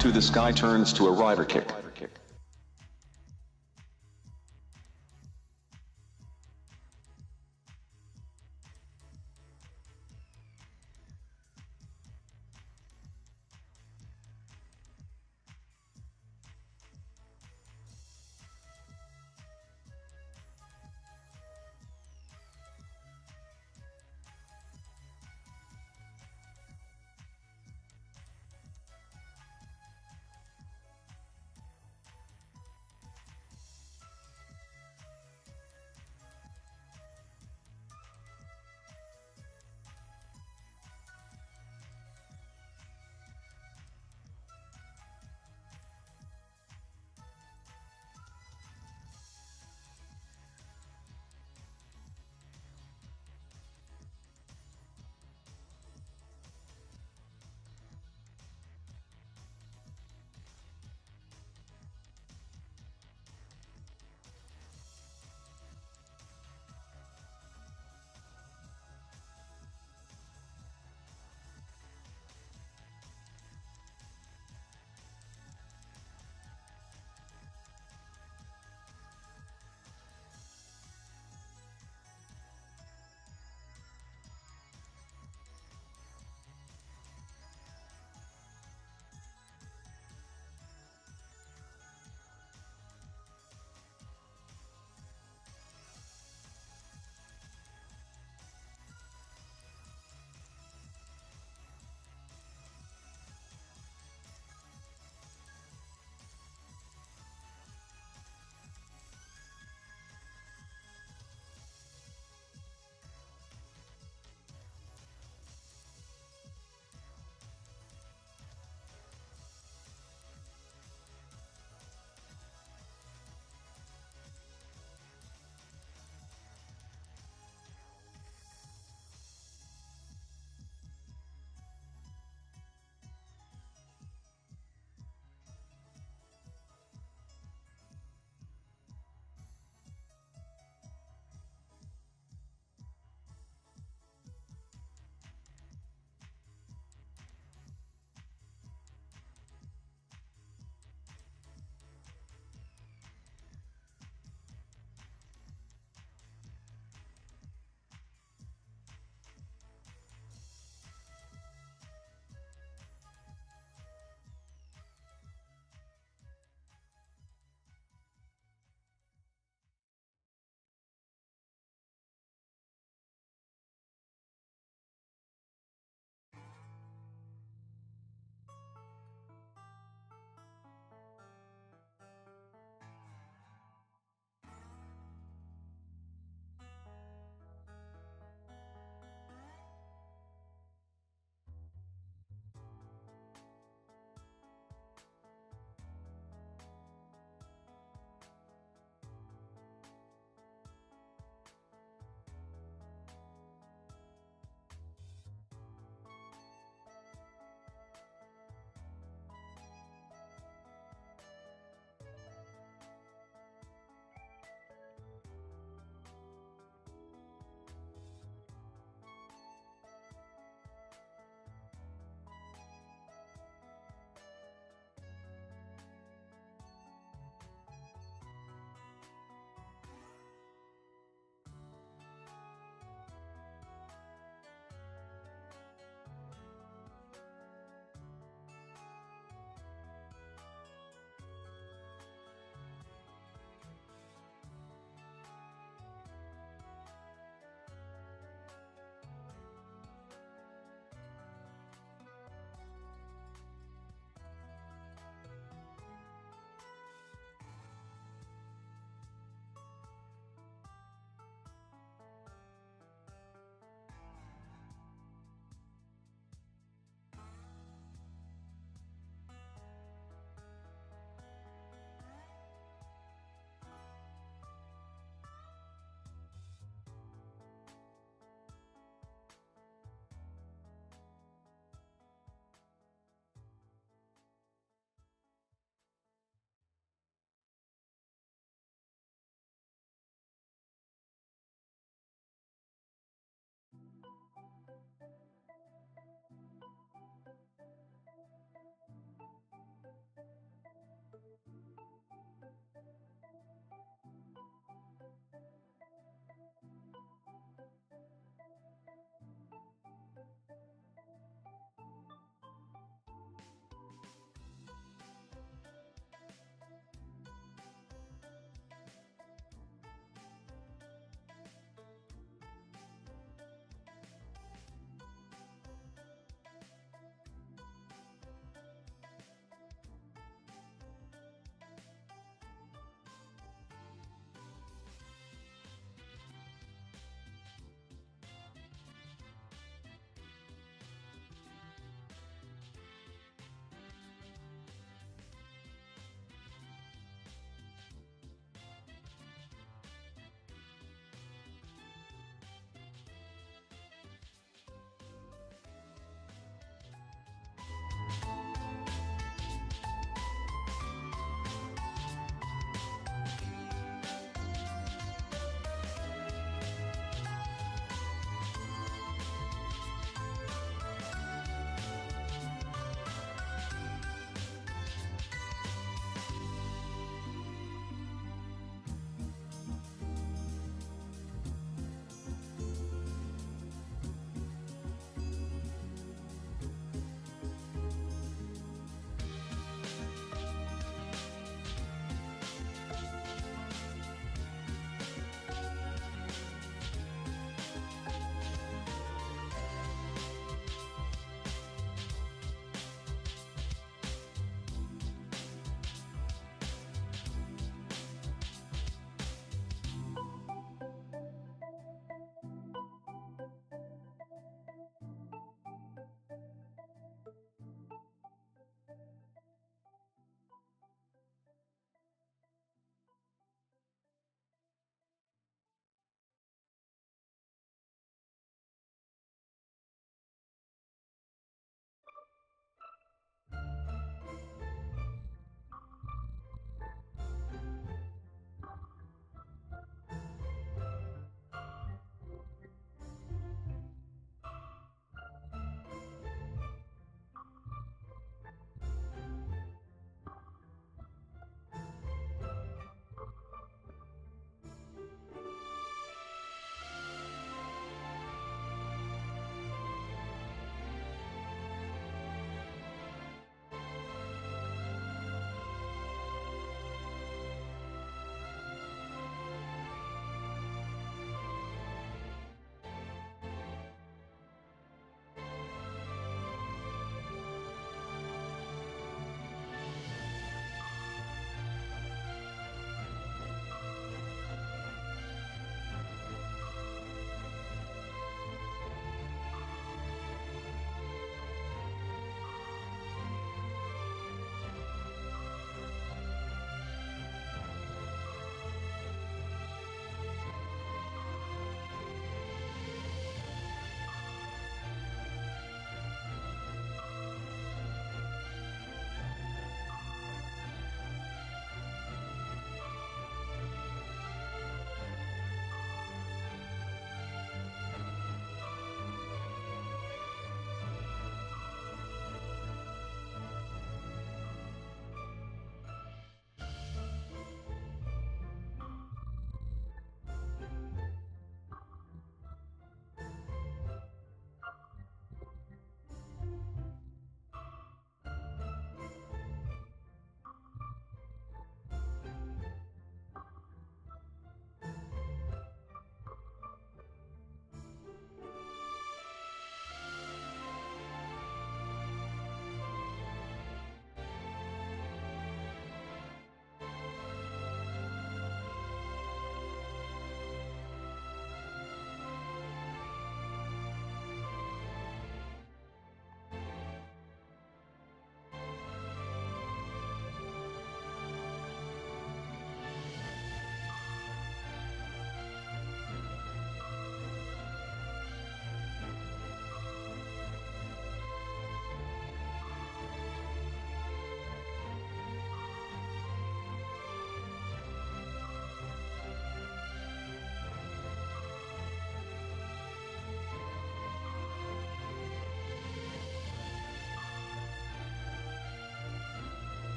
to the sky turns to a rider kick.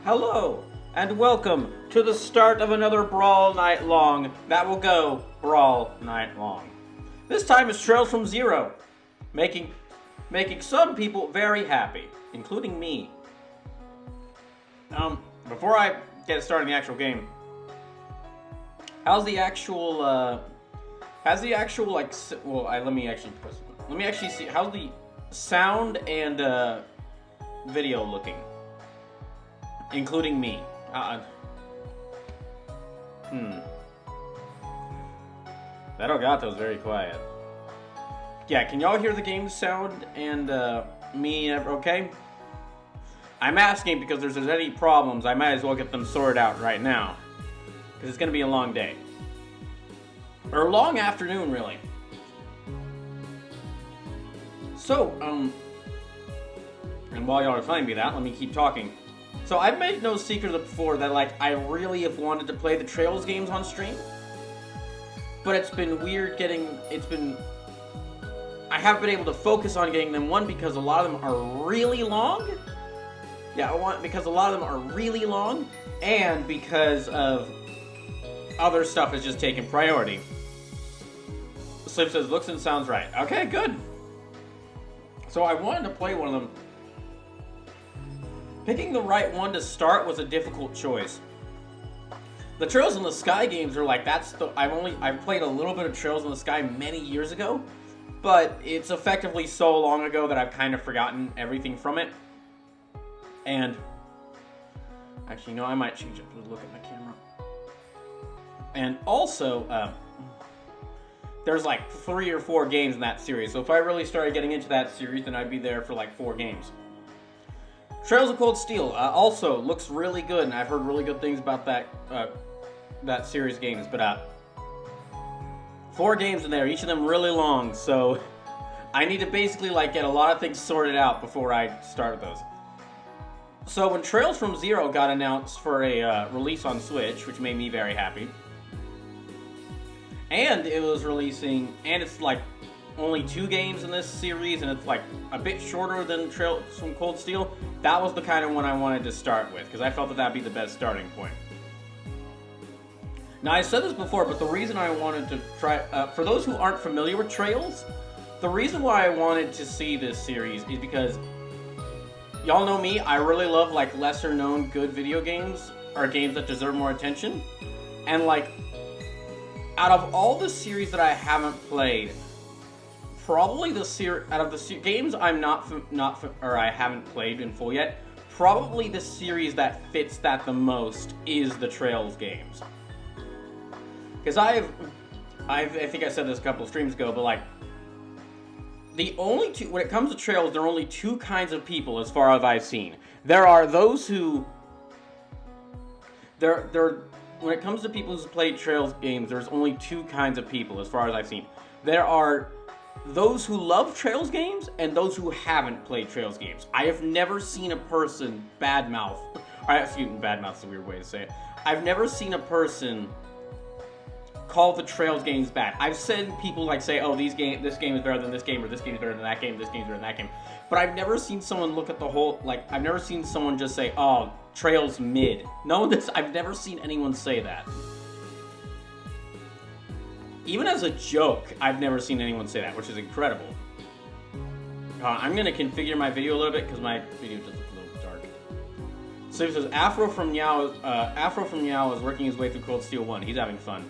Hello, and welcome to the start of another Brawl Night Long that will go Brawl Night Long. This time it's Trails from Zero, making some people very happy, including me. Before I get started in the actual game, how's the actual, let me actually see, how's the sound and, video looking? Including me. That Elgato's very quiet. Yeah, can y'all hear the game sound and me okay? I'm asking because if there's any problems, I might as well get them sorted out right now. Because it's going to be a long day. Or a long afternoon, really. So, and while y'all are telling me that, let me keep talking. So I've made no secret before that, like, I really have wanted to play the Trails games on stream. But it's been weird I haven't been able to focus on getting them, one, because a lot of them are really long. Yeah, because a lot of them are really long, and because of other stuff is just taking priority. Slip says, looks and sounds right. Okay, good. So I wanted to play one of them. Picking the right one to start was a difficult choice. The Trails in the Sky games are like, I've played a little bit of Trails in the Sky many years ago, but it's effectively so long ago that I've kind of forgotten everything from it. And actually, no, I might change it to look at my camera. And also, there's like 3 or 4 games in that series, so if I really started getting into that series, then I'd be there for like 4 games. Trails of Cold Steel also looks really good, and I've heard really good things about that series of games. But 4 games in there, each of them really long, so I need to basically like get a lot of things sorted out before I start those. So when Trails from Zero got announced for a release on Switch, which made me very happy, and it was releasing, and it's like only 2 games in this series, and it's like a bit shorter than Trails from Cold Steel, that was the kind of one I wanted to start with, because I felt that that'd be the best starting point. Now, I said this before, but the reason I wanted to try, for those who aren't familiar with Trails, the reason why I wanted to see this series is because, y'all know me, I really love like lesser known good video games, or games that deserve more attention, and like, out of all the series that I haven't played, probably out of the games I'm I haven't played in full yet, probably the series that fits that the most is the Trails games. Because I think I said this a couple of streams ago, but like, the only two, when it comes to Trails, there are only 2 kinds of people as far as I've seen. There are those who, when it comes to people who've played Trails games, there's only 2 kinds of people as far as I've seen. There are those who love Trails games and those who haven't played Trails games. I have never seen a person badmouth. Badmouth's a weird way to say it. I've never seen a person call the Trails games bad. I've seen people like say, oh, this game is better than this game, or this game is better than that game, this game is better than that game. But I've never seen someone look at the whole, like, I've never seen someone just say, oh, Trails mid. I've never seen anyone say that. Even as a joke, I've never seen anyone say that, which is incredible. I'm going to configure my video a little bit, because my video does look a little dark. So it says, Afro from Meow is working his way through Cold Steel 1. He's having fun.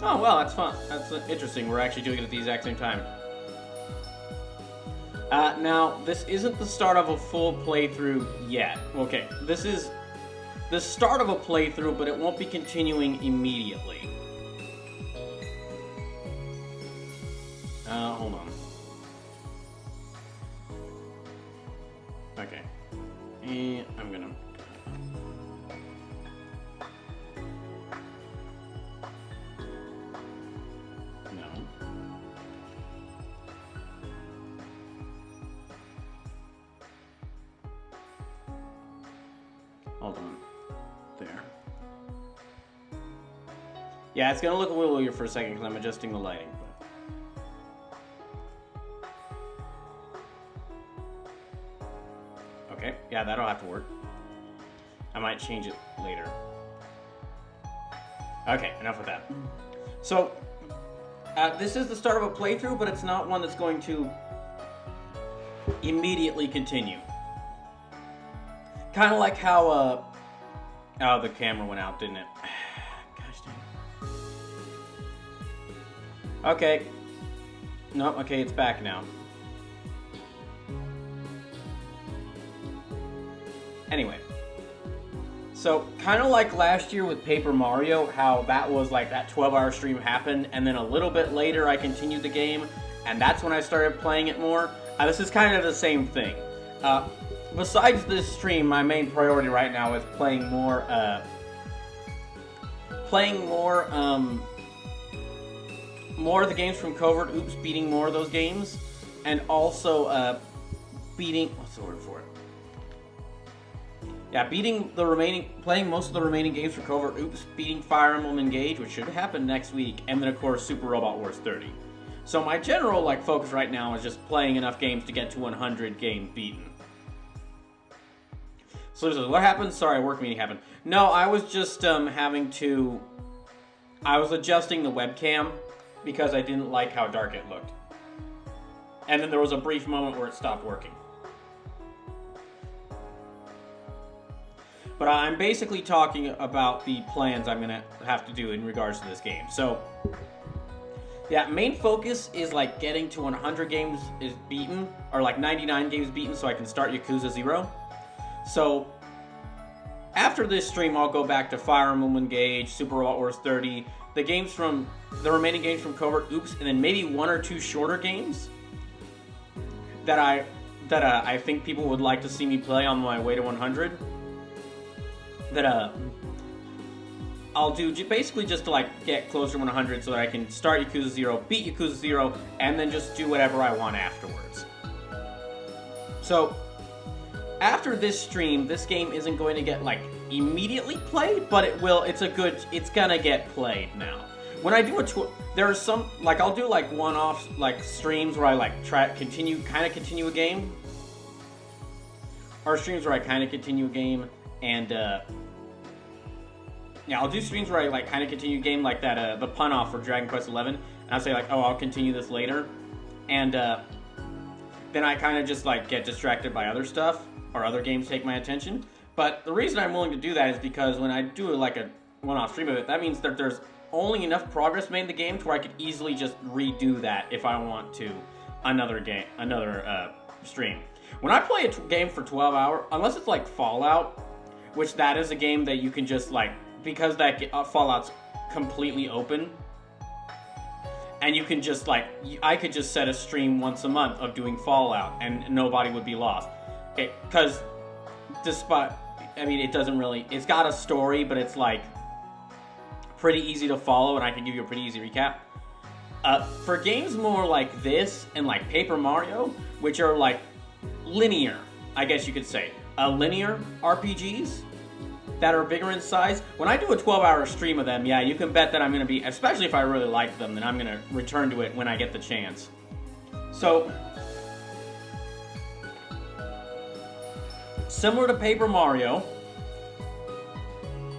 Oh, well, that's fun. That's interesting. We're actually doing it at the exact same time. Now, this isn't the start of a full playthrough yet. Okay, this is the start of a playthrough, but it won't be continuing immediately. Hold on. Okay. And I'm gonna... No. Hold on. There. Yeah, it's gonna look a little weird for a second because I'm adjusting the lighting. Okay, yeah, that'll have to work. I might change it later. Okay, enough with that. So, this is the start of a playthrough, but it's not one that's going to immediately continue. Kind of like how, oh, the camera went out, didn't it? Gosh dang it. Okay. Nope, okay, it's back now. Anyway. So, kind of like last year with Paper Mario, how that was like that 12-hour stream happened, and then a little bit later I continued the game, and that's when I started playing it more. This is kind of the same thing. Besides this stream, my main priority right now is playing more of the games from Covert. Oops, beating more of those games, and also beating, what's the word for it? Yeah, playing most of the remaining games for Covert. Oops, beating Fire Emblem Engage, which should happen next week, and then of course Super Robot Wars 30. So my general focus right now is just playing enough games to get to 100 games beaten. So this is what happened. Sorry, work meeting happened. No, I was just I was adjusting the webcam because I didn't like how dark it looked, and then there was a brief moment where it stopped working. But I'm basically talking about the plans I'm going to have to do in regards to this game. So, yeah, main focus is getting to 100 games is beaten, or 99 games beaten, so I can start Yakuza 0. So, after this stream, I'll go back to Fire Emblem Engage, Super Robot Wars 30, the remaining games from Covert, Oops, and then maybe one or two shorter games that I think people would like to see me play on my way to 100. That I'll do basically just to get closer to 100 so that I can start Yakuza 0, beat Yakuza 0, and then just do whatever I want afterwards. So, after this stream, this game isn't going to get immediately played, but it will. It's gonna get played now. When I do there are some I'll do one-off streams where I continue a game, or streams where I kind of continue a game. And, yeah, I'll do streams where I, kind of continue a game like that, the pun-off for Dragon Quest XI, and I'll say, oh, I'll continue this later, and, then I kind of just, get distracted by other stuff, or other games take my attention. But the reason I'm willing to do that is because when I do, a one-off stream of it, that means that there's only enough progress made in the game to where I could easily just redo that if I want to another stream. When I play a game for 12 hours, unless it's Fallout, which that is a game that you can just because that Fallout's completely open, and you can just I could just set a stream once a month of doing Fallout and nobody would be lost. Okay, because despite, it doesn't really, it's got a story, but it's pretty easy to follow, and I can give you a pretty easy recap. For games more like this and Paper Mario, which are linear, I guess you could say, linear RPGs that are bigger in size, when I do a 12-hour stream of them, yeah, you can bet that I'm going to be, especially if I really like them, then I'm going to return to it when I get the chance. So, similar to Paper Mario,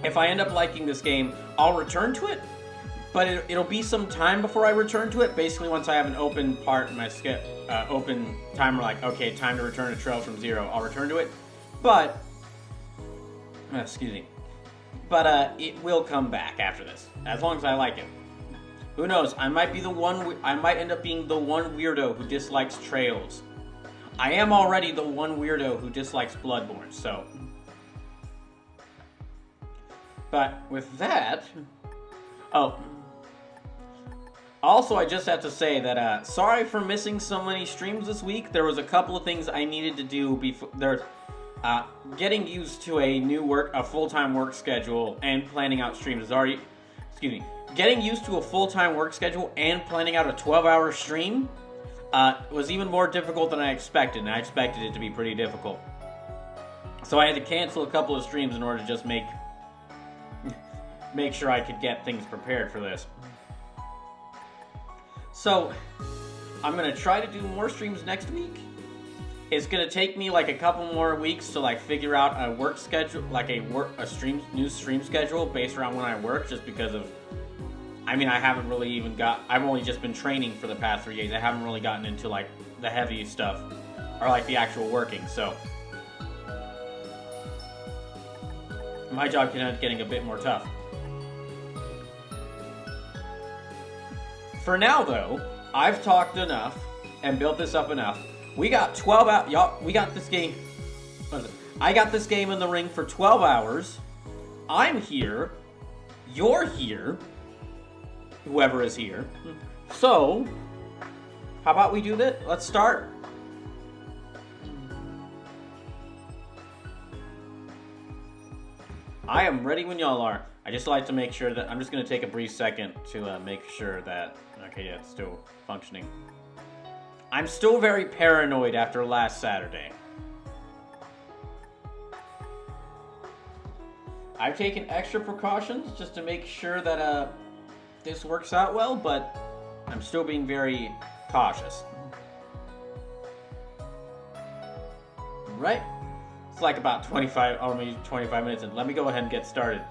if I end up liking this game, I'll return to it, but it'll be some time before I return to it. Basically, once I have an open part in my open timer, okay, time to return to Trails from Zero, I'll return to it. But, excuse me, but it will come back after this, as long as I like it. Who knows? I might end up being the one weirdo who dislikes Trails. I am already the one weirdo who dislikes Bloodborne, so. But with that, oh. Also, I just have to say that, sorry for missing so many streams this week. There was a couple of things I needed to do before. Getting used to a full-time work schedule and planning out streams is already, getting used to a full-time work schedule and planning out a 12-hour stream was even more difficult than I expected, and I expected it to be pretty difficult. So I had to cancel a couple of streams in order to just make sure I could get things prepared for this. So, I'm going to try to do more streams next week. It's gonna take me like a couple more weeks to like figure out a work schedule, like a new stream schedule based around when I work, just because of, I mean, I haven't really even I've only just been training for the past 3 days. I haven't really gotten into like the heavy stuff, or like the actual working, so my job can end up getting a bit more tough. For now, though, I've talked enough and built this up enough. We got 12 hours. Y'all, we got this game. I got this game in the ring for 12 hours. I'm here. You're here. Whoever is here. So, how about we do this? Let's start. I am ready when y'all are. I just like to make sure that I'm just going to take a brief second to make sure that, okay, yeah, it's still functioning. I'm still very paranoid after last Saturday. I've taken extra precautions just to make sure that this works out well, but I'm still being very cautious. Right? It's like about 25 minutes in. Let me go ahead and get started.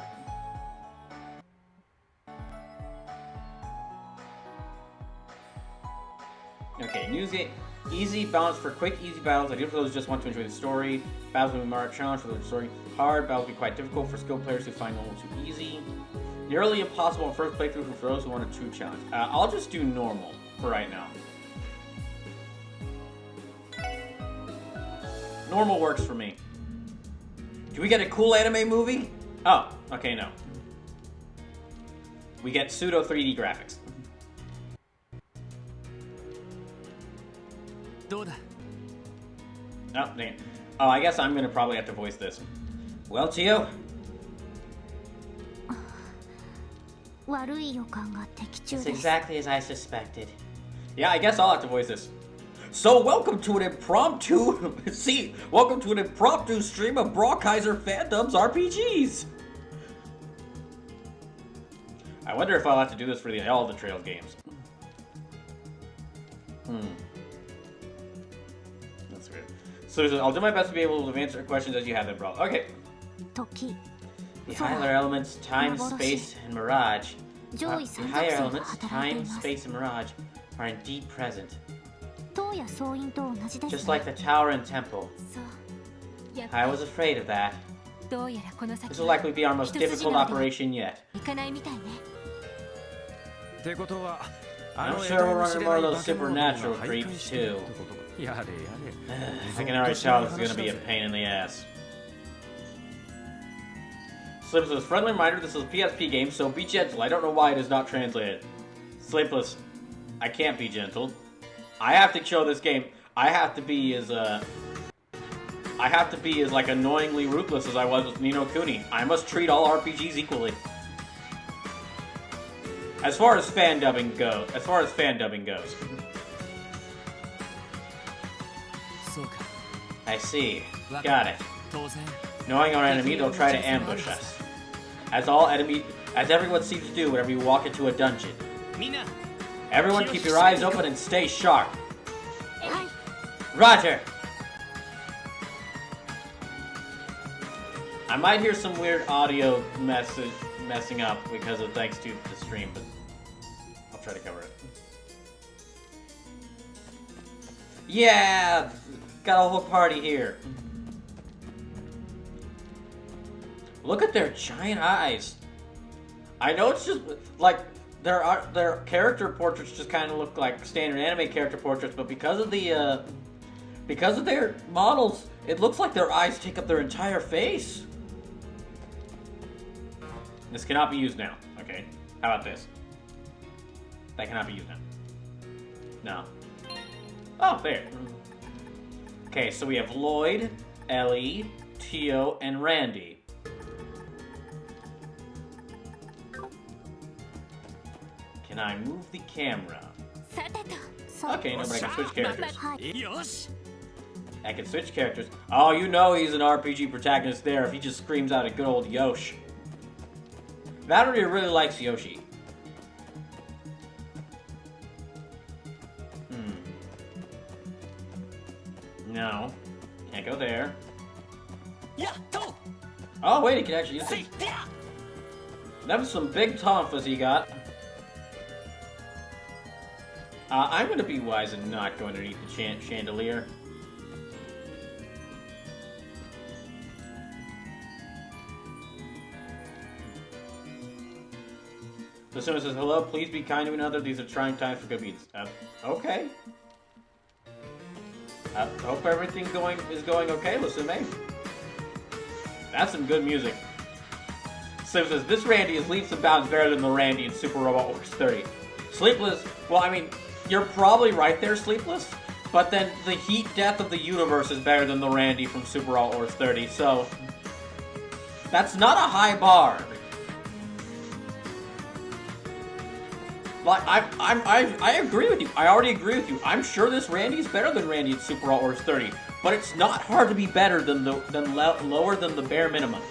Okay, news game. Easy, balance for quick, easy battles. Ideal for those who just want to enjoy the story. Battles will be moderate challenge for the story. Hard, battles will be quite difficult for skilled players who find normal too easy. Nearly impossible in first playthrough for those who want a true challenge. I'll just do normal for right now. Normal works for me. Do we get a cool anime movie? Oh, okay, no. We get pseudo 3D graphics. Oh, dang it. Oh, I guess I'm gonna probably have to voice this. Well, Tio? It's exactly as I suspected. Yeah, I guess I'll have to voice this. So, welcome to an impromptu... welcome to an impromptu stream of Brawl Kaiser Fandom's RPGs! I wonder if I'll have to do this for all the Trails games. That's weird. So, I'll do my best to be able to answer questions as you have them, Brawl. Okay. The higher elements, time, space, and mirage. The higher elements, time, space, and mirage are indeed present. Just like the tower and temple. I was afraid of that. This will likely be our most difficult operation yet. I'm sure we'll run into more of those supernatural creeps too. I can already tell this is going to be a pain in the ass. Sleepless, friendly reminder, this is a PSP game, so be gentle. I don't know why it is not translated. Sleepless, I can't be gentle. I have to show this game. I have to be as like annoyingly ruthless as I was with Ni no Kuni. I must treat all RPGs equally. As far as fan dubbing goes. I see. Got it. Knowing our enemy, they'll try to ambush us. As everyone seems to do whenever you walk into a dungeon. Everyone keep your eyes open and stay sharp. Roger! I might hear some weird audio messing up because of thanks to the stream, but I'll try to cover it. Yeah! Got a whole party here. Look at their giant eyes. I know it's just like their character portraits just kind of look like standard anime character portraits, but because of their models, it looks like their eyes take up their entire face. This cannot be used now. Okay, how about this? That cannot be used now. No. Oh, there. Okay, so we have Lloyd, Ellie, Tio, and Randy. Can I move the camera? Okay, no, but I can switch characters. I can switch characters. Oh, you know he's an RPG protagonist there if he just screams out a good old Yosh. Valerie really likes Yoshi. No. Can't go there. Oh, wait, he can actually use it. That was some big tonfas he got. I'm gonna be wise and not go underneath the chandelier. The Sumo says, hello, please be kind to another. These are trying times for good beats. Okay. Hope everything is going okay, Lusume. That's some good music. Sim says, this Randy is leaps and bounds better than the Randy in Super Robot Wars 30. Sleepless, well, I mean, you're probably right there, Sleepless, but then the heat death of the universe is better than the Randy from Super Robot Wars 30, so that's not a high bar. Like, I agree with you. I already agree with you. I'm sure this Randy is better than Randy in Super Robot Wars 30, but it's not hard to be better than lower than the bare minimum.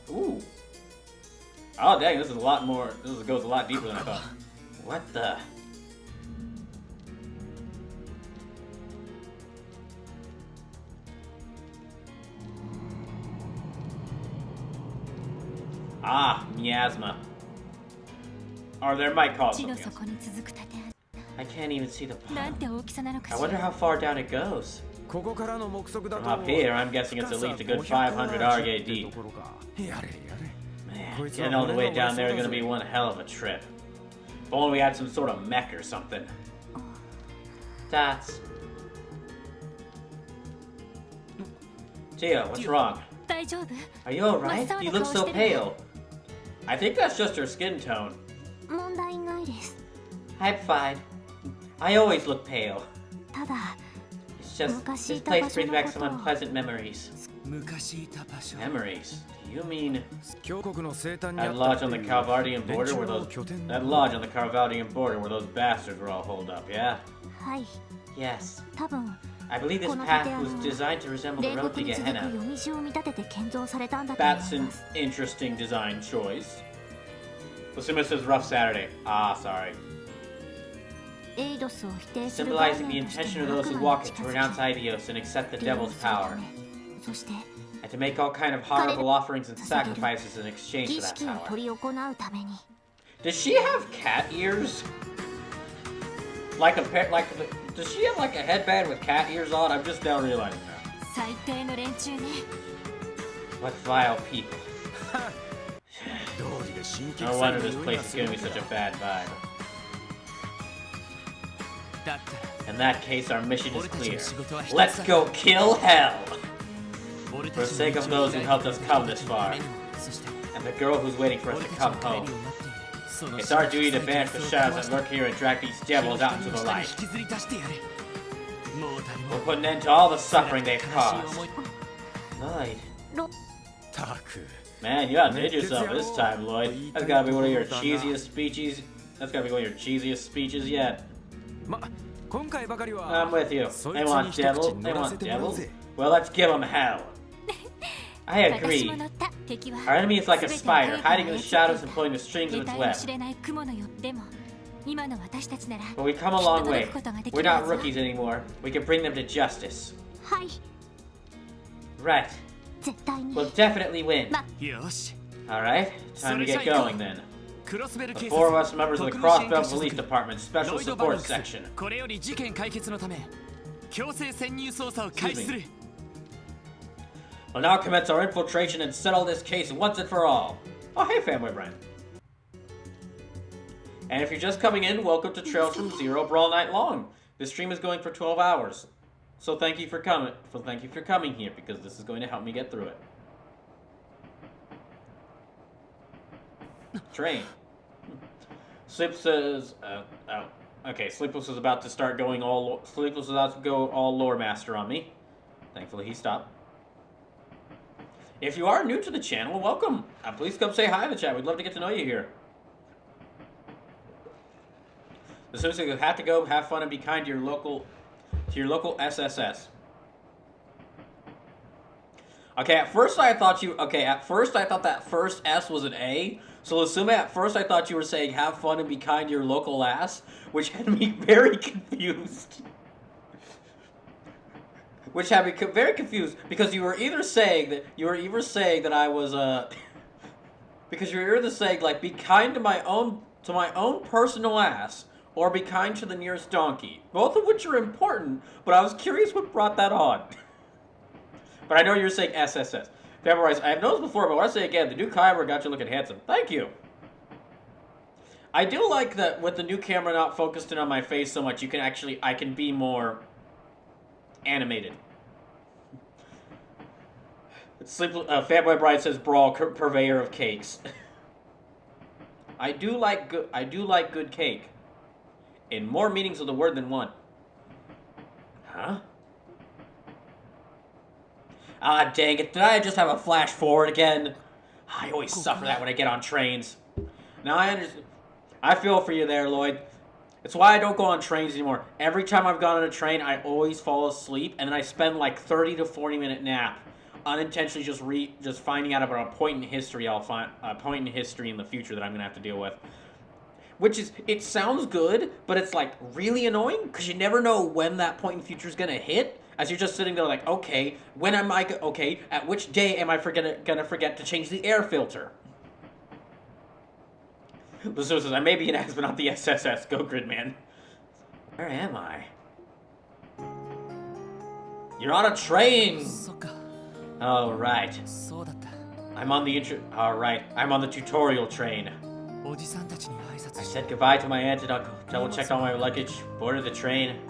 Ooh. Oh dang, this is a lot more. This goes a lot deeper than I thought. What the? Ah, miasma. Or there might cause something else. I can't even see the bottom. I wonder how far down it goes. From up here, I'm guessing it's at least a good 500 RG deep. Man, getting all the way down there is going to be one hell of a trip. If only we had some sort of mech or something. That's... Tio, what's wrong? Are you alright? You look so pale. I think that's just her skin tone. I'm fine. I always look pale. It's just, this place brings back some unpleasant memories. Memories? Do you mean that lodge on the Calvardian border where those bastards were all holed up, yeah? Yes. I believe this path was designed to resemble the road to Gehenna. That's an interesting design choice. Lasuma says rough Saturday. Ah, sorry. Symbolizing the intention of those who walk it to renounce Aidios and accept the devil's power. And to make all kind of horrible offerings and sacrifices in exchange for that power. Does she have cat ears? Does she have like a headband with cat ears on? I'm just now realizing that. What vile people. No wonder this place is giving me such a bad vibe. In that case, our mission is clear. Let's go kill hell! For the sake of those who helped us come this far, and the girl who's waiting for us to come home. It's our duty to banish the shadows that lurk here and drag these devils out into the light. We'll put an end to all the suffering they've caused. Lloyd. Man, you outdid yourself this time, Lloyd. That's gotta be one of your cheesiest speeches. That's gotta be one of your cheesiest speeches yet. I'm with you. They want devils. They want devils. Well, let's give them hell. I agree. Our enemy is like a spider, hiding in the shadows and pulling the strings of its web. But we've come a long way. We're not rookies anymore. We can bring them to justice. Right. We'll definitely win. Alright, time to get going then. The four of us members of the Crossbelt Police Department Special Support Section. Excuse me. We'll now commence our infiltration and settle this case once and for all. Oh, hey, Fanboy Brian. And if you're just coming in, welcome to Trails from Zero Brawl Night Long. This stream is going for 12 hours. So thank you for coming. Thank you for coming here, because this is going to help me get through it. Train. Sleep says, okay, Sleepless is about to start going all, Sleepless is about to go all lore master on me. Thankfully he stopped. If you are new to the channel, welcome. Please come say hi in the chat. We'd love to get to know you here. As soon as you have to go, have fun and be kind to your local SSS. Okay, at first I thought that first S was an A. So assume at first I thought you were saying have fun and be kind to your local ass, which had me very confused. Which had me very confused because you were either saying that I was because you were either saying like be kind to my own personal ass or be kind to the nearest donkey. Both of which are important, but I was curious what brought that on. But I know you're saying SSS. February, I have noticed before, but I want to say again, the new camera got you looking handsome. Thank you. I do like that with the new camera not focused in on my face so much, I can be more animated. Fanboy Bride says Brawl, purveyor of cakes. I do like good cake. In more meanings of the word than one. Huh? Ah, dang it. Did I just have a flash forward again? I always suffer that when I get on trains. Now I understand. I feel for you there, Lloyd. It's why I don't go on trains anymore. Every time I've gone on a train, I always fall asleep, and then I spend like 30 to 40 minute nap, unintentionally just finding out about a point in history I'll find a point in history in the future that I'm gonna have to deal with. Which is, it sounds good, but it's like really annoying because you never know when that point in the future is gonna hit. As you're just sitting there like, okay, at which day am I gonna forget to change the air filter? Lucio says, I may be an ass, but not the SSS. Go, Gridman. Where am I? You're on a train! Oh, right. I'm on the tutorial train. I said goodbye to my aunt and uncle, double-checked all my luggage, boarded the train,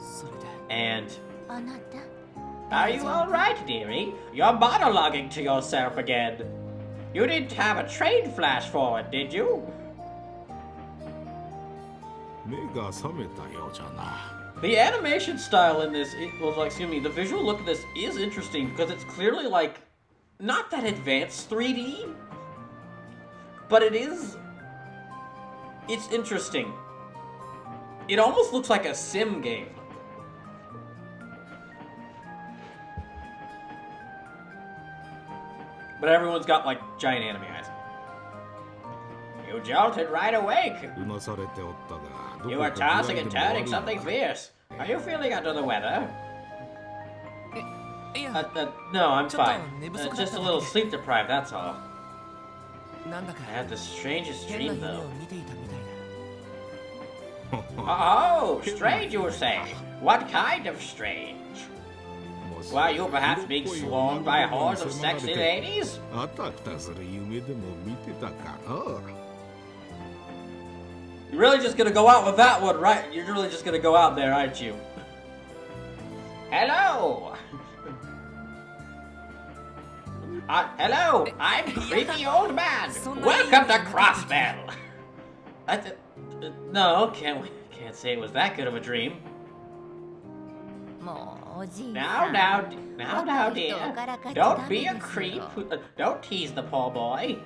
and... Are you alright, dearie? You're monologuing to yourself again. You didn't have a train flash forward, did you? The animation style in this, the visual look of this is interesting because it's clearly like, not that advanced 3D, but it's interesting. It almost looks like a sim game. But everyone's got, like, giant anime eyes. You jolted right awake. You were tossing and turning something fierce. Are you feeling under the weather? No, I'm fine. Just a little sleep deprived, that's all. I had the strangest dream, though. Oh, strange, you were saying. What kind of strange? Were you perhaps being swarmed by hordes of sexy ladies? You're really just gonna go out with that one, right? You're really just gonna go out there, aren't you? Hello! Hello! I'm Creepy Old Man! Welcome to Crossbell! No, can't say it was that good of a dream. Now, dear. Don't be a creep. Don't tease the poor boy.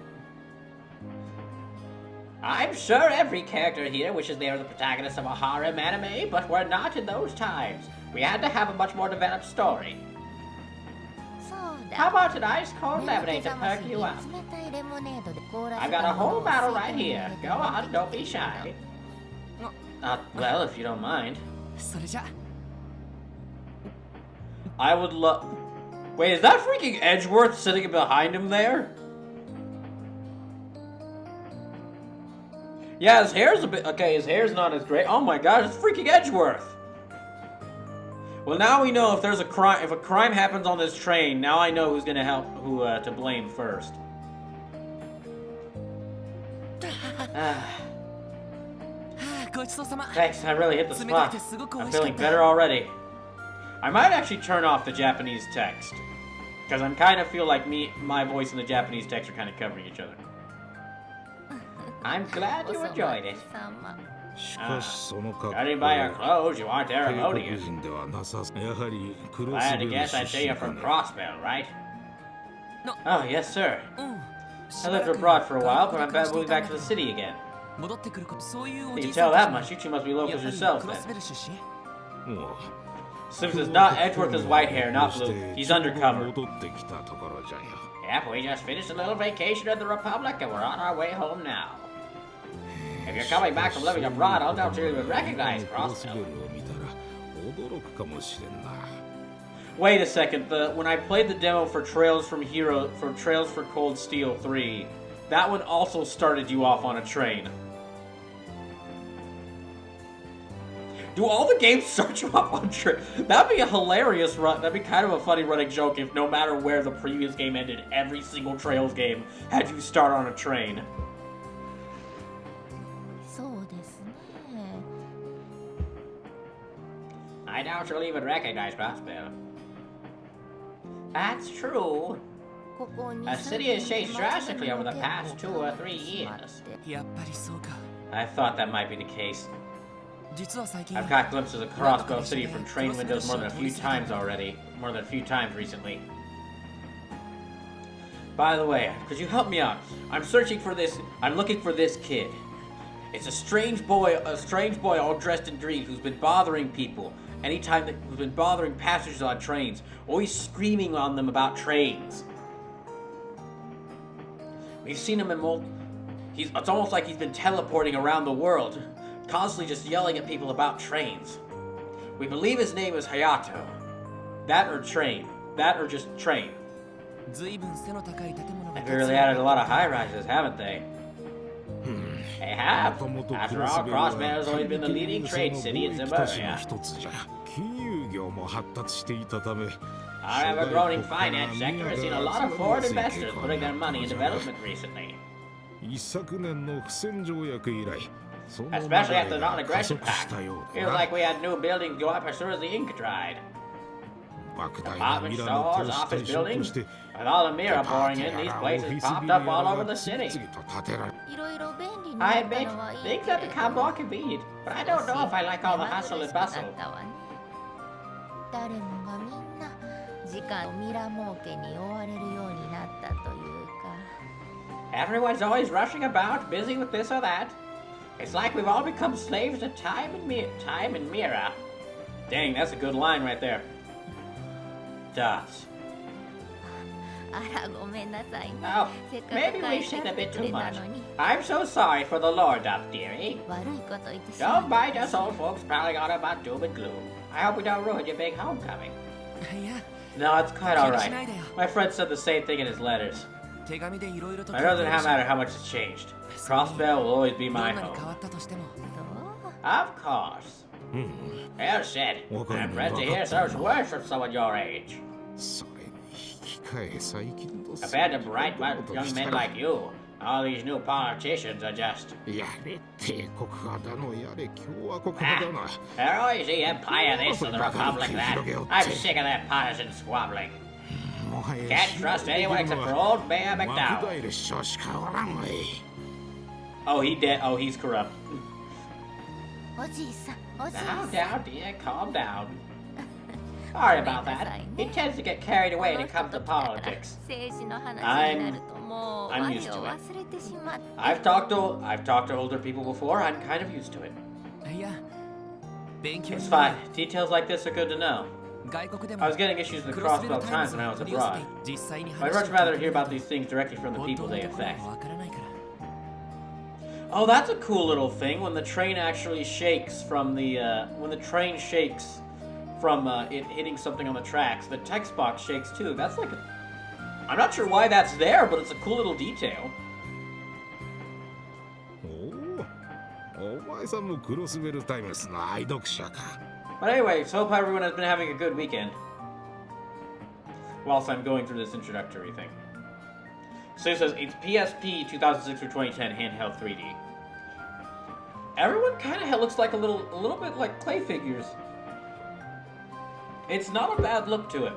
I'm sure every character here wishes they were the protagonist of a harem anime, but we're not in those times. We had to have a much more developed story. How about an ice cold lemonade to perk you up? I've got a whole bottle right here. Go on, don't be shy. Well, if you don't mind. I would love... Wait, is that freaking Edgeworth sitting behind him there? Yeah, his hair's a bit... Okay, his hair's not as great. Oh my gosh, it's freaking Edgeworth! Well, now we know if there's a crime... If a crime happens on this train, now I know who's gonna help... Who, to blame first. Thanks, I really hit the spot. I'm feeling better already. I might actually turn off the Japanese text. Because I kind of feel like my voice and the Japanese text are kind of covering each other. I'm glad you enjoyed it. Judging by your clothes, you aren't Aramodian. Glad to guess I'd say you're from Crossbell, right? Oh, yes, sir. I lived abroad for a while, but I'm moving back to the city again. You can tell that much. You two must be locals yourselves, then. Sim says, not Edgeworth is white hair, not blue. He's undercover. Yep, we just finished a little vacation in the Republic and we're on our way home now. If you're coming back from living abroad, I'll doubt you would recognize Crossbill. Wait a second. When I played the demo for Trails for Cold Steel 3, that one also started you off on a train. Do all the games start you off on a train? That'd be a hilarious run. That'd be kind of a funny running joke if no matter where the previous game ended, every single Trails game had you start on a train. I doubt you'll even recognize Crossbill. That's true. A city has changed drastically over the past 2 or 3 years. I thought that might be the case. I've caught glimpses of Crossbell City from train windows more than a few times recently. By the way, could you help me out? I'm looking for this kid. It's a strange boy all dressed in green who's been bothering people. Who's been bothering passengers on trains, always screaming on them about trains. We've seen him it's almost like he's been teleporting around the world, constantly just yelling at people about trains. We believe his name is Hayato. That or just train. They've really added a lot of high-rises, haven't they? They have. After all, Crossbill has always been the leading trade city in Zemuria. Our ever-growing finance sector has seen a lot of foreign investors putting their money in development recently. Especially after the non-aggression pact. Feels like we had new buildings go up as soon as the ink dried. Department stores, office buildings. With all the mirror pouring in, these places popped up all over the city. I admit, things have become more convenient, but I don't know if I like all the hustle and bustle. Everyone's always rushing about, busy with this or that. It's like we've all become slaves to time and mirror. Dang, that's a good line right there. Does. Oh, maybe we said a bit too much. I'm so sorry for the lore dump, dearie. Don't mind us old folks prowling on about doom and gloom. I hope we don't ruin your big homecoming. No, it's quite alright. My friend said the same thing in his letters. It doesn't matter how much it's changed. Crossbell will always be my home. Of course. Well said. I'm glad to hear such words from someone your age. Compared to bright young men like you, all these new politicians are just... They're always the empire this or the republic that. I'm sick of that partisan squabbling. Can't trust anyone except for old Mayor McDowell. Oh, he dead. Oh, he's corrupt. Calm down, dear. Calm down. Sorry about that. He tends to get carried away when it comes to politics. I'm used to it. I've talked to older people before. I'm kind of used to it. It's fine. Details like this are good to know. I was getting issues with the Crossbell Times when I was abroad. I'd much rather hear about these things directly from the people they affect. Oh, that's a cool little thing when the train actually shakes from the, it hitting something on the tracks. The text box shakes too. That's like I'm not sure why that's there, but it's a cool little detail. But anyway, so hope everyone has been having a good weekend. Whilst I'm going through this introductory thing. So it says, it's PSP 2006 or 2010 handheld 3D. Everyone kind of looks like a little bit like clay figures. It's not a bad look to it.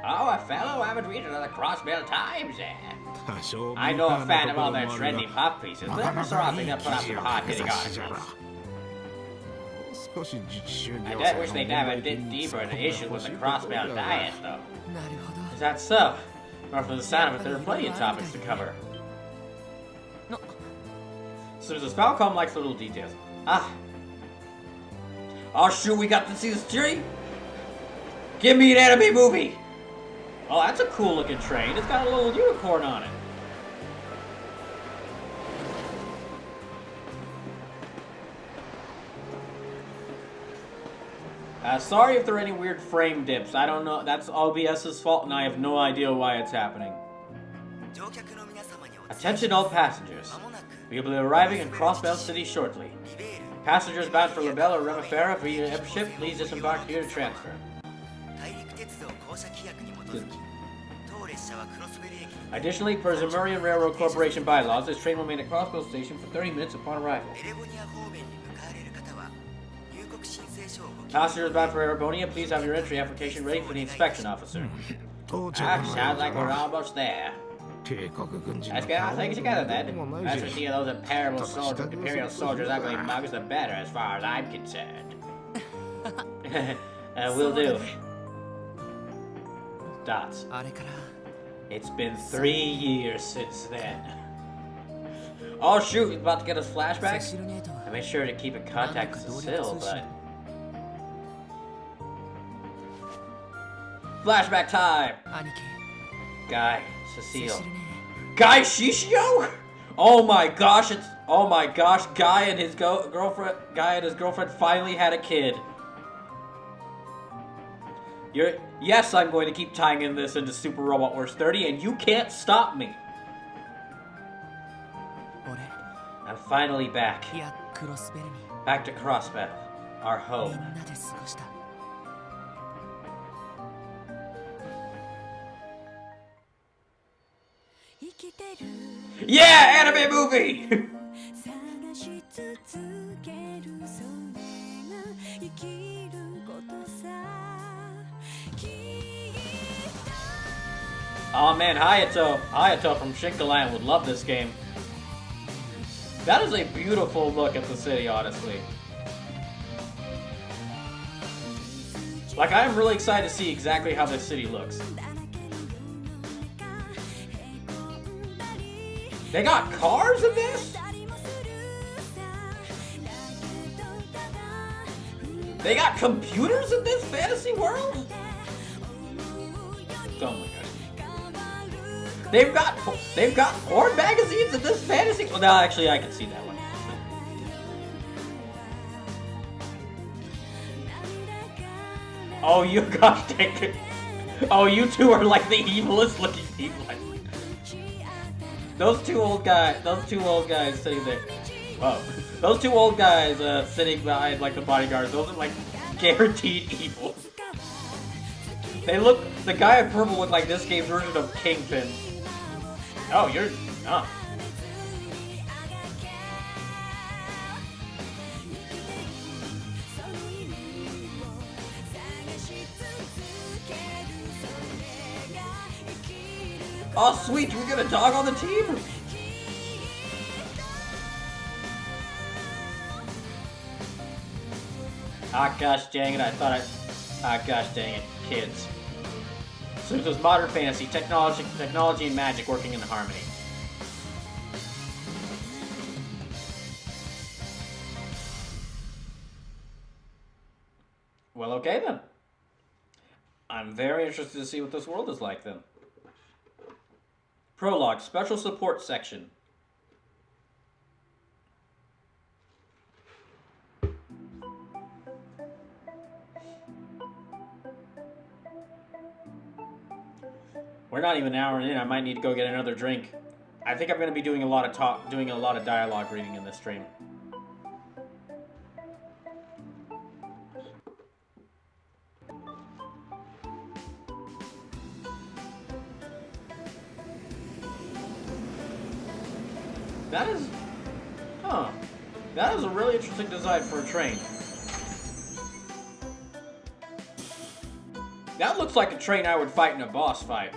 Oh, a fellow avid reader of the Crossbill Times, I know a fan of all their trendy puff pieces, but every so often they'll put up some hard-hitting articles. I wish they'd dive a bit deeper into issues with the Crossbill diet, though. Is that so? Or from the sound of it, there are plenty of topics to cover. So Mrs. Falcom likes the little details. Ah. Oh shoot, we got to see this tree? Give me an anime movie! Oh, that's a cool looking train. It's got a little unicorn on it. Sorry if there are any weird frame dips. I don't know. That's OBS's fault, and I have no idea why it's happening. Attention all passengers. We will be arriving in Crossbell City shortly. Passengers bound for Labelle or Remifera via ship, please disembark here to transfer. Additionally, per Zamurian Railroad Corporation bylaws, this train will remain at Crossbell Station for 30 minutes upon arrival. Passengers bound for Erebonia, please have your entry application ready for the inspection officer. Sounds like we're almost there. Let's get our things together then. As we see those Imperial soldiers ugly mugs, the better as far as I'm concerned. Will do. Dots. It's been 3 years since then. Oh shoot, he's about to get us flashbacks? I made sure to keep in contact with Cecile, but... Flashback time! Guy, Cecile. Guy Shishio? Oh my gosh, Guy and his girlfriend finally had a kid. Yes, I'm going to keep tying in this into Super Robot Wars 30, and you can't stop me. I'm finally back. Back to Crossbell, our home. Yeah, anime movie! Oh man, Hayato from Shinkaland would love this game. That is a beautiful look at the city, honestly. Like, I'm really excited to see exactly how this city looks. They got cars in this? They got computers in this fantasy world? Oh my god. They've got porn magazines in this fantasy. Well, no, actually, I can see that one. Oh, you gosh dang it. Oh, you two are like the evilest looking people. Those two old guys sitting there. Whoa. Those two old guys sitting behind like the bodyguards, those are like guaranteed evil. They look, the guy in purple with like this game's version of Kingpin. Oh, you're not. Oh sweet, we got a dog on the team? Ah gosh dang it, ah gosh dang it, kids. So it was modern fantasy, technology and magic working in harmony. Well, okay then. I'm very interested to see what this world is like then. Prologue, special support section. We're not even an hour in. I might need to go get another drink. I think I'm going to be doing a lot of dialogue reading in this stream. That is a really interesting design for a train. That looks like a train I would fight in a boss fight.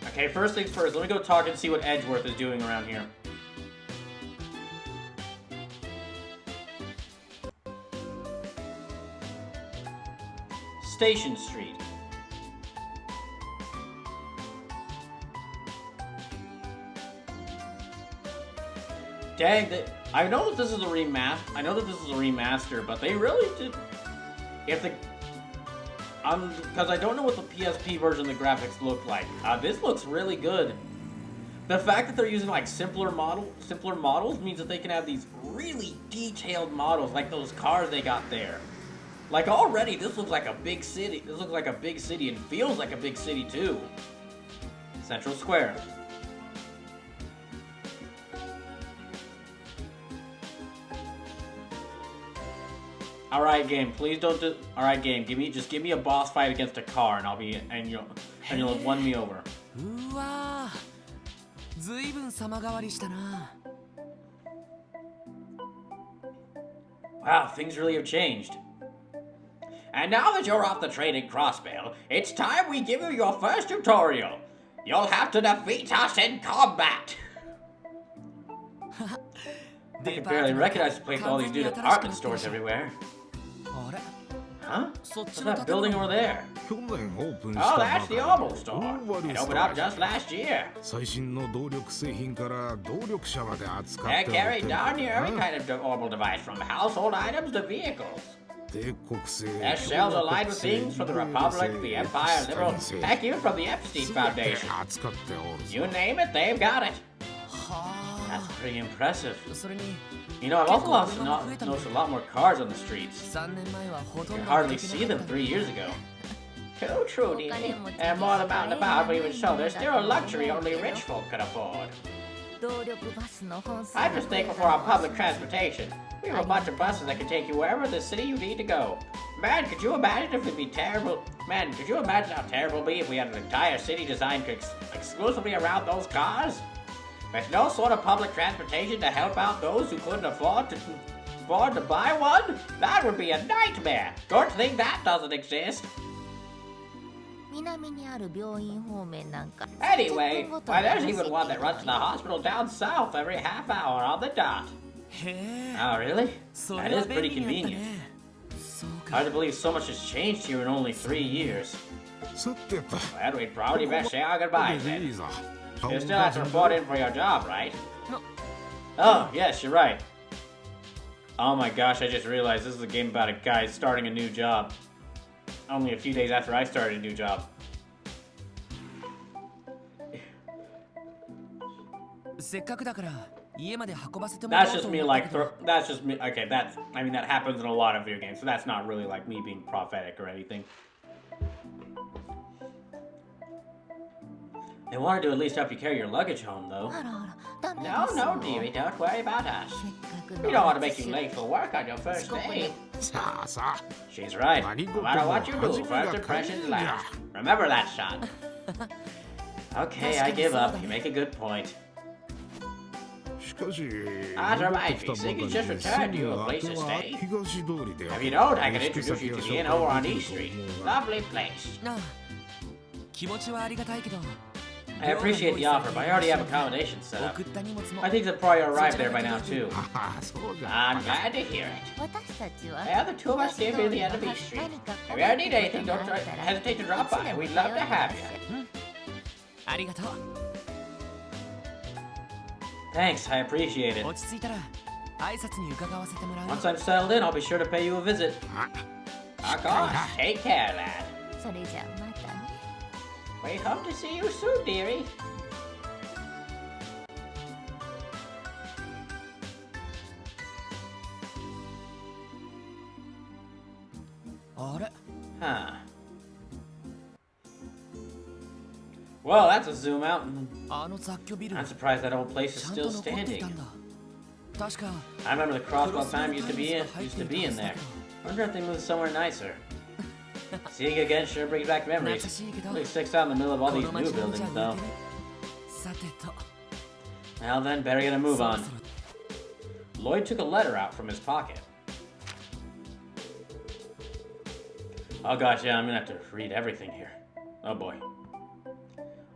Okay, first things first, let me go talk and see what Edgeworth is doing around here. Station Street. Dang, I know that this is a remaster. But they really did. If the because I don't know what the PSP version of the graphics look like. This looks really good. The fact that they're using like simpler models means that they can have these really detailed models, like those cars they got there. Like already, this looks like a big city. This looks like a big city and feels like a big city too. Central Square. All right, game. Please don't do. All right, game. Just give me a boss fight against a car, and you'll win me over. Wow, things really have changed. And now that you're off the training crossbell, it's time we give you your first tutorial. You'll have to defeat us in combat. I can barely recognize the place with all these new department stores everywhere. Huh? What's that building over there? Oh, that's the Orbital store. It opened up just last year. They carry darn near every kind of orbital device, from household items to vehicles. Their shelves are lined with things from the Republic, the Empire, Liberal, heck, even from the Epstein Foundation. You name it, they've got it. That's pretty impressive. You know, I've also noticed a lot more cars on the streets. You could hardly see them 3 years ago. Too true, Dee. And more than out and about, but even so, they're still a luxury only rich folk can afford. I just think for our public transportation, we have a bunch of buses that can take you wherever in the city you need to go. Man, could you imagine if it'd be terrible? Man, could you imagine how terrible it'd be if we had an entire city designed exclusively around those cars? With no sort of public transportation to help out those who couldn't afford to buy one? That would be a nightmare. Don't think that doesn't exist. Anyway, why there's even one that runs to the hospital down south every half hour on the dot. Oh, really? That is pretty convenient. Hard to believe so much has changed here in only 3 years. Well, we'd probably best say our goodbyes then. You still have to report in for your job, right? Oh, yes, you're right. Oh my gosh, I just realized this is a game about a guy starting a new job. Only a few days after I started a new job. That's just me like, that's just me, okay, I mean that happens in a lot of video games, so that's not really like me being prophetic or anything. They wanted to at least help you carry your luggage home, though. No, dearie, don't worry about us. We don't want to make you late for work on your first day. She's right. No matter what you do, first impressions last. Remember that, son. Okay, I give up. You make a good point. As a right, Kiseki's just returned to you a place to stay. If you don't, I can introduce you to the inn over on East Street. Lovely place. I appreciate the offer, but I already have accommodations set up. I think they'll probably arrive there by now, too. I'm glad to hear it. Well, the two of us live near the end of East Street. If you ever need anything, don't hesitate to drop by. We'd love to have you. Thanks, I appreciate it. Once I'm settled in, I'll be sure to pay you a visit. Of course. Take care, lad. We hope to see you soon, dearie. Huh. Well, that's a zoom out. I'm surprised that old place is still standing. I remember the Crossbow time used to be in there. Wonder if they moved somewhere nicer. Seeing it again sure brings back memories. Really sticks out in the middle of all these new buildings, though. Well then, better get a move on. Lloyd took a letter out from his pocket. Oh gosh, yeah, I'm gonna have to read everything here. Oh boy.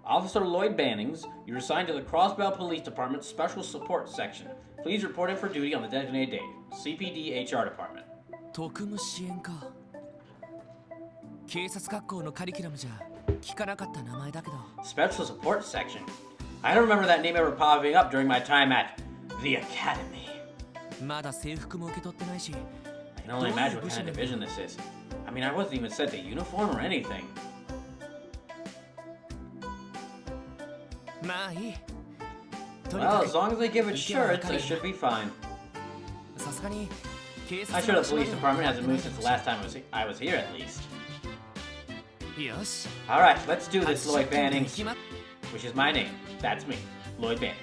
Officer Lloyd Bannings, you're assigned to the Crossbell Police Department's Special Support Section. Please report in for duty on the designated date. CPD HR Department. Special support section. I don't remember that name ever popping up during my time at the Academy. I can only imagine what kind of division this is. I mean, I wasn't even sent a uniform or anything. Well, as long as they give insurance, I should be fine. I'm sure the police department hasn't moved since the last time I was here, at least. Alright, let's do this, Lloyd Bannings. Which is my name. That's me, Lloyd Bannings.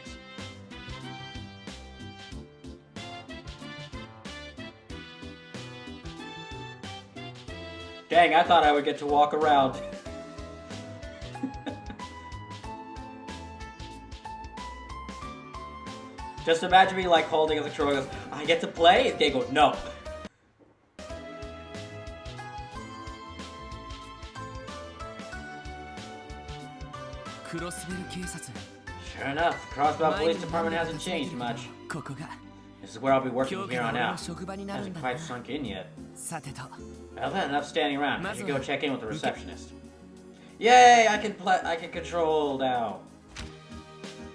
Dang, I thought I would get to walk around. Just imagine me like holding a controller and goes, I get to play? And they go, no. Sure enough, the Crossbow Police Department hasn't changed much. This is where I'll be working from here on out. Hasn't quite sunk in yet. Well then, enough standing around. I should go check in with the receptionist. Yay! I can control now.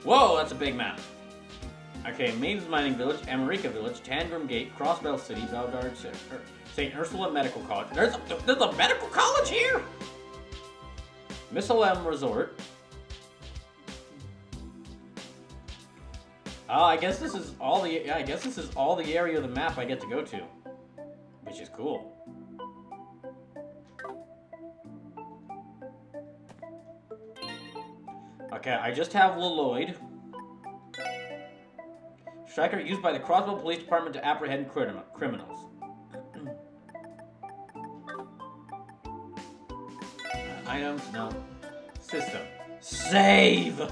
Whoa, that's a big map. Okay, Maidens Mining Village, America Village, Tandrum Gate, Crossbell City, Belgard, St. Ursula Medical College. There's a medical college here? Missalem Resort. Oh, I guess this is all the area of the map I get to go to, which is cool. Okay, I just have Lloyd. Striker used by the Crossbow Police Department to apprehend criminals. Items, no. System. Save!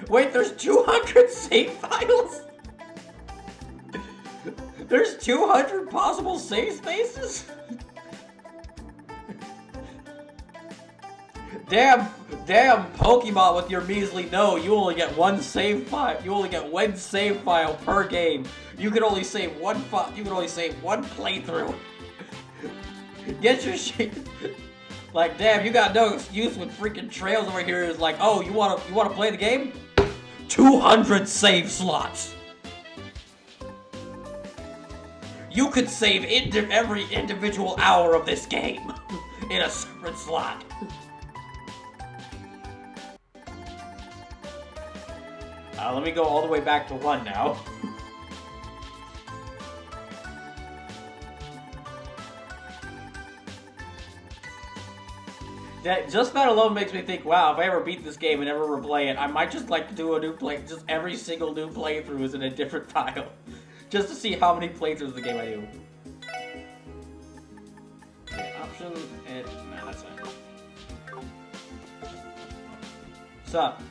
Wait, there's 200 save files? There's 200 possible save spaces? Damn Pokemon with your measly no, you only get one save file. You only get one save file per game. You can only save one playthrough. Get your shit. Like, damn, you got no excuse when freaking Trails over here is like, oh, you wanna play the game? 200 save slots. You could save every individual hour of this game in a separate slot. Let me go all the way back to 1 now. Just that alone makes me think, wow, if I ever beat this game and ever replay it, I might just like to do a new play. Just every single new playthrough is in a different file. Just to see how many playthroughs of the game I do. Okay, option, no, that's fine. What's up?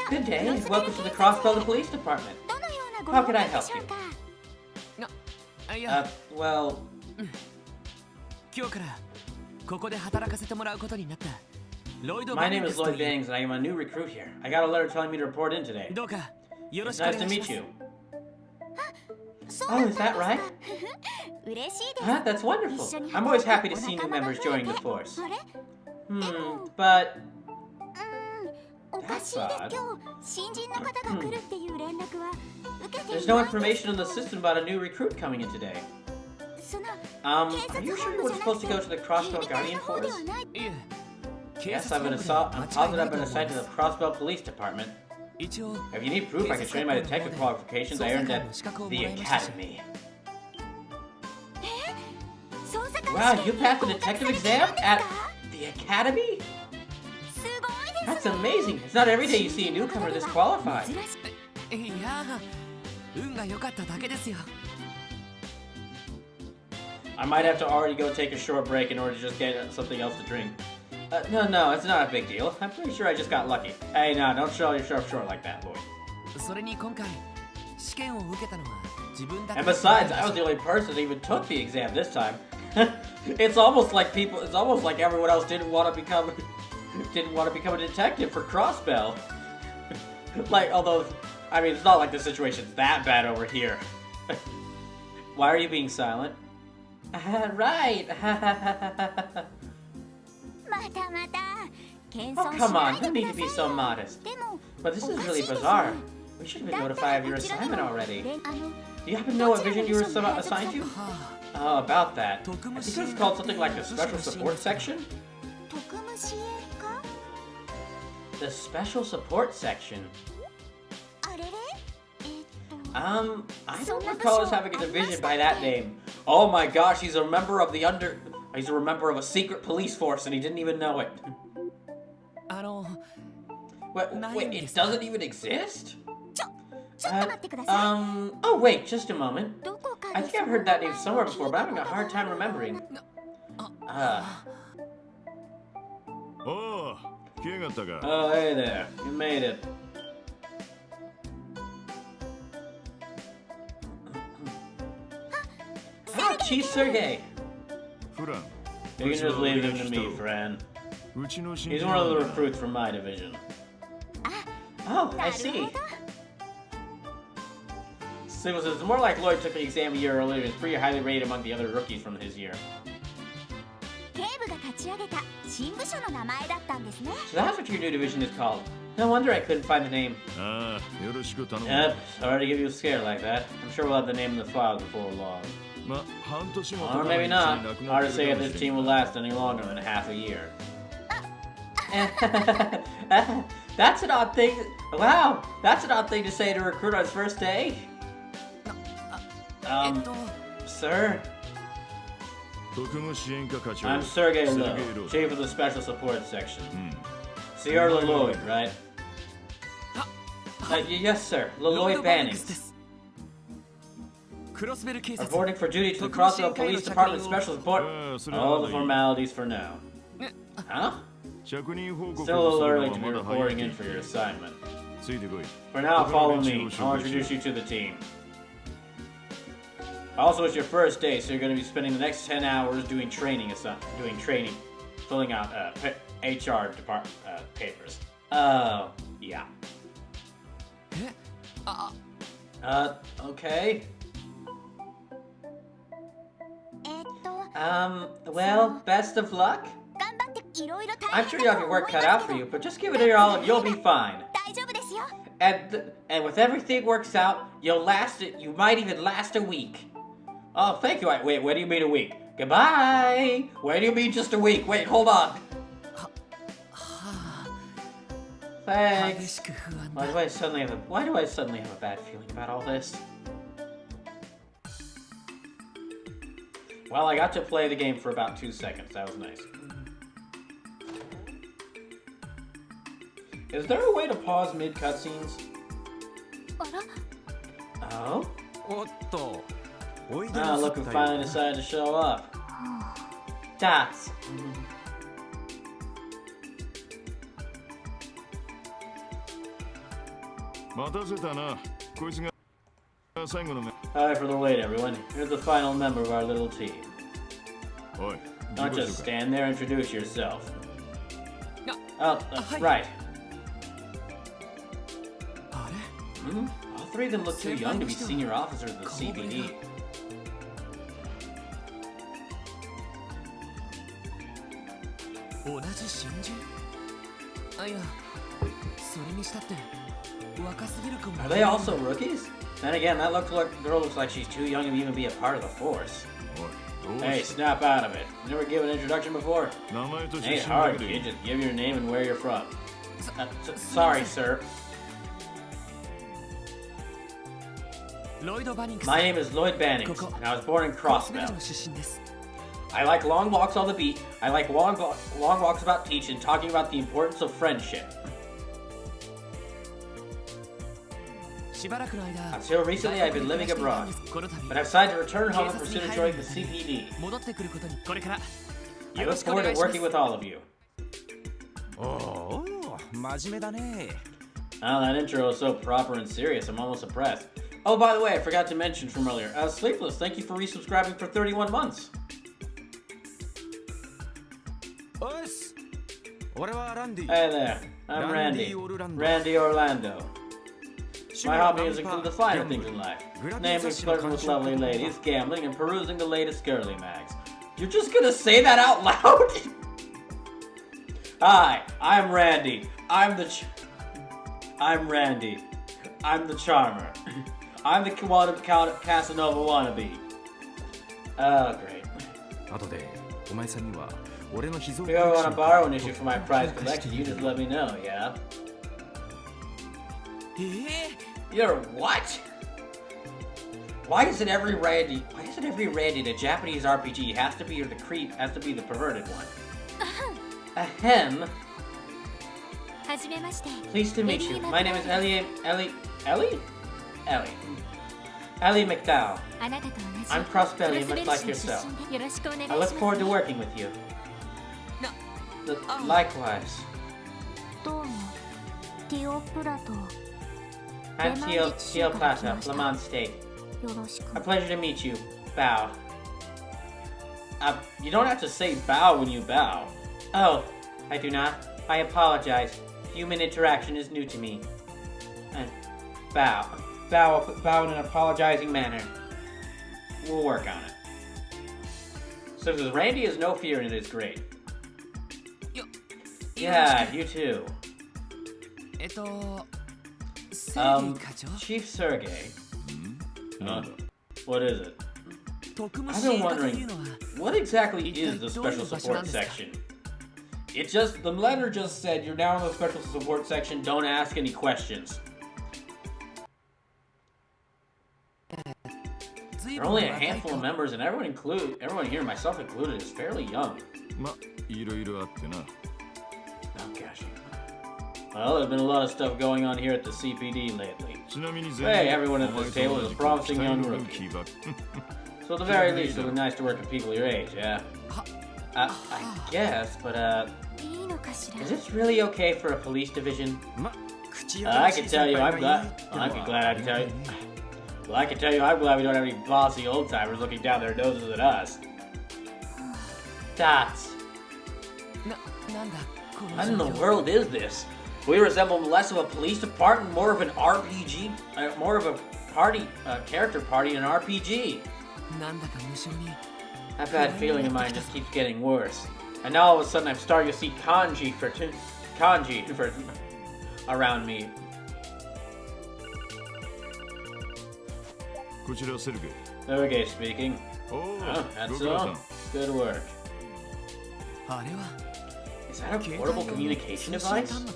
Good day, welcome to the Crossbow Police Department. How can I help you? Well... My name is Lloyd Bannings and I am a new recruit here. I got a letter telling me to report in today. It's nice to meet you. Oh, is that right? Huh? That's wonderful. I'm always happy to see new members joining the force. But... That's odd. There's no information in the system about a new recruit coming in today. Are you sure you were supposed to go to the Crossbow Guardian Force? Yes, I'm positive I've been assigned to the Crossbow Police Department. If you need proof, I can show you my detective qualifications I earned at the Academy. Wow, you passed the detective exam at the Academy? That's amazing! It's not every day you see a newcomer this qualified. I might have to already go take a short break in order to just get something else to drink. No, it's not a big deal. I'm pretty sure I just got lucky. Hey, no, don't sell yourself short like that, Lloyd. And besides, I was the only person that even took the exam this time. It's almost like everyone else didn't want to become a detective for Crossbell. Like, although, I mean, it's not like the situation's that bad over here. Why are you being silent? Right. Oh, come on. No need to be so modest. But this is really bizarre. We should have been notified of your assignment already. Do you happen to know what vision you were assigned to? Oh, about that. I think it was called something like the Special Support Section? The Special Support Section. I don't recall us having a division by that name. Oh my gosh, he's a member of a secret police force and he didn't even know it. Wait, it doesn't even exist? Oh wait, just a moment. I think I've heard that name somewhere before, but I'm having a hard time remembering. Oh, hey there, you made it. Ah, Chief Sergey. You can just leave him to me, friend. He's one of the recruits from my division. Oh, I see. It's more like Lloyd took the exam a year earlier and is pretty highly rated among the other rookies from his year. So that's what your new division is called. No wonder I couldn't find the name. Yep, sorry to give you a scare like that. I'm sure we'll have the name in the files before long. Or maybe not. Hard to say if this team will last any longer than half a year. That's an odd thing. Wow, that's an odd thing to say to a recruit on his first day. Sir? I'm Sergey Lowe, Chief of the Special Support Section. So you're Lloyd, right? Yes, sir. Lloyd Bannings. Reporting for duty to the Crossville Police Department Special Support. All the formalities for now. Huh? Still a little early to be reporting in for your assignment. For now, follow me. I'll introduce you to the team. Also, it's your first day, so you're going to be spending the next 10 hours doing training, filling out HR department papers. Oh, yeah. Okay. Well, best of luck. I'm sure you have your work cut out for you, but just give it your all and you'll be fine. And with everything works out, you might even last a week. Oh, thank you. Wait, what do you mean a week? Goodbye. Where do you mean just a week? Wait, hold on. Thanks. Why do I suddenly have a bad feeling about all this? Well, I got to play the game for about 2 seconds. That was nice. Is there a way to pause mid cutscenes? Oh? Ah, look who finally decided to show up. Dots. Sorry for the wait, everyone. Here's the final member of our little team. Don't just stand there, introduce yourself. Oh, right. All three of them look too young to be senior officers of the CBD. Are they also rookies? Then again, that girl looks like she's too young to even be a part of the force. Hey, snap out of it. Never given an introduction before? Ain't hard, kid. Just give your name and where you're from. Sorry, sir. My name is Lloyd Bannings, and I was born in Crossville. I like long walks on the beat. I like long walks about teaching, talking about the importance of friendship. Until recently, I've been living abroad, but I've decided to return home and pursue joining the CPD. I look forward to working with all of you. Oh, that intro is so proper and serious, I'm almost impressed. Oh, by the way, I forgot to mention from earlier, Sleepless, thank you for resubscribing for 31 months. Hey there, I'm Randy. Randy Orlando. My hobbies include the finer things in life, namely flirting with lovely ladies, gambling, and perusing the latest girly mags. You're just gonna say that out loud? Hi, I'm Randy. I'm Randy. I'm the charmer. I'm the Casanova wannabe. Oh, great. If you ever want to borrow an issue for my prize collection, you just let me know, yeah? You're what? Why is it every Randy in a Japanese RPG has to be the creep, has to be the perverted one? Ahem. Pleased to meet you. My name is Ellie McDowell. I'm cross-belly, much like yourself. I look forward to working with you. Likewise. I'm Teal Plata, Lamont State. A pleasure to meet you. Bow. You don't have to say bow when you bow. Oh, I do not. I apologize. Human interaction is new to me. Bow. Bow in an apologizing manner. We'll work on it. So says Randy has no fear and it is great. Yeah, you too. Chief Sergey. What is it? I've been wondering, what exactly is the special support section? The letter just said you're now in the special support section, don't ask any questions. There are only a handful of members, and everyone here, myself included, is fairly young. Oh gosh. Well, there's been a lot of stuff going on here at the CPD lately. Hey, everyone at this table is a promising young rookie. So at the very least, it would be nice to work with people your age, yeah? I guess, but is this really okay for a police division? I can tell you, I'm glad I can tell you. Well, I can tell you, I'm glad we don't have any bossy old-timers looking down their noses at us. Dots. What in the world is this? We resemble less of a police department, more of an RPG, more of a party, character party in an RPG. That bad feeling of mine just keeps getting worse. And now all of a sudden I'm starting to see kanji for around me. Sergey speaking. Oh, that's all. Good work. Is that a portable communication device? I'm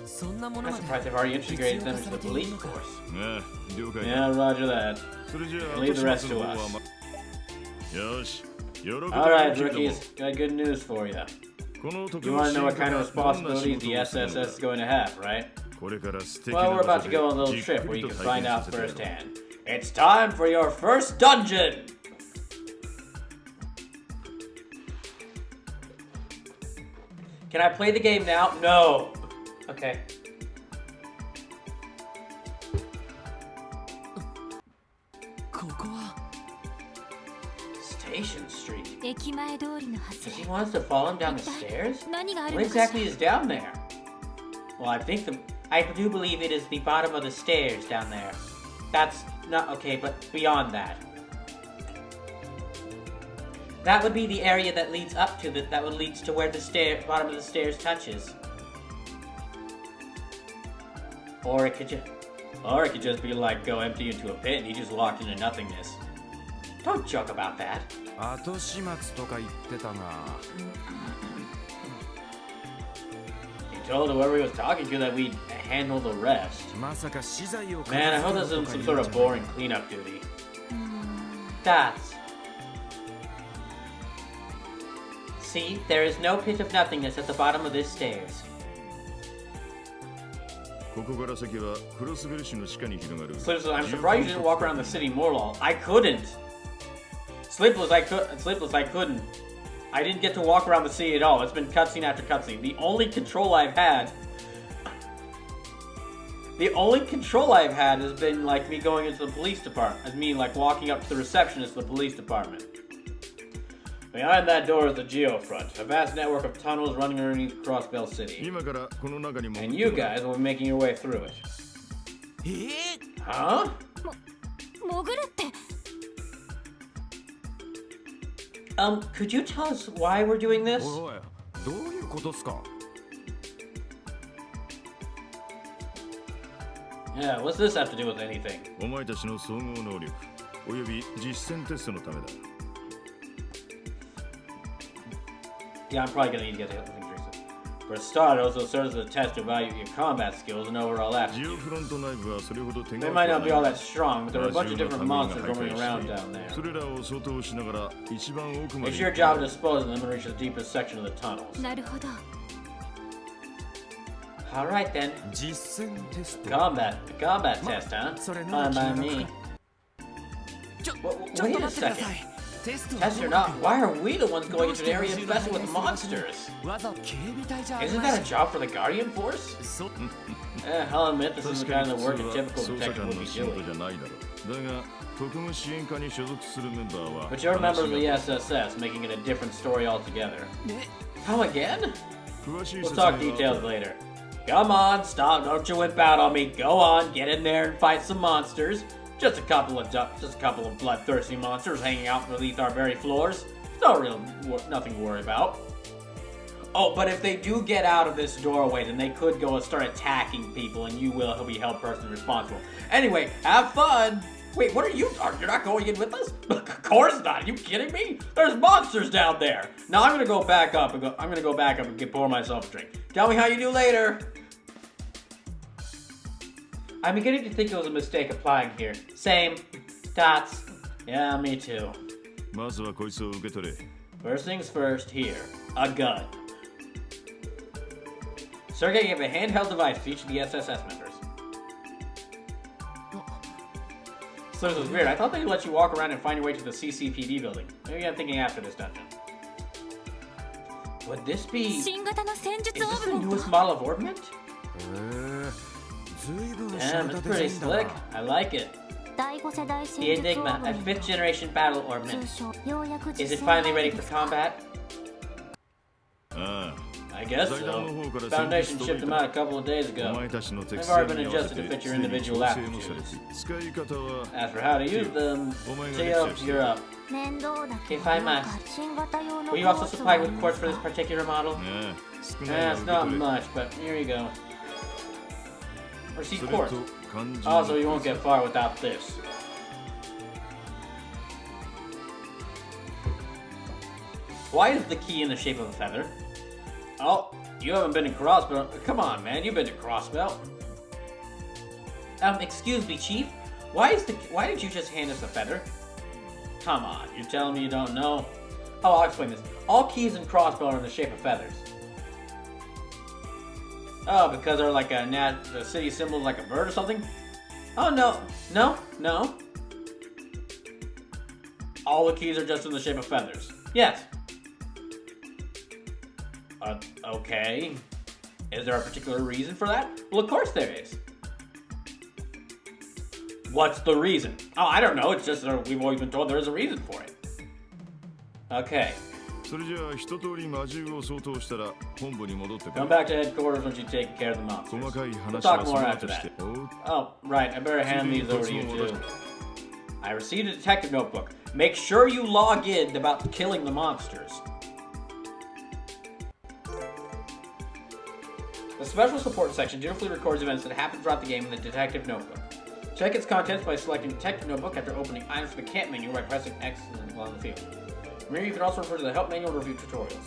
surprised they've already integrated them into the police force. Yeah, roger that. Leave the rest to us. Alright, rookies, got good news for you. You want to know what kind of responsibilities the SSS is going to have, right? Well, we're about to go on a little trip where you can find out firsthand. It's time for your first dungeon! Can I play the game now? No. Okay. Station Street. Does he want us to follow him down the stairs? What exactly is down there? Well, I do believe it is the bottom of the stairs down there. That's not okay, but beyond that. That would be the area that leads up to that would lead to where the bottom of the stairs touches. Or it could just be like go empty into a pit and he just locked into nothingness. Don't joke about that. He told whoever he was talking to that we'd handle the rest. Man, I hope this isn't some sort of boring cleanup duty. That's. See, there is no pit of nothingness at the bottom of this stairs. I'm surprised you didn't walk around the city more, lol. I couldn't. Sleepless, I couldn't. I didn't get to walk around the city at all. It's been cutscene after cutscene. The only control I've had has been like me going into the police department. As me like walking up to the receptionist of the police department. Behind that door is the geofront, a vast network of tunnels running underneath Crossbell City. And you guys will be making your way through it. Huh? 潜るって Could you tell us why we're doing this? おいどういうことっすか Yeah, what's this have to do with anything? お前たちの総合能力および実践テストのためだ Yeah, I'm probably gonna need to get the other thing drinks. For a start, it also serves as a test to evaluate your combat skills and overall ジオ aptitude. フロント内部はそれほど手 They 強く might は not be な all い that strong, but there are a bunch of ラジオ different の monsters ため roaming に around 破壊 down して there. それらを掃討しながら一番奥まで It's your job to dispose of them and reach the deepest section of the tunnels. なるほど Alright then. 実践テスト Combat test, huh? それな Fine ら by 気が me. ちょ Wait a second. テスト Test or not, why are we the ones going into an area infested with monsters? わざ警備隊じゃあり Isn't ま that せ a ん job for the Guardian Force? そ I'll admit this is 確 the か kind に of 普 work 通 a は typical 捜査 detective 官 would の be 仕事 doing. じゃないだろうだが特務支援課に所属するメンバーは But you're members of the 話が SSS, making it a different story altogether. ね How again? 詳しい We'll 説 talk 明は details later. Come on, stop, don't you whip out on me. Go on, get in there and fight some monsters. Just a couple of bloodthirsty monsters hanging out beneath our very floors. Nothing to worry about. Oh, but if they do get out of this doorway, then they could go and start attacking people, and you will be held personally responsible. Anyway, have fun. Wait, what are you? You're not going in with us? Of course not. Are you kidding me? There's monsters down there. Now I'm gonna go back up and pour myself a drink. Tell me how you do later. I'm beginning to think it was a mistake applying here. Same. Dots. Yeah, me too. まずはこいつを受け取れ First things first, here. A gun. Sergei gave a handheld device to each of the SSS members. So this is weird. I thought they'd let you walk around and find your way to the CCPD building. Maybe I'm thinking after this dungeon. Would this be... 新型の戦 Is 術オ this ー the ブメント newest model of Orbment? ずいぶん Damn, it's pretty slick. I like it. 第5世代 The 戦術オー Enigma, ブ a メン fifth ト generation battle 通 Orbment. 称ようやく Is 実 it 戦 finally 配 ready 備 for ですか combat? あ I guess 財団 so. の方から Foundation 先 shipped 日 them out a couple of days お ago. 前たちの適 They've 性 already been に合わせ adjusted て to fit す your でに individual 調整もされ aptitudes. て使い方は As for how to use them, Tee up, you're up. 面倒だけ If ど I なんか must. 新型用の Were you also コース supplied はあり with ま quartz す for this か particular model? ね少ないが It's 受け not 取れ much, but here you go. Receive それ quartz. と漢字 Also, you won't get far without this. Why is the key in the shape of a feather? Oh, you haven't been to Crossbelt. Come on, man, you've been to Crossbelt. Excuse me, Chief. Why did you just hand us the feather? Come on, you're telling me you don't know? Oh, I'll explain this. All keys in Crossbelt are in the shape of feathers. Oh, because they're like the city symbol is like a bird or something? Oh, no. All the keys are just in the shape of feathers. Yes. Okay. Is there a particular reason for that? Well, of course there is. What's the reason? Oh, I don't know. It's just that we've always been told there is a reason for it. Okay. それじゃあ一通り魔獣を相当したら本部に戻ってく Come れ back to headquarters once you take care of the 細 monsters. かい We'll 話 talk はそ more の after 後して that. おう Oh, right. I better hand these over to you too. I received a detective notebook. Make sure you log in about killing the monsters. The special support section dutifully records events that happen throughout the game in the detective notebook. Check its contents by selecting detective notebook after opening items from the camp menu by pressing X along the field. Remember, you can also refer to the help manual to review tutorials.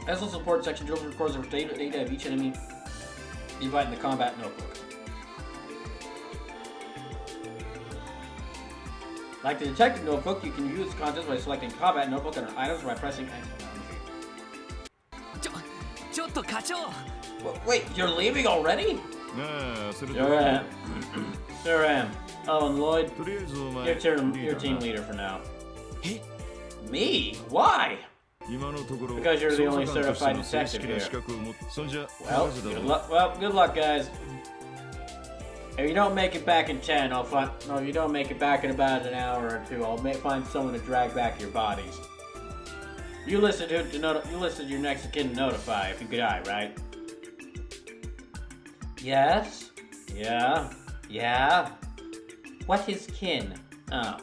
Special support section dutifully records the data of each enemy you fight in the combat notebook. Like the detective notebook, you can view its contents by selecting combat notebook under items or by pressing X. ちょっと課長 Wait, you're leaving already? ああそれと Sure am. Sure am. Oh, and Lloyd, とりあえずお前 you're team leader for now. Me? Why? 今のところ Because you're the only 捜査官としての certified 正式 detective な資格を持ってそんじゃ Well, まずだ good ろ luck. Well, good luck, guys. If you don't make it back in 10, I'll find. No, if you don't make it back in about an hour or two, I'll find someone to drag back your bodies. You listen to your next of kin to notify if you die, right? Yes. Yeah. What is kin? Oh.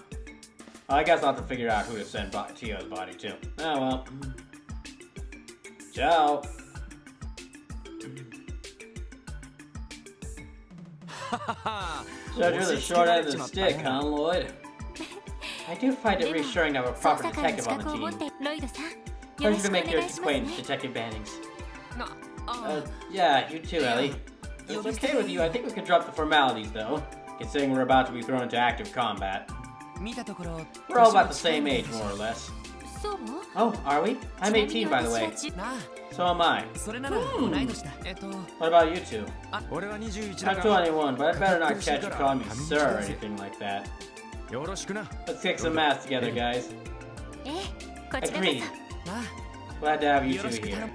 I guess I'll have to figure out who to send Tio's body to. Oh well. Ciao. So you're the short end of the stick, huh, Lloyd? I do find it reassuring to have a proper detective on the team. Pleasure to make your acquaintance, Detective Bannings. Yeah, you too, Ellie. If it's okay with you, I think we can drop the formalities, though, considering we're about to be thrown into active combat. We're all about the same age, more or less. Oh, are we? I'm 18, by the way. So am I. What about you two? I'm 21, but I better not catch you calling me sir or anything like that. Let's kick some ass together, guys. Agreed. Glad to have you two here.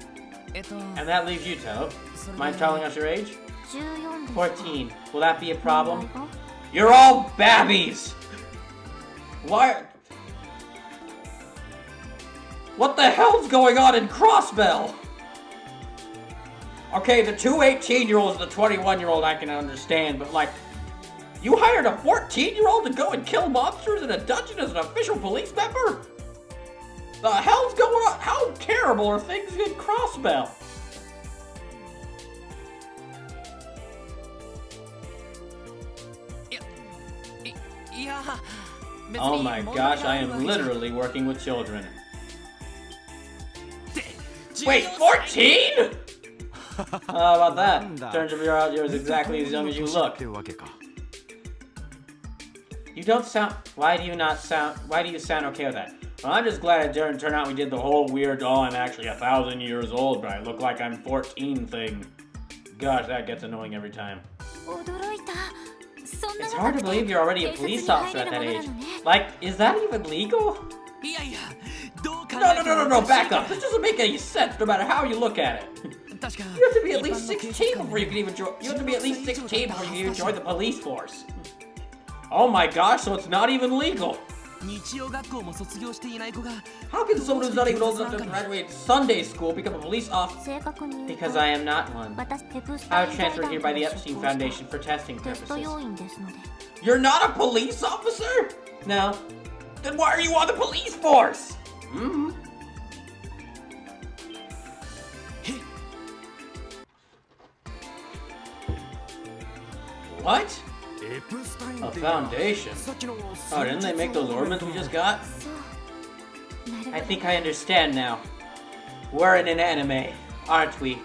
And that leaves you, Toe. Mind telling us your age? 14. Will that be a problem? You're all babbies! Why? What the hell's going on in Crossbell? Okay, the two 18-year-olds and the 21-year-old I can understand, but like, you hired a 14-year-old to go and kill monsters in a dungeon as an official police member? The hell's going on? How terrible are things in Crossbell? Oh my gosh, I am literally working with children. Wait, 14?! How about that? Turns out you're exactly as young as you look. You don't sound... Why do you sound okay with that? Well, I'm just glad it didn't turn out we did the whole weird, oh, I'm actually 1,000 years old, but I look like I'm 14 thing. Gosh, that gets annoying every time. It's hard to believe you're already a police officer at that age. Like, is that even legal? No, back up. This doesn't make any sense, no matter how you look at it. You have to be at least 16 before you can even join. You have to be at least 16 before you can even join the police force. Oh my gosh, so it's not even legal. How can someone who's not even old enough to graduate Sunday school become a police officer? Because I am not one. I was transferred here by the Epstein Foundation for testing purposes. You're not a police officer? No. Then why are you on the police force? What? A foundation? Oh, didn't they make those ornaments we just got? I think I understand now. We're in an anime, aren't we?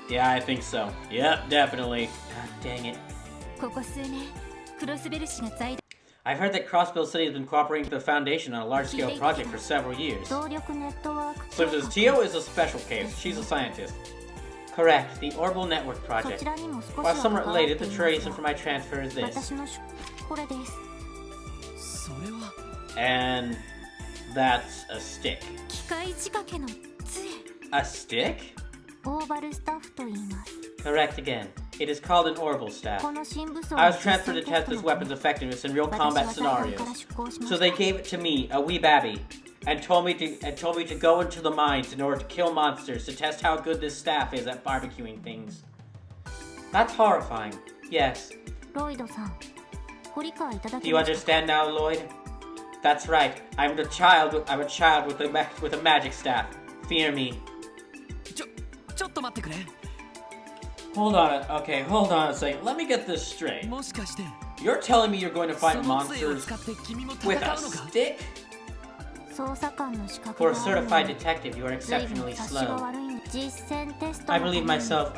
Yeah, I think so. Yep, definitely. God dang it. I've heard that Crossbill City has been cooperating with the Foundation on a large-scale project for several years. So Tio is a special case. She's a scientist. Correct, the Orbital Network Project. While somewhat related, the reason for my transfer is this. And that's a stick. A stick? Correct again. It is called an orbital staff. I was transferred to test this weapon's effectiveness in real combat scenarios. So they gave it to me, a wee babby, and told me to go into the mines in order to kill monsters to test how good this staff is at barbecuing things. That's horrifying. Yes. Do you understand now, Lloyd? That's right. I'm a child with a magic staff. Fear me. Hold on a second. Let me get this straight. You're telling me you're going to fight monsters with a stick? For a certified detective, you are exceptionally slow. I made myself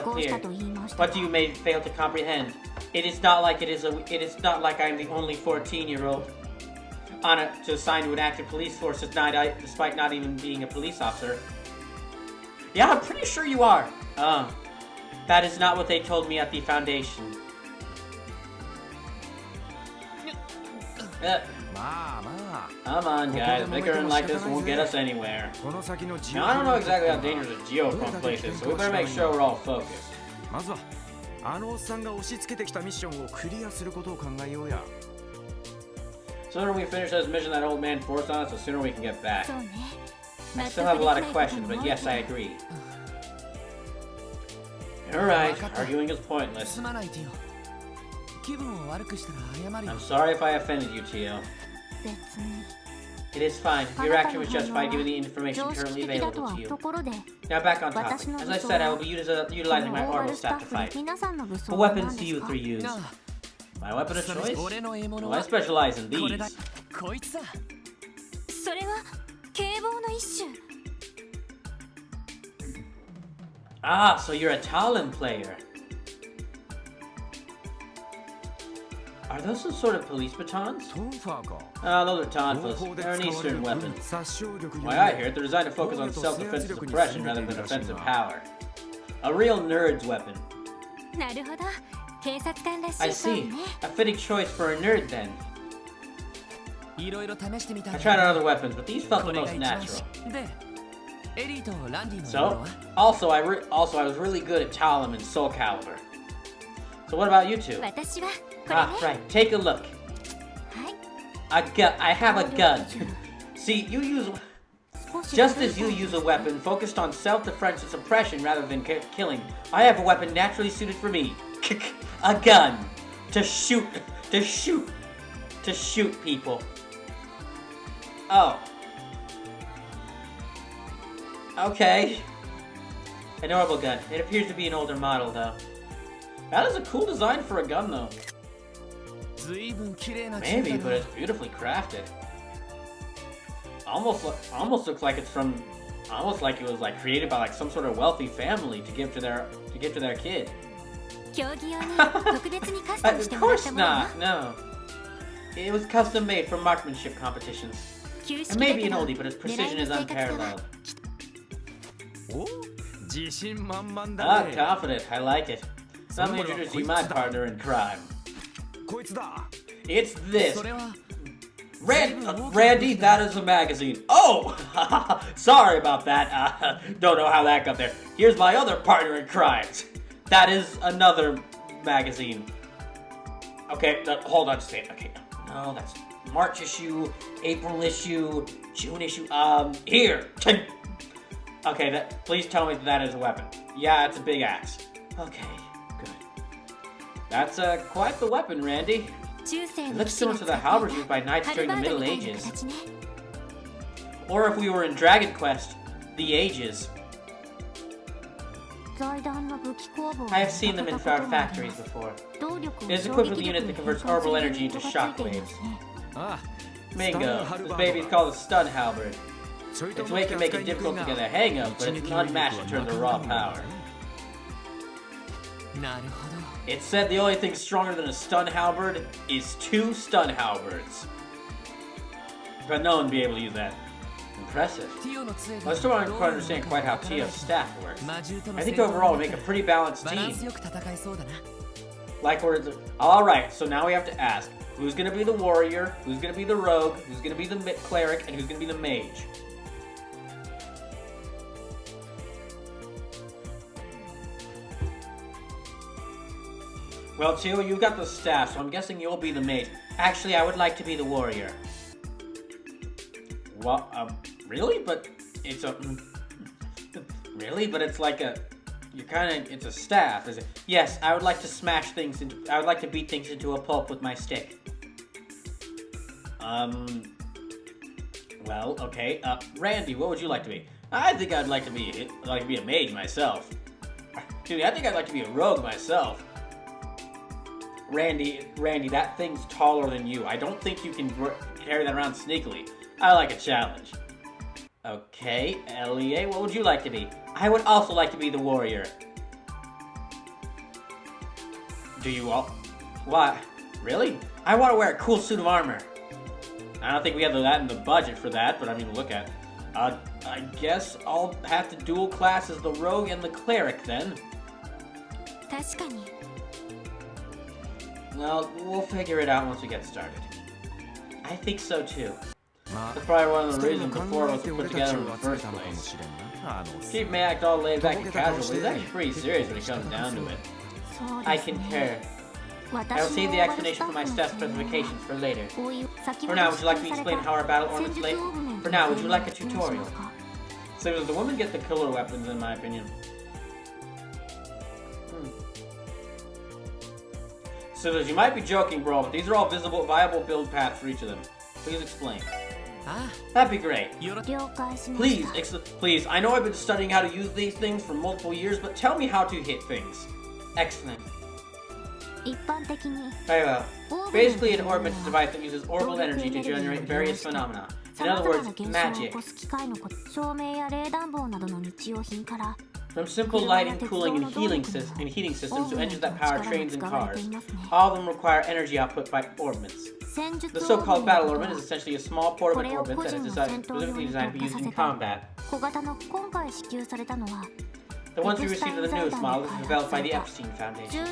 clear. What do you fail to comprehend? It is not like I'm the only 14-year-old to assign to an active police force despite not even being a police officer. Yeah, I'm pretty sure you are. That is not what they told me at the Foundation. Come on, guys. Bickering like this won't get us anywhere. Now, I don't know exactly how dangerous a geochrome place is, so we better make sure we're all focused. The sooner we finish this mission that old man forced on us, the sooner we can get back. I still have a lot of questions, but yes, I agree. Alright, arguing is pointless. I'm sorry if I offended you, Tio. It is fine. Your action was justified given the information currently available to you. Now back on topic. As I said, I will be utilizing my orbital staff to fight. What weapons do you three use? My weapon of choice? Well, I specialize in these. Ah, so you're a Talon player. Are those some sort of police batons? Ah, those are tonfas. They're an Eastern weapon. Why, I hear they're designed to focus on self-defense and suppression rather than offensive power. A real nerd's weapon. I see. A fitting choice for a nerd, then. I tried out other weapons, but these felt the most natural. So, also I was really good at Talon and Soul Calibur. So what about you two? Ah, right. Take a look. I have a gun. See, you use... Just as you use a weapon focused on self-defense and suppression rather than killing, I have a weapon naturally suited for me. A gun. To shoot people. Oh. Okay. Adorable gun. It appears to be an older model, though. That is a cool design for a gun, though. Maybe, but it's beautifully crafted. Almost looks like it's from, almost like it was like created by like some sort of wealthy family to give to their kid. Of course not. No. It was custom made for marksmanship competitions. It may be an oldie, but its precision is unparalleled. Ah, confident. I like it. Let me introduce you my partner in crime. It's this. Randy, that is a magazine. Oh! Sorry about that. Don't know how that got there. Here's my other partner in crimes. That is another magazine. Okay, hold on just a second. Okay, no, that's March issue, April issue, June issue. Here. Okay, please tell me that is a weapon. Yeah, it's a big axe. Okay, good. That's quite the weapon, Randy. It looks similar to the halberds used by knights during the Middle Ages. Or if we were in Dragon Quest, the Ages. I have seen them in our factories before. It is equipped with a unit that converts orbital energy into shockwaves. Bingo. This baby is called a stun halberd. Its weight can make it difficult to get a hang of, but it's unmatched in terms of raw power. It's said the only thing stronger than a stun halberd is 2 stun halberds. But no one would be able to use that. Impressive. I still don't quite understand quite how Tio's staff works. I think overall we make a pretty balanced team. Like we're... Alright, so now we have to ask, who's gonna be the warrior, who's gonna be the rogue, who's gonna be the cleric, and who's gonna be the mage? Well, Tio, you've got the staff, so I'm guessing you'll be the mage. Actually, I would like to be the warrior. Well, really? But it's a... Really? But it's like a... You're kind of... It's a staff, is it? Yes, I would like to smash things into... I would like to beat things into a pulp with my stick. Well, okay. Randy, what would you like to be? I think I'd like to be a mage myself. Dude, I think I'd like to be a rogue myself. Randy, that thing's taller than you. I don't think you can carry that around sneakily. I like a challenge. Okay, Lea, what would you like to be? I would also like to be the warrior. Do you all? What? Really? I want to wear a cool suit of armor. I don't think we have that in the budget for that, but I mean, look at it. I guess I'll have to dual class as the rogue and the cleric then. Well, we'll figure it out once we get started. I think so too. That's probably one of the reasons the four of us were put together in the first place. Chief may act all laid back and casual, but he's actually pretty serious when it comes down to it. I concur. I will save the explanation for my staff specifications for later. For now, would you like me to explain how our battle ornaments lay? For now, would you like a tutorial? So the women get the killer weapons, in my opinion. So you might be joking, bro, but these are all viable build paths for each of them. Please explain. That'd be great. Please, I know I've been studying how to use these things for multiple years, but tell me how to hit things. Excellent. Very well. Basically, an orb is a device that uses orbital energy to generate various phenomena. In other words, magic. From simple lighting, cooling, and heating systems to engines that power trains and cars. All of them require energy output by orbments. The so-called battle orbment is essentially a small portable orbment that is specifically designed to be used in combat. The ones we received are the newest model was developed by the Epstein Foundation.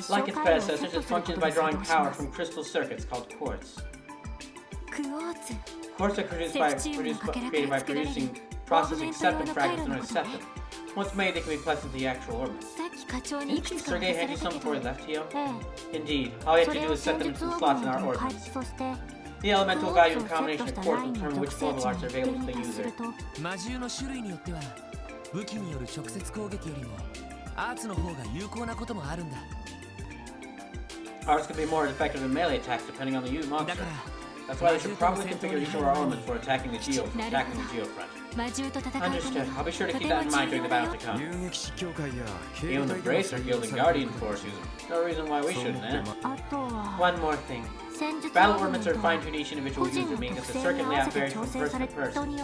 Like its predecessors, it functions by drawing power from crystal circuits called quartz. Quartz are created by processing septum fragments known as septum. Once made, they can be placed into the actual orbit. Didn't Chief Sergei hand you some before he left, Tio? Indeed. All you have to do is set them into the slots in our orbits. The elemental value and combination of quartz will determine which orbital arts are available to the user. Arts can be more effective in melee attacks depending on the monster. That's why we should probably configure each of our ornaments for attacking the geo front. Understood. I'll be sure to keep that in mind during the battle to come. Even the Bracer Guild and Guardian Force use them. No reason why we shouldn't, eh? One more thing. Battle ornaments are fine to each individual user, meaning that the circuit layout varies from person to person.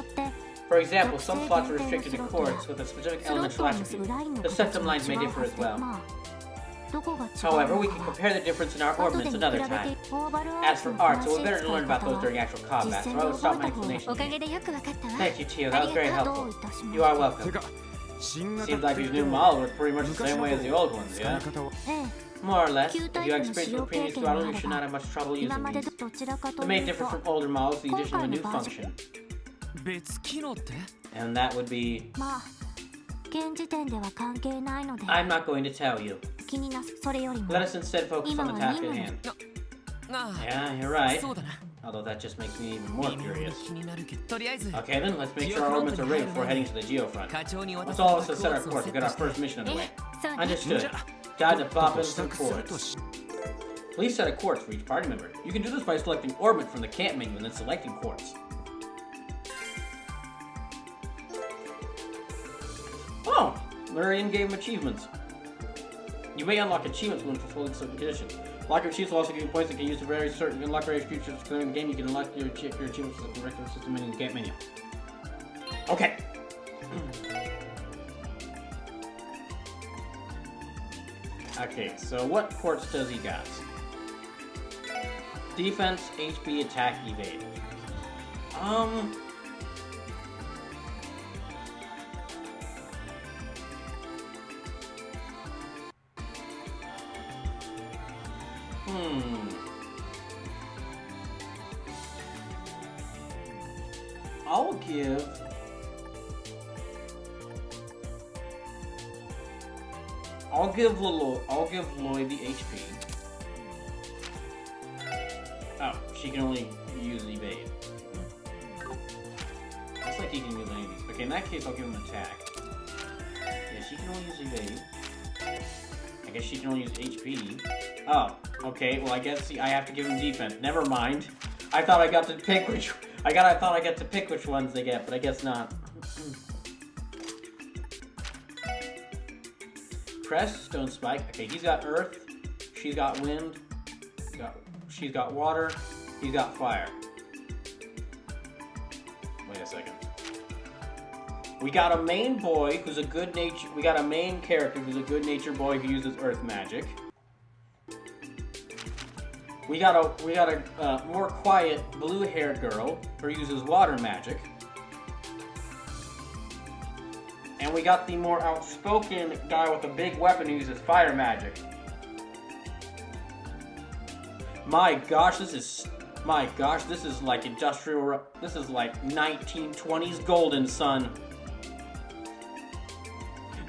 For example, some slots are restricted to quartz with a specific elemental attribute. The septum lines may differ as well. However, we can compare the difference in our orbits another time. As for arts, it would be better to learn about those during actual combat, so I will stop my explanation here. Thank you, Tio, that was very helpful. You are welcome. Seems like these new models work pretty much the same way as the old ones, yeah? More or less. If you have experience with the previous model, you should not have much trouble using these. The main difference from older models is the addition of a new function. And that would be... I'm not going to tell you. Let us instead focus on the task at hand. Yeah, you're right. Although that just makes me even more curious. Okay then, let's make sure our orbits are ready before heading to the geofront. Once all of us have set our course, we'll get our first mission underway. Understood. Time to pop in some quartz. Please set a quartz for each party member. You can do this by selecting orbit from the camp menu and then selecting quartz. Oh! There are in-game achievements. You may unlock achievements when fulfilling certain conditions. Locker achievements will also give you points that can use to various certain unlock various features during the game. You can unlock your achievements at the regular system in the game menu. Okay. Okay, so what quartz does he got? Defense, HP, attack, evade. I'll give Lloyd the HP. Oh, she can only use evade. Looks like he can use any of these. Okay, in that case, I'll give him attack. Yeah, she can only use evade. I guess she can only use HP. Oh, okay. Well, I guess I have to give him defense. Never mind. I thought I got to pick which. I thought I got to pick which ones they get, but I guess not. Crest, Stone Spike. Okay, he's got Earth. She's got Wind. She's got Water. He's got Fire. Wait a second. We got a main boy who's a good nature. We got a main character who's a good-natured boy who uses Earth magic. We got a more quiet blue-haired girl who uses water magic. And we got the more outspoken guy with a big weapon who uses fire magic. My gosh, this is like industrial. This is like 1920s golden, son.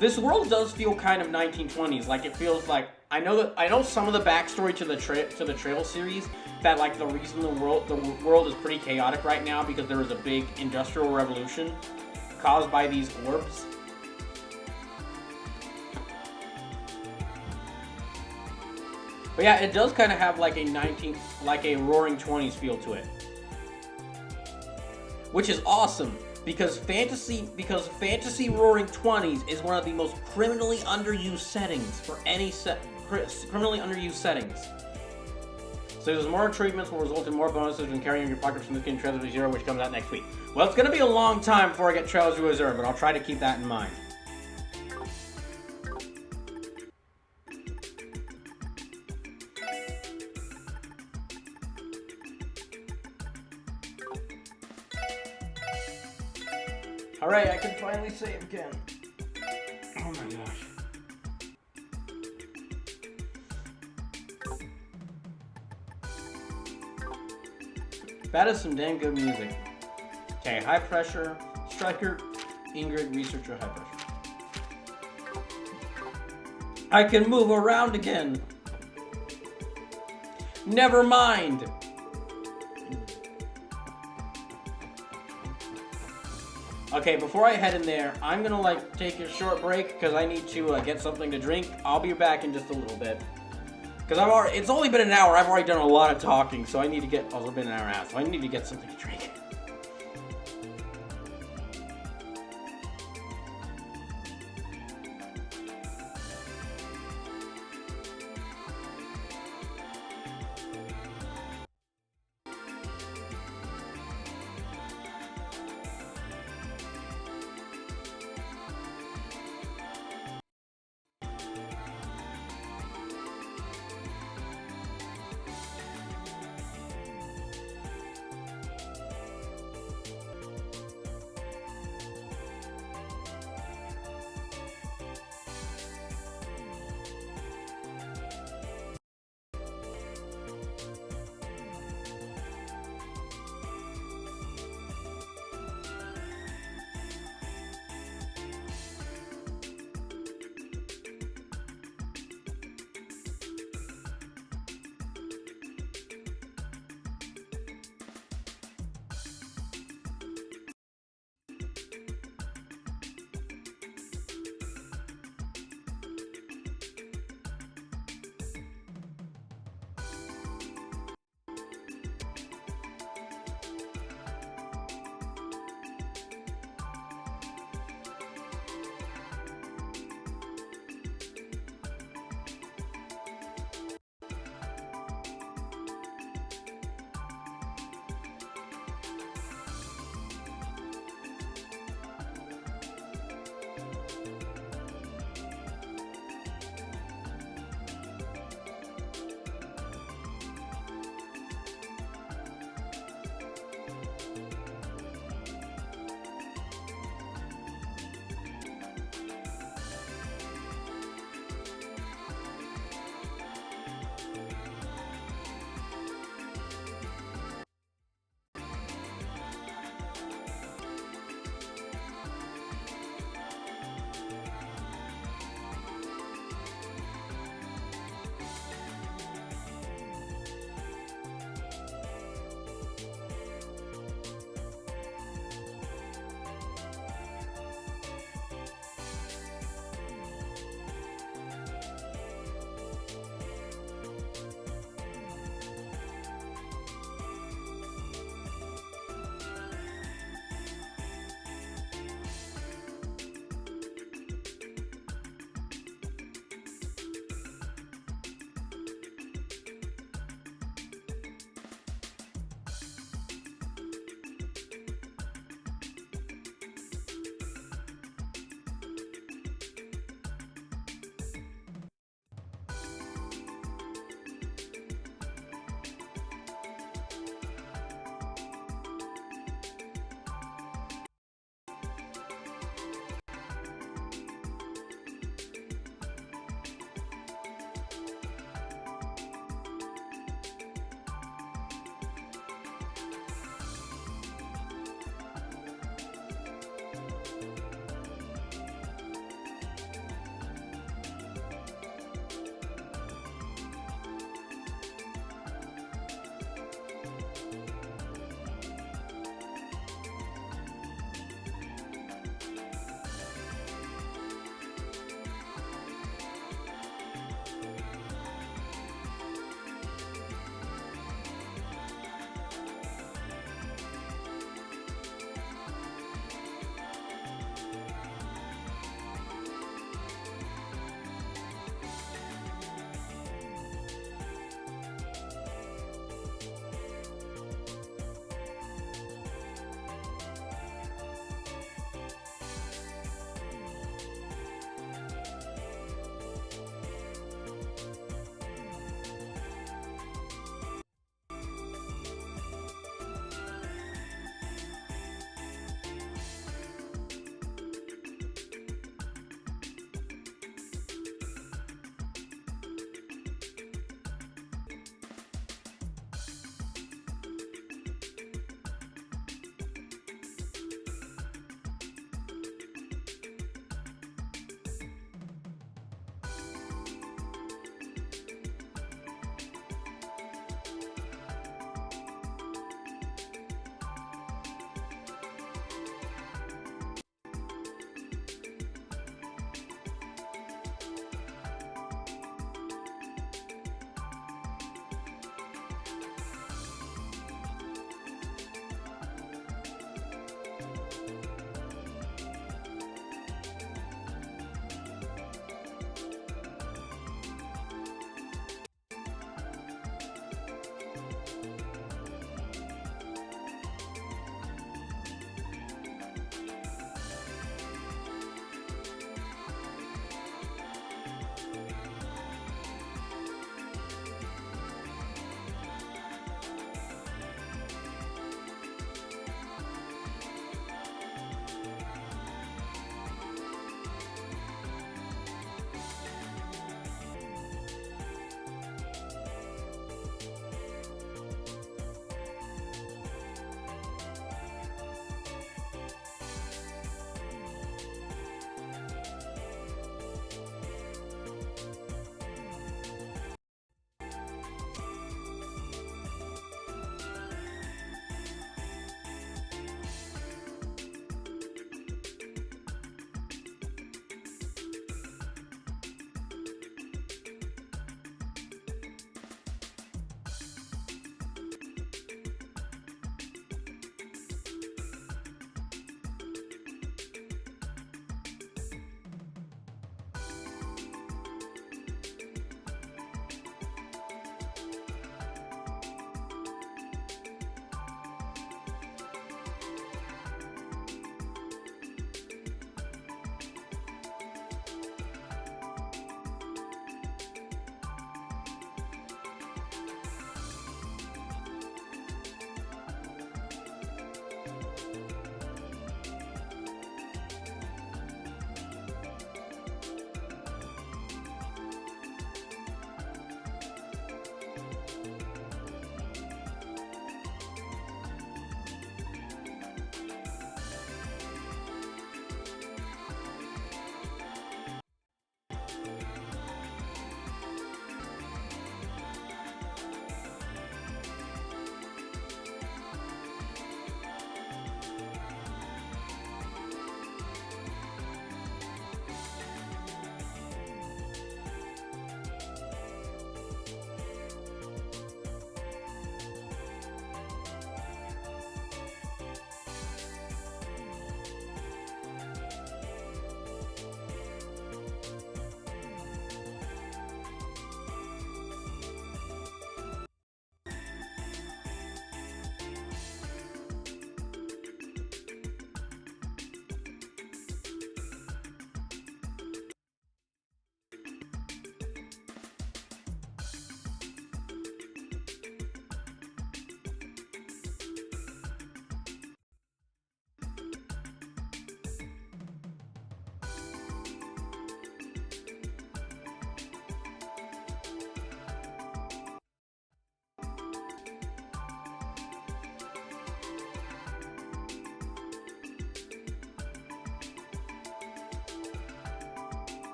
This world does feel kind of 1920s. Like it feels like I know some of the backstory to the Trail series that like the reason the world is pretty chaotic right now because there was a big industrial revolution caused by these orbs. But yeah, it does kind of have like a Roaring 20s feel to it, which is awesome because fantasy Roaring 20s is one of the most criminally underused settings for any criminally underused settings. So there's more treatments will result in more bonuses when carrying your pockets from the game Trails of Zero, which comes out next week. Well, it's going to be a long time before I get Trails of Zero, but I'll try to keep that in mind. Alright, I can finally save again. Oh my gosh. That is some dang good music. Okay, high pressure, striker, Ingrid, researcher, high pressure. I can move around again. Never mind. Okay, before I head in there, I'm gonna like take a short break because I need to get something to drink. I'll be back in just a little bit. Because it's only been an hour. I've already done a lot of talking, so I need to get. Also been an hour and a half, so I need to get something to drink.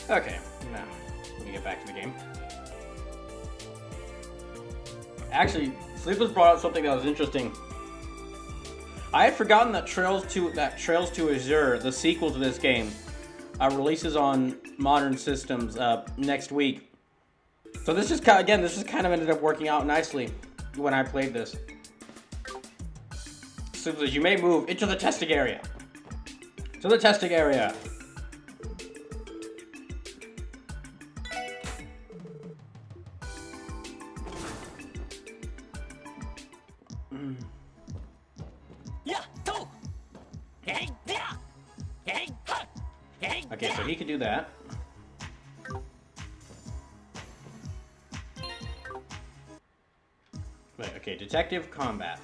Okay, now, let me get back to the game. Actually, Sleepless brought up something that was interesting. I had forgotten that Trails to Azure, the sequel to this game, releases on modern systems next week. So this just kind of ended up working out nicely when I played this. So you may move into the testing area. To the testing area. Okay, so he can do that. Wait, okay, detective combat.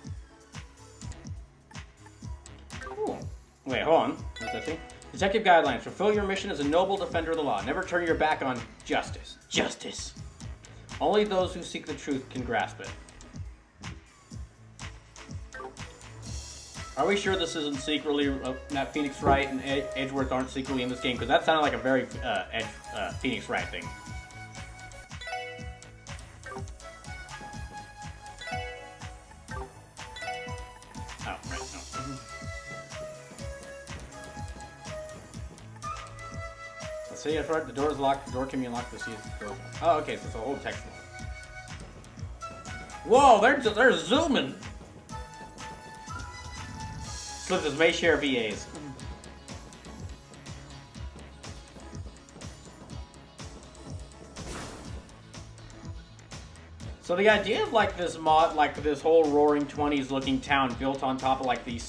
Cool. Wait, hold on. What's that thing? Detective guidelines. Fulfill your mission as a noble defender of the law. Never turn your back on justice. Justice. Only those who seek the truth can grasp it. Are we sure this isn't secretly that Phoenix Wright and Edgeworth aren't secretly in this game? Because that sounded like a very Phoenix Wright thing. Oh, right, no. Let's see, that's right. The door is locked. The door can be unlocked to see the door. Oh, okay, so it's a whole text. Whoa, they're zooming. Slippers may share VAs. So the idea of like this mod, like this whole Roaring 20s looking town built on top of like these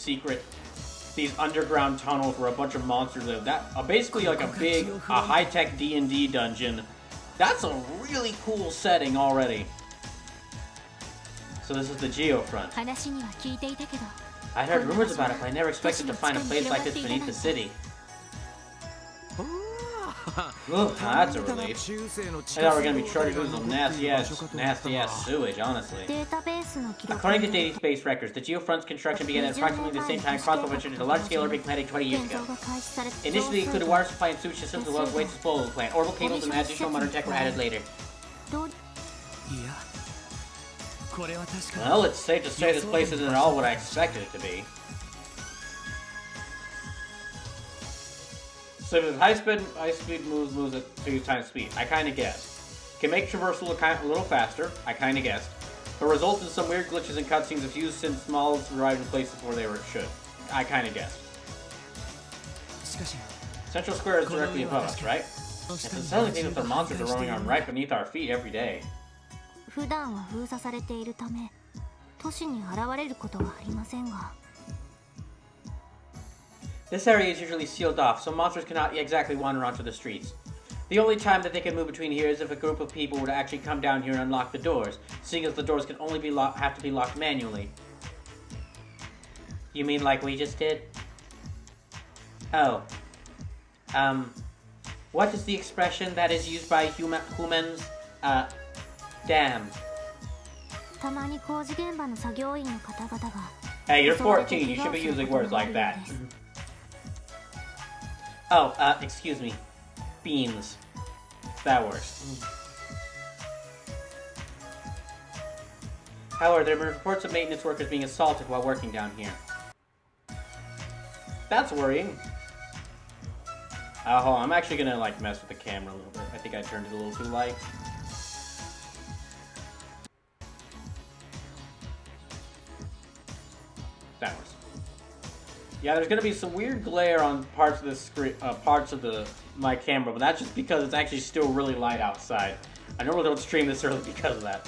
underground tunnels where a bunch of monsters live. That basically like a high-tech D&D dungeon. That's a really cool setting already. So this is the Geofront. I'd heard rumors about it, but I never expected to find a place like this beneath the city. Ooh, that's a relief. I thought we were gonna be charged with some nasty ass sewage, honestly. According to database records, the Geofront's construction began at approximately the same time Crossbow ventured into large-scale urban planning 20 years ago. Initially, it included water supply and sewage systems as well as waste disposal plant. Orbital cables and additional modern tech were added later. Well, it's safe to say this place isn't at all what I expected it to be. So with high speed moves at 2 times speed. I kinda guessed. Can make traversal a little faster. I kinda guessed. But results in some weird glitches and cutscenes if used since models arrived in places where they should. I kinda guessed. Central Square is directly above us, right? It's a suddenly thing that the monsters are roaming on right beneath our feet every day. This area is usually sealed off, so monsters cannot exactly wander onto the streets. The only time that they can move between here is if a group of people were to actually come down here and unlock the doors, seeing as the doors can only have to be locked manually. You mean like we just did? Oh. What is the expression that is used by humans? Damn. Hey, you're 14, you should be using words like that. Oh, excuse me. Beans. That works. However, there have been reports of maintenance workers being assaulted while working down here. That's worrying. Hold on, I'm actually gonna like mess with the camera a little bit. I think I turned it a little too light. That works. Yeah, there's gonna be some weird glare on parts of the screen, my camera, but that's just because it's actually still really light outside. I normally don't stream this early because of that.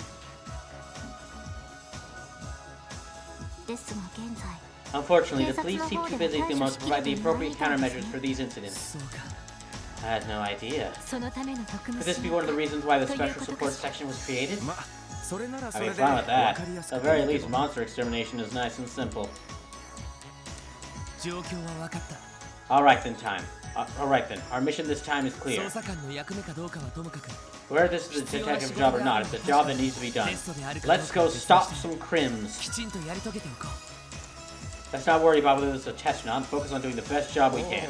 Unfortunately, the police seem too busy at the moment to provide the appropriate countermeasures for these incidents. I had no idea. Could this be one of the reasons why the special support section was created? I mean, fine with that. At the very least, monster extermination is nice and simple. Alright then, our mission this time is clear. Whether this is a detective job or not, it's a job that needs to be done. Let's go stop some crims. Let's not worry about whether this is a test or not. Focus on doing the best job we can.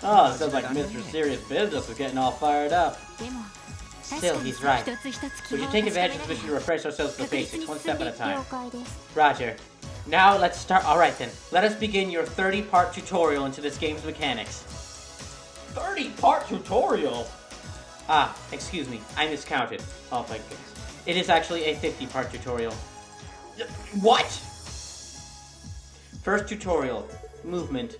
Oh, it sounds like Mr. Serious Business is getting all fired up. Still, he's right. We should take advantage of this mission to refresh ourselves to the basics, one step at a time. Roger. Now let's start. Alright then, let us begin your 30-part tutorial into this game's mechanics. 30-part tutorial? Ah, excuse me, I miscounted. Oh, thank goodness. It is actually a 50-part tutorial. What? First tutorial, movement.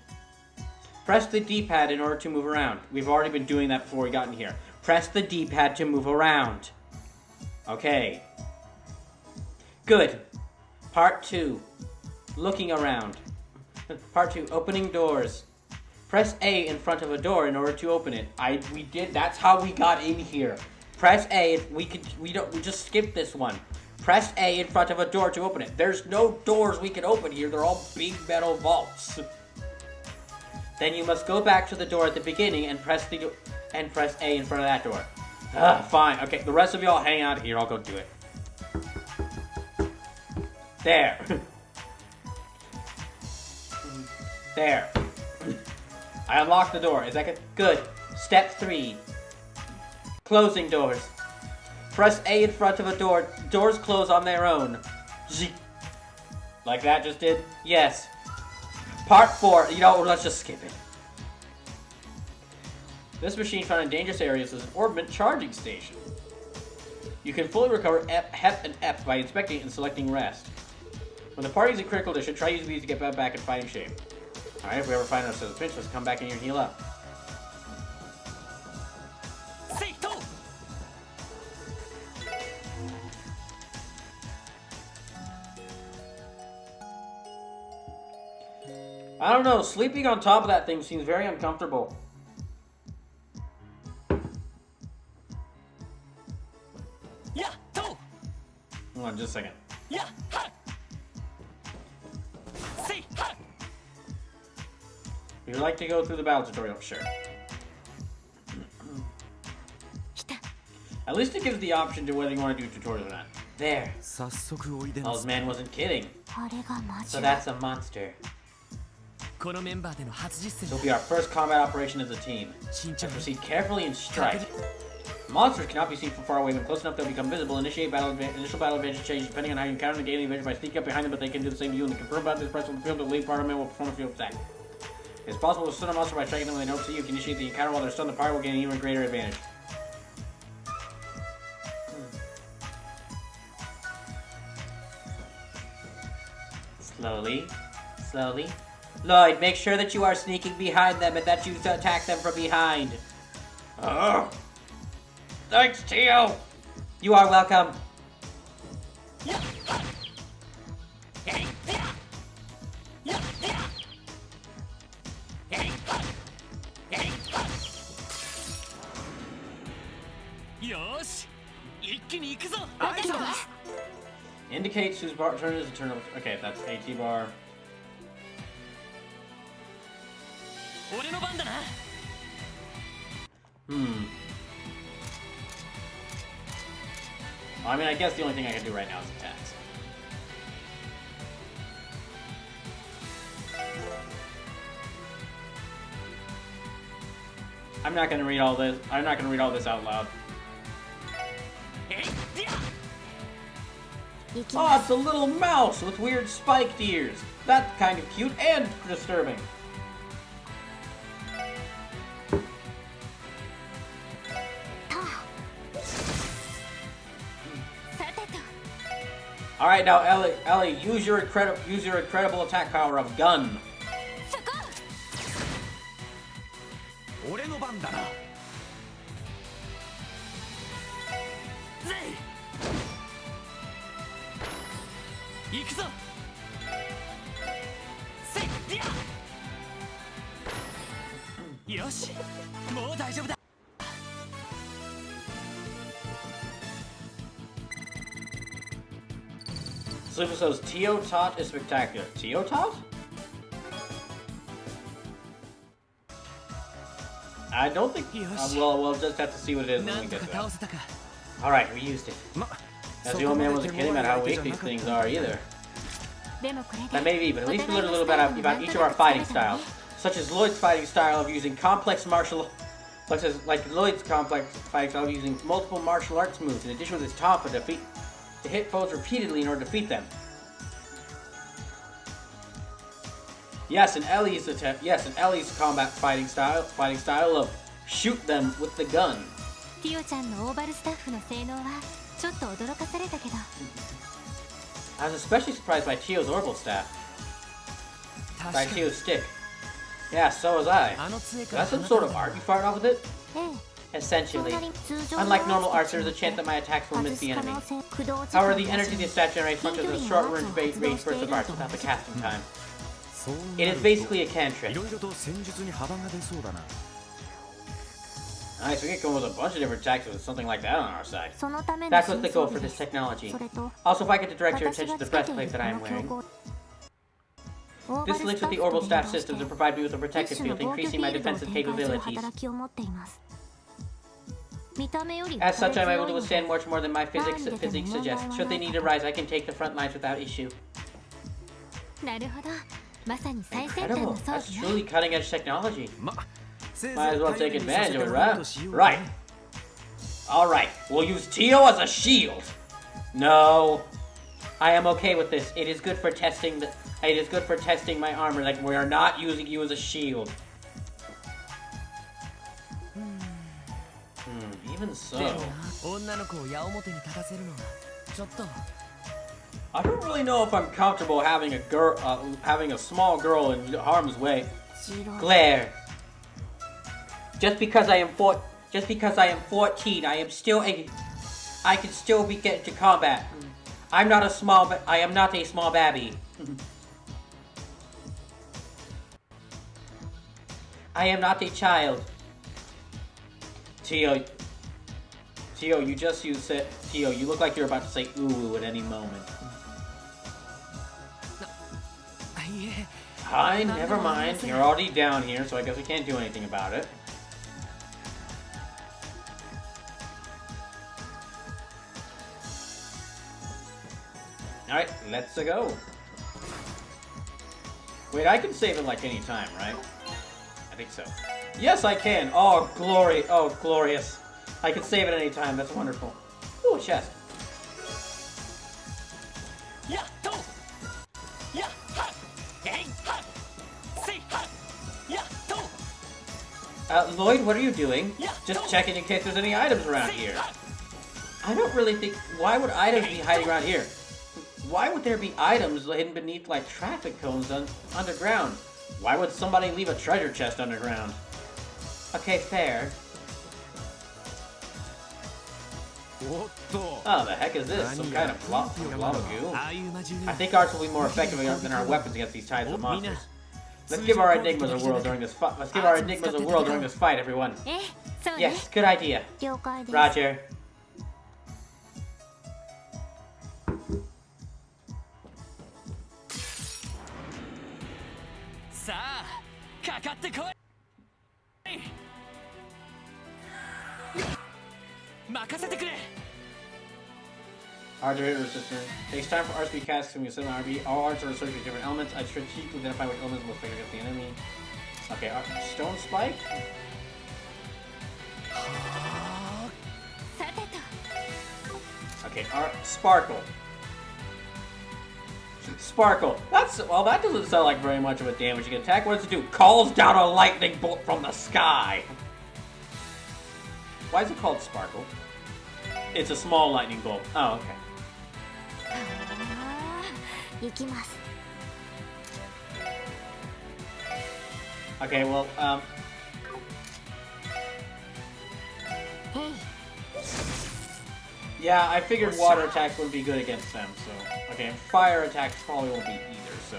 Press the D-pad in order to move around. We've already been doing that before we got in here. Press the D-pad to move around. Okay. Good. Part 2. Looking around. Part 2. Opening doors. Press A in front of a door in order to open it. We did. That's how we got in here. Press A. We just skipped this one. Press A in front of a door to open it. There's no doors we can open here. They're all big metal vaults. Then you must go back to the door at the beginning and press A in front of that door. Fine. Okay, the rest of y'all hang out here. I'll go do it. There. There. I unlocked the door. Is that good? Good. Step 3. Closing doors. Press A in front of a door. Doors close on their own. Like that just did? Yes. Part 4. You know, let's just skip it. This machine found in dangerous areas is an orbit charging station. You can fully recover HEP and EP by inspecting it and selecting rest. When the party's in critical condition, try using these to get back in fighting shape. Alright, if we ever find ourselves pinched, let's come back in here and heal up. I don't know, sleeping on top of that thing seems very uncomfortable. Hold on, just a second. Would you like to go through the battle tutorial? Sure. At least it gives the option to whether you want to do tutorials or not. There. Old man wasn't kidding. So that's a monster. This will be our first combat operation as a team. Let's proceed carefully and strike. Monsters cannot be seen from far away. When close enough, they'll become visible. Initial battle advantage changes depending on how you encounter the gaining advantage by sneaking up behind them, but they can do the same to you. And the confirmed button is pressed on the field. The lead party will perform a field attack. It's possible to stun a monster by striking them when they don't see you. If you initiate the encounter while they're stunned, the party will gain an even greater advantage. Slowly. Slowly. Lloyd, make sure that you are sneaking behind them and that you attack them from behind. Oh. Thanks, Tio! You are welcome. Indicates whose turn is the turn of... Okay, that's AT bar. I mean, I guess the only thing I can do right now is attacks. I'm not gonna read all this. I'm not gonna read all this out loud. Oh, it's a little mouse with weird spiked ears. That's kind of cute and disturbing. All right, now Ellie, use your incredible attack power of gun. Sleeper says, Tio Tot is spectacular. Tio Tot? I don't think... well, we'll just have to see what it is when we get to it. Alright, we used it. As the old man wasn't kidding about how weak these things are either. That may be, but at least we learned a little bit about each of our fighting styles. such as Lloyd's fighting style of using complex martial, like Lloyd's complex fighting style of using multiple martial arts moves, in addition with his taunt to hit foes repeatedly in order to defeat them. Yes, and Ellie's combat fighting style of shoot them with the gun. ティオちゃんのオーバルスタッフの性能はちょっと驚かされたけど。I was especially surprised by Tio's orbital staff. By Tio's stick. Yeah, so was I. That's some sort of art you fired off with it? Essentially. Unlike normal arts, there's a chance that my attacks will miss the enemy. However, the energy this staff generates functions as a short-range burst of arts without the casting time. It is basically a cantrip. Nice, we get going with a bunch of different attacks with something like that on our side. That's what's the goal for this technology. Also, if I could to direct your attention to the breastplate that I am wearing. This links with the orbital staff systems and provide me with a protective field, increasing my defensive capabilities. As such, I'm able to withstand much more than my physics suggests. Should they need a rise, I can take the front lines without issue. Incredible. That's truly cutting-edge technology. Might as well take advantage of it, right? Right. Alright, we'll use Tio as a shield. No. I am okay with this. It is good for testing my armor. Like, we are not using you as a shield. Even so. I don't really know if I'm comfortable having a small girl in harm's way. Glare. Just because I am 14, I can still get into combat. I am not a small babby. I am not a child. Tio, you just used it. Tio, you look like you're about to say ooh at any moment. Fine, never mind. You're already down here, so I guess we can't do anything about it. Alright, let's go. Wait, I can save it like any time, right? I think so. Yes, I can. Oh, glory. Oh, glorious. I can save it any time. That's wonderful. Ooh, a chest. Lloyd, what are you doing? Just checking in case there's any items around here. I don't really think... Why would items be hiding around here? Why would there be items hidden beneath, like, traffic cones underground? Why would somebody leave a treasure chest underground? Okay, fair. Oh, the heck is this? Some kind of lava goo? I think ours will be more effective than our weapons against these types of monsters. Let's give our enigmas a whirl during this fight. Everyone. Yes, good idea. Roger. Arts are resistant. Takes time for arts to be cast from your 7 RB. All arts are associated with different elements. I strategically identify which elements will affect against the enemy. Okay, Stone Spike. Okay, Sparkle. Sparkle. That doesn't sound like very much of a damaging attack. What does it do? Calls down a lightning bolt from the sky. Why is it called Sparkle? It's a small lightning bolt. Oh, okay. Okay, well, yeah, I figured water attacks wouldn't be good against them, so... Okay, and fire attacks probably won't be either, so...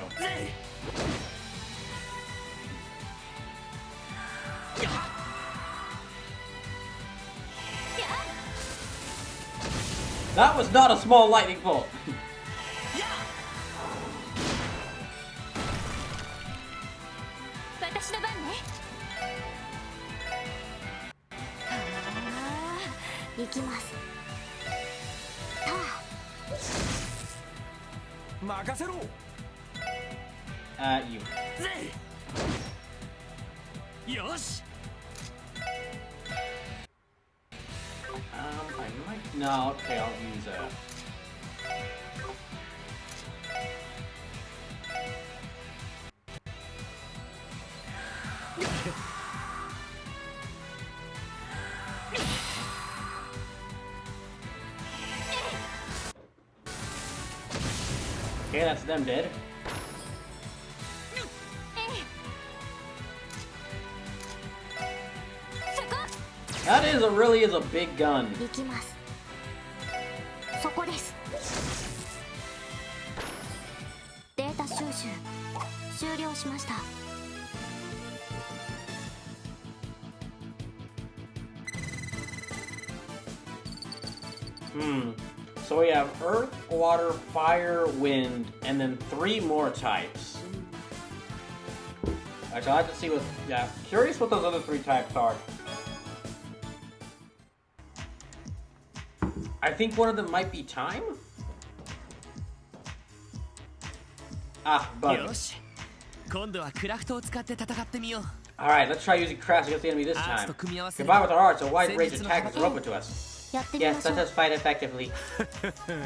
That was not a small lightning bolt! You. よし I might... No, okay, I'll use that. Okay, that's them dead. That really is a big gun. 行きます。そこです。データ収集終了しました。So we have earth, water, fire, wind, and then 3 more types. Actually, I'll have to see what... Yeah, curious what those other 3 types are. I think one of them might be time? Ah, bug. よし今度はクラフトを使って戦ってみよう Alright, let's try using crafts against the enemy this time. Combined with our arts, a wide range of tactics are open to us. やってみま Yes, しょ let う。 us fight effectively.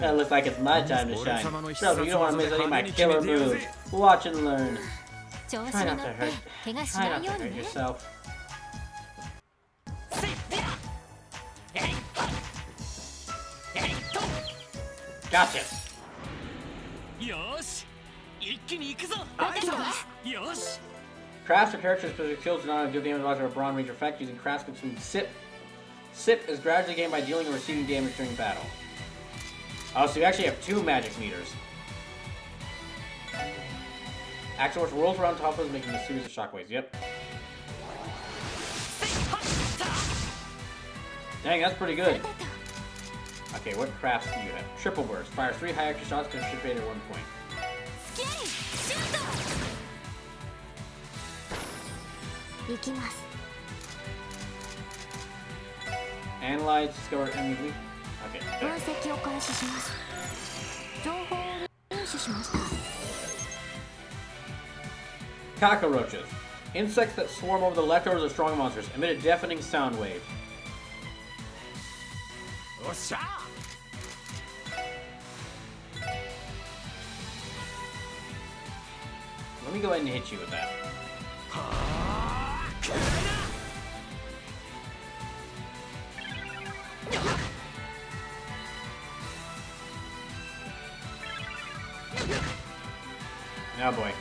That looks like it's my time to shine. So you don't want to miss any of my killer moves. Watch and learn. 調子 Try に not 乗 to って hurt. 怪我し Try な not いよ to うに hurt ね。 yourself. Gotcha. よし一気に行くぞよし Crafts or character specific skills do not give the damage or a broad range effect. Using crafts consume sip. Sip is gradually gained by dealing or receiving damage during battle. Oh, so you actually have 2 magic meters. Action which rolls around top of us, making a series of shockwaves. Yep. Dang, that's pretty good. Okay, what crafts do you have? Triple burst. Fires 3 high extra shots, can shoot at 1 point. スキャリシュート。行きます。 Analyze, discover enemy. Okay. 分 There. 析を開始します。情報を入手しました。 Cockroaches. Insects that swarm over the leftovers of strong monsters emit a deafening sound wave. おっしゃ Let me go ahead and hit you with that. Oh boy.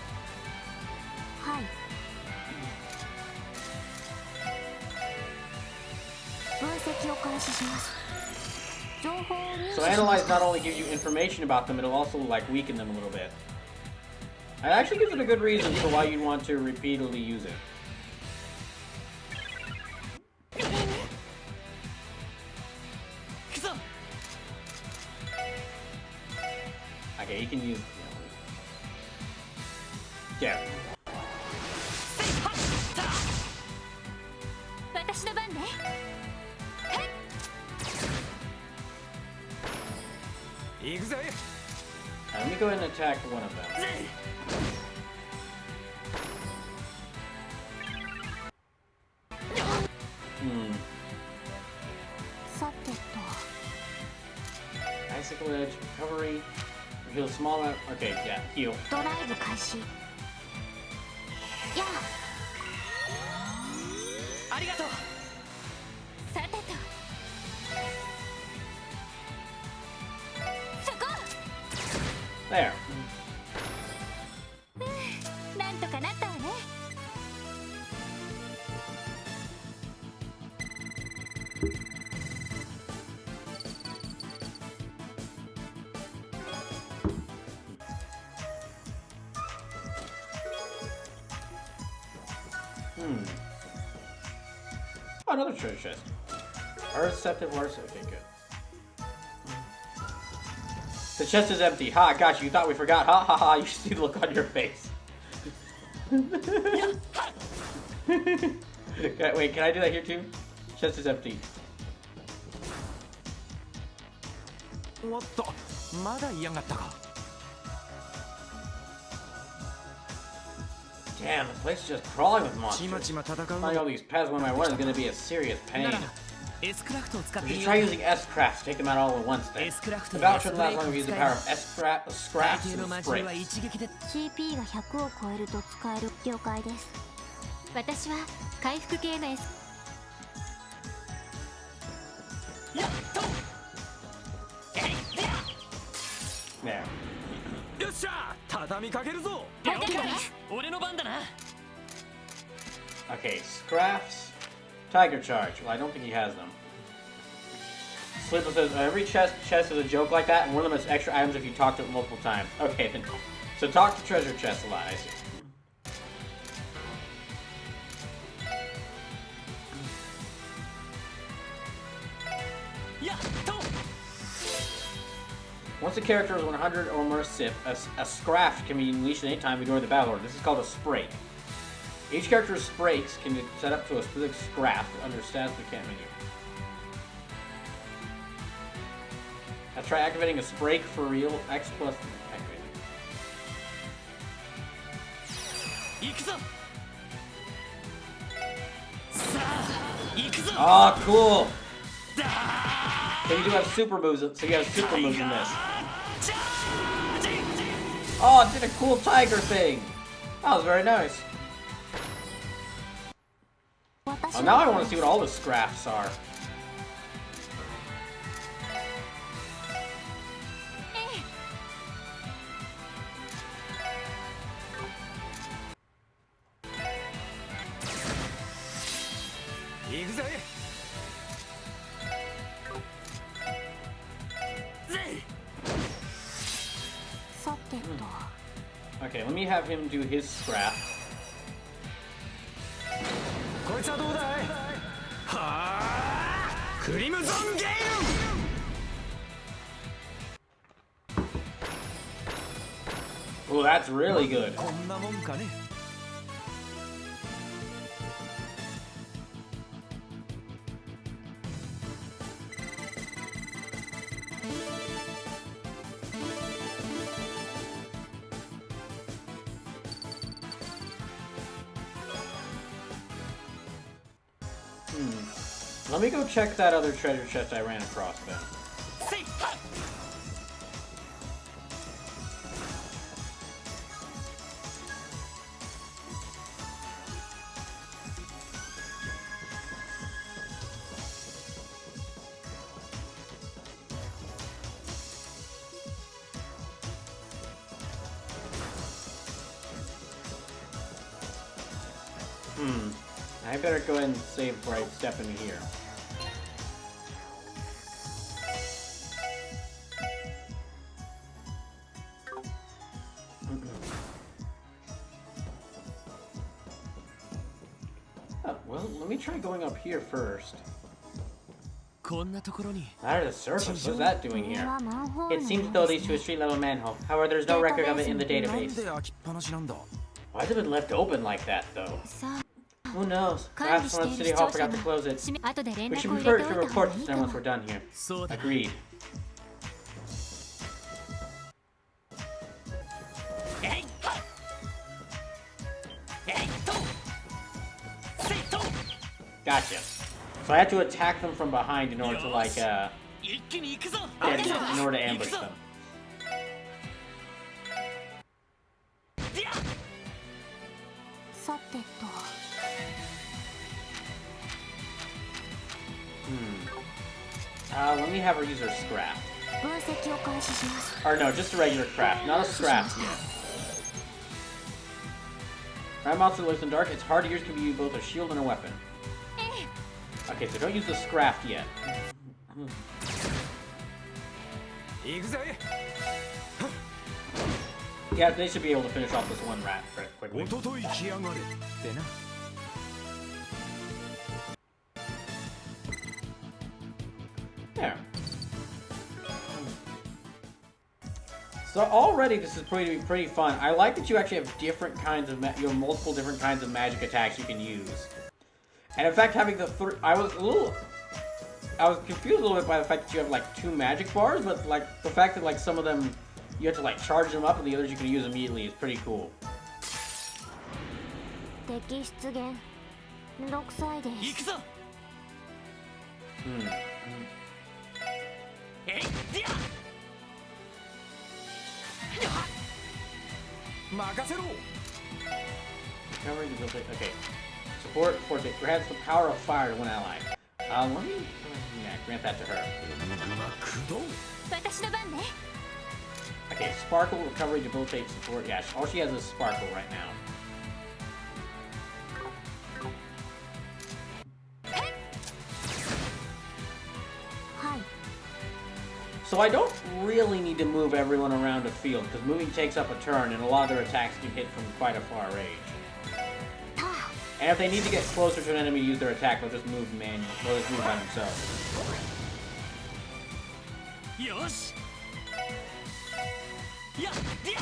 はい。分析を開始します。情報を入手 So しま analyze した。 not only gives you information about them, it'll also like weaken them a little bit. It actually gives it a good reason for why you'd want to repeatedly use it. Okay, you can use. Yeah. 私の番ね。 行くぜ Now, let me go ahead and attack one of them. Icicle edge, recovery, heal small amount. Okay, yeah, heal. ドライブ開始。やあ。ありがとうさてと。そこ。 There. なんとかなったわね。 Oh, another treasure chest. Receptive words. Okay, good. The chest is empty. Ha, I got you. You thought we forgot. Ha ha ha. You should see the look on your face. Okay, wait, can I do that here too? Chest is empty. おっとまだ嫌がったか Damn, the place is just crawling with monsters. Finding all these pets one by one is gonna be a serious pain. We should try using S-Craft to take them out all at once then. The battle shouldn't last long if we use the power of S-Scraps and Sprays. CP が100を超えると使える。了解です。私は回復系の S。 There. よっしゃ畳みかけるぞ。俺の番だな。 Okay, Scraps. Tiger Charge. Well, I don't think he has them. Sleeper says every chest is a joke like that, and one of them has extra items if you talk to it multiple times. Okay, then. So talk to treasure chests a lot, I see. Once a character is 100 or more SIP, a Scraft can be unleashed at any time during the battle order. This is called a Sprake. Each character's Sprakes can be set up to a specific Scraft under status mechanic menu. Let's try activating a Sprake for real. X plus activated. Oh, cool! So you do have super moves. So you have super moves in this. Oh, it did a cool tiger thing. That was very nice. Oh, now I want to see what all the Scrafts are. Okay, let me have him do his Scrap. Oh, that's really good. Let me go check that other treasure chest I ran across then. I better go ahead and save before I step in here. Oh, well, let me try going up here first. Out of the surface, what's that doing here? It seems as though these to a street-level manhole. However, there's no record of it in the database. Why has it been left open like that, though? Who knows? Perhaps one of the City Hall forgot to close it. We should refer to report this time once we're done here. Agreed. Gotcha. So I have to attack them from behind in order to, like, in order to ambush them. Let me have her use her Scrap. Or no, just a regular craft, not a Scrap yet. Right monster lives in dark, its hard ears can be both a shield and a weapon. Okay, so don't use the Scrap yet. Yeah, they should be able to finish off this one rat quickly. There. So already this is pretty fun. I like that you actually have different kinds of multiple different kinds of magic attacks you can use. And in fact, having the I was confused a little bit by the fact that you have like 2 magic bars, but like the fact that like some of them you have to like charge them up and the others you can use immediately is pretty cool. 敵出現6歳です。行くぞ。えいディア。任せろ。 Okay. Support for grants the power of fire to one ally. Let me grant that to her. 私の番ね。 Okay, sparkle recovery debilitate support. Yeah, all she has is sparkle right now. Hi. So I don't really need to move everyone around the field because moving takes up a turn and a lot of their attacks can hit from quite a far range. And if they need to get closer to an enemy to use their attack, they'll just move manually. They'll just move by themselves. よし。やっディ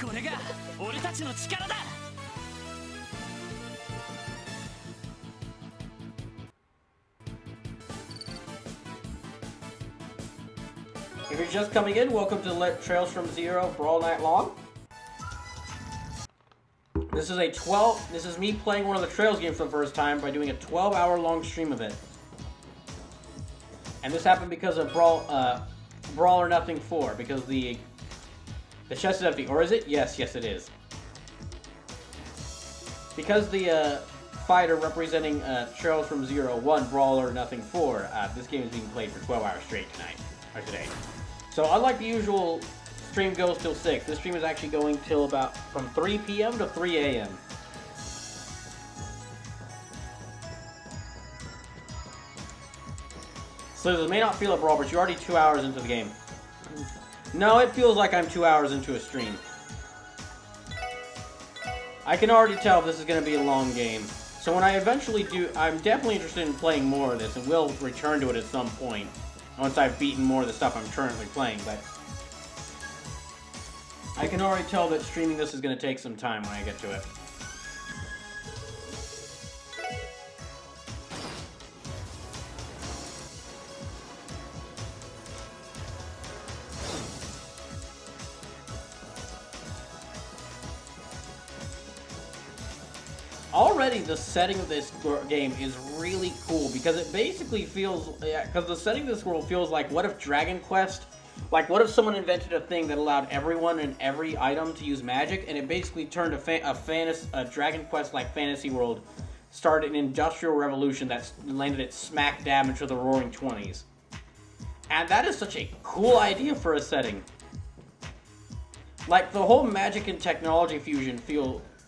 ア。これが俺たちの力だ。 If you're just coming in, welcome to Trails from Zero Brawl Night Long. This is me playing one of the Trails games for the first time by doing a 12-hour-long stream of it. And this happened because of Brawl or Nothing 4, because the chest is empty. Or is it? Yes, it is. Because the fighter representing Trails from Zero won Brawl or Nothing 4, this game is being played for 12 hours straight tonight, or today. So unlike the usual stream goes till 6, this stream is actually going till about from 3 p.m. to 3 a.m. So this may not feel a Brawl, but you're already 2 hours into the game. No, it feels like I'm 2 hours into a stream. I can already tell this is going to be a long game. So when I eventually do, I'm definitely interested in playing more of this, and will return to it at some point. Once I've beaten more of the stuff I'm currently playing, but I can already tell that streaming this is going to take some time when I get to it. Already the setting of this game is really cool because it basically feels, because the setting of this world feels like, what if Dragon Quest, like what if someone invented a thing that allowed everyone and every item to use magic, and it basically turned a Dragon Quest like fantasy world, started an industrial revolution that landed it smack dab into the roaring 20s. And that is such a cool idea for a setting. Like the whole magic and technology fusion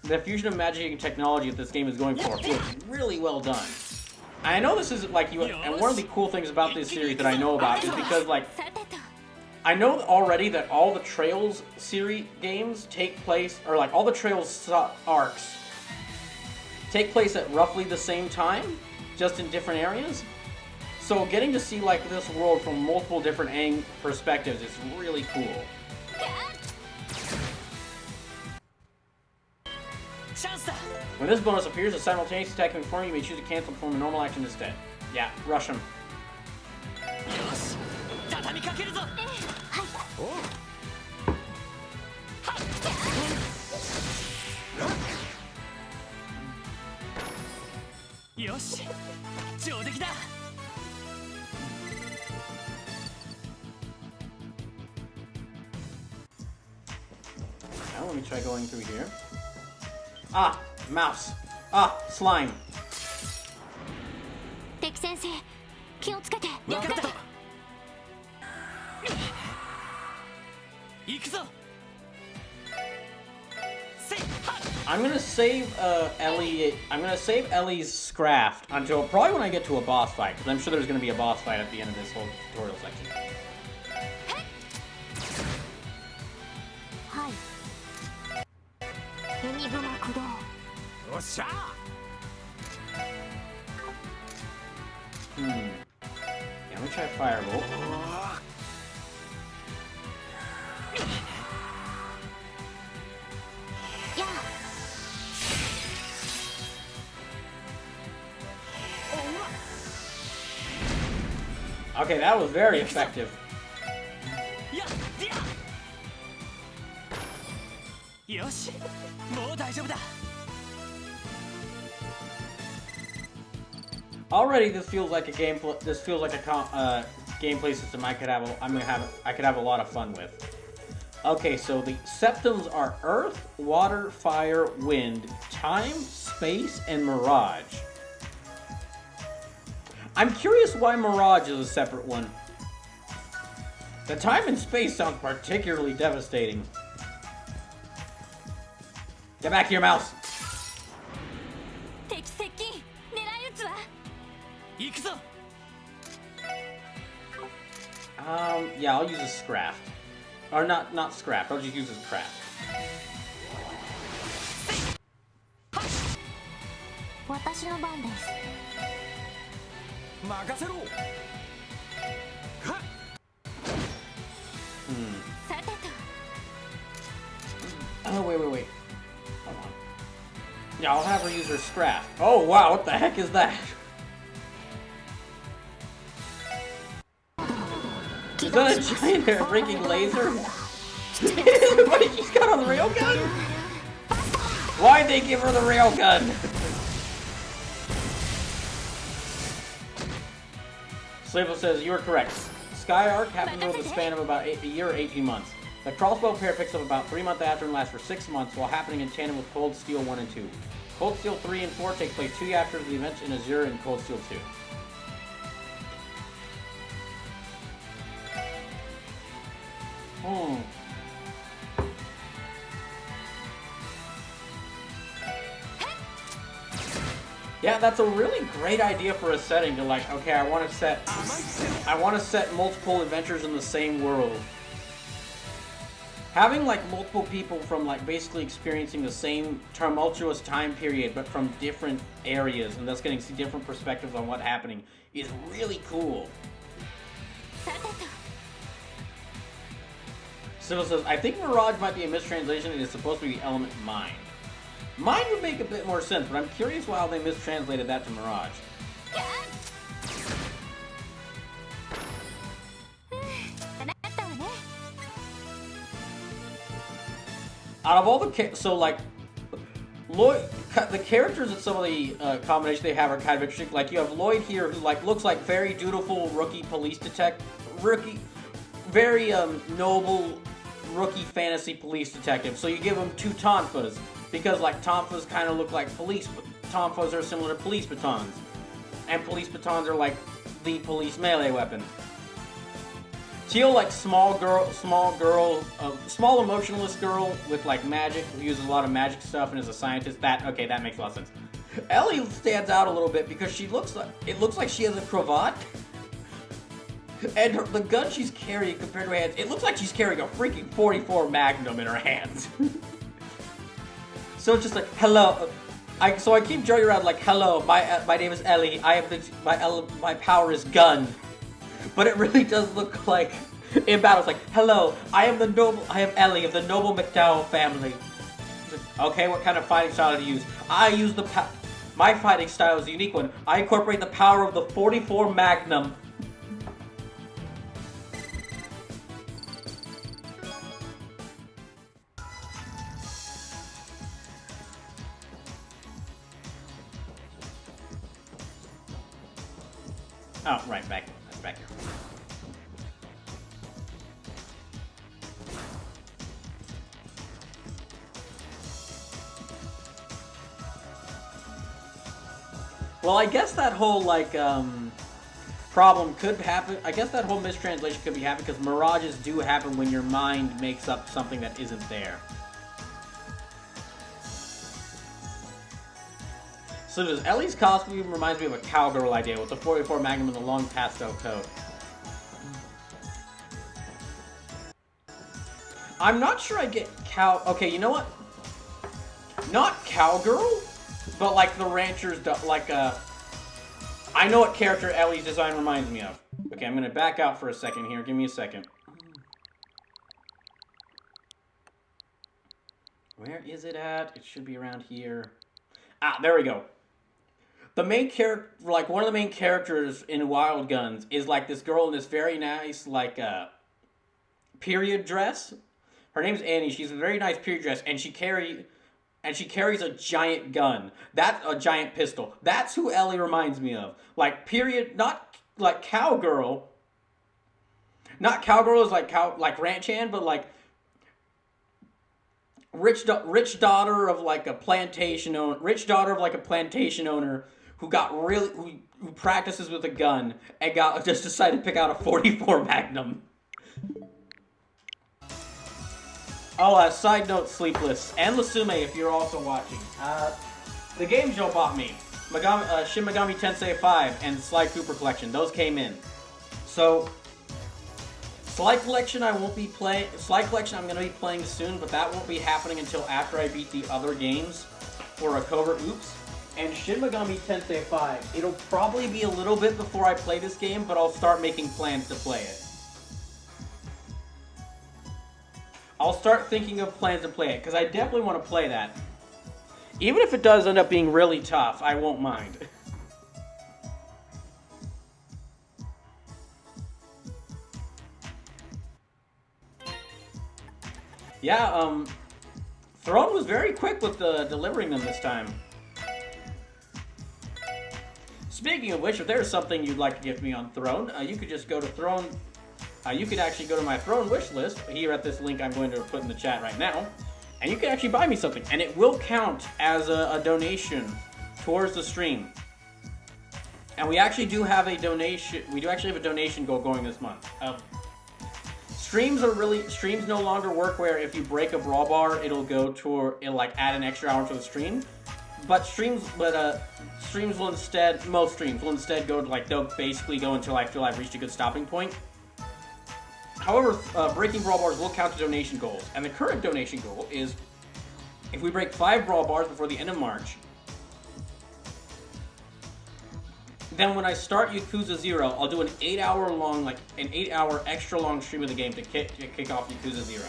the fusion of magic and technology that this game is going for feels really well done. And I know this isn't like you, and one of the cool things about this series that I know about is because, like, I know already that all the Trails series games take place, or like all the Trails arcs take place at roughly the same time, just in different areas. So getting to see like this world from multiple different perspectives is really cool. When this bonus appears, a simultaneous attack can perform, you may choose to cancel and perform a normal action instead. Yeah, rush him. Now let me try going through here. Ah, mouse. Ah, slime. 敵先生、気をつけて。分かった。行くぞ。I'm gonna save Ellie. I'm gonna save Ellie's Scraft until probably when I get to a boss fight, because I'm sure there's gonna be a boss fight at the end of this whole tutorial section. Hi. Enigma Kudo. Yeah, let me try Firebolt. Yeah. Okay, that was very effective. よし、もう大丈夫だ。 Already, this feels like a gameplay. This feels like a gameplay system I could have a lot of fun with. Okay, so the septums are Earth, Water, Fire, Wind, Time, Space, and Mirage. I'm curious why Mirage is a separate one. The Time and Space sounds particularly devastating. Get back here, mouse. 敵接近。狙い撃つわ。行くぞ。 Yeah, I'll use a scraft. Or not scraft, I'll just use a craft. 私の番です。任せろ。はっ。さてと。 Oh, wait. Hold on. Yeah, I'll have her use her scraft. Oh, wow, what the heck is that? Is that a giant freaking laser? What she's got on the railgun? Why'd they give her the railgun? Slavo says, you are correct. Sky Arc happens over the span of about a year or 18 months. The crossbow pair picks up about 3 months after and lasts for 6 months while happening in tandem with Cold Steel 1 and 2. Cold Steel 3 and 4 take place 2 years after the events in Azure and Cold Steel 2. Yeah, that's a really great idea for a setting to like, okay, I want to set multiple adventures in the same world. Having like multiple people from like basically experiencing the same tumultuous time period but from different areas and thus getting to see different perspectives on what's happening is really cool. Civil says, I think Mirage might be a mistranslation. It is supposed to be the element Mind. Mind would make a bit more sense, but I'm curious why they mistranslated that to Mirage. Out of all the so like Lloyd, the characters in some of the combinations they have are kind of interesting. Like you have Lloyd here, who like looks like very dutiful rookie police detective, very noble rookie fantasy police detective. So you give him 2 tonfas because like tonfas kind of look like police. Tonfas are similar to police batons, and police batons are like the police melee weapon. Teal, like small emotionless girl with like magic, who uses a lot of magic stuff and is a scientist. That makes a lot of sense. Ellie stands out a little bit because it looks like she has a cravat, and the gun she's carrying compared to her hands, it looks like she's carrying a freaking .44 Magnum in her hands. So it's just like, hello. I keep joking around like, hello, my name is Ellie. My power is gun. But it really does look like, in battle, it's like, hello, I am Ellie of the noble McDowell family. Okay, what kind of fighting style do you use? My fighting style is a unique one. I incorporate the power of the .44 Magnum. Oh, right, back here. Well, I guess that whole, like, problem could happen. I guess that whole mistranslation could be happening because mirages do happen when your mind makes up something that isn't there. So does Ellie's costume reminds me of a cowgirl idea with the .44 Magnum and the long pastel coat. I'm not sure I get okay, you know what? Not cowgirl, but like the ranchers, like I know what character Ellie's design reminds me of. Okay, I'm gonna back out for a second here. Give me a second. Where is it at? It should be around here. Ah, there we go. The main character, like one of the main characters in Wild Guns is like this girl in this very nice, like, period dress. Her name's Annie. She's a very nice period dress, and she carries a giant gun. That's a giant pistol. That's who Ellie reminds me of. Like, period, not like cowgirl. Not cowgirl is like ranch hand, but like rich daughter of like a plantation owner. Rich daughter of like a plantation owner who got really who practices with a gun and just decided to pick out a 44 Magnum. Oh, side note, Sleepless and Lasume, if you're also watching. The games Joe bought me, Shin Megami Tensei 5 and Sly Cooper Collection, those came in. So, Sly Collection I won't be playing. Sly Collection I'm going to be playing soon, but that won't be happening until after I beat the other games for a Covert Oops. And Shin Megami Tensei 5, it'll probably be a little bit before I play this game, but I'll start making plans to play it. I'll start thinking of plans to play it, because I definitely want to play that. Even if it does end up being really tough, I won't mind. Yeah, Throne was very quick with delivering them this time. Speaking of which, if there's something you'd like to give me on Throne, you could just go to Throne. You could actually go to my Throne wish list here at this link I'm going to put in the chat right now, and you can actually buy me something, and it will count as a donation towards the stream. And we actually do have a donation. We do actually have a donation goal going this month. Streams no longer work where if you break a Brawl bar, it'll like add an extra hour to the stream. But streams will instead, most streams will instead go to like, they'll basically go until I feel I've reached a good stopping point. However, breaking Brawl bars will count to donation goals, and the current donation goal is if we break 5 Brawl bars before the end of March, then when I start Yakuza 0, I'll do an 8-hour extra long stream of the game to kick off Yakuza 0.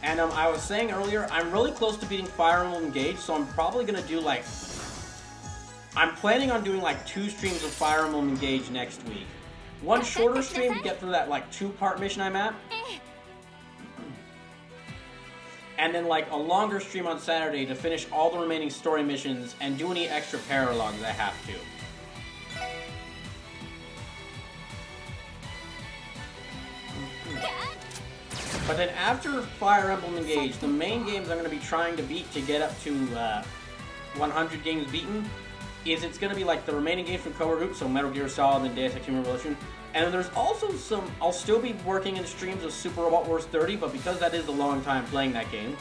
And I was saying earlier, I'm really close to beating Fire Emblem Engage, so I'm probably going to do like... I'm planning on doing like 2 streams of Fire Emblem Engage next week. One shorter stream to get through that like 2-part mission I'm at. And then like a longer stream on Saturday to finish all the remaining story missions and do any extra paralogs I have to. But then after Fire Emblem Engage, the main games I'm going to be trying to beat to get up to 100 games beaten is it's going to be like the remaining games from Covert Oops, so Metal Gear Solid and Deus Ex Human Revolution. And then there's also some, I'll still be working in streams of Super Robot Wars 30, but because that is a long time playing that game,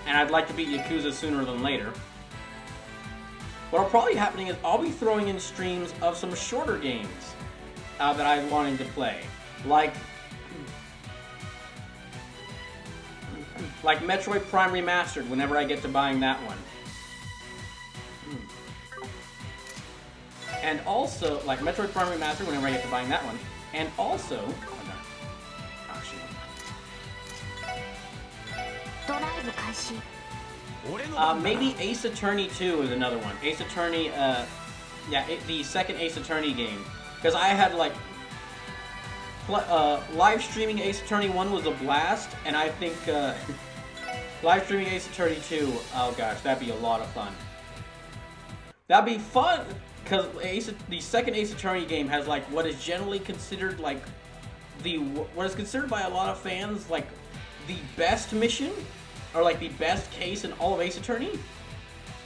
and I'd like to beat Yakuza sooner than later, what'll probably be happening is I'll be throwing in streams of some shorter games that I'm wanting to play. Like Metroid Prime Remastered, whenever I get to buying that one. And also, like Metroid Prime Remastered, whenever I get to buying that one. And also... Oh, shoot. Maybe Ace Attorney 2 is another one. Ace Attorney, the second Ace Attorney game. Because I had, like... live streaming Ace Attorney 1 was a blast, and I think... live streaming Ace Attorney 2, oh gosh, that'd be a lot of fun. That'd be fun, because the second Ace Attorney game has like what is generally considered like what is considered by a lot of fans like the best mission, or like the best case in all of Ace Attorney.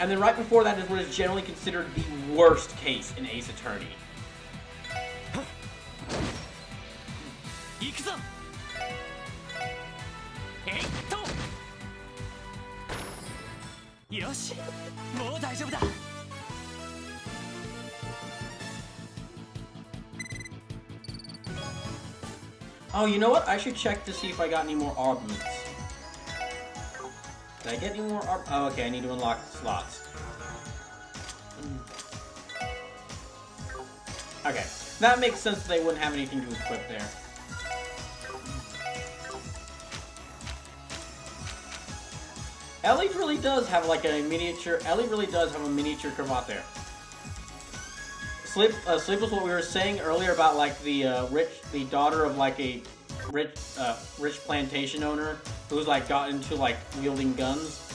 And then right before that is what is generally considered the worst case in Ace Attorney. Oh, you know what? I should check to see if I got any more ARB boots. Did I get any more ARB? Oh, okay, I need to unlock the slots. Okay, that makes sense that they wouldn't have anything to equip there. Ellie really does have like a miniature. Ellie really does have a miniature cravat there. Sleep was what we were saying earlier about like the daughter of like a rich plantation owner who's like got into like wielding guns.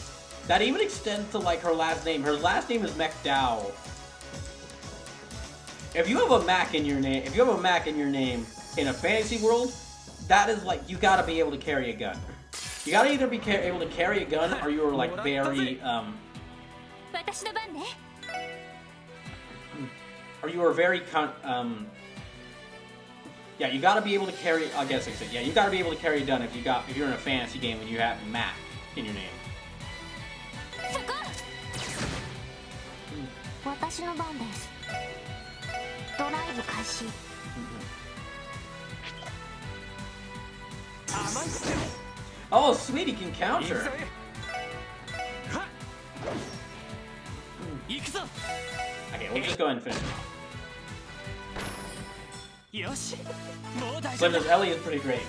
That even extends to like her last name. Her last name is McDowell. If you have a Mac in your name, in a fantasy world, that is like you gotta be able to carry a gun. You gotta either be able to carry a gun or you are like very or you are very yeah, you gotta be able to carry. I guess I said yeah, you gotta be able to carry a gun if you're in a fantasy game and you have Mac in your name. Oh, sweet, he can counter. Okay, we'll just go ahead and finish him off. Slim's Ellie is pretty great.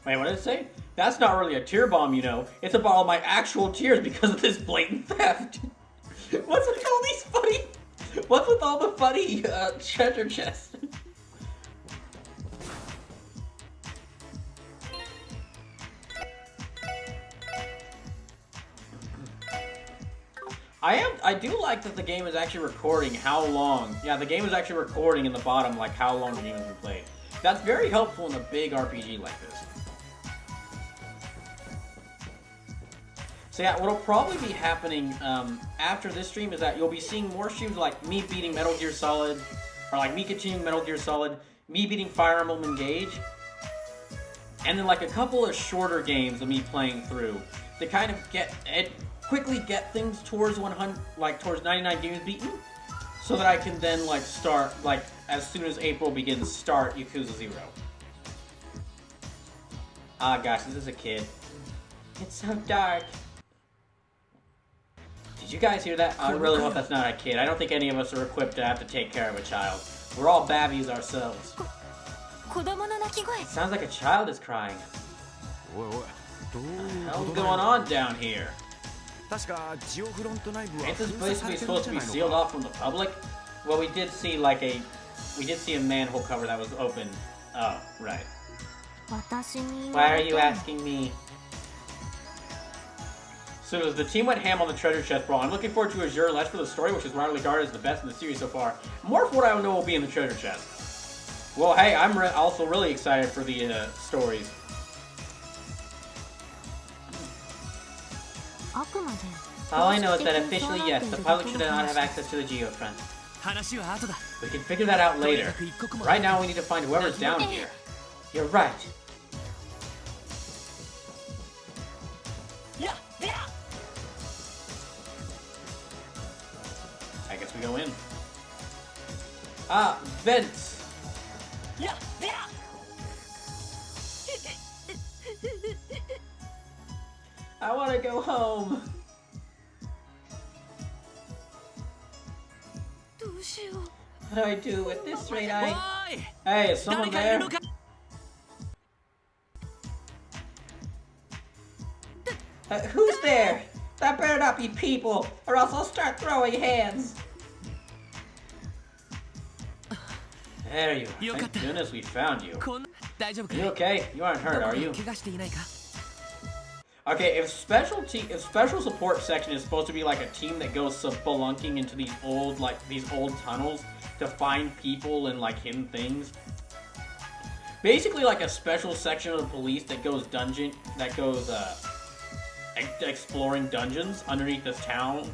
Wait, what did it say? That's not really a tear bomb, you know. It's a bottle of my actual tears because of this blatant theft. What's with all these funny... What's with all the funny treasure chests? I do like that the game is actually recording how long... Yeah, the game is actually recording in the bottom, like, how long the game has been played. That's very helpful in a big RPG like this. So yeah, what'll probably be happening after this stream is that you'll be seeing more streams like me beating Metal Gear Solid, or like me continuing Metal Gear Solid, me beating Fire Emblem Engage, and then like a couple of shorter games of me playing through to kind of quickly get things towards 100, like towards 99 games beaten, so that I can then like start, like as soon as April begins, start Yakuza 0. Ah gosh, this is a kid. It's so dark. Did you guys hear that? I really hope that's not a kid. I don't think any of us are equipped to have to take care of a child. We're all babbies ourselves. It sounds like a child is crying. What the hell's going on down here? Ain't this place supposed to be sealed off from the public? Well, we did see a manhole cover that was open. Oh, right. Why are you asking me? So the team went ham on the treasure chest brawl. I'm looking forward to Azure, less for the story, which is widely regarded as the best in the series so far. More for what I know will be in the treasure chest. Well, hey, I'm also really excited for the stories. All I know is that officially, yes, the public should not have access to the Geofront. We can figure that out later. Right now, we need to find whoever's down here. You're right. I guess we go in. Ah, vents. I want to go home. What do I do at this rate? Hey, is someone there? Who's there? That better not be people, or else I'll start throwing hands. There you are. Thank goodness we found you. You okay? You aren't hurt, are you? Okay, if special support section is supposed to be like a team that goes spelunking into these old tunnels to find people and like hidden things. Basically like a special section of the police that goes exploring dungeons underneath this town.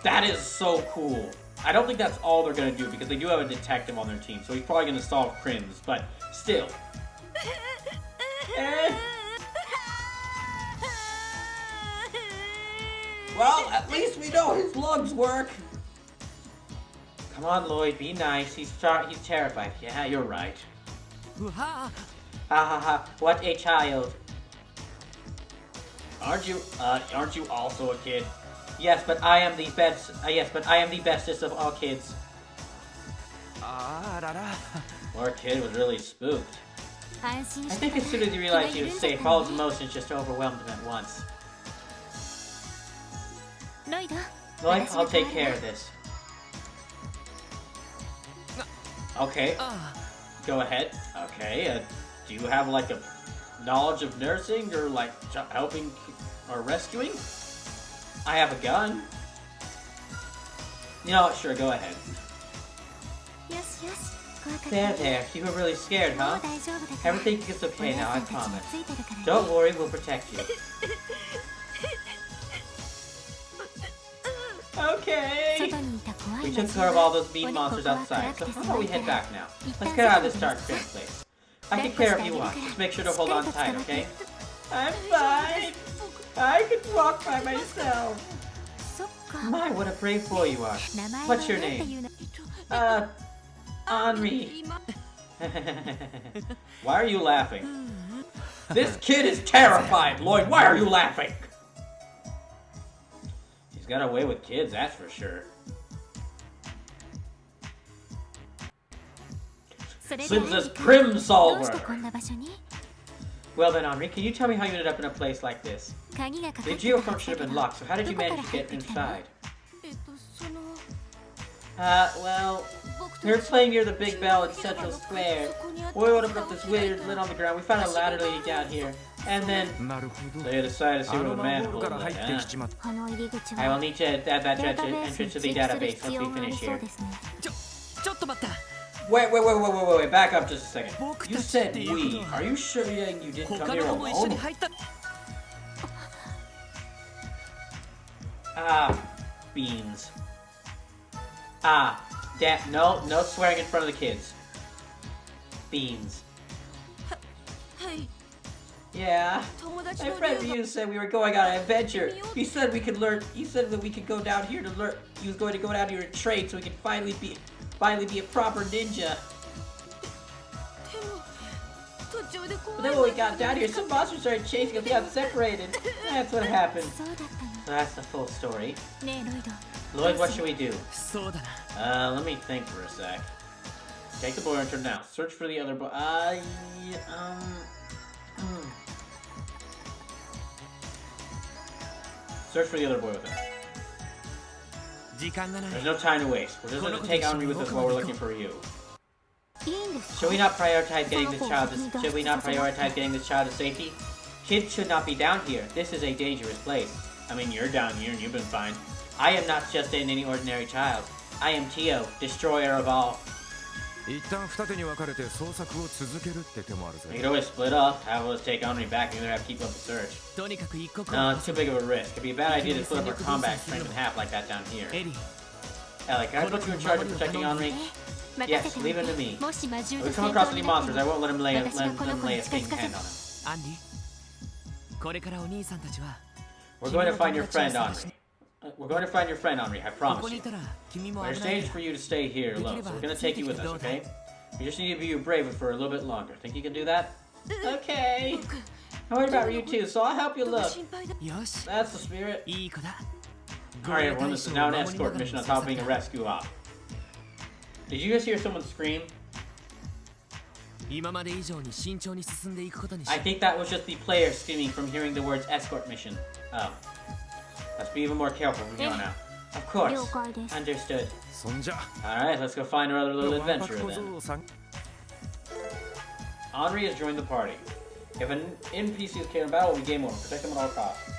That is so cool. I don't think that's all they're gonna do because they do have a detective on their team, so he's probably gonna solve crimes, but still. Well, at least we know his lungs work. Come on, Lloyd, be nice. He's terrified. Yeah, you're right. Ha ha ha! What a child. Aren't you also a kid? Yes, but I am the best. Yes, but I am the bestest of all kids. Our kid was really spooked. I think as soon as he realized he was safe, all his emotions just overwhelmed him at once. Lloyd, I'll take care of this. Okay. Go ahead. Okay. Do you have like a knowledge of nursing or like helping or rescuing? I have a gun. You know what? Sure, go ahead. There. You were really scared, huh? Everything is okay now, I promise. Don't worry, we'll protect you. Okay. We took care of all those mean monsters outside, so how about we head back now? Let's get out of this dark grim place. I can care if you want. Just make sure to hold on tight, okay? I'm fine. I can walk by myself. My, what a brave boy you are. What's your name? Henri. Why are you laughing? This kid is terrified, Lloyd. Why are you laughing? He's got away with kids, that's for sure. Slim says Crim Solver. Well then, Henri, can you tell me how you ended up in a place like this? The geophone should have been locked, so how did you manage to get inside? Well, we were playing near the big bell in Central Square. We opened up this weird lid on the ground. We found a ladder leading down here. And then, so you decided to see where the manhole was. I will need to add that entrance to the database once we finish here. Wait, back up just a second. You said we. Are you sure you didn't come here alone? Beans. Damn, no swearing in front of the kids. Beans. Yeah, my friend Ryu said we were going on an adventure. He said we could learn. He said that we could go down here to learn. He was going to go down here and train so we could finally be a proper ninja. But then when we got down here, some monsters started chasing us. We got separated. That's what happened. So that's the full story. Lloyd, what should we do? Let me think for a sec. Take the boy and turn now. Search for the other boy. Search for the other boy with him. There's no time to waste. We're just going to take Henri with us while we're looking for you. Should we not prioritize getting this child to safety? Kids should not be down here. This is a dangerous place. I mean, you're down here and you've been fine. I am not just any ordinary child. I am Tio, destroyer of all. You could always split up, have us take Henri back, and either have to keep up the search. No, it's too big of a risk. It'd be a bad idea to split up our combat strength in half like that down here. Ellie, can I put you in charge of protecting Henri? Yes, leave him to me. If we come across any monsters, I won't let him lay a stinking hand on him. We're going to find your friend, Henri. I promise you. We're staged for you to stay here alone, so we're going to take you with us, okay? We just need to be brave for a little bit longer. Think you can do that? Okay. I'm worried about you too, so I'll help you look. That's the spirit. Alright everyone, this is now an escort mission on top of being a rescue op. Did you just hear someone scream? I think that was just the player screaming from hearing the words escort mission. Oh. Let's be even more careful from here on out. Of course. Understood. Alright, let's go find our other little adventurer then. Henri has joined the party. If an NPC is killed in battle, we game over. Protect them at all costs.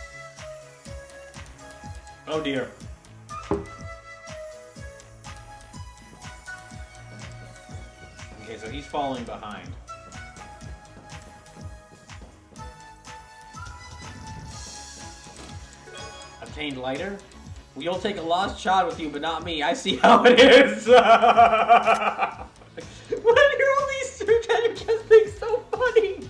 Oh dear. Okay, so he's following behind. Obtained lighter. We'll take a lost child with you, but not me. I see how it is. When you're only trying to just think so funny.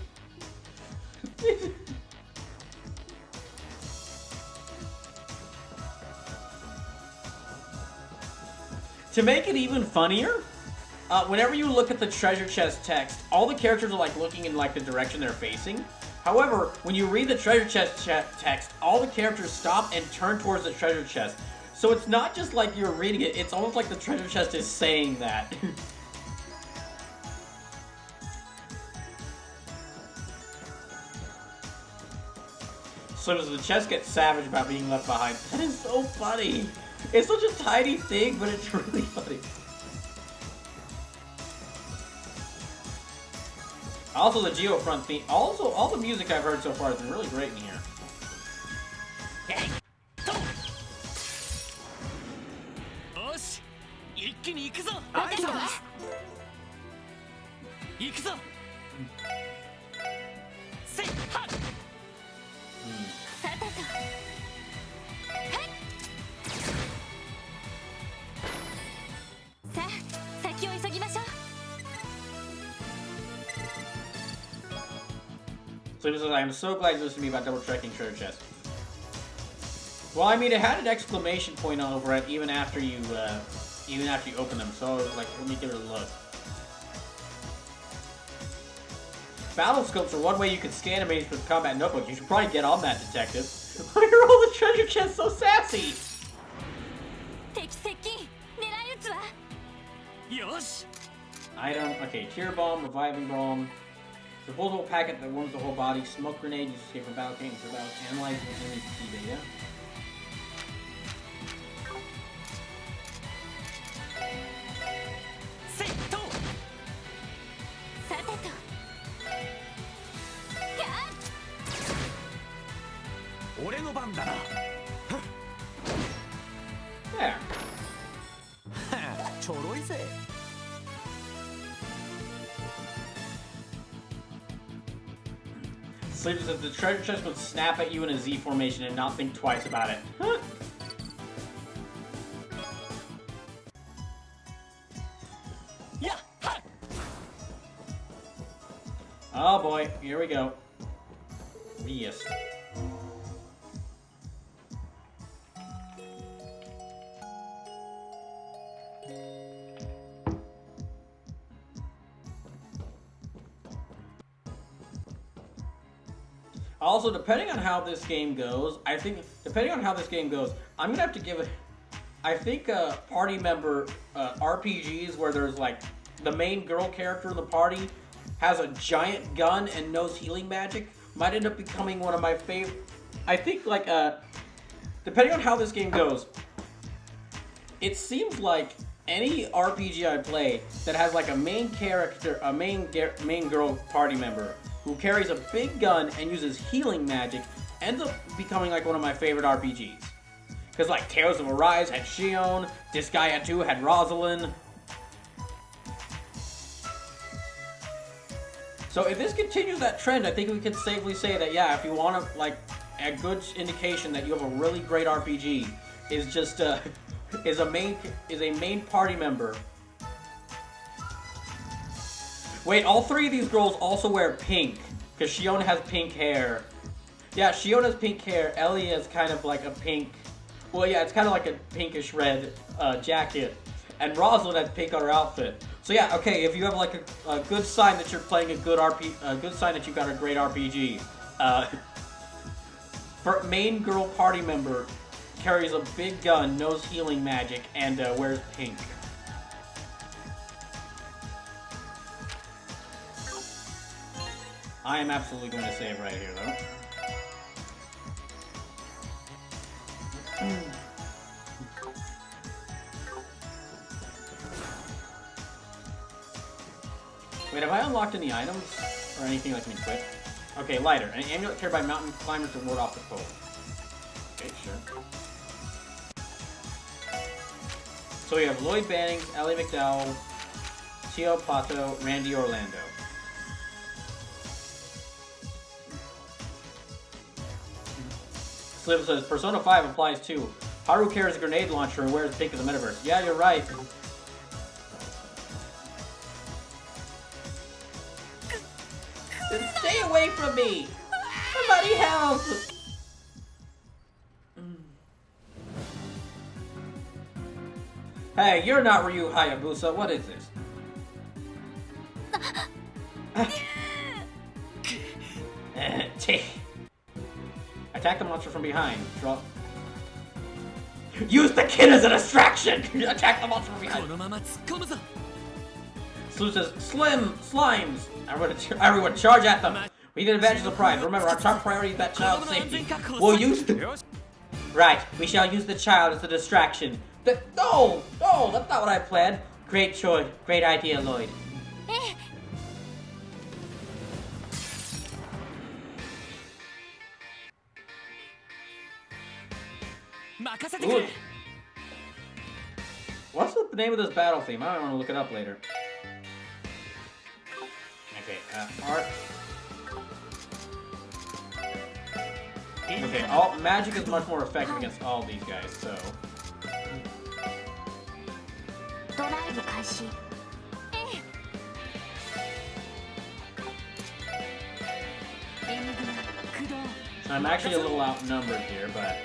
To make it even funnier, whenever you look at the treasure chest text, all the characters are like looking in like the direction they're facing. However, when you read the treasure chest text, all the characters stop and turn towards the treasure chest. So it's not just like you're reading it, it's almost like the treasure chest is saying that. So does the chest get savage about being left behind? That is so funny. It's such a tiny thing, but it's really funny. Also the Geofront theme. Also, all the music I've heard so far has been really great in here. So he says, I am so glad you listened to me about double checking treasure chest. Well, I mean, it had an exclamation point over it even after you open them. So, like, let me give it a look. Battle scopes are one way you can scan enemies with combat notebook. You should probably get on that, detective. Why are all the treasure chests so sassy? Item. Okay, tear bomb, reviving bomb. Disposable packet that warms the whole body. Smoke grenade, use escape from battle game. Analyze the enemy key data. There. Sleeper says the treasure chest would snap at you in a Z formation and not think twice about it. Oh boy, here we go. Yes. Also, depending on how this game goes, I'm gonna have to give it. I think party member RPGs where there's like the main girl character in the party has a giant gun and knows healing magic might end up becoming one of my favorite. I think like depending on how this game goes, it seems like any RPG I play that has like a main character, a main girl party member who carries a big gun and uses healing magic ends up becoming like one of my favorite RPGs. Because like Tales of Arise had Shion, Disgaea 2 had Rosalind. So if this continues that trend, I think we can safely say that yeah, if you want to like a good indication that you have a really great RPG, is just is a main party member. Wait, all three of these girls also wear pink, because Shion has pink hair. Yeah, Shion has pink hair, Ellie has kind of like a pink, well yeah, it's kind of like a pinkish red jacket, and Rosalind has pink on her outfit. So yeah, okay, if you have like a good sign that you're playing a good sign that you got a great RPG. For main girl party member, carries a big gun, knows healing magic, and wears pink. I am absolutely going to save right here, though. Wait, have I unlocked any items? Or anything I can equip? Okay, lighter. An amulet carried by mountain climbers to ward off the cold. Okay, sure. So we have Lloyd Bannings, Ellie McDowell, Tio Pato, Randy Orlando. Sliv says, Persona 5 applies too. Haru carries a grenade launcher and wears pink in the metaverse. Yeah, you're right. Stay away from me! Somebody help! Hey, you're not Ryu Hayabusa. What is this? Attack the monster from behind. Draw. Use the kid as a distraction! Attack the monster from behind. Slue says, Slimes! Everyone charge at them! We need advantage of the prize. Remember, our top priority is that child's safety. We'll use the... Right, we shall use the child as a distraction. No, that's not what I planned. Great choice. Great idea, Lloyd. Ooh. What's the name of this battle theme? I don't want to look it up later. Okay, art. Okay, magic is much more effective against all these guys, so. So I'm actually a little outnumbered here, but.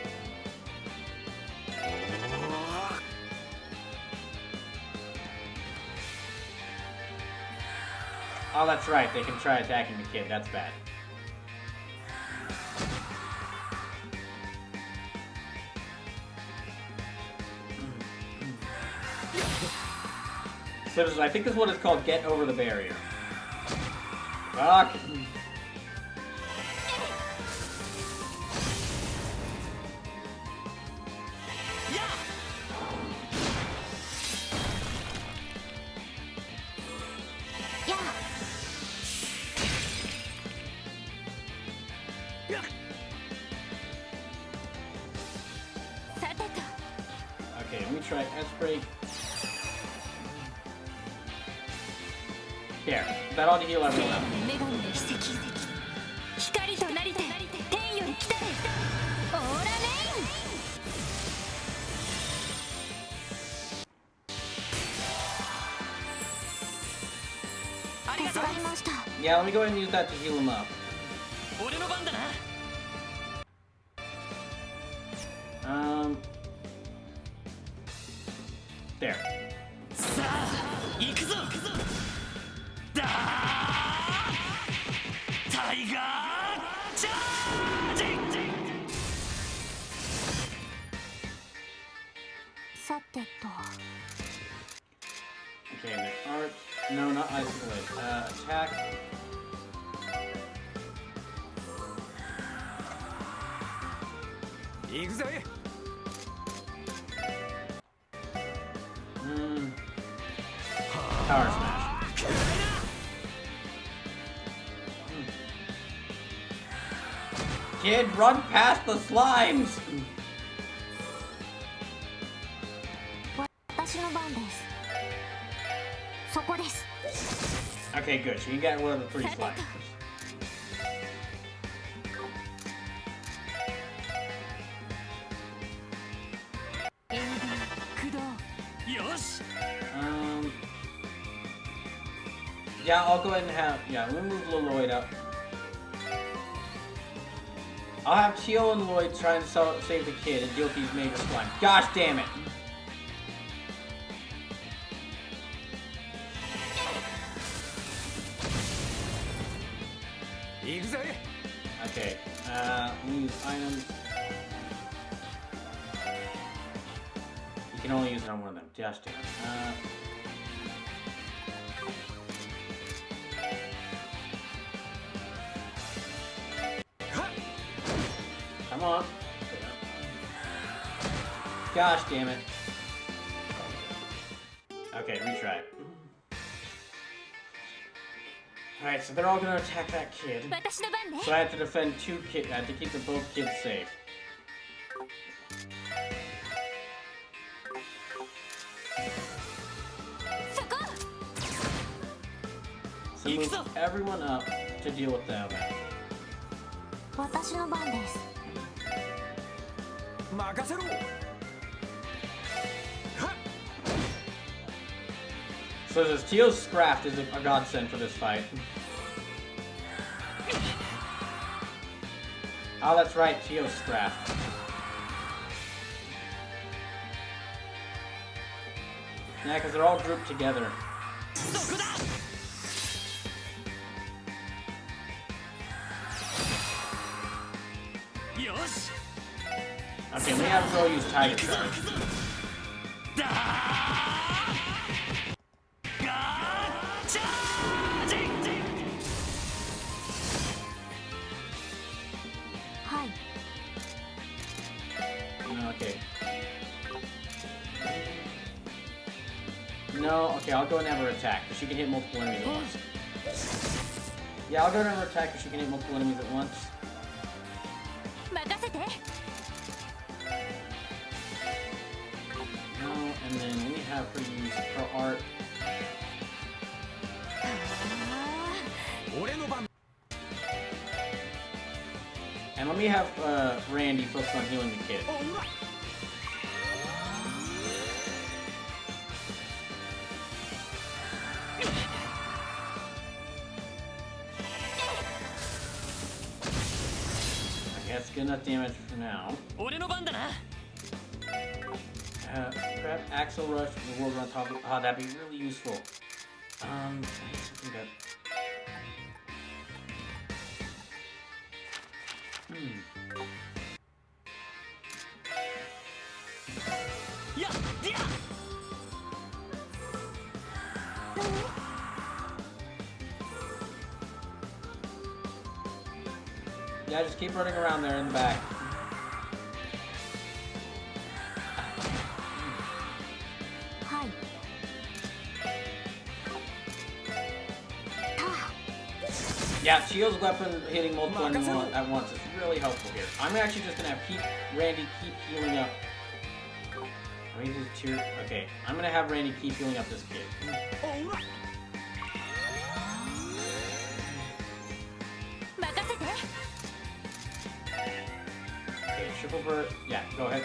Oh, that's right. They can try attacking the kid. That's bad. So I think this is what it's called. Get over the barrier. Fuck. Okay, let me try S-Break. There, that ought to heal everyone up. Yeah, let me go ahead and use that to heal him up. There. Okay, the art. No, not isolate. Attack. Power smash. Kid, run past the slimes! Okay, good. So you got one of the 3 slimes. Yeah, I'll go ahead and have... Yeah, let me move Lloyd up. I'll have Teal and Lloyd try and save the kid and deal with these major slime. Gosh damn it! Okay, let me use items. You can only use it on one of them. Gosh damn it. Come on. Gosh damn it. Okay, retry. Alright, so they're all gonna attack that kid. So I have to defend 2 kids. I have to keep both kids safe. So move everyone up to deal with them. So this Teo's Scraft is a godsend for this fight. Oh, that's right, Teo's Scraft. Yeah, because they're all grouped together. Okay, let me have Brawl use Tiger Charge. Hi. Okay. No, okay, I'll go and have her attack, because she can hit multiple enemies at once. Yeah, I'll go and have her attack, because she can hit multiple enemies at once. 任せて。 No, and then we have her use her art. And let me have Randy focus on healing the kid. That's good enough damage for now. Grab Axel Rush and World on top of it. Oh, that'd be really useful. I need something that... Yeah, just keep running around there in the back. Hi. Yeah, Shield's weapon hitting multiple enemies at once is really helpful here. I'm actually just gonna have Randy keep healing up. Okay, I'm gonna have Randy keep healing up this kid. Okay, triple bird. Yeah, go ahead.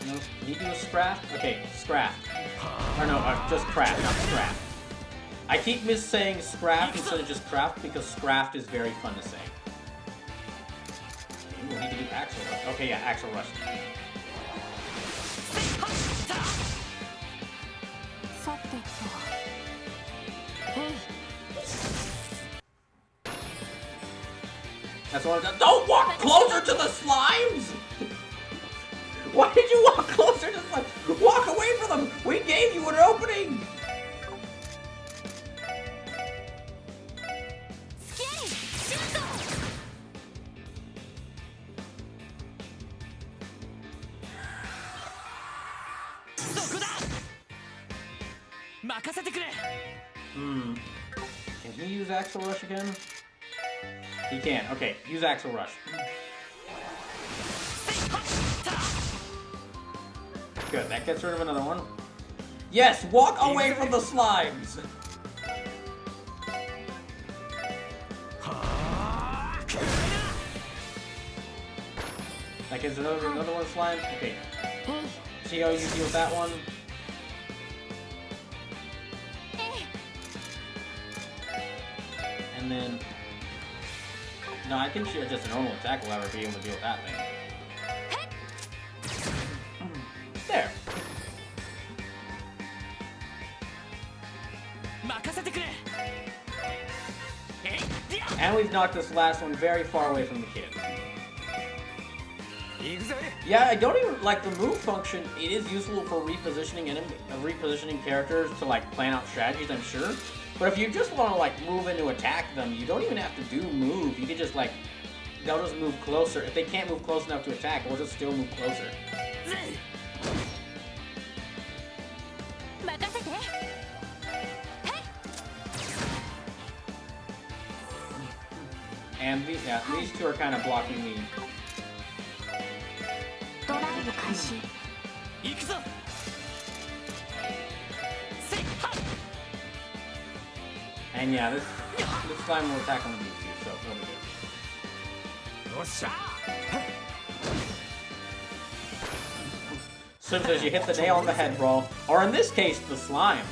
No, can you do a Scrap? Okay, Scrap. Or no, just Craft, not Scrap. I keep saying Scrap instead of just Craft because Scraft is very fun to say. We'll need to do Axel Rush. Okay, yeah, Axel Rush. That's what I'm done. Don't walk closer to the slimes! Why did you walk closer to the slimes? Walk away from them! We gave you an opening! Can he use Axel Rush again? He can. Okay, use Axel Rush. Good, that gets rid of another one. Yes, walk away from the slimes! That gets another one slime. Okay. See how you deal with that one? And then... No, I think just a normal attack will ever be able to deal with that thing. There. And we've knocked this last one very far away from the kid. Yeah, I don't even like the move function. It is useful for repositioning characters to like plan out strategies, I'm sure. But if you just want to like move in to attack them, you don't even have to do move. You can just like, they'll just move closer. If they can't move close enough to attack, we'll just still move closer. And these two are kind of blocking me. And yeah, this slime will attack on the beat too, so it'll be good. Sim says you hit the nail on the head, Brawl. Or in this case, the slime.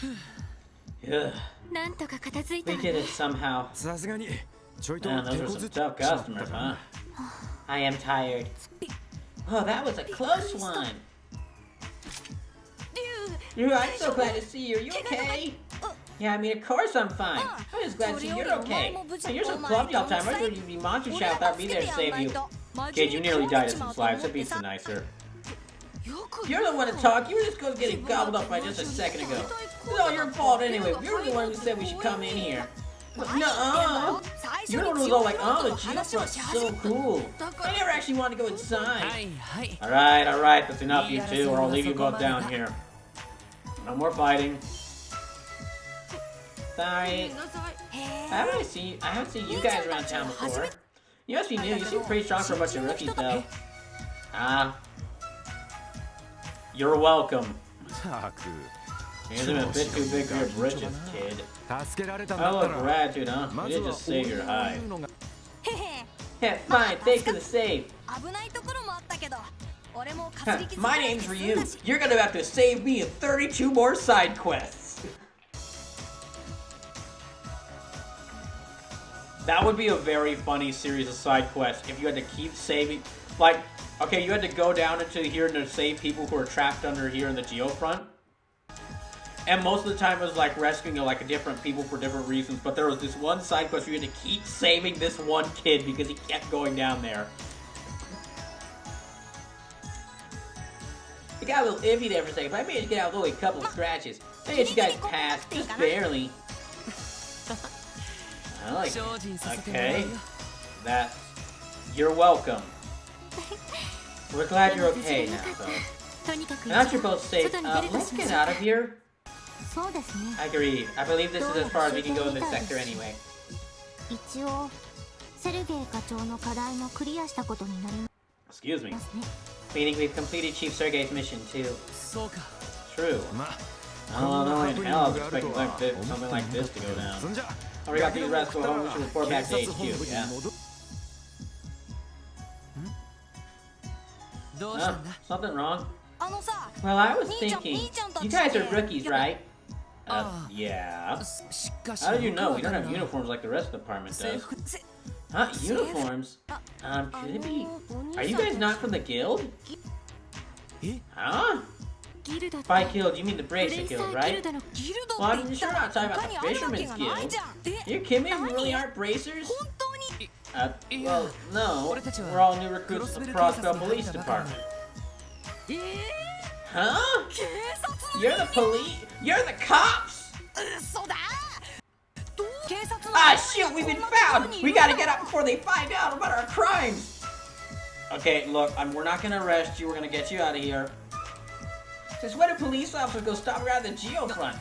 Ugh. なんとか片付いた We did it somehow. さすがにちょいと Man, those were some tough customers, huh? I am tired. Oh, that was a close one. Dude, I'm so glad to see you. Are you okay? Yeah, I mean, of course I'm fine. I'm just glad to see you're okay. And you're so clumsy all the time. I thought you'd be monster shout without me there to save you. Kid, you nearly died of some slimes. That beats the nicer. You're the one to talk. You were just getting gobbled up by just a second ago. It's all your fault anyway. You're the one who said we should come in here. Nuh-uh. You're the one who was all like, oh, the geofront's so cool. I never actually wanted to go inside. Alright, that's enough, you two, or I'll leave you both down here. No more fighting. Sorry. I haven't seen you guys around town before. You must be new. You seem pretty strong for a bunch of rookies, though. You're welcome. You're a bit too big for your britches, kid. Oh, look, gratitude, huh? You did just save your hide. Fine, thanks for the save. My name's Ryu. You're gonna have to save me in 32 more side quests. That would be a very funny series of side quests if you had to keep saving. Like, okay, you had to go down into here to save people who are trapped under here in the geofront. And most of the time it was like rescuing like different people for different reasons, but there was this one side quest where you had to keep saving this one kid because he kept going down there. It got a little iffy there for a second, but I managed to get out with only a couple of scratches. I guess you guys passed, just barely. I like it. Okay. You're welcome. We're glad you're okay now, though. Now that you're both safe, let's get out of here. I agree. I believe this is as far as we can go in this sector anyway. Excuse me. Meaning we've completed Chief Sergei's mission too. True. I don't know in hell I was expecting something like this to go down. Oh, we got these rats go home, we should report back to HQ, yeah. Something wrong? Well, I was thinking, you guys are rookies, right? Yeah. How did you know? We don't have uniforms like the rest of the department does. Huh? Uniforms? Could it be? Are you guys not from the guild? Huh? By guild, you mean the Bracer Guild, right? Well, I'm sure not talking about the Fisherman's Guild. You kidding me? We really aren't bracers? Well, no. We're all new recruits to the Crossbell Police Department. Huh? You're the police? You're the cops? Ah, shoot, we've been found! We gotta get out before they find out about our crimes! Okay, look, we're not gonna arrest you, we're gonna get you out of here. Since when did police officers go stopping around the geofront?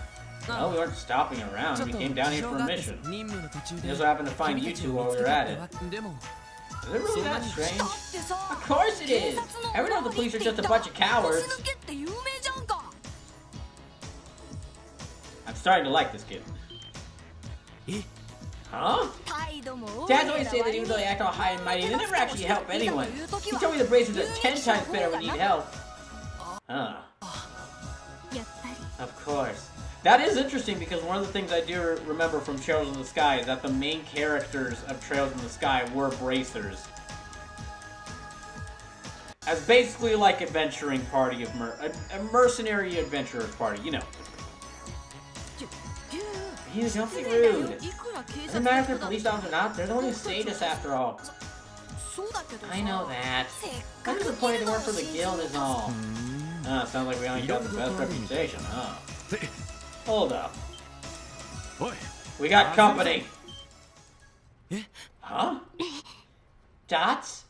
Well, we weren't stopping around, we came down here for a mission. We just happened to find you two while we were at it. Is it really that strange? Of course it is! Everyone knows the police are just a bunch of cowards. I'm starting to like this kid. Huh? Dads always say that even though they act all high and mighty, they never actually help anyone. He told me the Bracers are 10 times better when you need help. Huh. Of course. That is interesting because one of the things I do remember from Trails in the Sky is that the main characters of Trails in the Sky were bracers. As basically like adventuring party of a mercenary adventurers party, you know. He's don't be rude. Doesn't matter if they're police officers or not, they're the only sadists after all. I know that. I'm disappointed to work for the guild is all. Sounds like we only got the best reputation, huh? Hold up. We got company. Huh? Dots?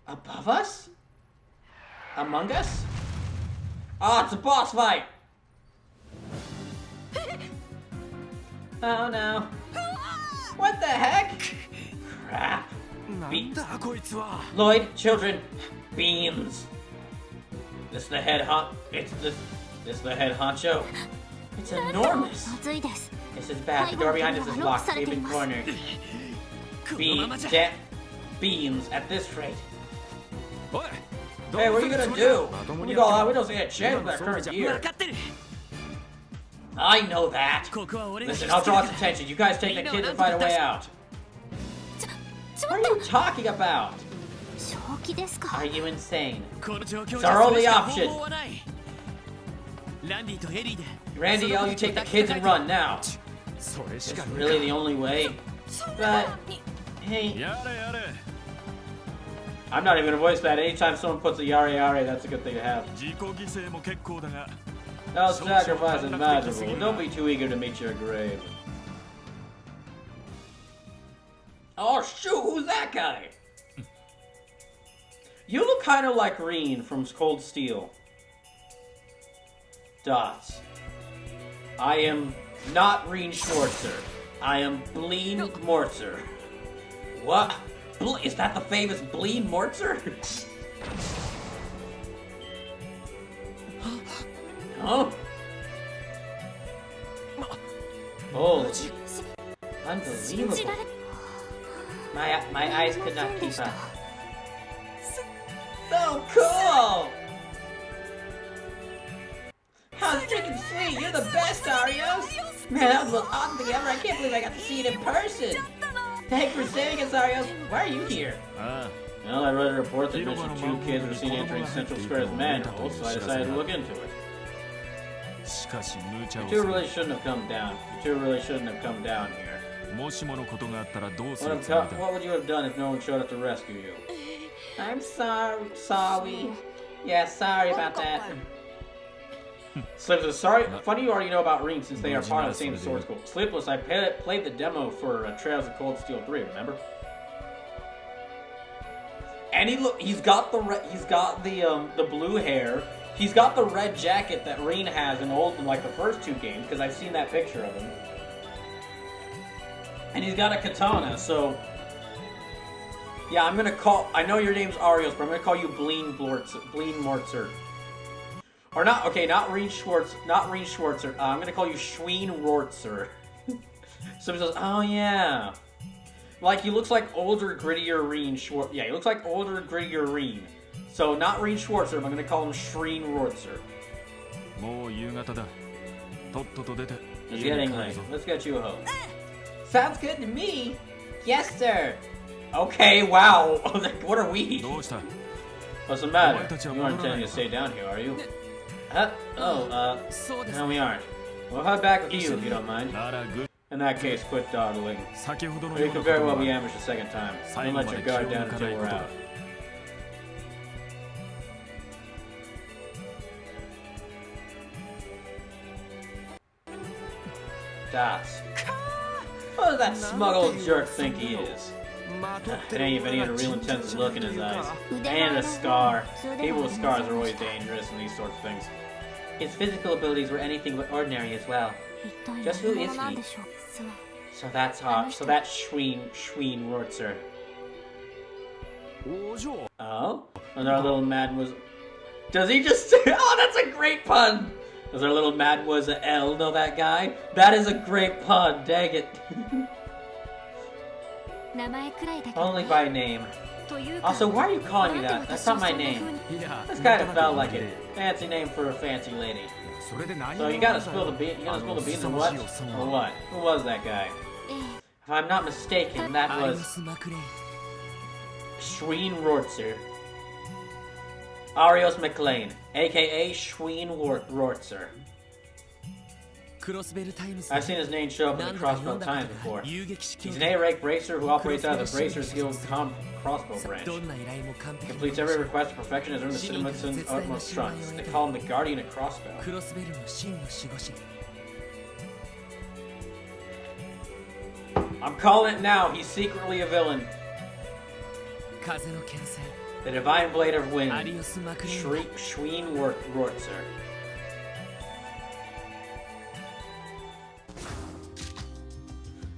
Above us? Among us? Oh, it's a boss fight! Oh no. What the heck? Crap. Beans. Lloyd, children, beans. This the head this the head honcho. It's enormous. This is bad. The door behind us is locked. They've been cornered. Beans at this rate. Hey, what are you gonna do? When you go out, we don't stand a chance with our current gear. I know that. Listen, I'll draw his attention. You guys take the kids and find a way out. What are you talking about? Are you insane? It's our only option. Randy, you take the kids and run now. It's really the only way. But, hey. I'm not even gonna voice that. Anytime someone puts a yare yare, that's a good thing to have. No sacrifice is magical. Don't be too eager to meet your grave. Oh shoot, who's that guy? You look kind of like Reen from Cold Steel. Dots. I am not Reen Schwarzer. I am Bleen Mortzer. What? Is that the famous Bleen Mortzer? Huh? Holy. Unbelievable. My eyes could not keep up. So cool! How freaking sweet! You're the best, Arios! Man, that was the most awesome thing ever. I can't believe I got to see it in person. Thanks for saving us, Arios. Why are you here? Well, I read a report that mentioned 2 kids were seen entering Central Square's manhole, so I decided to look into it. You 2 really shouldn't have come down. You 2 really shouldn't have come down here. What would you have done if no one showed up to rescue you? I'm sorry. Yeah, sorry about that. Slipless, sorry. Funny you already know about Reen since they are part of the same source code. Slipless, I played the demo for Trails of Cold Steel 3. Remember? And he's got the blue hair. He's got the red jacket that Reen has in like the first 2 games because I've seen that picture of him. And he's got a katana, so yeah, I know your name's Arios, but I'm gonna call you Bleen Mortzer. Or not, okay, not Reen Schwarzer, I'm gonna call you Schween Rortzer. So he says, oh yeah. Like, he looks like older, grittier Reen Schwarzer. Yeah, he looks like older, grittier Reen. So, not Reen Schwarzer, but I'm gonna call him Schreen Rortzer. It's getting late. Let's get you home. Sounds good to me. Yes, sir. Okay, wow. What are we? What's the matter? You aren't intending to stay down here, are you? No, we aren't. We'll head back with you if you don't mind. In that case, quit dawdling. Or you could very well be ambushed a second time. Don't let your guard down until we're out. Dots. What does that smug old jerk think he is? It ain't even he had a real intense look in his eyes. And a scar. People with scars are always dangerous in these sorts of things. His physical abilities were anything but ordinary as well. Just who is he? So that's Schween Rortzer. Oh? And our little man was... Does he just... Oh, that's a great pun! Does our little Mademoiselle know that guy? That is a great pun, dang it. Only by name. Also, why are you calling me that? That's not my name. This kind of felt like it. Fancy name for a fancy lady. So you gotta spill the beans. You gotta spill the beans or what? Or what? Who was that guy? If I'm not mistaken, that was Schreen Rortzer. Arios McLean, aka Schween Rortzer. I've seen his name show up in the Crossbow Times before. He's an A-rank bracer who operates out of the Bracers Guild Crossbow branch. Completes every request to perfection has earned the Cinemason's utmost trust. They call him the Guardian of Crossbow. I'm calling it now, he's secretly a villain. The Divine Blade of Wind, Schween Rortzer.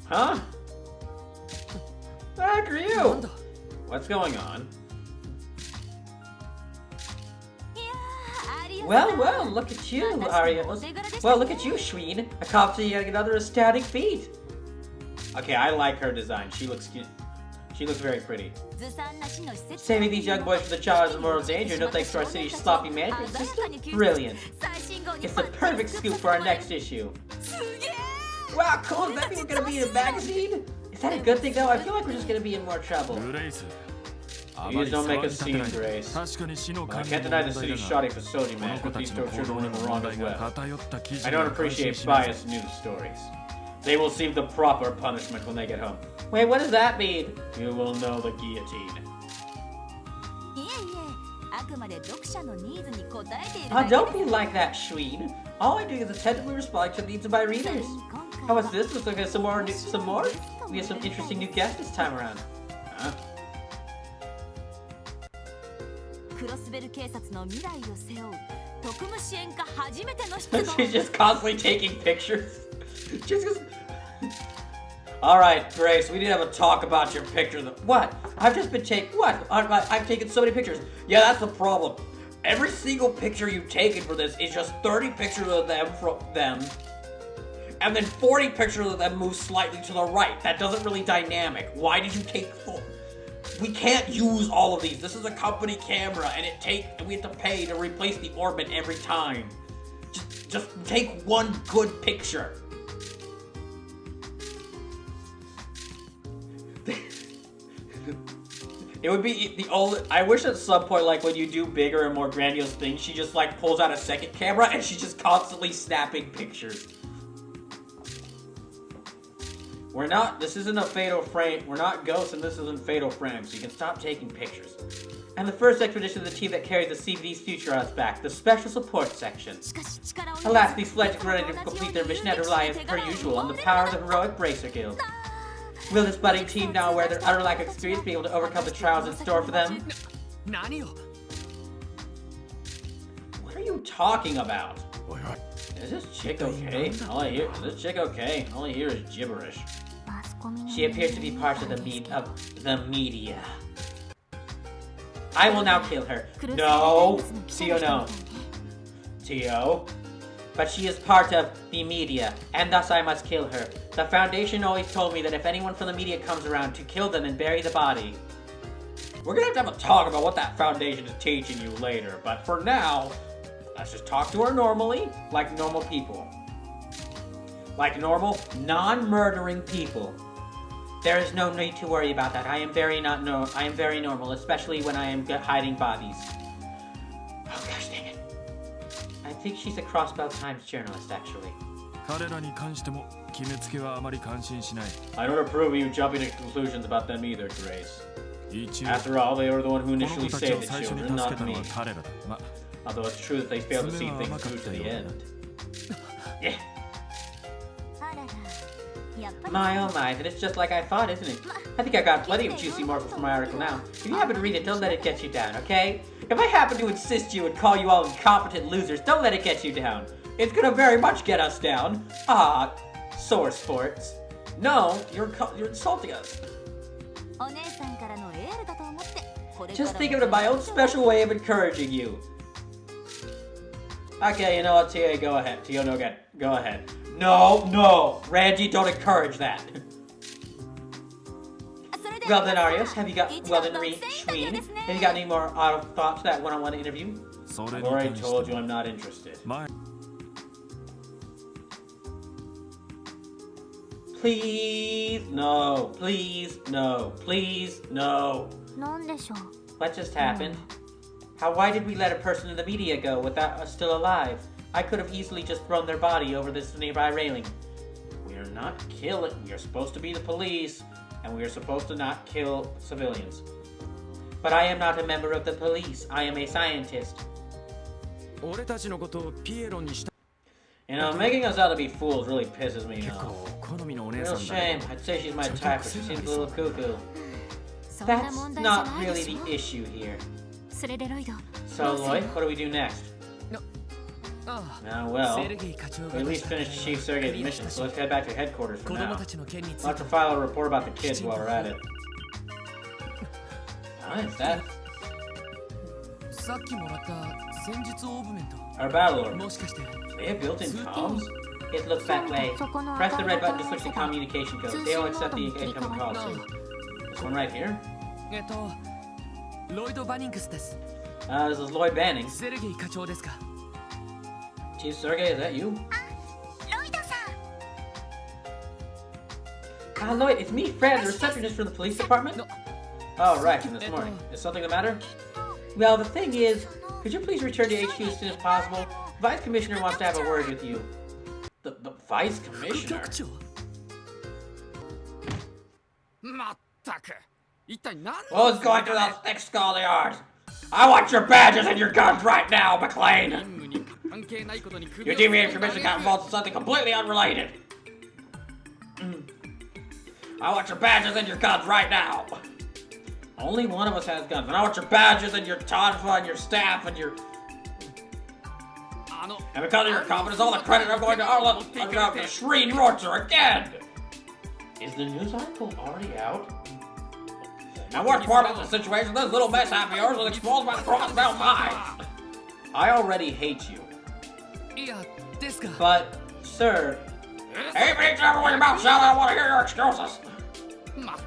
Huh? Back are you? What's going on? Well, look at you, Aria. Well, look at you, Schween. A cop to yet another astounding feat. Okay, I like her design. She looks cute. She looks very pretty. Saving these young boys from the jaws of mortal danger, no thanks to our city's sloppy management system? Brilliant. It's the perfect scoop for our next issue. Wow, cool. Does that mean we're gonna be in a magazine? Is that a good thing though? I feel like we're just gonna be in more trouble. Please don't make a scene, Grace. Well, I can't deny the city's shoddy facility management. These two children in the wrong as well. I don't appreciate biased news stories. They will receive the proper punishment when they get home. Wait, what does that mean? You will know the guillotine. Don't be like that, Schween. All I do is attentively respond to the needs of my readers. How was this? Let's look at some more? We have some interesting new guests this time around. Huh? She's just constantly taking pictures. Alright, Grace, we need to have a talk about your pictures. What? I've just been taking... What? I've taken so many pictures. Yeah, that's the problem. Every single picture you've taken for this is just 30 pictures of them from them. And then 40 pictures of them move slightly to the right. That doesn't really dynamic. Why did you take... We can't use all of these. This is a company camera, and we have to pay to replace the orbit every time. Just take one good picture. It would be the only... I wish at some point, like, when you do bigger and more grandiose things, she just, like, pulls out a second camera, and she's just constantly snapping pictures. This isn't a fatal frame. We're not ghosts, and this isn't fatal frame, so you can stop taking pictures. And the first expedition of the team that carries the CVD's future on its back, the Special Support Section. Alas, these fledglings ready to complete their mission had to rely, as per usual, on the power of the heroic Bracer Guild. Will this budding team, now aware of their utter lack of experience, be able to overcome the trials in store for them? What are you talking about? Is this chick okay? Is this chick okay? All I hear is gibberish. She appears to be part of the media. I will now kill her. No! Tio, no. Tio. But she is part of the media, and thus I must kill her. The Foundation always told me that if anyone from the media comes around, to kill them and bury the body. We're gonna have a talk about what that Foundation is teaching you later, but for now, let's just talk to her normally, like normal people. Like normal, non-murdering people. There is no need to worry about that. I am very normal, especially when I am hiding bodies. Oh gosh dang it. I think she's a Crossbell Times journalist, actually. I don't approve of you jumping to conclusions about them either, Grace. After all, they were the one who initially saved the children, not me. Although it's true that they failed to see things through to the end. Yeah. My oh my, then it's just like I thought, isn't it? I think I got plenty of juicy morsels from my article now. If you happen to read it, don't let it get you down, okay? If I happen to insist you and call you all incompetent losers, don't let it get you down. It's gonna very much get us down. Ah, sore sports. No, you're insulting us. Just think of it in my own special way of encouraging you. Okay, you know what, Tia, go ahead. Tio, no, go ahead. No, Randy, don't encourage that. Well then, Arios, have you got Schween? Have you got any more thoughts to that one-on-one interview? I've already told you I'm not interested. Please, no. Please, no. Please, no. What just happened? Why did we let a person in the media go without us still alive? I could have easily just thrown their body over this nearby railing. We are not killing. We are supposed to be the police, and we are supposed to not kill civilians. But I am not a member of the police. I am a scientist. You know, making us out to be fools really pisses me off. Real shame. I'd say she's my type, but she seems a little cuckoo. That's not really the issue here. So, Lloyd, what do we do next? Well, we at least finished Chief Sergei's mission, so let's head back to headquarters for now. I'll have to file a report about the kids while we're at it. What is that? Our battle orb. They have built-in comms? It looks that way. Press the red button to switch to communication codes. They will accept the incoming calls too. This one right here? This is Lloyd Banning. Chief Sergei, is that you? Lloyd, it's me, Fred, the receptionist for the police department. Oh, right, from this morning. Is something the matter? Well, the thing is, could you please return to HQ as soon as possible? The Vice Commissioner wants to have a word with you. The Vice Commissioner? Who's going through those thick skull of yours? I want your badges and your guns right now, McLean! Your deviated from mission got involved in something completely unrelated. I want your badges and your guns right now. Only one of us has guns, and I want your badges and your tonfa and your staff and your... And because of your confidence, all the credit I'm going to Arlen to Shreen Rorter again! Is the news article already out? Now what's part of the situation? This little mess half of yours was exposed by the cross-belt eyes! I already hate you. But, sir... Hey, bitch, everyone your mouth shut, I don't want to hear your excuses!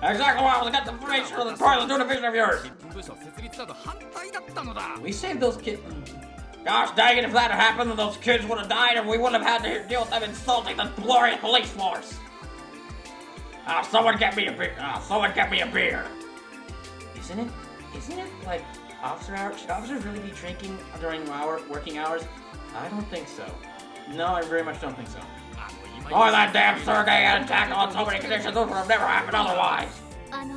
Exactly why I was against the formation of the Toilet 2 division of yours! We saved those kids... Gosh dang it, if that had happened, then those kids would have died and we wouldn't have had to deal with them insulting the glorious police force! Someone get me a beer! Someone get me a beer! Isn't it like officer hours? Should officers really be drinking during working hours? I don't think so. No, I very much don't think so. Oh, that damn Sergey had attacked on so many conditions, those would have never happened otherwise. I'm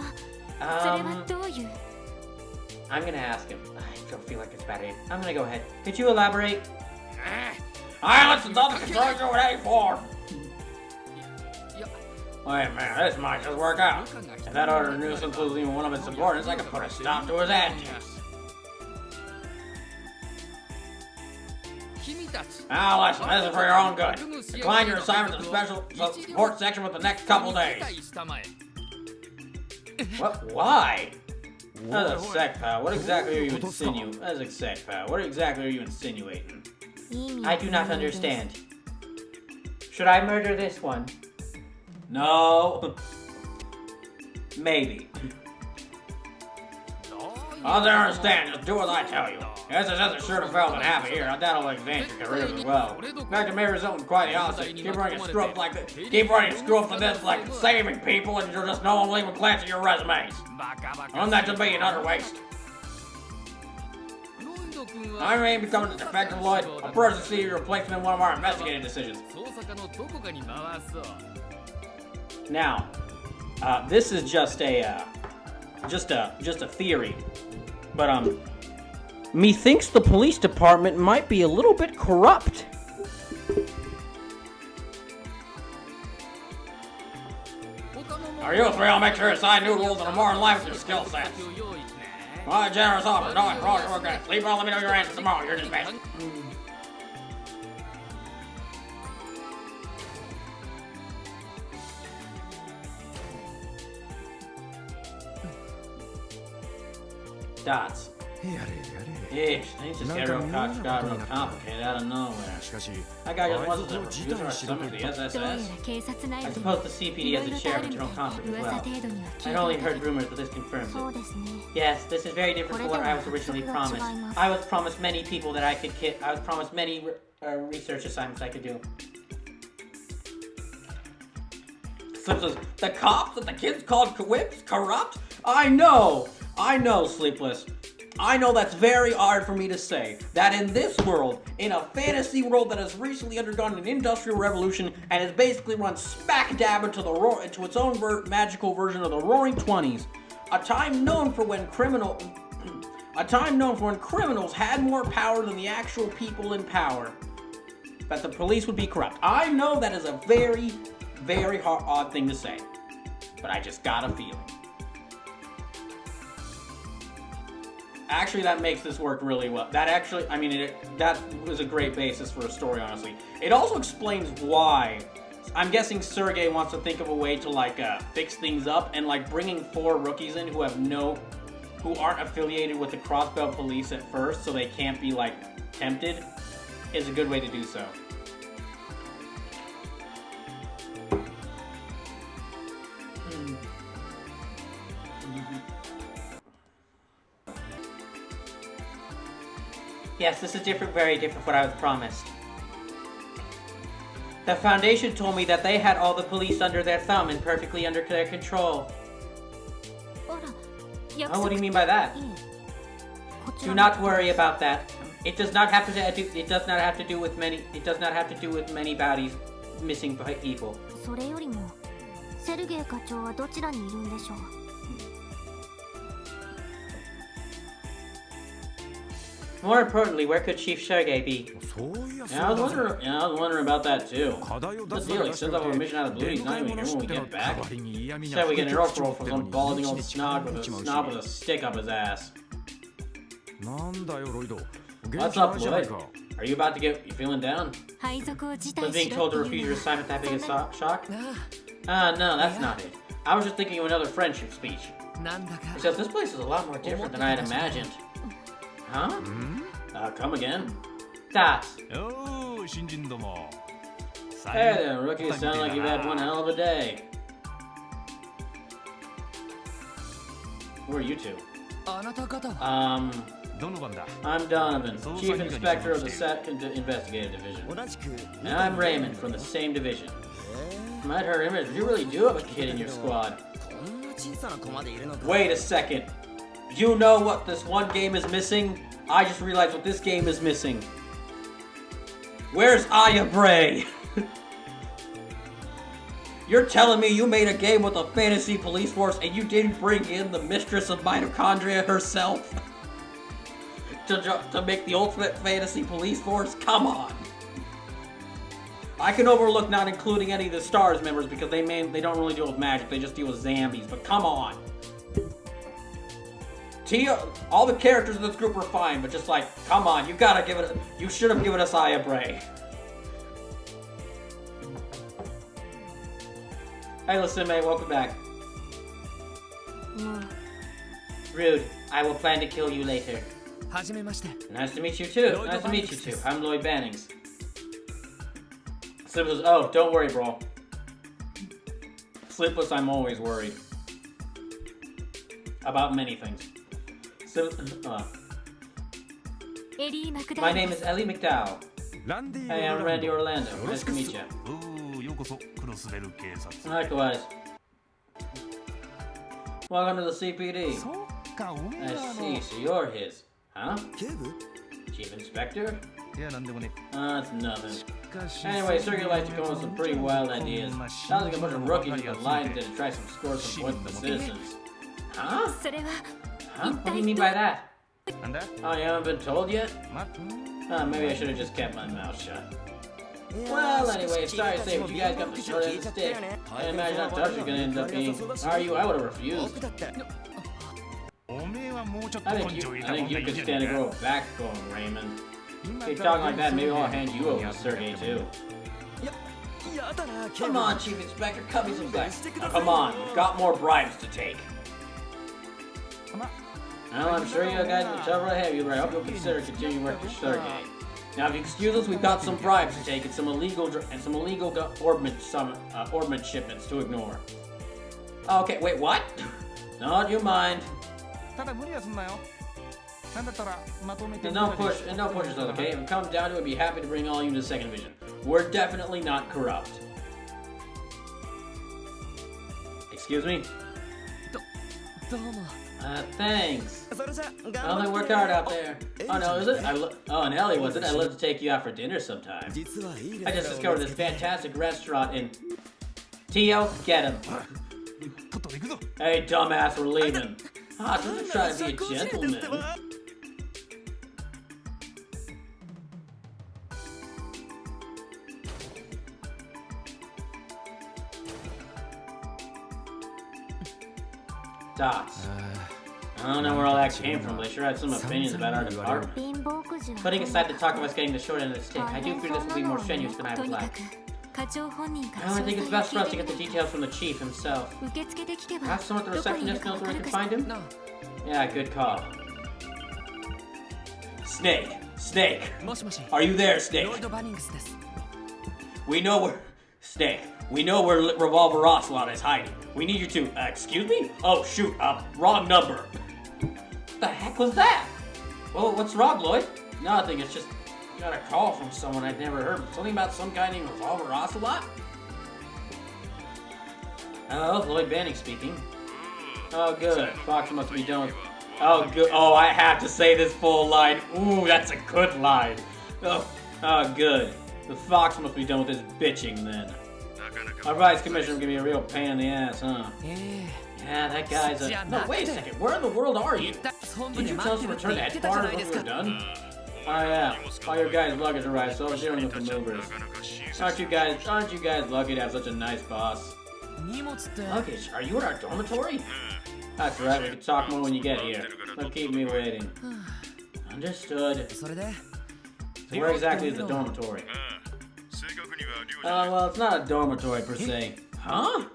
gonna ask him. I don't feel like it's bad idea. I'm gonna go ahead. Could you elaborate? Violence is not the concern you in any form. Wait a minute, this might just work out. If that order of nuisance was even one of its subordinates, I could put a stop to his antics. Now listen, this is for your own good. Decline your assignment to the special support section with the next couple days. What? Why? As a sec pal, what exactly are you insinuating? As a sec pal, what exactly are you insinuating? I do not understand. Should I murder this one? No. Maybe. I don't understand, just do as I tell you. This isn't sure to fail in half a year. I doubt Alexander can get rid of it well. In fact, it may result in quite the opposite. Keep running a screw up like this. Keep running a screw up like this, like saving people, and you'll just no one will even glance at your resumes. Wouldn't that just be an utter waste? I may become a defective Lloyd. I'll personally see your replacement in one of our investigating decisions. Now, this is just a theory, but methinks the police department might be a little bit corrupt. Are you three? I'll make sure to assign new rules that are more in line with your skill sets. My generous offer. No, I'm wrong. You're good. Sleep on. Let me know your answer tomorrow. You're dismissed. Dots. Yeesh, things just got real complicated out of nowhere. That guy just wasn't the user of some of the SSS. I suppose the CPD has its share of internal conflict as well. I'd only heard rumors, but this confirms it. Yes, this is very different from what I was originally promised. I was promised many people that I could I was promised many research assignments I could do. Slip says, the cops that the kids called whips corrupt? I know, Sleepless. I know that's very hard for me to say, that in this world, in a fantasy world that has recently undergone an industrial revolution and has basically run smack dab into its own magical version of the Roaring Twenties, a time known for when criminals had more power than the actual people in power, that the police would be corrupt. I know that is a very, very odd thing to say, but I just got a feeling. Actually, that makes this work really well. That was a great basis for a story, honestly. It also explains why. I'm guessing Sergey wants to think of a way to, fix things up, and, bringing 4 rookies in who aren't affiliated with the Crossbelt Police at first, so they can't be, tempted, is a good way to do so. Yes, this is different, very different from what I was promised. The Foundation told me that they had all the police under their thumb and perfectly under their control. あら、約 Oh, 束 what do you mean by that? いいこち Do ら not worry about that. It does not have to do with many baddies missing people. それよりもセルゲイ課長はどちらにいるんでしょう。 More importantly, where could Chief Sergei be? そういや Yeah, I was wondering about that too. 課題を出 This す deal, like, sends out a mission out of the blue. He's not even here when we get back. 代わりに嫌味な Instead, we get an 副 arrow 局 roll 長 for っての some に balding old 一日も snob か with かっちまうし a stick up his ass. なんだよロイド元 What's 気な up, いじゃない Lloyd? か Are you about to get? You feeling down? 配属を辞退 Was し being ろ told っ to てい refuse う your の assignment that big a そんな shock? あ No, that's not it. I was just thinking of another friendship speech. あなんだか Except this place is a lot more different than I had imagined. Huh? Come again? Dots. おー新人ども Hey there, rookie. Sound like you've had one hell of a day. Who are you two? あなた方は どの番だ I'm Donovan, Chief Inspector of the Second Investigative Division. 同じく And I'm Raymond from the same division. Might hurt him, but you really do have a kid in your squad. こんな小さなコマでいるのか Wait a second. You know what this one game is missing? I just realized what this game is missing. Where's Aya Bray? You're telling me you made a game with a fantasy police force and you didn't bring in the mistress of mitochondria herself? to make the ultimate fantasy police force? Come on. I can overlook not including any of the STARS members because they don't really deal with magic, they just deal with zombies, but come on. Tia, all the characters in this group are fine, but just like, come on, you should have given us Aya Bray. Hey, listen, mate, welcome back. もう Rude. I will plan to kill you later. はじめまして Nice to meet you too. Nice to meet you too. I'm Lloyd Bannings. Sleepless. Oh, don't worry, bro. Sleepless. I'm always worried about many things. My name is Ellie McDowell. ランディ Hey, I'm Randy Orlando. Nice to meet you. おーようこそクロスベル警察 Likewise. Welcome to the CPD. そうかおめえ I ら see. So you're his, huh? 警部 Chief Inspector? いやなんでもね It's nothing. しかし Anyway, Sergey likes to come up with some pretty wild ideas. Sounds like a bunch of rookies who've been lying to try some score some points with the citizens. Huh? それは Huh? What do you mean by that? なんだ Oh, you haven't been told yet? ま Maybe I should have just kept my mouth shut. Well, anyway, sorry to say, but you guys got the short end of the stick. I imagine how tough you're gonna end up being. Are you? I would have refused. 僕だって おめえはもうちょっと I 根 think 性 you, 入れ I た方 think が you いい could じゃ stand ね to え grow か a backbone, Raymond. 今 Keep から talking like that, maybe I'll hand you over to やって Sergey も too. やだな警 Come 部 on, Chief Inspector, cut me some slack. Now, come on, we've got more bribes to take. ま Well, I'm sure you guys will cover ahead of you, but I hope you'll consider continuing work with Sergey. Now, if you excuse us, we've got some bribes to take and some illegal ordnance shipments to ignore. Okay, wait, what? No, you mind. ただ無理はすんなよなんだったらまとめて And don't push yourself, okay? If it comes down to it, I'd be happy to bring all you into the second division. We're definitely not corrupt. Excuse me? どうも Thanks. それじゃ Well, then work hard out there. Oh no, is it? Oh, and Ellie, was it? I'd love to take you out for dinner sometime. 実はいい I で just す discovered this fantastic restaurant in... Tio, get him. とっとと行くぞ Hey, dumbass, we're leaving. Ah, don't try to be a gentleman. Dots. I don't know where all that came from, but I sure had some opinions about our department. 貧乏くじは Putting aside the talk of us getting the short end of the stick, I do fear this will be more strenuous than I と would にか like. く課長本人から I 詳 think 細 it's を best for us 聞 to い get て the み details from the chief himself. 受付で聞けば Perhaps someone at the どこにいる receptionist か knows わ where か we る can か find し him? な Yeah, good call. Snake! Snake! もしもし Are you there, Snake? ロイド・バニングスです We know where... Snake. We know where Revolver Ocelot is hiding. We need you to... excuse me? Oh, shoot. Wrong number. What the heck was that? Well, what's wrong, Lloyd? Nothing. It's just... Got a call from someone I'd never heard. Something about some guy named Revolver Ocelot? Hello, Lloyd Banning speaking. Oh, good. Fox must be done with... Oh, good. Oh, I have to say this full line. Ooh, that's a good line. Oh, good. The Fox must be done with his bitching, then. Our vice commissioner give me a real pain in the ass, huh? Yeah, that guy's a... No, wait a second. Where in the world are you? Did you tell us to return to headquarters when we were done? Oh, yeah. All your guys' luggage arrived, so I was dealing with the movers. Aren't you guys lucky to have such a nice boss? Luggage? Are you in our dormitory? That's right, we can talk more when you get here. Don't keep me waiting. Understood. So where exactly is the dormitory? Well, it's not a dormitory per se. Huh?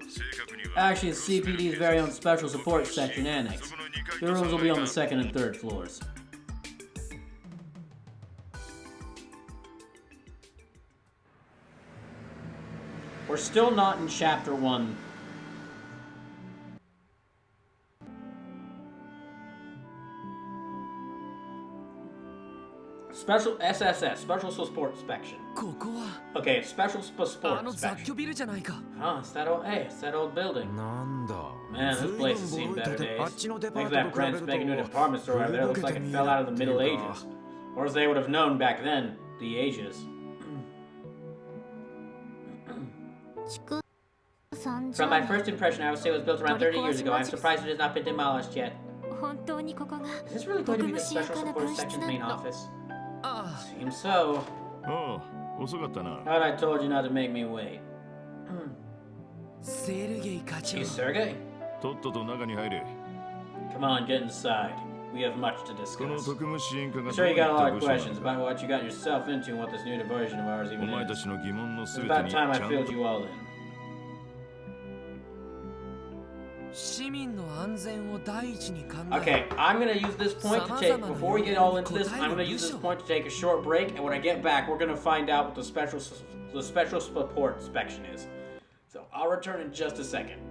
Actually, it's CPD's very own special support section annex. The rooms will be on the second and third floors. We're still not in Chapter 1. Special SSS, Special Support Section. Okay, Special Support Section. Oh, it's that old, hey, it's that old building. Man, this place has seen better days. Thanks to that brand spanking new department store over there, looks like it fell out of the Middle Ages. Or as they would have known back then, the ages. From my first impression, I would say it was built around 30 years ago. I'm surprised it has not been demolished yet. Is this really going to be the Special Support Section's main office? Seems so. Thought I told you not to make me wait. You Sergey? Come on, get inside. We have much to discuss. I'm sure you got a lot of questions about what you got yourself into and what this new diversion of ours even is. It's about time I filled you all in. Okay, I'm gonna use this point to take, before we get all into this, I'm gonna use this point to take a short break, and when I get back, we're gonna find out what the special support section is. So I'll return in just a second.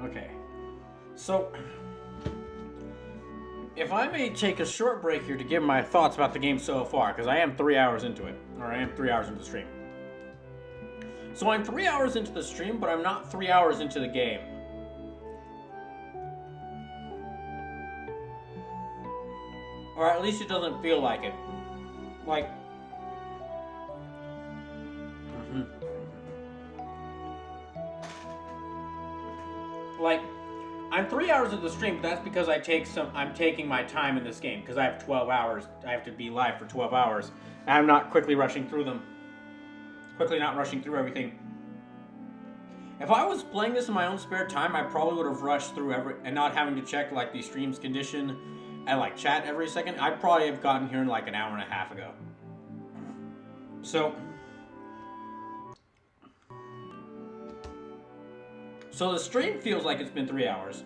Okay. So, if I may take a short break here to give my thoughts about the game so far, because I am 3 hours into it, or I am 3 hours into the stream. So I'm 3 hours into the stream, but I'm not 3 hours into the game. Or at least it doesn't feel like it. Like... Like, I'm 3 hours into the stream, but that's because I'm taking my time in this game, because I have 12 hours. I have to be live for 12 hours. And I'm not quickly rushing through them. Quickly not rushing through everything. If I was playing this in my own spare time, I probably would have rushed through and not having to check, like, the stream's condition and, like, chat every second. I'd probably have gotten here in, like, an hour and a half ago. So the stream feels like it's been 3 hours.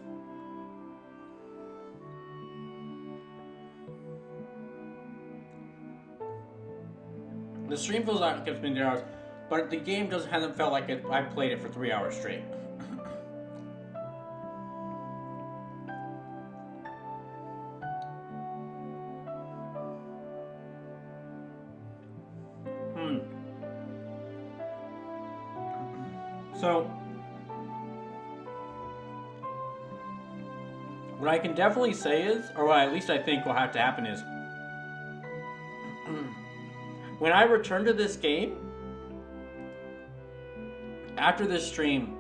The stream feels like it's been 3 hours, but the game hasn't felt like it. I played it for 3 hours straight. So, what I can definitely say is, or what at least I think will have to happen is, when I return to this game, after this stream,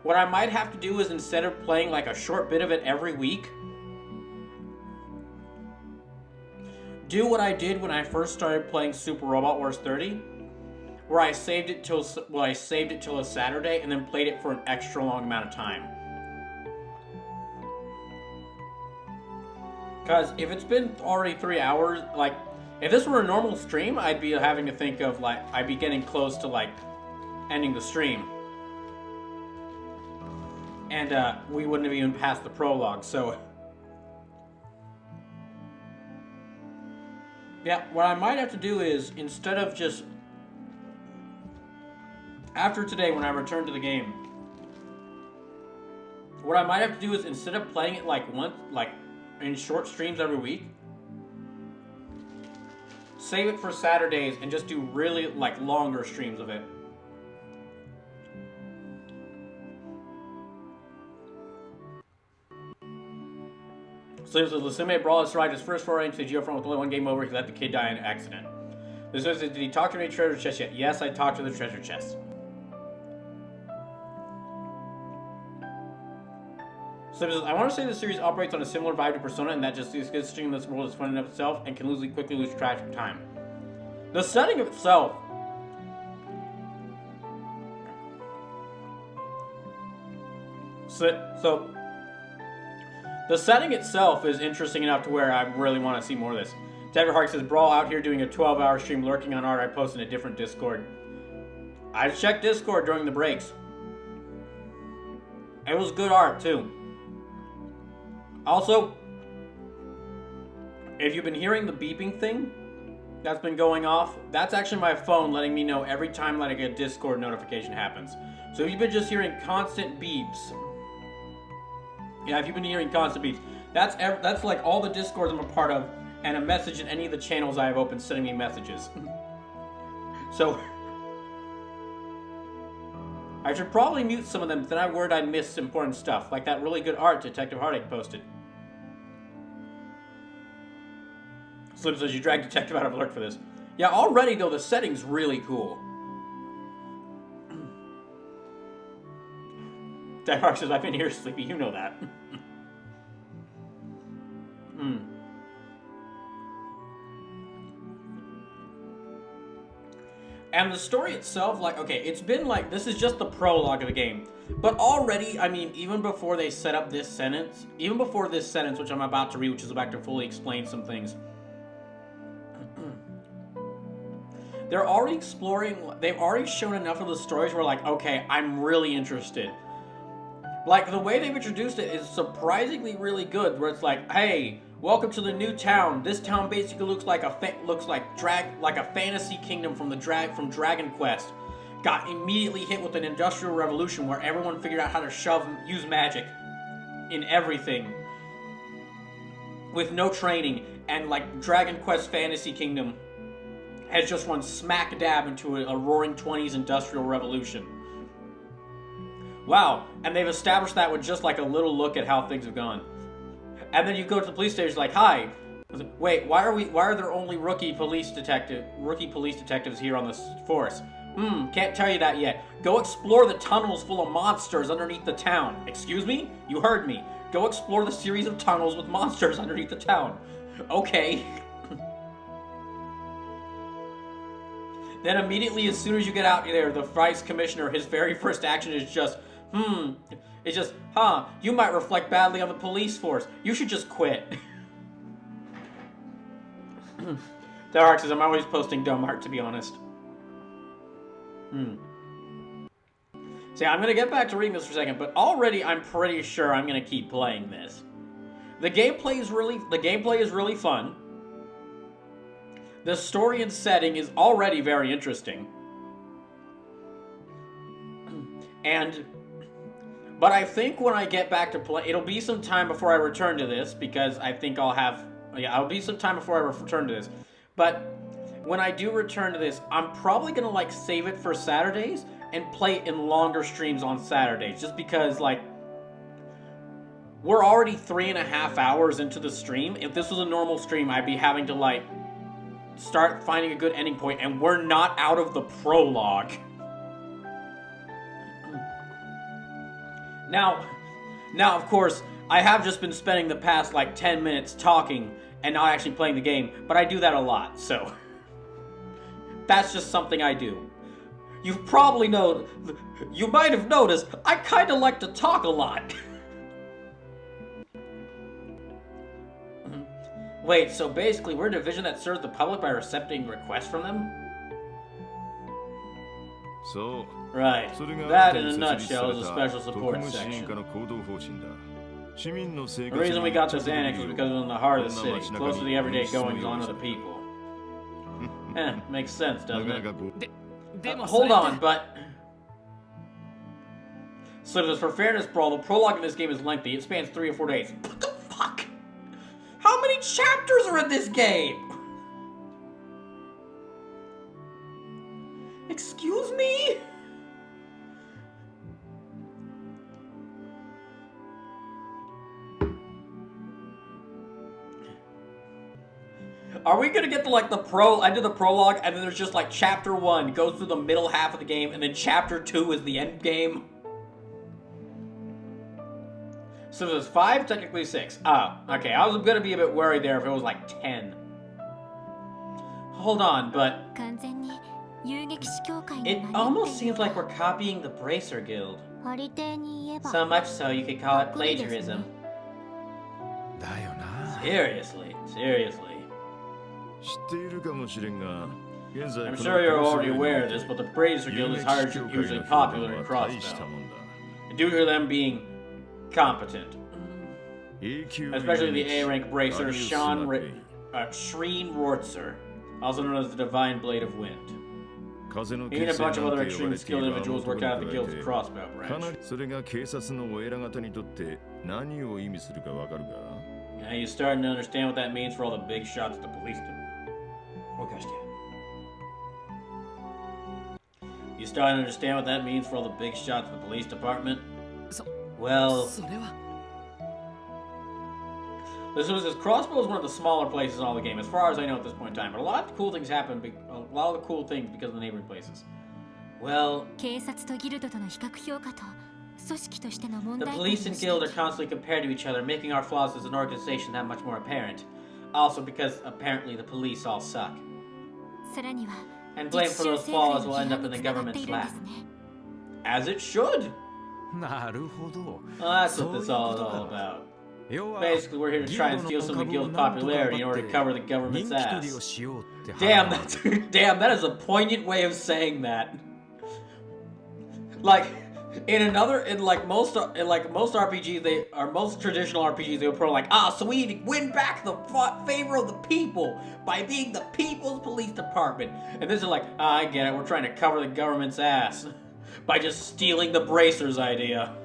what I might have to do is, instead of playing like a short bit of it every week, do what I did when I first started playing Super Robot Wars 30, where I saved it till a Saturday and then played it for an extra long amount of time. Because if it's been already 3 hours, like, if this were a normal stream, I'd be having to think of, like, I'd be getting close to, like, ending the stream. And, we wouldn't have even passed the prologue, so... Yeah, what I might have to do is, instead of just... After today, when I return to the game, what I might have to do is, instead of playing it, like, in short streams every week, save it for Saturdays and just do really, like, longer streams of it. So the Sume Brawl has survived his first foray into the Geofront with only one game over. He let the kid die in an accident. This is, did he talk to any treasure chest yet? Yes, I talked to the treasure chest. So I want to say the series operates on a similar vibe to Persona, and that just is good stream this world is fun enough itself and can quickly lose track of time. The setting of itself. So the setting itself is interesting enough to where I really want to see more of this. Tabby Hark says, Brawl out here doing a 12-hour stream lurking on art I posted in a different Discord. I checked Discord during the breaks. It was good art, too. Also, if you've been hearing the beeping thing that's been going off, that's actually my phone letting me know every time like a Discord notification happens. So if you've been just hearing constant beeps, yeah, if you've been hearing constant beeps, that's like all the Discords I'm a part of, and a message in any of the channels I have open sending me messages. So I should probably mute some of them, then I worried I'd miss important stuff, like that really good art Detective Heartache posted. Slim says you dragged Detective out of alert for this. Yeah, already though, the setting's really cool. Dark says, I've been here sleepy, you know that. And the story itself, like, okay, it's been like, this is just the prologue of the game. But already, I mean, even before they set up this sentence, which I'm about to read, which is about to fully explain some things, they're already exploring, they've already shown enough of the stories where, like, okay, I'm really interested. Like, the way they've introduced it is surprisingly really good, where it's like, hey, welcome to the new town. This town basically looks like a fantasy kingdom from Dragon Quest. got immediately hit with an industrial revolution where everyone figured out how to use magic in everything with no training, and like Dragon Quest Fantasy Kingdom has just run smack dab into a roaring 20s industrial revolution. Wow, and they've established that with just like a little look at how things have gone. And then you go to the police station like, hi, wait, why are there only rookie police detectives here on this force? Can't tell you that yet. Go explore the tunnels full of monsters underneath the town. Excuse me? You heard me. Go explore the series of tunnels with monsters underneath the town. Okay. Then immediately, as soon as you get out there, the vice commissioner, his very first action is just, you might reflect badly on the police force. You should just quit. Dark says, I'm always posting dumb art, to be honest. See, I'm gonna get back to reading this for a second, but already I'm pretty sure I'm gonna keep playing this. The gameplay is really fun. The story and setting is already very interesting. But I think when I get back to play, it'll be some time before I return to this, because I think it'll be some time before I return to this. But when I do return to this, I'm probably gonna like save it for Saturdays and play it in longer streams on Saturdays, just because like we're already 3.5 hours into the stream. If this was a normal stream, I'd be having to like start finding a good ending point, and we're not out of the prologue. Now, of course, I have just been spending the past like 10 minutes talking and not actually playing the game, but I do that a lot, so that's just something I do. You might have noticed, I kinda like to talk a lot. Wait, so basically we're a division that serves the public by accepting requests from them? So, right. That in a nutshell is a special support section. The reason we got this annex was because it was in the heart of the city, close to the everyday goings-on of the people. Makes sense, doesn't it? Hold on, but... So for fairness, Brawl, the prologue in this game is lengthy. It spans 3 or 4 days. What the fuck? How many chapters are in this game? Excuse me? Are we gonna get to like I did the prologue, and then there's just like chapter 1 goes through the middle half of the game, and then chapter 2 is the end game? So there's 5, technically 6. Oh, okay, I was gonna be a bit worried there if it was like 10. Hold on, but it almost seems like we're copying the Bracer Guild. So much so you could call it plagiarism. Seriously. I'm sure you're already aware of this, but the Bracer Guild is hugely popular in Crossbow. Due to them being competent. Especially the A-rank Bracer, Shreen Rortzer, also known as the Divine Blade of Wind. He and a bunch of other extremely skilled individuals work out of the Guild's Crossbow branch. Now you're starting to understand what that means for all the big shots at the police department. You starting to understand what that means for all the big shots at the police department? Well, this Crossbow is one of the smaller places in all the game, as far as I know at this point in time. But a lot of cool things happen. A lot of the cool things because of the neighboring places. Well, the police and guild are constantly compared to each other, making our flaws as an organization that much more apparent. Also because apparently the police all suck. And blame for those flaws will end up in the government's lap. As it should. Well, that's what this all is all about. Basically, we're here to try and steal some of the guild's popularity in order to cover the government's ass. Damn, that is a poignant way of saying that. Like, In most RPGs, most traditional RPGs, they would put like, so we need to win back the favor of the people by being the people's police department. And this is like, I get it, we're trying to cover the government's ass by just stealing the bracers idea.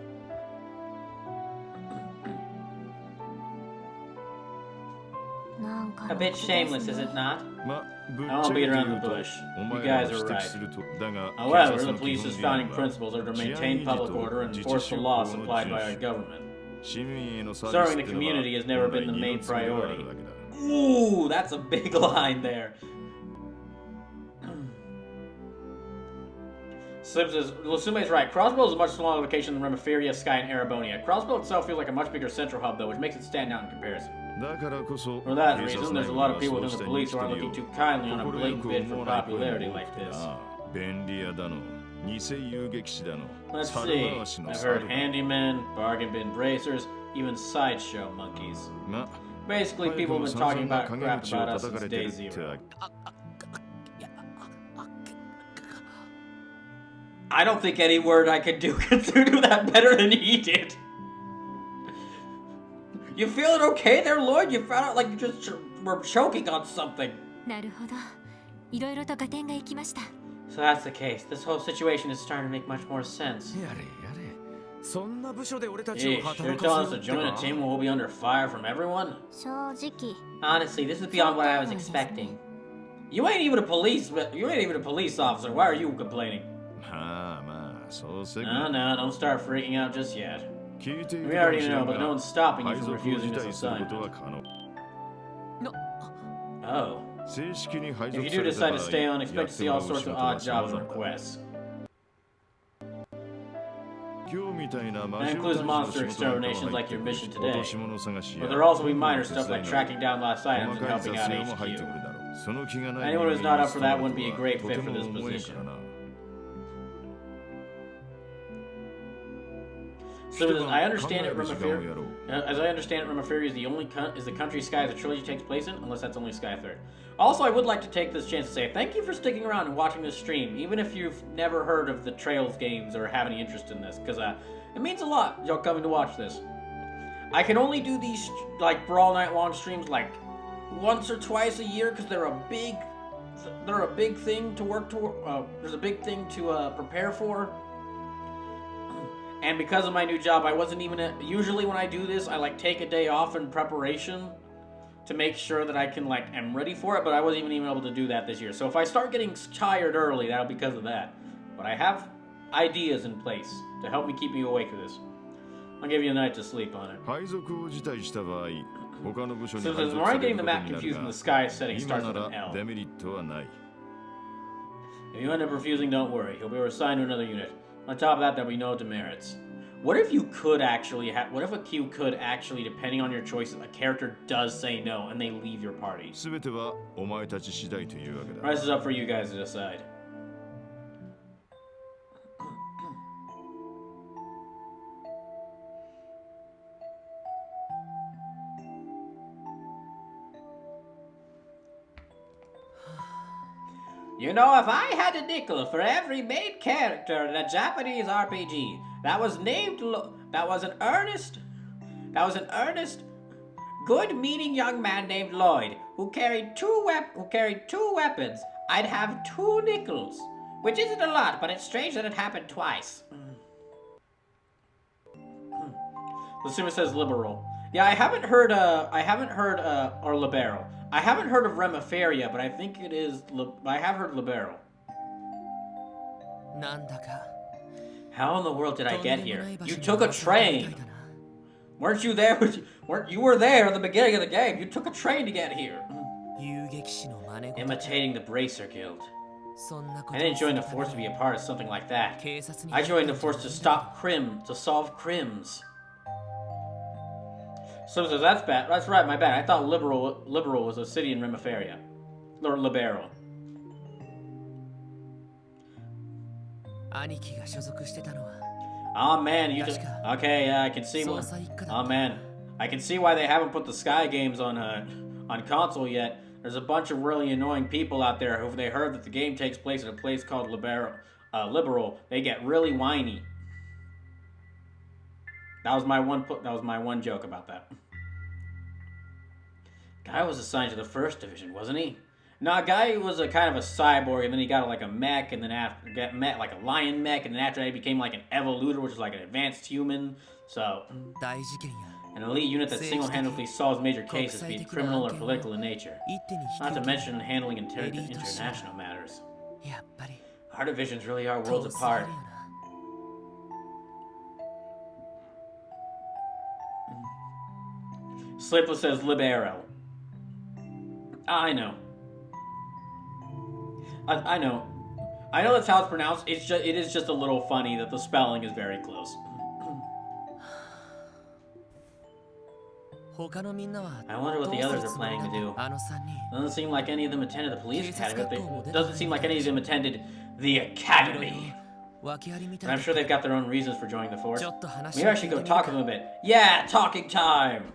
A bit shameless, is it not? I won't beat around the bush. You guys are right. However, the police's founding principles are to maintain public order and enforce the laws supplied by our government. Serving the community has never been the main priority. Ooh, that's a big line there. Slim says, Lusume's right. Crossbow is a much smaller location than Remiferia, Sky, and Erebonia. Crossbow itself feels like a much bigger central hub, though, which makes it stand out in comparison. For that reason, there's a lot of people within the police who aren't looking too kindly on a blatant bid for popularity like this. Let's see. I've heard handymen, bargain bin bracers, even sideshow monkeys. Basically, people have been talking about crap about us since day zero. I don't think any word I could do could do that better than he did. You feeling okay there, Lloyd? You found out like you just were choking on something. So that's the case. This whole situation is starting to make much more sense. Yeesh, you're telling us to join a team where we'll be under fire from everyone? Honestly, this is beyond what I was expecting. You ain't even a police officer. Why are you complaining? No, don't start freaking out just yet. We already know, but no one's stopping you from refusing this assignment. Oh. If you do decide to stay on, expect to see all sorts of odd jobs and requests. That includes monster exterminations like your mission today. But there'll also be minor stuff like tracking down lost items and helping out HQ. Anyone who's not up for that wouldn't be a great fit for this position. So as I understand it, Remiferia is the country Sky the trilogy takes place in, unless that's only Sky 3rd. Also, I would like to take this chance to say thank you for sticking around and watching this stream, even if you've never heard of the Trails games or have any interest in this, because it means a lot, y'all coming to watch this. I can only do these, like, Brawl Night long streams, like, once or twice a year, because they're a big thing to work toward, there's a big thing to prepare for. And because of my new job, I wasn't even... Usually when I do this, I, like, take a day off in preparation to make sure that I can, like, am ready for it, but I wasn't even able to do that this year. So if I start getting tired early, that'll be because of that. But I have ideas in place to help me keep me awake for this. I'll give you a night to sleep on it. So the more I'm getting the map confused and the sky setting starts with an L. If you end up refusing, don't worry. You'll be assigned to another unit. On top of that, there'll be no demerits. What if you could actually what if a queue could actually, depending on your choices, a character does say no and they leave your party? Rest is up for you guys to decide. You know, if I had a nickel for every main character in a Japanese RPG that was an earnest, good-meaning young man named Lloyd who carried two weapons, I'd have 2 nickels, which isn't a lot, but it's strange that it happened twice. Lasuma says liberal. Yeah, I haven't heard or libero. I haven't heard of Remiferia, but I think it is, I have heard libero. How in the world did I get here? You took a train! Weren't you there? You were there at the beginning of the game. You took a train to get here. Imitating the Bracer Guild. I didn't join the force to be a part of something like that. I joined the force to solve crimes. So that's bad. That's right, my bad. I thought liberal was a city in Remiferia. Or libero. Oh man, you just... Okay, yeah, I can see... Oh man. I can see why they haven't put the Sky games on console yet. There's a bunch of really annoying people out there who, if they heard that the game takes place at a place called Liberal, they get really whiny. That was my one joke about that. Guy was assigned to the first division, wasn't he? No, Guy was a kind of a cyborg, and then he got like a mech, and then met like a lion mech, and then after that he became like an evolutor, which is like an advanced human. So, an elite unit that single-handedly solves major cases, be it criminal or political in nature. Not to mention handling international matters. Our divisions really are worlds apart. Sleepless says Libero. I know. I know. I know that's how it's pronounced. It is just a little funny that the spelling is very close. I wonder what the others are planning to do. Doesn't seem like any of them attended the police academy. Doesn't seem like any of them attended the academy. But I'm sure they've got their own reasons for joining the force. Maybe I should go talk to them a bit. Yeah, talking time!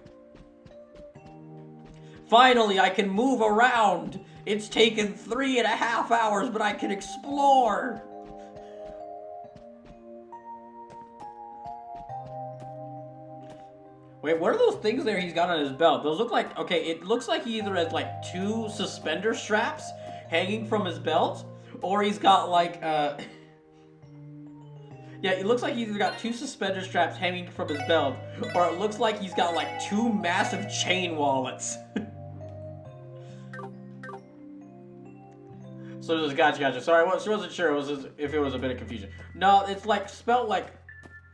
Finally, I can move around! It's taken 3.5 hours, but I can explore! Wait, what are those things there he's got on his belt? Those look like... Okay, it looks like he either has, like, 2 suspender straps hanging from his belt, or he's got, like, Yeah, it looks like he's either got 2 suspender straps hanging from his belt, or it looks like he's got, like, 2 massive chain wallets. So this is gotcha. Sorry, I wasn't sure if it was a bit of confusion. No, it's like spelled like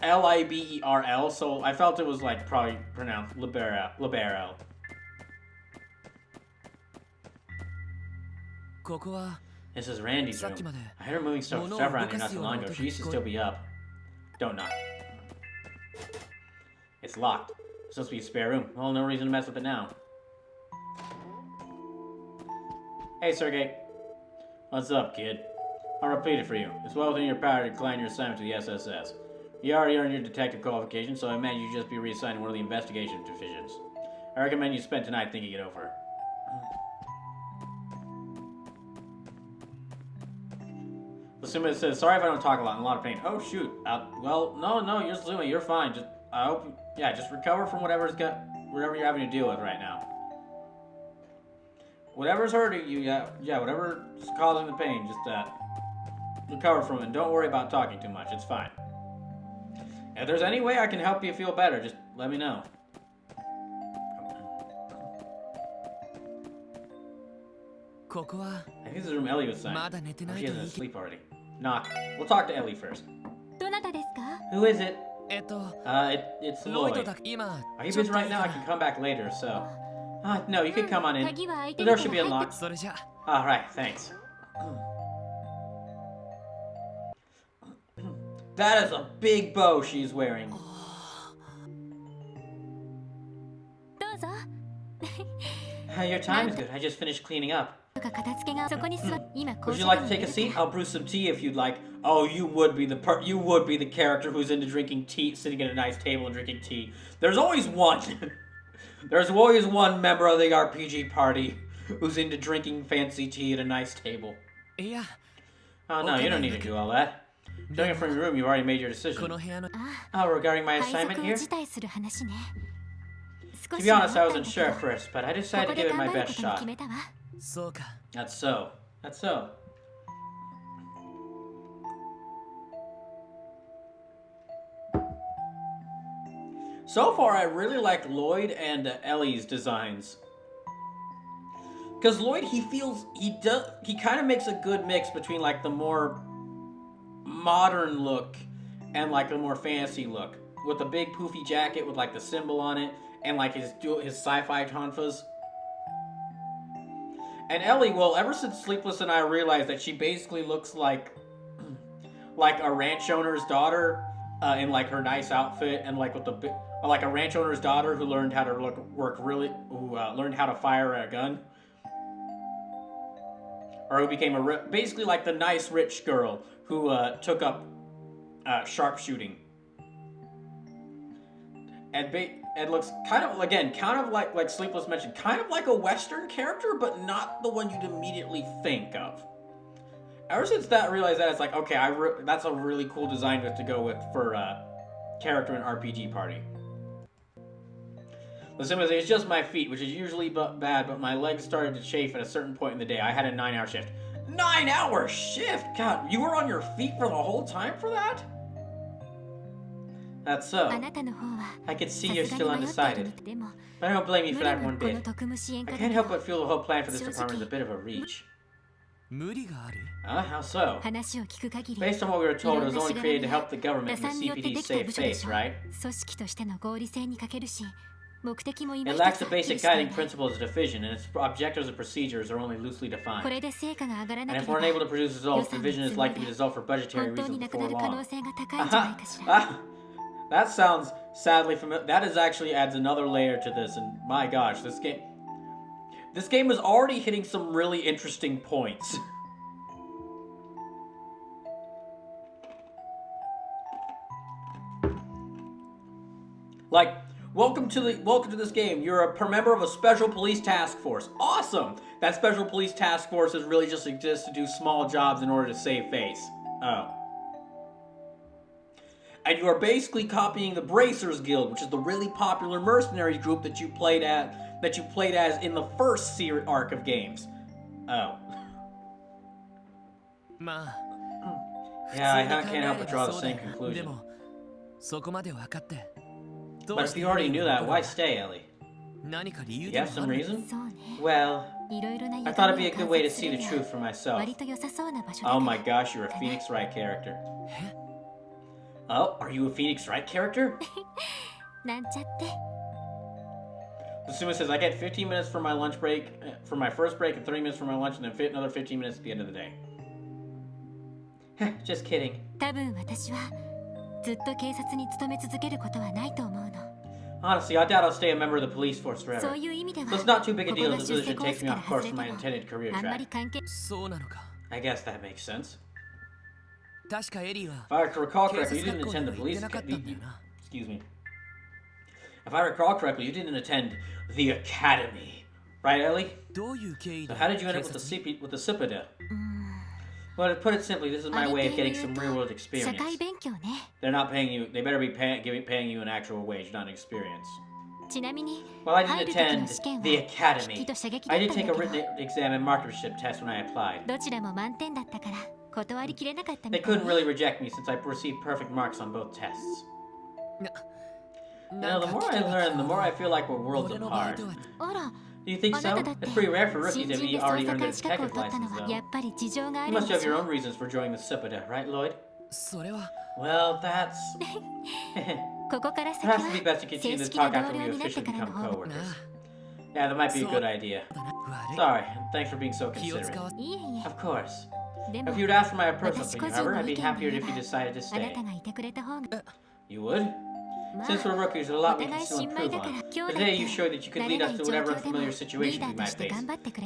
Liberl, so I felt it was like probably pronounced Libero. This is Randy's room. I heard her moving stuff around here not so long ago. She used to still be up. Don't knock. It's locked. It's supposed to be a spare room. Well, no reason to mess with it now. Hey, Sergey. What's up, kid? I'll repeat it for you. It's well within your power to decline your assignment to the SSS. You already earned your detective qualification, so I imagine you just be reassigned to one of the investigation divisions. I recommend you spend tonight thinking it over. Assume it says, sorry if I don't talk a lot, I'm in a lot of pain. Oh, shoot. Well, no, you're assuming you're fine. I hope, just recover from whatever you're having to deal with right now. Whatever's hurting you, whatever's causing the pain, just recover from it. And don't worry about talking too much. It's fine. If there's any way I can help you feel better, just let me know. I think this is the room Ellie was saying. She isn't asleep already. Knock. We'll talk to Ellie first. Who is it? It's Lloyd. Are you busy right now? I can come back later, so... no, you can come on in. The door should be unlocked. Alright, thanks. That is a big bow she's wearing. Your time is good. I just finished cleaning up. Would you like to take a seat? I'll brew some tea if you'd like. Oh, you would be the character who's into drinking tea, sitting at a nice table and drinking tea. There's always one. There's always one member of the RPG party who's into drinking fancy tea at a nice table. Oh no, you don't need to do all that. Judging from your room, you've already made your decision. Oh, regarding my assignment here? To be honest, I wasn't sure at first, but I decided to give it my best shot. That's so. So far, I really like Lloyd and Ellie's designs. Because Lloyd, he kind of makes a good mix between like the more modern look and like the more fancy look. With the big poofy jacket with like the symbol on it and like his sci-fi tonfas. And Ellie, well, ever since Sleepless and I realized that she basically looks like a ranch owner's daughter in like her nice outfit and like with like a ranch owner's daughter who learned how to learned how to fire a gun, or who became basically like the nice rich girl who took up sharpshooting. And looks kind of like Sleepless mentioned, kind of like a Western character, but not the one you'd immediately think of. Ever since that, I realized that it's like, okay, that's a really cool design to go with for character in RPG Party. Listen, it's just my feet, which is usually bad, but my legs started to chafe at a certain point in the day. I had a 9-hour shift. 9-hour shift? God, you were on your feet for the whole time for that? That's so. I could see you're still undecided. But I don't blame you for that one bit. I can't help but feel the whole plan for this department is a bit of a reach. How so? Based on what we were told, it was only created to help the government and the CPD save face, right? It lacks the basic guiding principles of division, and its objectives and procedures are only loosely defined. And if we're unable to produce results, division is likely to dissolve for budgetary reasons before long. That sounds sadly familiar. That is actually adds another layer to this, and my gosh, this game is already hitting some really interesting points. Like, welcome to this game. You're a member of a special police task force. Awesome! That special police task force is really just exists to do small jobs in order to save face. Oh. And you are basically copying the Bracers Guild, which is the really popular mercenary group that you played as in the first arc of games. Oh. Yeah, I can't help but draw the same conclusion. But if you already knew that, why stay, Ellie? You have some reason? Well, I thought it'd be a good way to see the truth for myself. Oh my gosh, you're a Phoenix Wright character. Oh, are you a Phoenix Wright character? Asuma says, I get 15 minutes for my lunch break, for my first break, and 30 minutes for my lunch, and then another 15 minutes at the end of the day. Just kidding. Honestly, I doubt I'll stay a member of the police force forever. So it's not too big a deal if the position takes me off course from my intended career track. I guess that makes sense. If I recall correctly, you didn't attend the police academy. Excuse me. If I recall correctly, you didn't attend the academy, right, Ellie? So how did you end up with the SIPADA? Well, to put it simply, this is my way of getting some real-world experience. They're not paying you. They better be paying you an actual wage, not an experience. Well, I didn't attend the academy. I did take a written exam and marksmanship test when I applied. They couldn't really reject me since I received perfect marks on both tests. You know, the more I learn, the more I feel like we're worlds apart. Do you think so? It's pretty rare for rookies to be already earned their detective license, though. You must have your own reasons for joining the SIPADA, right, Lloyd? Well, that's... Perhaps it'd be best to continue this talk after we officially become co-workers. Yeah, that might be a good idea. Sorry, thanks for being so considerate. Of course. If you'd ask for my personal opinion, however, I'd be happier if you decided to stay. You would? Since we're rookies, there's a lot we can still improve on. Today you showed that you could lead us through whatever unfamiliar situation we might face.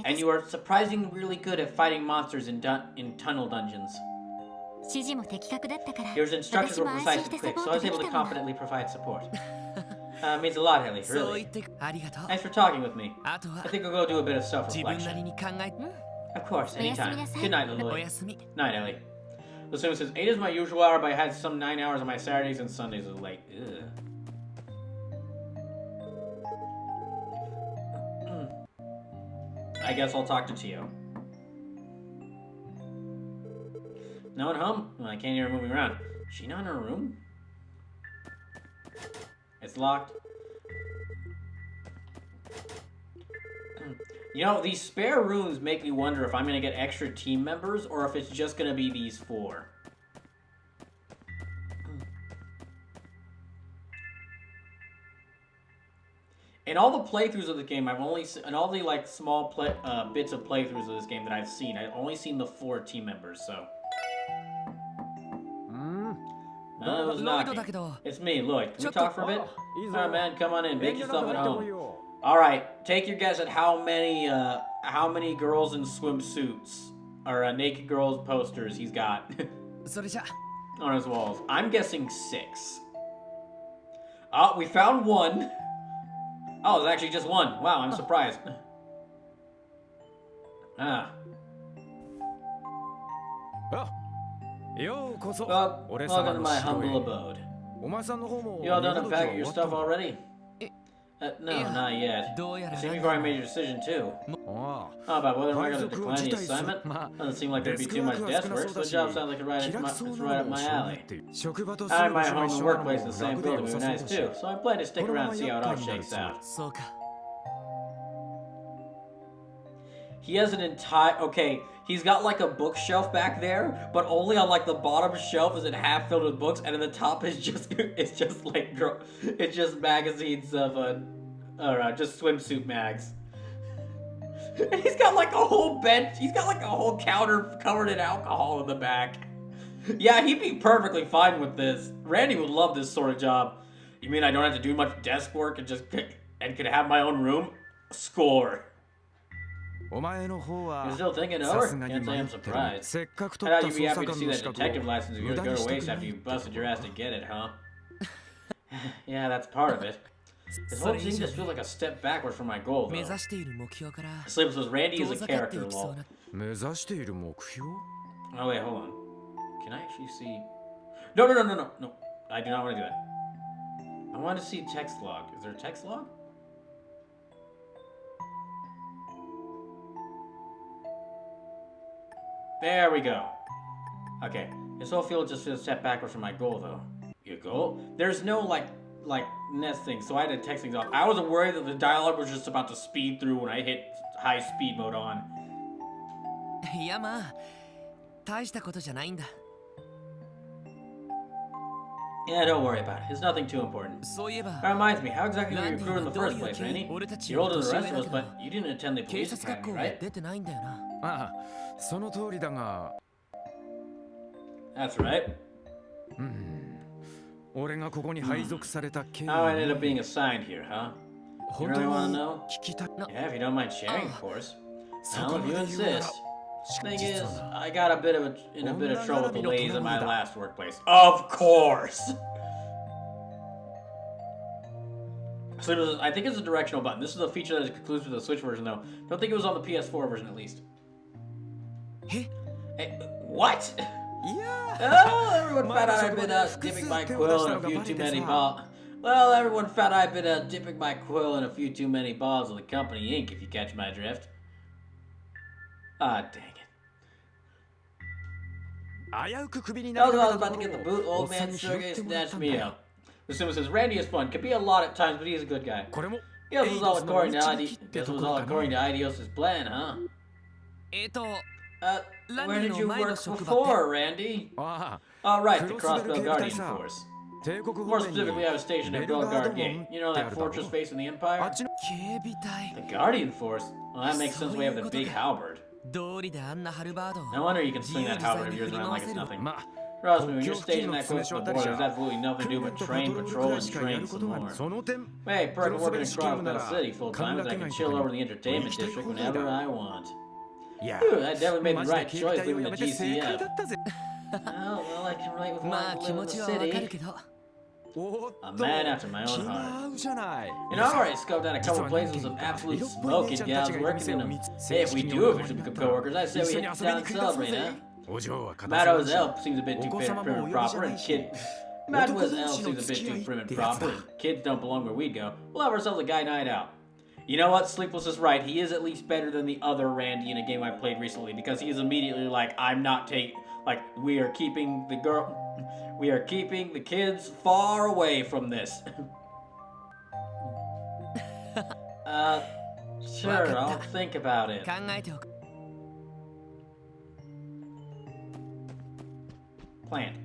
And you are surprisingly really good at fighting monsters in tunnel dungeons. Your instructions were precise and quick, so I was able to confidently provide support. It means a lot, Ellie, really. Thanks for talking with me. I think I'll go do a bit of self-reflection. Of course, anytime. Good night, Lloyd. Night, Ellie. Asuma says, 8 is my usual hour, but I had some 9 hours on my Saturdays and Sundays is late. Ugh. I guess I'll talk to Tio. No one home? Well, I can't hear her moving around. Is she not in her room? It's locked. You know, these spare rooms make me wonder if I'm going to get extra team members or if it's just going to be these 4. In all the playthroughs of the game, I've only seen, in all the like small bits of playthroughs of this game that I've only seen the 4 team members, so. No, it was knocking. It's me, Lloyd. Can we talk for a bit? Alright, man, come on in. Make yourself at home. Alright, take your guess at how many girls in swimsuits or naked girls posters he's got on his walls. I'm guessing 6. Oh, we found 1. Oh, it's actually just 1. Wow, I'm surprised. Ah. Well, welcome to my humble abode. You all done unpacking your stuff already? No, not yet. You seem you've already made your decision too. How about whether or not I'm going to decline the assignment? Doesn't seem like there'd be too much desk work, so the job sounds like it's right up my alley. I and my home and workplace in the same building would be nice too, so I plan to stick around and see how it all shakes out. そうか He has an entire he's got like a bookshelf back there, but only on like the bottom shelf is it half filled with books, and then the top is just it's just magazines of just swimsuit mags. And he's got like a whole bench, he's got like a whole counter covered in alcohol in the back. Yeah, he'd be perfectly fine with this. Randy would love this sort of job. You mean I don't have to do much desk work and could have my own room? Score. You're still thinking over? Can't say I'm surprised. I thought you'd be happy to see that detective license of yours go to waste after you busted your ass to get it, huh? Yeah, that's part of it. This whole thing just feels like a step backwards from my goal, 目 though. 指している目標から Sleepless was Randy 遠 is a ざかって character, いきそう lol. な Oh, wait, hold on. Can I actually see... No. I do not want to do that. I want to see text log. Is there a text log? There we go. Okay. This whole field just feels a step backwards from my goal, though. Your goal? There's no, like nest thing, so I had to text things off. I was worried that the dialogue was just about to speed through when I hit high speed mode on. いやまあ大したことじゃないんだ Yeah, don't worry about it. It's nothing too important. そういえば That reminds me, how exactly were you ランディ recruited in は the どう first いう place, 経緯 Randy? 俺たち You're よ older り than the 年 rest 上 of だ us, けど but you didn't attend the 警 police 察学校 academy, は right? 出てないんだよな ああその通りだが That's right. 俺がここに配属された経緯 How I ended up being assigned here, huh? You 本当 really に want to know? 聞きたい Yeah, if you don't mind sharing, of course. そ Now, こ if ま you で言うなら insist. Thing is, 実はな I got in a bit of trouble with the ladies in my 女絡みのトラブルだ。 last workplace. Of course! So I think it's a directional button. This is a feature that is exclusive to the Switch version, though. Don't think it was on the PS4 version, at least. え Hey, what? いや Oh, everyone found out I've been dipping my quill in a few too many balls. Well, everyone found I've been dipping my quill in a few too many balls of the company ink, if you catch my drift. Ah, dang it. 危うくクビに I なり was かけた about と to こ get the ろ boot. おっ Old さん man に拾っ Sergey てもらった snatched ん me だよ up. Asuma says Randy is fun. Can be a lot at times, but he's a good guy. これも Guess it was all エイドスの according 導 to きって Guess it と was ころ all かな according to Idios's plan, huh? Where Randy did you の前の work 職場って before, Randy? あ Oh, right, the クロスベル Crossbell 警備 Guardian 隊さ Force. 帝国 More 方面に specifically, I was stationed at Bellegarde Gate. You know that fortress facing the あ Empire? っちの 警備隊 The Guardian Force? Well, that makes sense. We have the big halberd. 道理であんなハルバード No wonder you can swing that 自由 halberd 自 of 在 yours に振り around 回 like せ it's る nothing. まあ Trust me, when 国 you're 境付近 stationed の that 詰め close 所 to あ the たり border, じ there's ゃ absolutely nothing to 訓 do 練 but とパ train, トロール patrol, ぐらい and しかや train るこ some とは more. その点 Hey, ク perk ロ of スベ working ル in 試験部な Crossbell ら City full 勘 time だ is I けが can い chill け over ど in the 行 entertainment きたい district 放題 whenever だ I want. Yeah. Dude, I definitely made マ the ジで right 警備 choice 隊を leaving 辞 the めて正解 GCF. だったぜ Oh, well, I can relate with ま wanting あ to 気 live 持 in the ちはわかる city. けど おーっ A と man after my 気 own が heart. 合うじゃない You know, I already scoped out a 実 couple は places 何 with 軒 some か absolute 色っぽい姉 smoking ちゃんた gals ちがいる working 店 in を them. 見つ Hey, if 正 we 式に do お have 願いに some なっ good たら coworkers, I say 一 we 緒に hit 遊び down に and 繰り出そう celebrate, ぜ huh? お嬢は片付け Mademoiselle だし seems a bit お too 子 prim 様もお and 呼びじ proper, ゃな and いし kid. 男 Mademoiselle 同士の seems a 付 bit き合 too い prim っ and てやつ proper, だ and kids don't belong where we'd go. We'll have ourselves a guy night out. You know what? Sleepless is right. He is at least better than the other Randy in a game I played recently because he is immediately like, I'm not taking. Like, we are keeping the kids far away from this. Sure, I'll think about it. 考えておく Planned.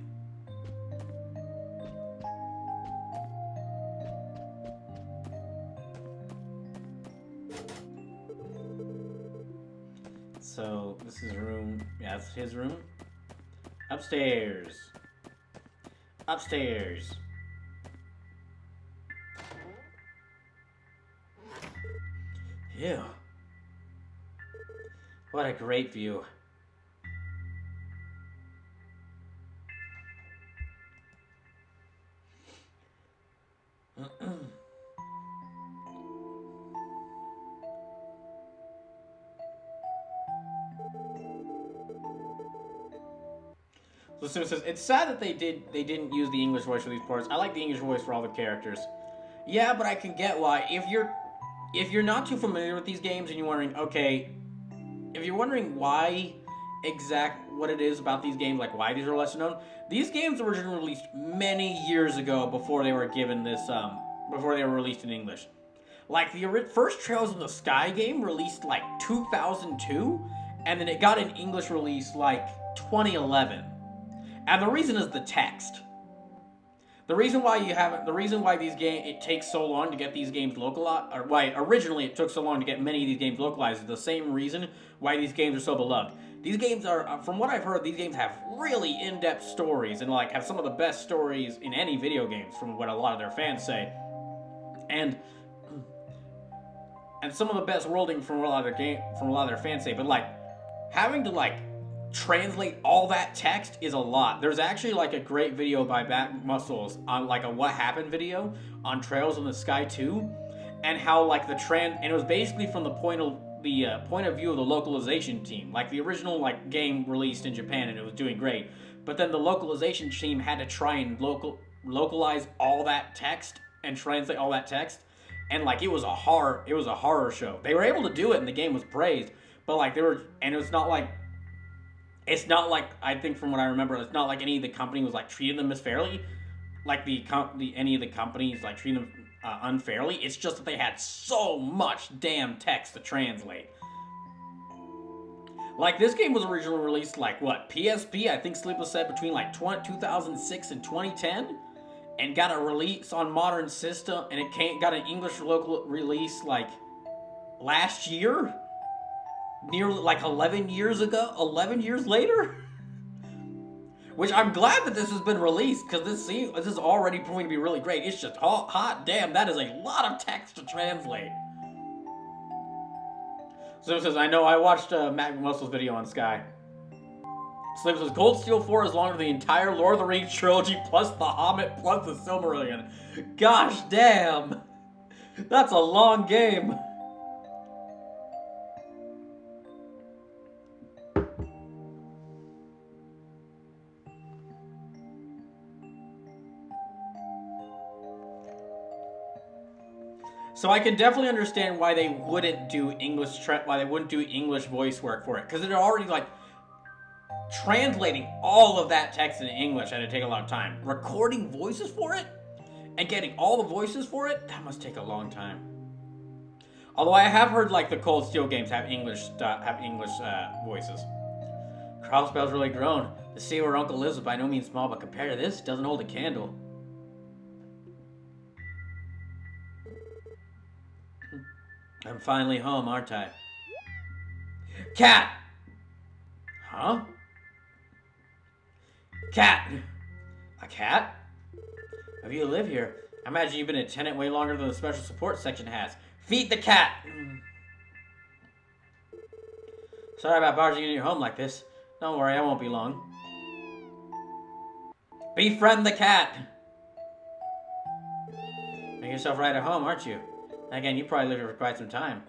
So, this is room. Yeah, that's his room. Upstairs. Upstairs. Ew. What a great view. So Sim says, it's sad that they didn't use the English voice for these parts. I like the English voice for all the characters. Yeah, but I can get why. If you're not too familiar with these games and you're wondering, okay, if you're wondering why what it is about these games, like why these are lesser known, these games were originally released many years ago before they were given this, before they were released in English. Like, the first Trails in the Sky game released, like, 2002, and then it got an English release, like, 2011. And the reason is the text. The reason why it takes so long to get these games localized, or why originally it took so long to get many of these games localized, is the same reason why these games are so beloved. These games are, from what I've heard, these games have really in-depth stories, and, like, have some of the best stories in any video games, from what a lot of their fans say. And some of the best worlding from a lot of their fans say, but like having to like translate all that text is a lot. There's actually like a great video by Back Muscles on like a what happened video on Trails in the Sky 2, and how like and it was basically from the point of view of the localization team. Like the original like game released in Japan and it was doing great, but then the localization team had to try and localize all that text and translate all that text. And like it was a horror show. They were able to do it and the game was praised, but like it's not like I think from what I remember, it's not like any of the company was like treating them as fairly, like any of the companies like treating them unfairly. It's just that they had so much damn text to translate. Like this game was originally released like what, PSP, I think Sleepless said between like 2006 and 2010. And got a release on modern system, and it got an English local release like last year, nearly like 11 years later. Which I'm glad that this has been released, because this is already proving to be really great. It's just hot damn, that is a lot of text to translate. So it says, I know I watched Matt Muscle's video on Sky. Slim says, Cold Steel 4 is longer than the entire Lord of the Rings trilogy, plus the Hobbit, plus the Silmarillion. Gosh damn! That's a long game. So I can definitely understand why they wouldn't do English voice work for it, because it already like translating all of that text into English had to take a lot of time. Recording voices for it and getting all the voices for it, that must take a long time. Although I have heard like the Cold Steel games have English voices. Crossbell's really grown. The sea where Uncle lives is by no means small, but compared to this, it doesn't hold a candle. I'm finally home, aren't I? Cat! Huh? Cat! A cat? If you live here, I imagine you've been a tenant way longer than the special support section has. Feed the cat! Sorry about barging into your home like this. Don't worry, I won't be long. Befriend the cat! Make yourself right at home, aren't you? Again, you probably lived here for quite some time.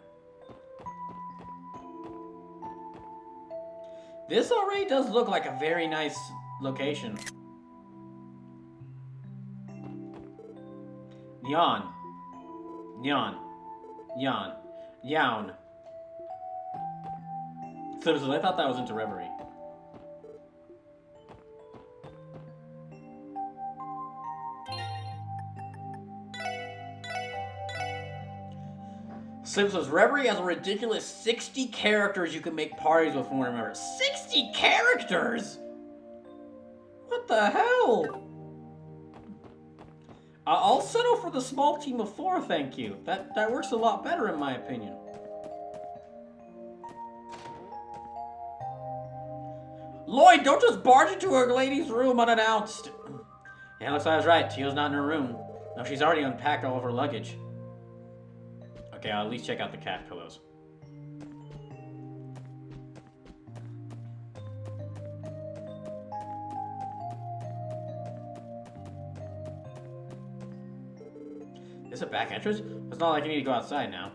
This already does look like a very nice location. Yawn. Yawn. Yawn. Yawn. So I thought that was into Reverie. Simpsons Reverie has a ridiculous 60 characters you can make parties with from what I remember. 60 characters?! What the hell? I'll settle for the small team of 4, thank you. That works a lot better in my opinion. Lloyd, don't just barge into a lady's room unannounced. Yeah, looks like I was right. Teal's not in her room. No, she's already unpacked all of her luggage. Okay, I'll at least check out the cat pillows. Is it back entrance? It's not like you need to go outside now.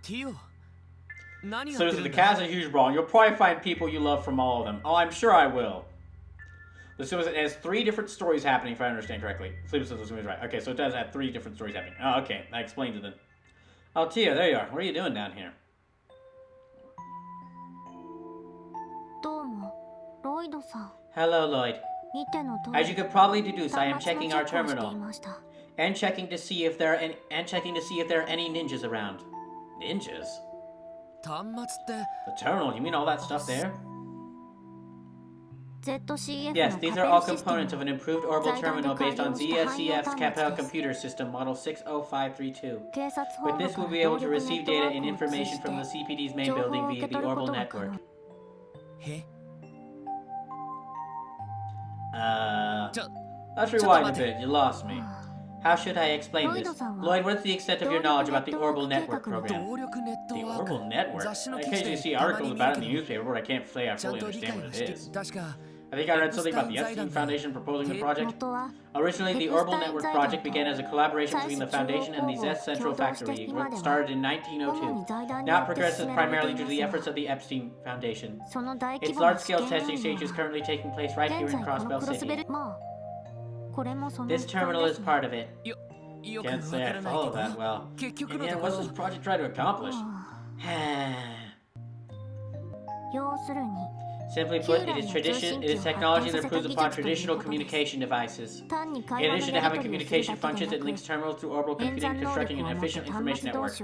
Tio. So the cast is a huge brawl, and you'll probably find people you love from all of them. Oh, I'm sure I will. This was, it has 3 different stories happening, if I understand correctly. Sleep Sisters is right. Okay, so it does have 3 different stories happening. Oh, okay, that explains it then. Oh, Tia, there you are. What are you doing down here? Hello, Lloyd. As you could probably deduce, I am checking our terminal and checking to see if there are any ninjas around. Ninjas? The terminal? You mean all that stuff there? Yes, these are all components of an improved orbital terminal based on ZSCF's Capel computer system, model 60532. With this, we'll be able to receive data and information from the CPD's main building via the orbital network. Let's rewind a bit. You lost me. How should I explain this? Lloyd, what's the extent of your knowledge about the Orbital Network program? The Orbital Network? I occasionally see articles about it in the newspaper, but I can't say I fully understand what it is. I think I read something about the Epstein Foundation proposing the project. Originally, the Orbital Network project began as a collaboration between the Foundation and the Zest Central Factory, which started in 1902. Now it progresses primarily due to the efforts of the Epstein Foundation. Its large-scale testing stage is currently taking place right here in Crossbell City. This terminal is part of it. Can't say I follow that well. And yet, what's this project trying to accomplish? Simply put, it is technology that improves upon traditional communication devices. In addition to having communication functions, it links terminals through orbital computing, constructing an efficient information network.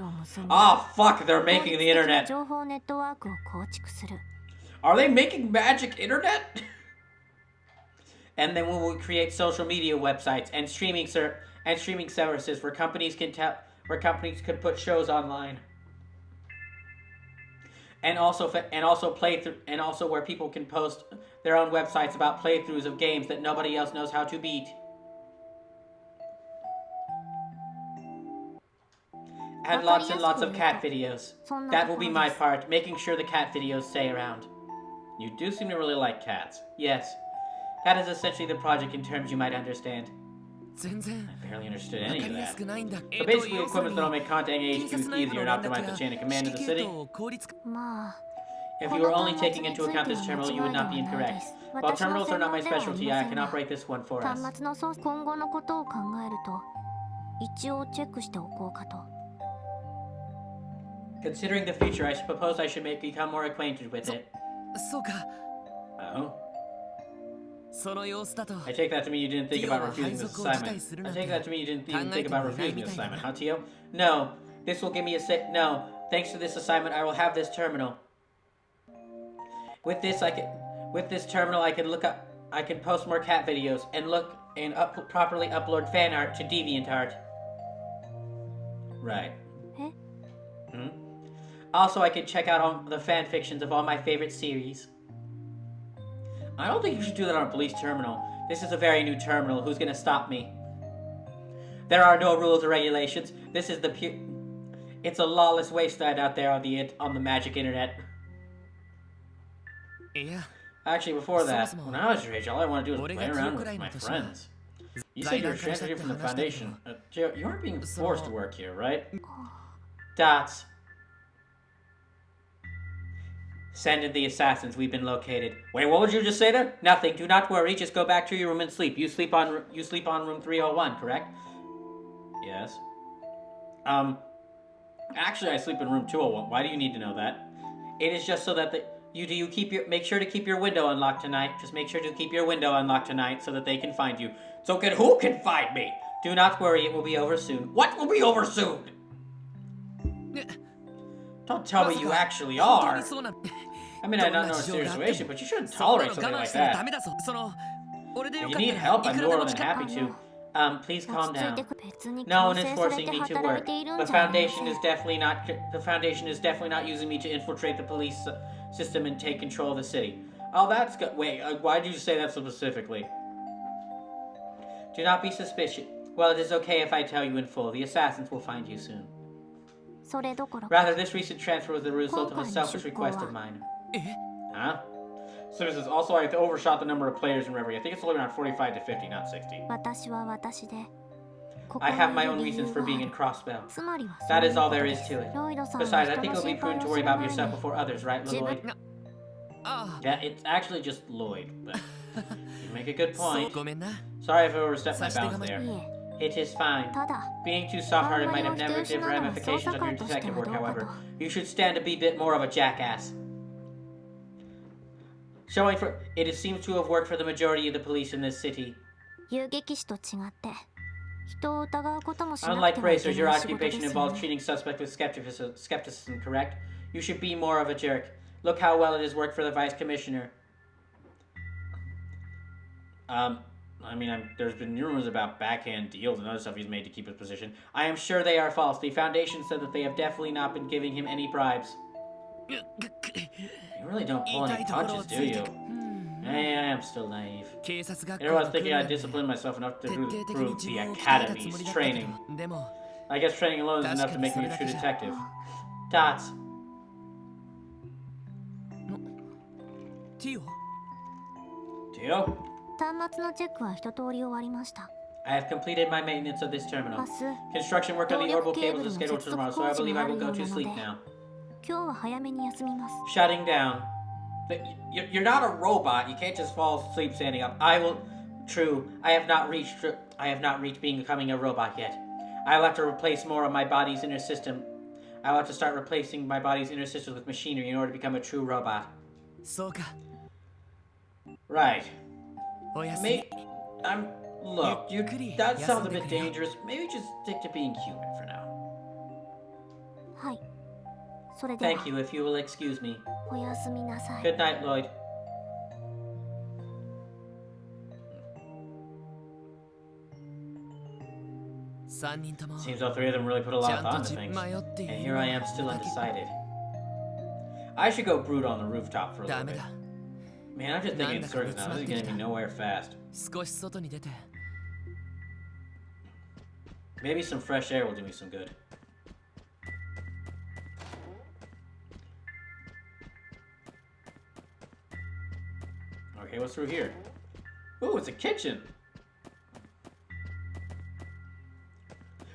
Oh fuck, they're making the internet! Are they making magic internet? And then we will create social media websites and streaming services where companies could put shows online. And also where people can post their own websites about playthroughs of games that nobody else knows how to beat. And lots of cat videos. That will be my part, making sure the cat videos stay around. You do seem to really like cats. Yes. That is essentially the project in terms you might understand. I barely understood any of that. So basically, equipment that'll make contacting HQs easier and optimize the chain of command of the city. If you were only taking into account this terminal, you would not be incorrect. While terminals are not my specialty, I can operate this one for us. Considering the future, I suppose I should become more acquainted with it. Oh? I take that to mean you didn't think about refusing this assignment. I take that to mean you didn't even think about refusing this assignment, huh, Tio? No. This will give me a No. Thanks to this assignment, I will have this terminal. With this terminal, I can post more cat videos and properly upload fan art to DeviantArt. Right. Also, I can check out all the fan fictions of all my favorite series. I don't think you should do that on a police terminal. This is a very new terminal. Who's gonna stop me? There are no rules or regulations. This is it's a lawless wasteland out there on the magic internet. Yeah. Actually, before that, when I was your age, all I wanted to do was play around with my friends. You said you were transferred here from the Foundation. Gio, you aren't being forced to work here, right? Dots. Send in the assassins. We've been located. Wait, what would you just say there? Nothing. Do not worry. Just go back to your room and sleep. You sleep on room 301, correct? Yes. Actually, I sleep in room 201. Why do you need to know that? It is just so that make sure to keep your window unlocked tonight. Just make sure to keep your window unlocked tonight so that they can find you. So who can find me? Do not worry. It will be over soon. What will be over soon? Don't tell me you actually are. I mean, I don't know a serious situation, but you shouldn't tolerate something like that. If you need help, I'm more than happy to. Please calm down. No one is forcing me to work. The Foundation is definitely not using me to infiltrate the police system and take control of the city. Oh, that's good. Wait, why did you say that specifically? Do not be suspicious. Well, it is okay if I tell you in full. The assassins will find you soon. Rather, this recent transfer was the result of a selfish request of mine. Huh? So this is also, I overshot the number of players in Reverie. I think it's only around 45 to 50, not 60. I have my own reasons for being in Crossbell. つまりは That is そう all いう there こと is で to it. ロイドさんは Besides, I 人 think の it would be 心配 prudent to を worry する about 前 yourself に before others, right, 自分 Lloyd? あ Yeah, it's actually just Lloyd. But you make a good あ、そう point. ごめんな。 Sorry if I overstepped my さして bounds がま there. いえ It is fine. ただ Being too soft-hearted あんまり might を have 否定 negative しながら ramifications 捜査 on your 官として detective は work, どうか however. と You should stand to be a bit more of a jackass. Showing for it seems to have worked for the majority of the police in this city. 遊撃士と違って人を疑うこともしなく Unlike てはいけ racers, your ない仕事で occupation すよ involves ね treating suspects with skepticism, correct? You should be more of a jerk. Look how well it has worked for the vice commissioner. I mean, there's been rumors about backhand deals and other stuff he's made to keep his position. I am sure they are false. The Foundation said that they have definitely not been giving him any bribes. You really don't pull any punches, do you? Hey, I am still naive. 警察学 I 校 was の thinking 訓 I'd 練で discipline myself enough to 徹底的に prove 自 the 分を鍛えたつ Academy's もりだったけ training. ど、でも I guess training alone is enough to make me a true 確かにそれだけじゃ。 detective. Dots. ティオ Tio? 端末のチェックは一通り終わりました I have completed my maintenance of this 明 terminal. 日 Construction work on the orbital cables is scheduled 接 for tomorrow, 続 so I 工事 believe が I ある will よ go う to なの sleep で now. 今日は早めに休みます Shutting down. You're not a robot. You can't just fall asleep standing up. I will. True. I have not reached becoming a robot yet. I will have to replace more of my body's inner system. I will have to start replacing my body's inner systems with machinery in order to become a true robot. そうか Right. おやすみ Look, You could- that yes, sounds a I'm bit thinking, dangerous. Maybe just stick to being human for now. はいそれでは Thank you, if you will excuse me. おやすみなさい Good night, Lloyd. Seems all three of them really put a lot of thought into things. And here I am still undecided. I should go brood on the rooftop for a little ダメ bit. だ Man, I'm just thinking in circles now. This is getting me nowhere fast. 少し外に出て Maybe some fresh air will do me some good. Okay, what's through here? Ooh, it's a kitchen!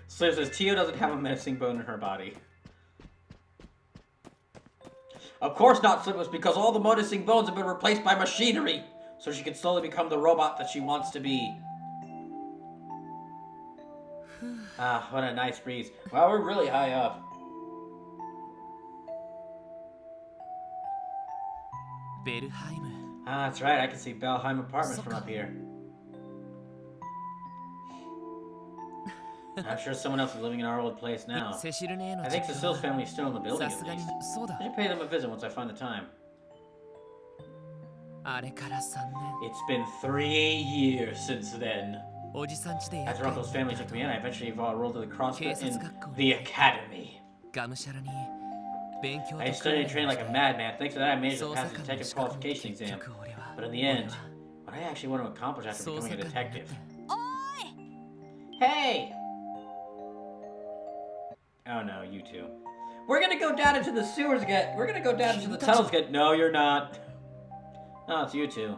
Sliv says Tio doesn't have a menacing bone in her body. Of course not, Slip, because all the menacing bones have been replaced by machinery, so she can slowly become the robot that she wants to be. Ah, what a nice breeze. Wow, we're really high up. Belheim Ah, that's right, I can see Belheim Apartments from up here. I'm sure someone else is living in our old place now. セシルネへの I チ think ェック Cecile's は family is still in the building さ at すがに least. そうだ I should pay them a visit once I find the time. あれから3 It's been 3 years since then. 年おじさん家でやっ After て Uncle's family took me in, I eventually enrolled to the CrossFit in 警察学校に the academy. がむしゃらに勉強と I 訓 studied 練 and trained を like し a て madman. Thanks to that, I managed to 捜 pass 査 the 官の detective 資格に qualification 結 exam. 局俺は But in the 俺 end, は what I actually want to accomplish after 捜 becoming 査 a 官になって detective. Hey! Oh no, you two. We're gonna go down into the sewers again. We're gonna go down into the tunnels again. No, you're not. No, it's you two.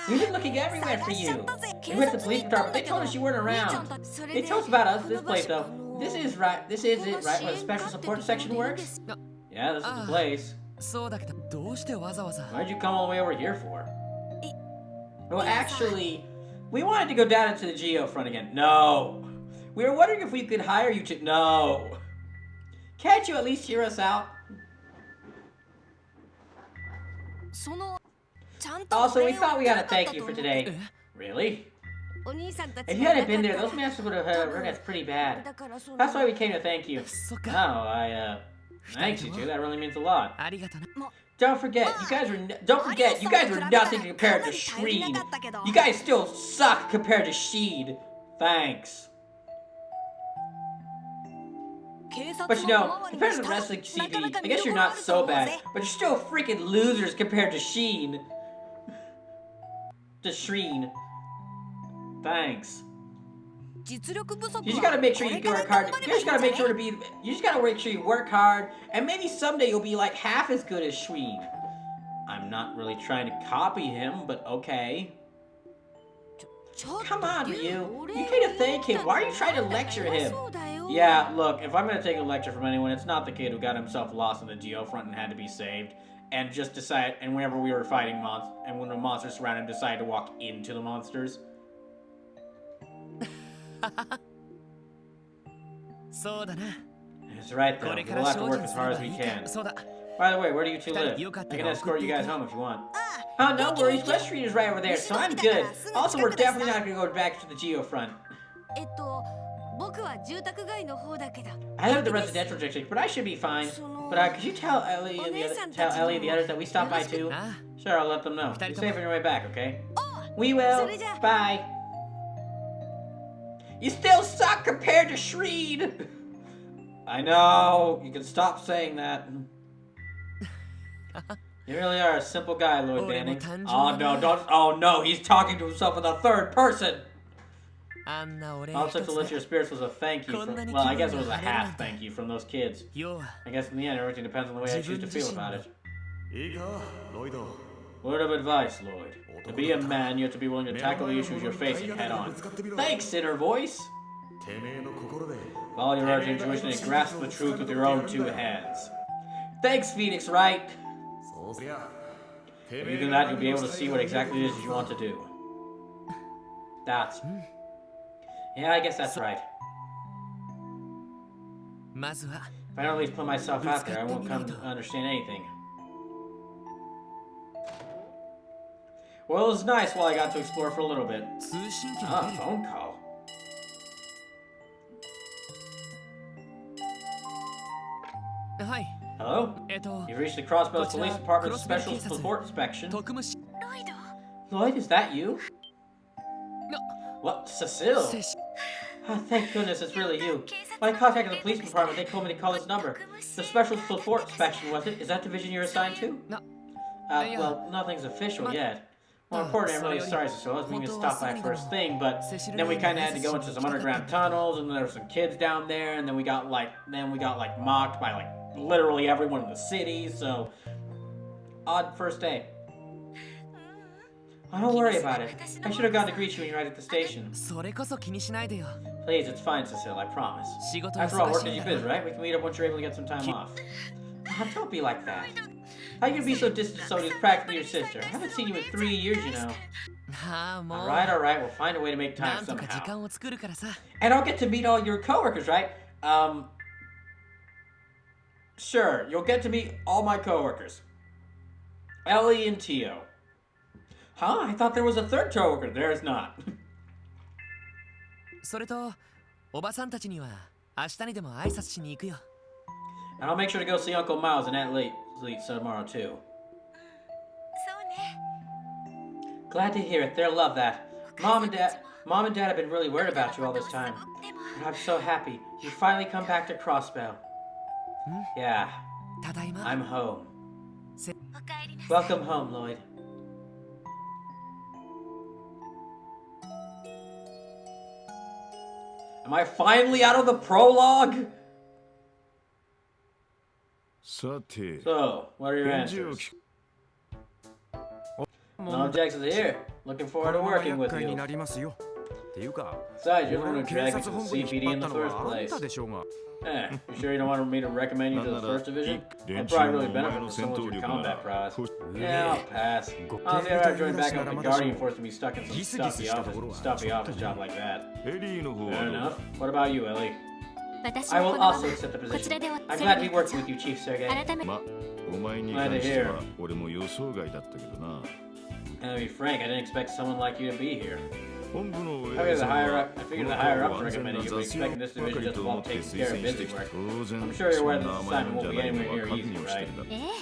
We've been looking everywhere for you. We went to the police department. They told us you weren't around. They told us about us, this place though. This is it, right? Where the special support section works? Yeah, this is the place. そうだけどどうしてわざわざ Why'd you come all the way over here for? Well, actually, we wanted to go down into the Geo front again. No. We were wondering if we could hire you to... No. Can't you at least hear us out? Also, we thought we had to thank you for today. Really? If you hadn't been there, those masks would have hurt us pretty bad. That's why we came to thank you. そっ No, か thanks you two. That really means a lot. ありがとな Don't forget, you guys were nothing compared to Sheen. You guys still suck compared to Sheen. Thanks. But you know, compared to the rest of the CB, I guess you're not so bad. But you're still freaking losers compared to Sheen. To Shreen. Thanks. You just gotta make sure you work hard. You just gotta make sure to be. You just gotta make sure you work hard, and maybe someday you'll be like half as good as Shreen. I'm not really trying to copy him, but okay. Come on, Ryu. You can't thank him. Why are you trying to lecture him? Yeah, look, if I'm gonna take a lecture from anyone, it's not the kid who got himself lost in the geofront and had to be saved. And just decide, and whenever we were fighting monsters, and when the monsters surrounded him, decided to walk into the monsters. That's right, though. We'll have to work as hard as we can. By the way, where do you two live? I can escort you guys home if you want. Oh, no worries. West Street is right over there, so I'm good. Also, we're definitely not going to go back to the geofront. I live in the residential district, but I should be fine. But could you tell Ellie and the others that we stopped by too? Sure, I'll let them know. Be safe on your way back, okay? We will. Bye. You still suck compared to Shreed. I know. You can stop saying that. You really are a simple guy, Lloyd Banning. Oh no, don't. Oh no, he's talking to himself in the third person. All such to lift your spirits was a thank you from, well, I guess it was a half thank you from those kids. I guess in the end, everything depends on the way I choose to feel about it. Word of advice, Lloyd. To be a man, you have to be willing to tackle the issues you're facing head on. Thanks, inner voice! Follow your urgent intuition and grasp the truth with your own two hands. Thanks, Phoenix Wright! If you do that, you'll be able to see what exactly it is you want to do. That's... Yeah, I guess that's right. If I don't at least put myself out there, I won't come to understand anything. Well, it was nice while I got to explore for a little bit. Ah, phone call. Hello? You've reached the Crossbows Police Department's Special Support Inspection. Lloyd, is that you? What? Cecile? Oh, thank goodness it's really you. When I contacted the police department, they told me to call this number. The Special Support Inspection, was it? Is that division you're assigned to? Well, nothing's official yet. More important, I'm really sorry, Cecile. I was meaning to stop by first thing, but then we kind of had to go into some underground tunnels, and there were some kids down there, and then we got mocked by literally everyone in the city. So odd first day. Oh, don't worry about it. I should have gone to greet you when you're right at the station. Please, it's fine, Cecile, I promise. After all, work as you biz, right? We can meet up once you're able to get some time off. Oh, don't be like that. How you be so distant so he's practically your sister? I haven't seen you in 3 years, you know. Alright, we'll find a way to make time somehow. And I'll get to meet all your coworkers, right? Sure, you'll get to meet all my coworkers. Ellie and Tio. Huh? I thought there was a third coworker. There is not. And I'll make sure to go see Uncle Miles and Aunt Late tomorrow too. Glad to hear it. They'll love that. Mom and Dad have been really worried about you all this time. And I'm so happy. You finally come back to Crossbow. Yeah. I'm home. Welcome home, Lloyd. Am I finally out of the prologue? So, what are your answers? No Jackson's here. Looking forward to working with you. Besides, you're the one who dragged me to the CPD in the first place. You sure you don't want me to recommend you to the first division? I'd probably really benefit from someone with your combat prowess. Yeah, I'll pass. Honestly, I'd rather join back up with the Guardian Force than be stuck in some stuffy office job like that. Fair enough. What about you, Ellie? I will also accept the position. I'm glad to be working with you, Chief Sergei. Glad to hear. And to be frank, I didn't expect someone like you to be here. I figured the higher ups recommended you, but expecting this division just while taking care of busy work. I'm sure you're aware that this assignment won't be anywhere near easy, right?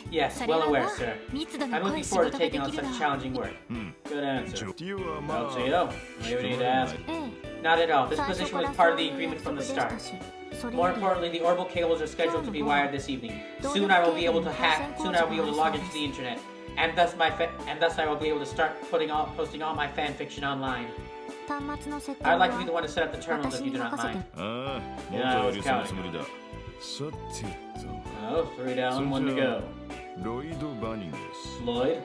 Yes, well aware, sir. I'm looking forward to taking on such challenging work. Good answer. Well, Tito, what do you need to ask? Not at all. This position was part of the agreement from the start. More importantly, the orbital cables are scheduled to be wired this evening. Soon I will be able to log into the internet, and thus I will be able to start posting all my fan fiction online. I'd like to be the one to set up the terminals if you do not mind. Yeah, I was counting. Oh, 3 down, 1 to go. Lloyd?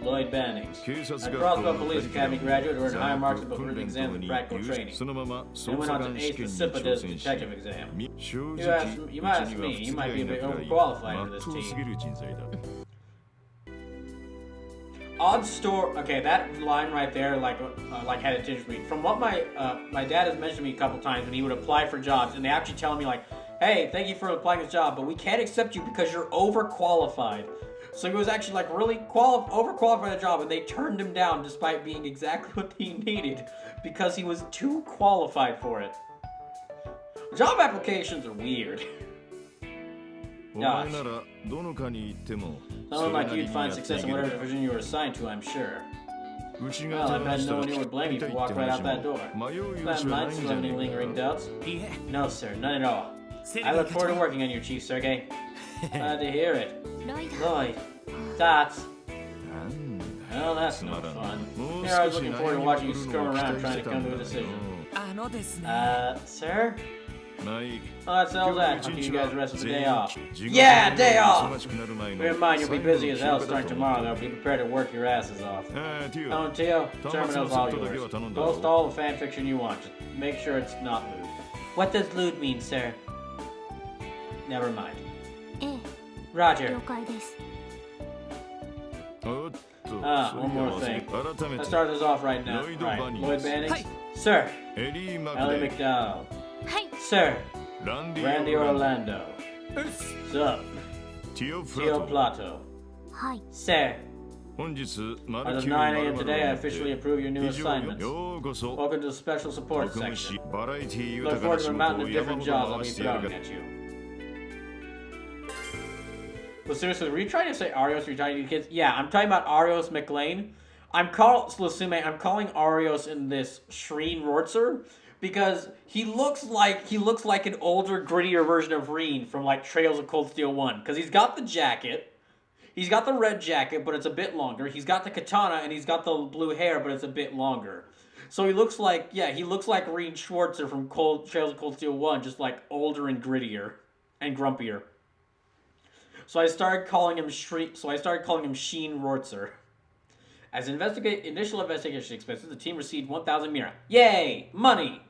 Lloyd Bannings. 警察 A 学校 Crossbow の Police カリ Academy キュラム graduate earned high marks in 残 both 訓 written 練 exams 等 and に practical 優秀 training. そのまま And 捜 went 査 on to 官 ace 試 the 験に SIPA 挑 Des 戦し detective exam. 正 You 直 might うち ask には me, 不 you 釣り might 合 be い a な bit くらい overqualified for まっ this とうすぎ team. る人材だ Odd store. Okay, that line right there, like had a tinge of me. From what my dad has mentioned to me a couple times when he would apply for jobs, and they actually tell me like, "Hey, thank you for applying this job, but we can't accept you because you're overqualified." So he was actually like really overqualified for the job, and they turned him down despite being exactly what he needed because he was too qualified for it. Job applications are weird. お前ならどの科に行ってもそ Someone れな like り you'd に find やって success い in け whatever る division you were assigned to, I'm sure. うち Well, が I 手 bet 出した no ら one 聞 here き would blame you た if い you って walked right 話 out that も door. 迷う余 That 地はない might ん still じゃ have ね any え lingering か doubts? いいえ No, sir, none at all. セレ I ビ look 課 forward 長 to working on you, Chief Sergey. Glad to hear it. ロイド Lloyd, that's... なんだ Well, that's つ no まらん fun. もう Here I was 少し looking 悩 forward to み watching ま you くる scrum のを期 around 待し trying て to た come ん to だ a けど decision. ですね Sir? まあいい Oh, that settles 今 that. 日 Hope 一 you 日 guys は the rest of the 全 day 員 off. 地獄 Yeah, の day よう off! に忙しくなる前の Bear in mind, you'll be 最後の busy 休 as 暇 hell だ starting と思 tomorrow, っ though. て Be prepared to work your asses off. ああティ Oh, オ Tio, 端 terminal's 末のセ all ットだけ yours. は頼んだ Post ぞ all the fan fiction you want. Just make sure it's not lewd. What does lewd mean, sir? Never mind. ええ Roger. 了解です おっと Ah, そ one れ more は忘れ thing. 改め Let's て start this off right now. Lloyd Right. Bannings. Lloyd Bannings? Hi. Sir. エリー・マク Ellie レイ McDowell. はい Sir. ランディ Randy オーランド Orlando. Sup? ティオ・フ Tio ラト Plato. はい Sir. 本日 As 丸 of 9 9 a.m. 丸 today, I 々 officially に approve your new 以上よ assignments. ようこそ Welcome to the special support 特務士 section. バラエティ Look 豊かな forward 仕 to the 事 mountain を of 山 different ほ jobs ど I'll 回 be してやる throwing が at you. Well, seriously, were you trying to say Arios or you trying to kids? Yeah, I'm talking about Arios McLean. I'm calling Arios in this Shreen Rortzer because he looks like an older, grittier version of Reen from like Trails of Cold Steel 1. Because he's got the jacket. He's got the red jacket, but it's a bit longer. He's got the katana and he's got the blue hair, but it's a bit longer. So he looks like Reen Schwartzer from Trails of Cold Steel 1, just like older and grittier and grumpier. So I started calling him Sheen Rortzer. As initial investigation expenses, the team received 1,000 Mira. Yay! Money!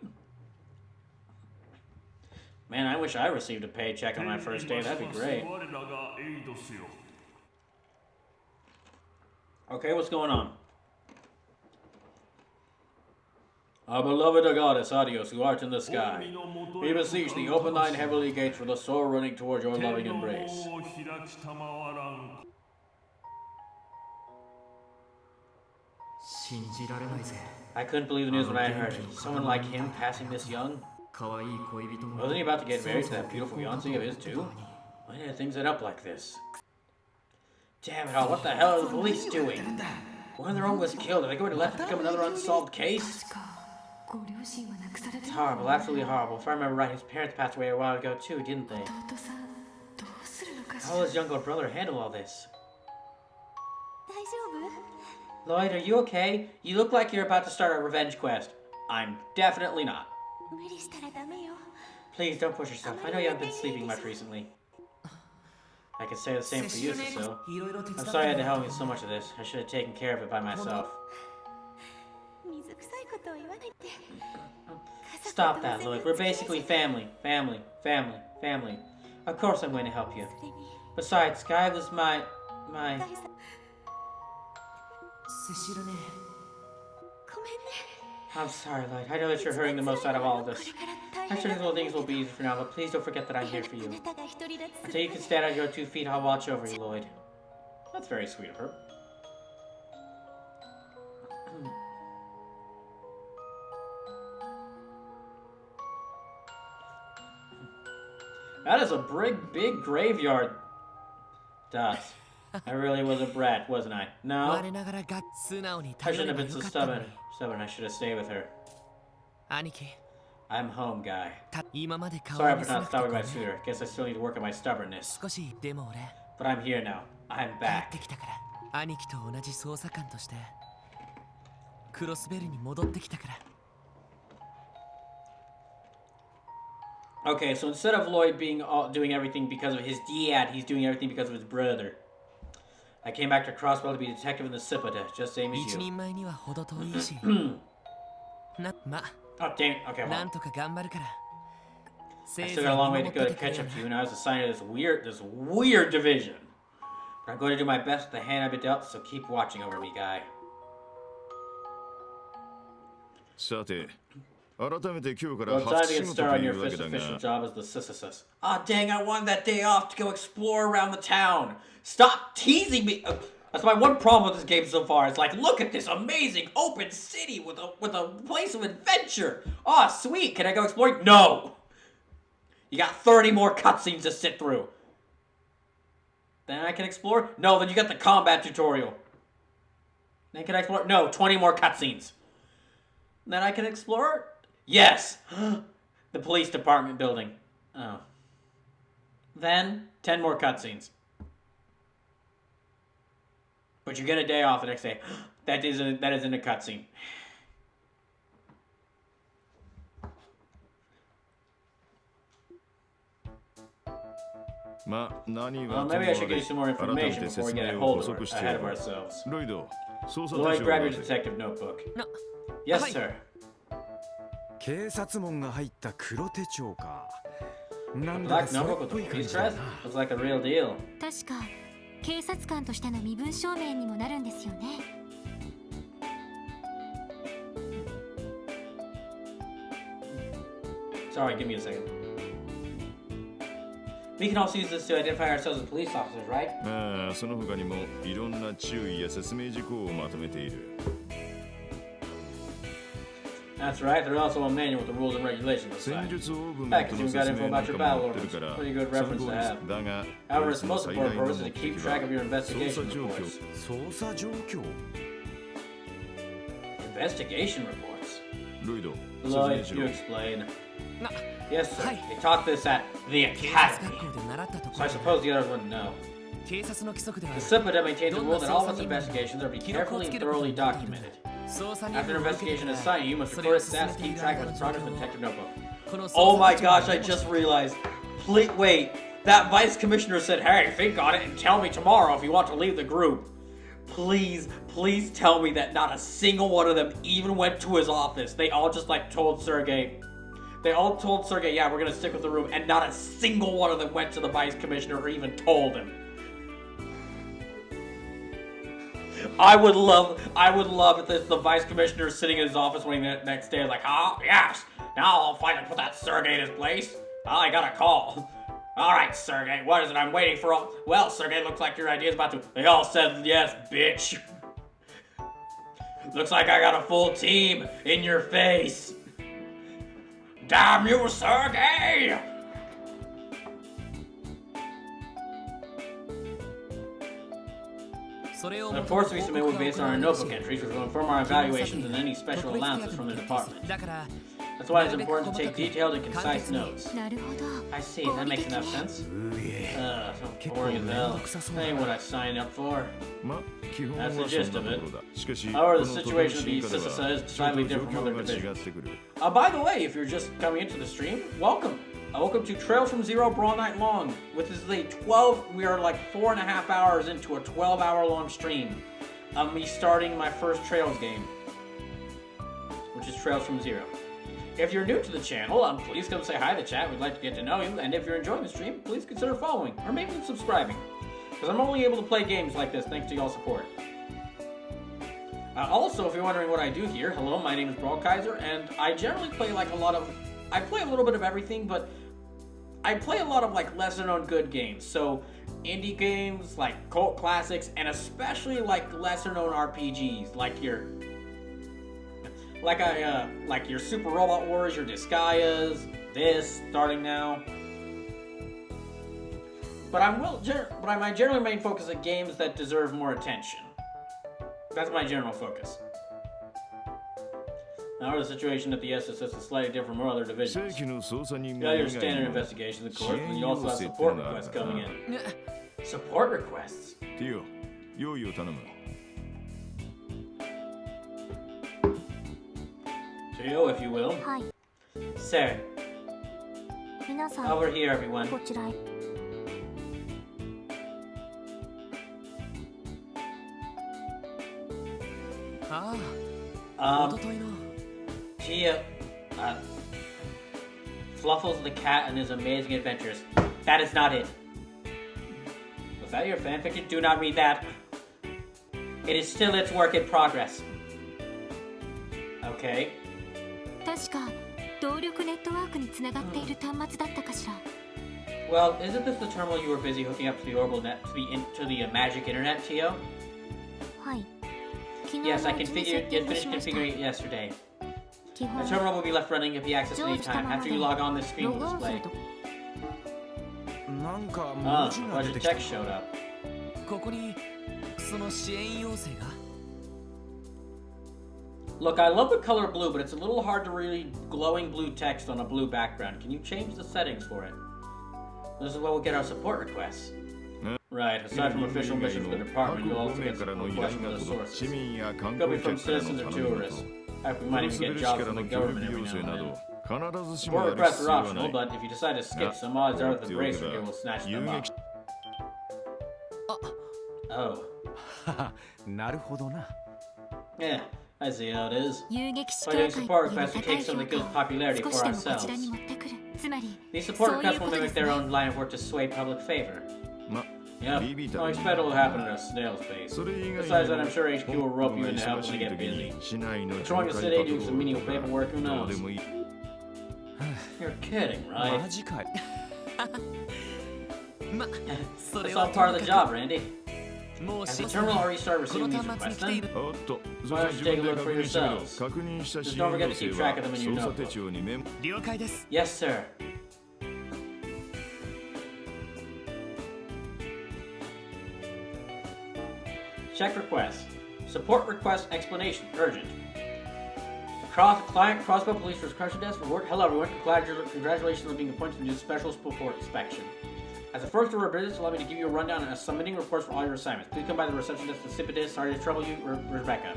Man, I wish I received a paycheck on my first day. That'd be great. Okay, what's going on? Our beloved goddess, Adios, who art in the sky. We beseech thee, open thine heavenly gates for the soul running toward your loving embrace. I couldn't believe the news when I heard it. Someone like him passing this young? Wasn't he about to get married to that beautiful fiancée of his too? Why did things end up like this? Damn it all, what the hell are the police doing? One of their own was killed. Are they going to let it become another unsolved case? It's horrible, absolutely horrible. If I remember right, his parents passed away a while ago too, didn't they? How will his younger brother handle all this? 大丈夫 Lloyd, are you okay? You look like you're about to start a revenge quest. I'm definitely not. 無理したらダメよ Please don't push yourself. I know you haven't been sleeping much recently. I could say the same for you, Cecile. I'm sorry I had to help you so much of this. I should have taken care of it by myself. 水臭いことを言わないで Stop that, Lloyd. We're basically family. Family. Family. Family. Of course I'm going to help you. それに Besides, Sky was my... 大さセシルねごめんね I'm sorry, Lloyd. I know that you're hurting the most out of all of こ this. れから大 I'm 変 sure な these little things will be easy for now, but please don't forget that I'm here for あ you. なたが独り立ちす Until る you can stand on your 2 feet, I'll watch over you, Lloyd. That's very sweet of her. That is a big graveyard. Dots. I really was a brat, wasn't I? No? 我ながらが素直に I 頼 shouldn't れ have ば been よ so かったの stubborn. に Stubborn, I should have stayed with her. 兄貴 I'm home, guy. 今まで顔 Sorry に for せな not くてご stopping め by ん sooner. Guess I still need to work on my stubbornness. 少しでも俺 But I'm here now. I'm 帰っ back. てきたから兄貴と同じ捜査官としてクロスベルに戻ってきたから Okay, so instead of Lloyd being doing everything because of his dad, he's doing everything because of his brother. I came back to Crossbell to be a detective in the Cipota, just same as 一 you. 人前には程遠いしま Oh, dang it. Okay, な well. んとか頑張るから I still got a long way to go to catch up to you, and I was assigned to this weird division. But I'm going to do my best with the hand I've been dealt, so keep watching over me, guy. さて、改めて今日から Well, it's time to 初 get 仕事 started と on い your うわけ first だ official が、 job as the SSS. Ah, dang, I wanted that day off to go explore around the town. Stop teasing me. That's my one problem with this game so far. It's like, look at this amazing open city with a place of adventure. Oh, sweet. Can I go exploring? No. You got 30 more cutscenes to sit through. Then I can explore? No, then you got the combat tutorial. Then can I explore? No, 20 more cutscenes. Then I can explore? Yes. The police department building. Oh. Then 10 more cutscenes. But you get a day off the next day. That isn't a cutscene. Well, maybe I should get you some more information before we get ahead of ourselves. Lloyd, grab your detective notebook. Yes, sir. 警察門が入った黒手帳か。なんだ Black かそれ notebook っ with ぽ the い感 police じだ dress? な。 Looks like a real deal. 確か警察官としての身分証明にもなるんですよね。 Sorry, give me a second. We can also use this to identify ourselves as police officers, right? ああ、その他にもいろんな注意や説明事項をまとめている。 That's right, there's also a manual with the rules and regulations 戦 inside. 術オーブン Heck, の if you've 説 got 明 info なん about your か battle も載っ orders, てるから pretty good 参 reference 考 to に have. だが However, い its つも most 最 important 大の purpose is 目 to keep 的 track は of your 捜 investigation 査状況 reports. 捜査状況 Investigation reports? ロイド、説 Lloyd, 明し you ろ。 explain. な Yes, sir. Hi. They taught this at the 警察 academy. 学校で習ったとこ So I ろ suppose the others wouldn't know. 警察の規則では The Cipota maintains a rule that all of its investigations are to be carefully and thoroughly documented. 捜査 After an 任務を受け investigation て is から signed, you must そ record れを its 進 stats め to てい keep る track 間 of の its 状 progress 況 in the を detective notebook. この捜査 Oh my 手帳に gosh, I メモし just realized. Wait, that vice commissioner said, hey, think on it and tell me tomorrow if you want to leave the group. Please tell me that not a single one of them even went to his office. They all just told Sergey. They all told Sergey, yeah, we're gonna stick with the room, and not a single one of them went to the vice commissioner or even told him. I would love if the vice commissioner is sitting in his office waiting the next day, like, oh, yes, now I'll finally put that Sergey in his place. Oh, I got a call. All right, Sergey, what is it I'm waiting for? Well, Sergey, looks like your idea's about to... They all said yes, bitch. Looks like I got a full team in your face. Damn you, Sergey! And of course, we submit based on our notebook entries, which will inform our evaluations and any special allowances from the department. だから That's why it's important to take detailed and concise notes. なるほど。 I see, that makes enough sense. So boring as hell. That ain't what I signed up for. ま、基本は That's そ the ん gist な of と it. ころだ。しかし、 However, こ the の situation 特 of に the 進化では SSS is ちょっ slightly と状 different from 況 other が違 divisions. ってくる。By the way, if you're just coming into the stream, welcome. Welcome to Trails from Zero Brawl Night Long. This is a 12, we are like 4.5 hours into a 12-hour long stream of me starting my first Trails game, which is Trails from Zero. If you're new to the channel, please come say hi to chat. We'd like to get to know you. And if you're enjoying the stream, please consider following or maybe even subscribing, because I'm only able to play games like this thanks to y'all's support. Also, if you're wondering what I do here, hello, my name is Brawl Kaiser, and I generally play I play a little bit of everything, but I play a lot of lesser known good games. So indie games, cult classics, and especially lesser known RPGs, like your Super Robot Wars, your Disgaias, this starting now. But my general main focus is games that deserve more attention. That's my general focus. Now, the situation at the SSS is slightly different from other 正 divisions. 規の捜査人 You 間 got your 以外 standard にも investigations, of course, but you also have 支援 support 要請っていうのがある requests から coming な。 in. Support requests? ティオ、用意を頼む。 Geo, if you will. はい。 Sir, 皆さん over here, everyone. こちらへ。ああ、おとといの。Tia, Fluffles the cat and his amazing adventures. That is not it. Was that your fanfiction? Do not read that. It is still its work in progress. Okay. 確か動力ネットワークにつながっている端末だったかしら。Well, isn't this the terminal you were busy hooking up to the orbital net to the magic internet, Tio? はい。昨日 Yes, I のうちにセッ configured. ティ Yes, ングし finished ました。 configuring it yesterday. 基 The 本 terminal will be left running if you access 常 any 時した time. まま After で you log on, the screen ロ will グオンする display. となんか Ah, 文字 a が bunch 出 of てきた text showed up. ここにその支援要請が。Look, I love the color blue, but it's a little hard to read glowing blue text on a blue background. Can you change the settings for it? This is where we'll get our support requests. Right, aside from official missions for the department, you'll also get support requests from the sources. Could be from citizens or tourists. Heck, we might even get jobs from the government every now and then. Support requests are optional, but if you decide to skip, some odds are that the brace figure will snatch them up. Oh. なるほどな。 Yeah, I see how it is. 遊撃士 By 協 doing 会 support っていう requests, we 高い take some 評 of the good 価 popularity を for 少しでもこちら ourselves. に持ってくる。つまり These そ support ういう requests こ will とで mimic す their ね。 own line of work to sway public favor. ま Yep, ビビった I ら expect it'll happen at a snail's pace. それ以外 Besides に that, I'm sure HQ will rope you が into 忙 helping し to い get 時 busy. に市内の Patrolling the 巡 city, 回パト doing ロ some ー menial ルとか paperwork, who どう knows? でもいい You're kidding, マ right? ジかい。ま、そ That's れ all は part of と the にか job, Randy. くもう Has し the ません。 terminal already started この receiving these 端末に requests 来てい then? る。おっと、そ Why れ don't 自 you take 分 a で look 確 for 認してみろ。 yourselves? 確認した Just 支 don't 援 forget 要 to 請 keep は track of them in your 操作手 notebook. 帳にメモ。了解です。 Yes, sir. Check request. Support request explanation. Urgent. Client Crossbow Police for Crushing Desk Report. Hello, everyone. Congratulations on being appointed to do special support inspection. As a first order of business, allow me to give you a rundown and submitting reports for all your assignments. Please come by the reception desk to sip a disc. Sorry to trouble you, Rebecca.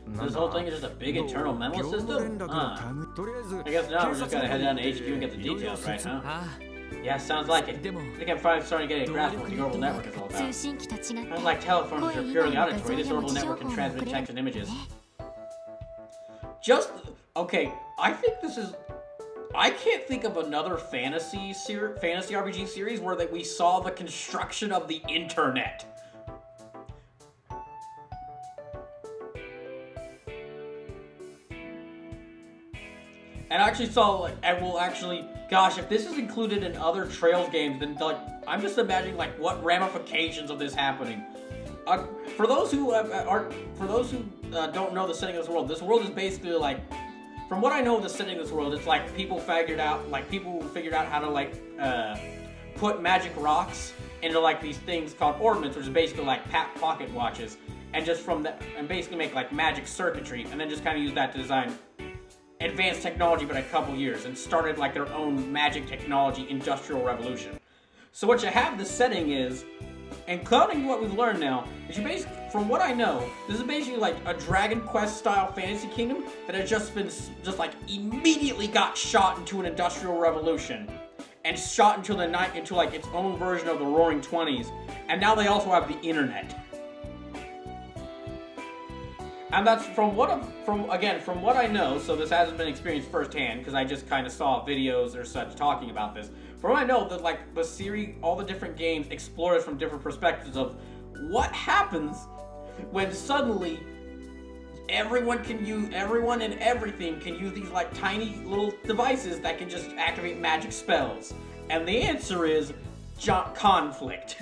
This whole thing is just a big internal memo 業務連 system? 絡のタグとりあえず I guess now we're just gonna head down to HQ and get the details, right, huh? あ Yeah, sounds like it. I Demo. think I'm finally starting to get a grasp of what the orbital network is all 通 about. 信機と違って Unlike telephones, which 声 are 以 purely 外の画像 auditory, this や orbital 文字情 network 報 can も transmit 送れ text and る images. ね。 Just okay. I think this is. I can't think of another fantasy RPG series where that we saw the construction of the internet. And I actually saw like, and will actually, gosh, if this is included in other Trails games, then like, I'm just imagining like what ramifications of this happening. For those who don't know the setting of this world is basically like, from what I know of the setting of this world, it's like people figured out how to like put magic rocks into like these things called ornaments, which is basically like pocket watches, and just from that, and basically make like magic circuitry, and then just kind of use that to design advanced technology, but a couple years, and started like their own magic technology industrial revolution. So what you have the setting is, and including what we've learned now, is you basically, from what I know, this is basically like a Dragon Quest style fantasy kingdom that has just like immediately got shot into an industrial revolution, and shot into like its own version of the Roaring Twenties, and now they also have the internet. And that's from what I know, so this hasn't been experienced firsthand, because I just kind of saw videos or such talking about this. From what I know, that like the series, all the different games explore it from different perspectives of what happens when suddenly everyone and everything can use these like tiny little devices that can just activate magic spells. And the answer is conflict.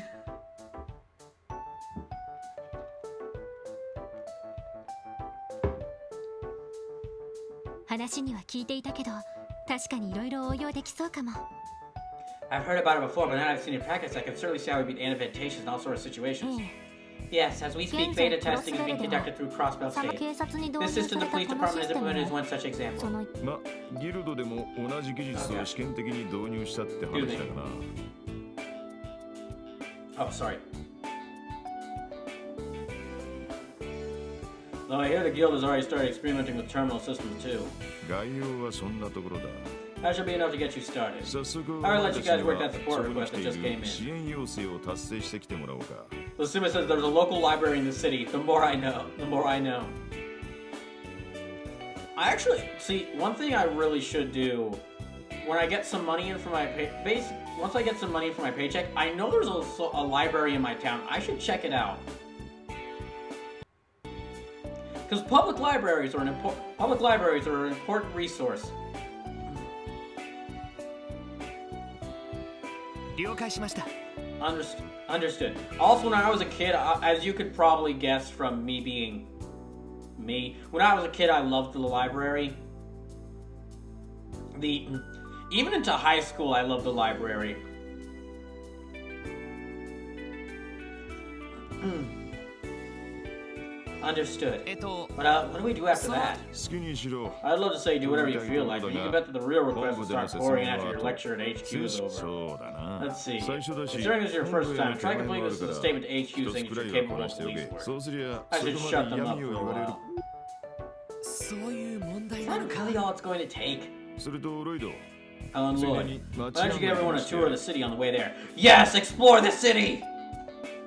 I've heard about it before, but now I've seen it in practice, I can certainly see how it would be advantageous in all sorts of situations. Yes, as we speak, beta testing is being conducted through Crossbell その State. 警察に導 This 入さ system れ the た police この department シ has ステム implemented is も one such example. そのまギルドでも同じ技術を試験的に導入したって話だかな Oh, sorry. Though I hear the guild has already started experimenting with terminal systems too. 概要はそんなところだ。 That should be enough to get you started. 早速 I'll let you guys work that そ support こに request 来て that い just came る支 in. 援要請を達成してきてもらおうか。 The Suma says there's a local library in the city. The more I know, the more I know. I actually see one thing I really should do when I get some money in for my once I get some money for my paycheck. I know there's a library in my town. I should check it out. Because public libraries are an important resource. 了解しました。 Understood. Also, when I was a kid, as you could probably guess from me being me, when I was a kid, I loved the library. Even into high school, I loved the library. Understood. But what do we do after that? 好きにしろ。 I'd love to say do whatever you feel like, but you can bet that the real request will start pouring after your lecture at HQ is over. そうだな。 Let's see. 最初だし、 Considering this is your first time, try 今 completing 後 this や as a るから statement to HQ 一 saying つ that くら you're いは capable こな of しておけ。 police work. そうすりゃ、 I そ should こ shut まで them up 闇 for を a 言われる。 while. そういう問題 Is な that のか。 really all it's going to take? それとロイド。 Alan ついで Lloyd. に Why 街 don't you give 案内 everyone も a して tour of the city on the way there? Yes, explore the city!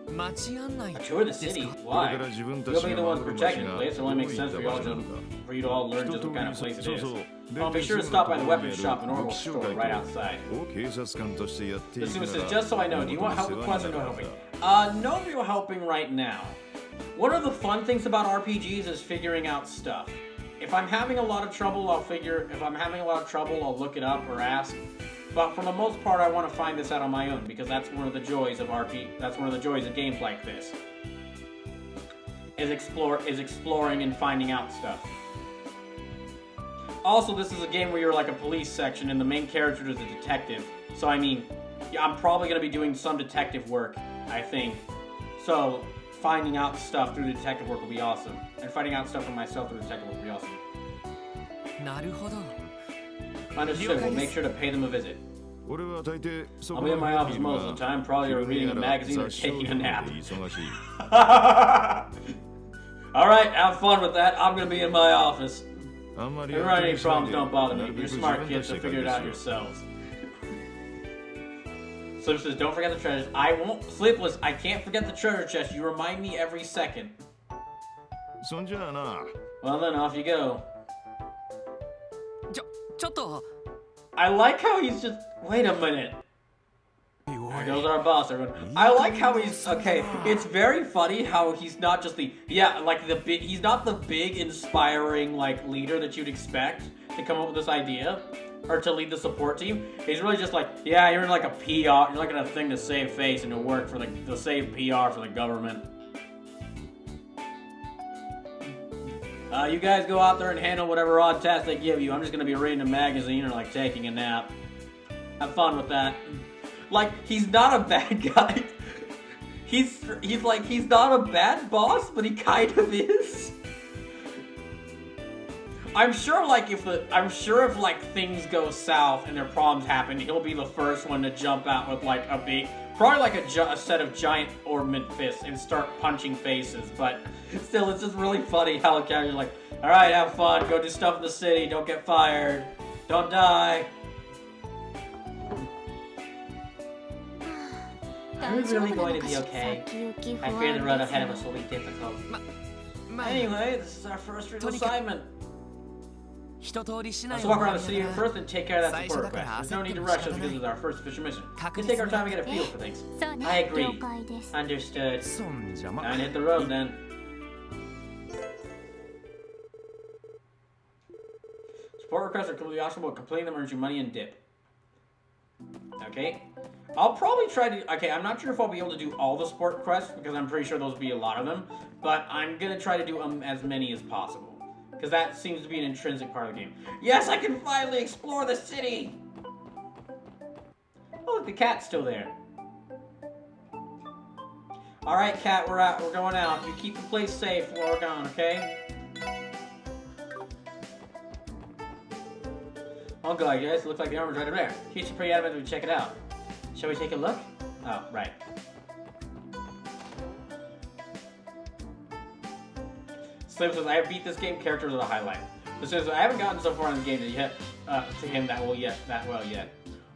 街案内 A tour of the です city? か。これ Why? から自分た You'll ち be が the ones 守る protecting 街 the が place. It ど only う makes いっ sense た for 場 y'all 所なの to か。 for you to all learn 一 just 通 what kind り of place it そう is. そう。 I'll be sure to stop by the weapon shop and order a store right outside. を警察官としてやってい The くな Suma ら says, just so I know, do you want help with quests or no helping? No real helping right now. One of the fun things about RPGs is figuring out stuff. If I'm having a lot of trouble, I'll look it up or ask. But for the most part, I want to find this out on my own because that's one of the joys of that's one of the joys of games like this. Is exploring and finding out stuff. Also, this is a game where you're like a police section and the main character is a detective. So I mean, yeah, I'm probably going to be doing some detective work, I think. So finding out stuff through the detective work will be awesome. And finding out stuff for myself through the detective work will be awesome. なるほど。 Understood. We'll make sure to pay them a visit. 俺は大抵そ I'll こ be の in my 部屋 office にいる most が of the time, probably 昼寝 reading や a ら magazine or 雑誌を taking 読 a んで nap. 忙しい。 Alright, have fun with that. I'm gonna be in my office. あんま If り you や run って any るしない problems, で don't bother な me. るべ You're く自 smart 分 kids, たち so で figure it 解 out 決しよう。 yourselves. Slip says, don't forget the treasures. I won't. Sleepless, I can't forget the treasure chest. You remind me every second. そんじゃあな。 Well then, off you go. ちょっと。 I like how he's just... Wait a minute. There goes our boss, everyone. I like how he's... Okay, it's very funny how he's not just the... Yeah, like the big... He's not the big, inspiring, like, leader that you'd expect to come up with this idea. Or to lead the support team. He's really just like, yeah, you're like a PR. You're like a thing to save face and to work for to save PR for the government. You guys go out there and handle whatever odd task they give you. I'm just gonna be reading a magazine or like taking a nap. Have fun with that. Like, he's not a bad guy. He's not a bad boss, but he kind of is. I'm sure if like things go south and their problems happen, he'll be the first one to jump out with like a big, probably like a set of giant ornament fists and start punching faces. But still, it's just really funny how the character's like, all right, have fun, go do stuff in the city, don't get fired, don't die. Are we really going to be okay? I fear the road ahead of us will be difficult. Anyway, this is our first real assignment. 一通り市内 Let's walk around the city first and take care of that support request. There's no need to rush us because it's our first official mission. Let's take our time and get a feel for things. I agree. Understood. そん邪魔。 Time to hit the road then. Support requests are completely optional, but completing them earns you money and dip. Okay. I'll probably try to... Okay, I'm not sure if I'll be able to do all the support requests, because I'm pretty sure those will be a lot of them. But I'm going to try to do as many as possible. Because that seems to be an intrinsic part of the game. Yes, I can finally explore the city! Oh, look, the cat's still there. Alright, cat, we're out. We're going out. You keep the place safe while we're gone, okay? Oh god, guys, it looks like the armor's right over there. She's pretty adamant that we check it out. Shall we take a look? Oh, right. Slim says, I have beat this game, characters are the highlight. So says, I haven't gotten so far in the game yet, to him that well yet.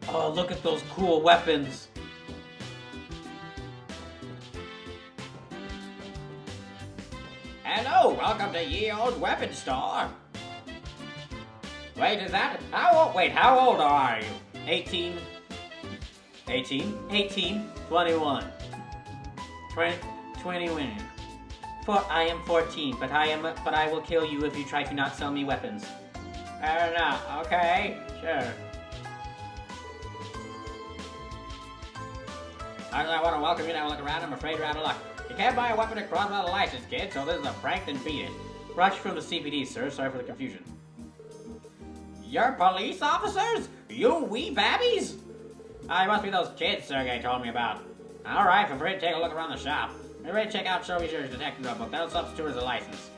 Oh, look at those cool weapons. Hello, welcome to Ye Old Weapon Store. Wait, is that? How old are you? 18? 21. 21. I am 14, but I will kill you if you try to not sell me weapons. Fair enough. Okay, sure. I want to welcome you. Now look around. I'm afraid you're out of luck. You can't buy a weapon across without a license, kid. So this is a prank, then beat it. Rush from the CPD, sir. Sorry for the confusion. You're police officers? You wee babbies? Ah, you must be those kids Sergey told me about. Alright, feel free to take a look around the shop. Be ready to check out Show Me Your Detective Notebook. That'll substitute as a license.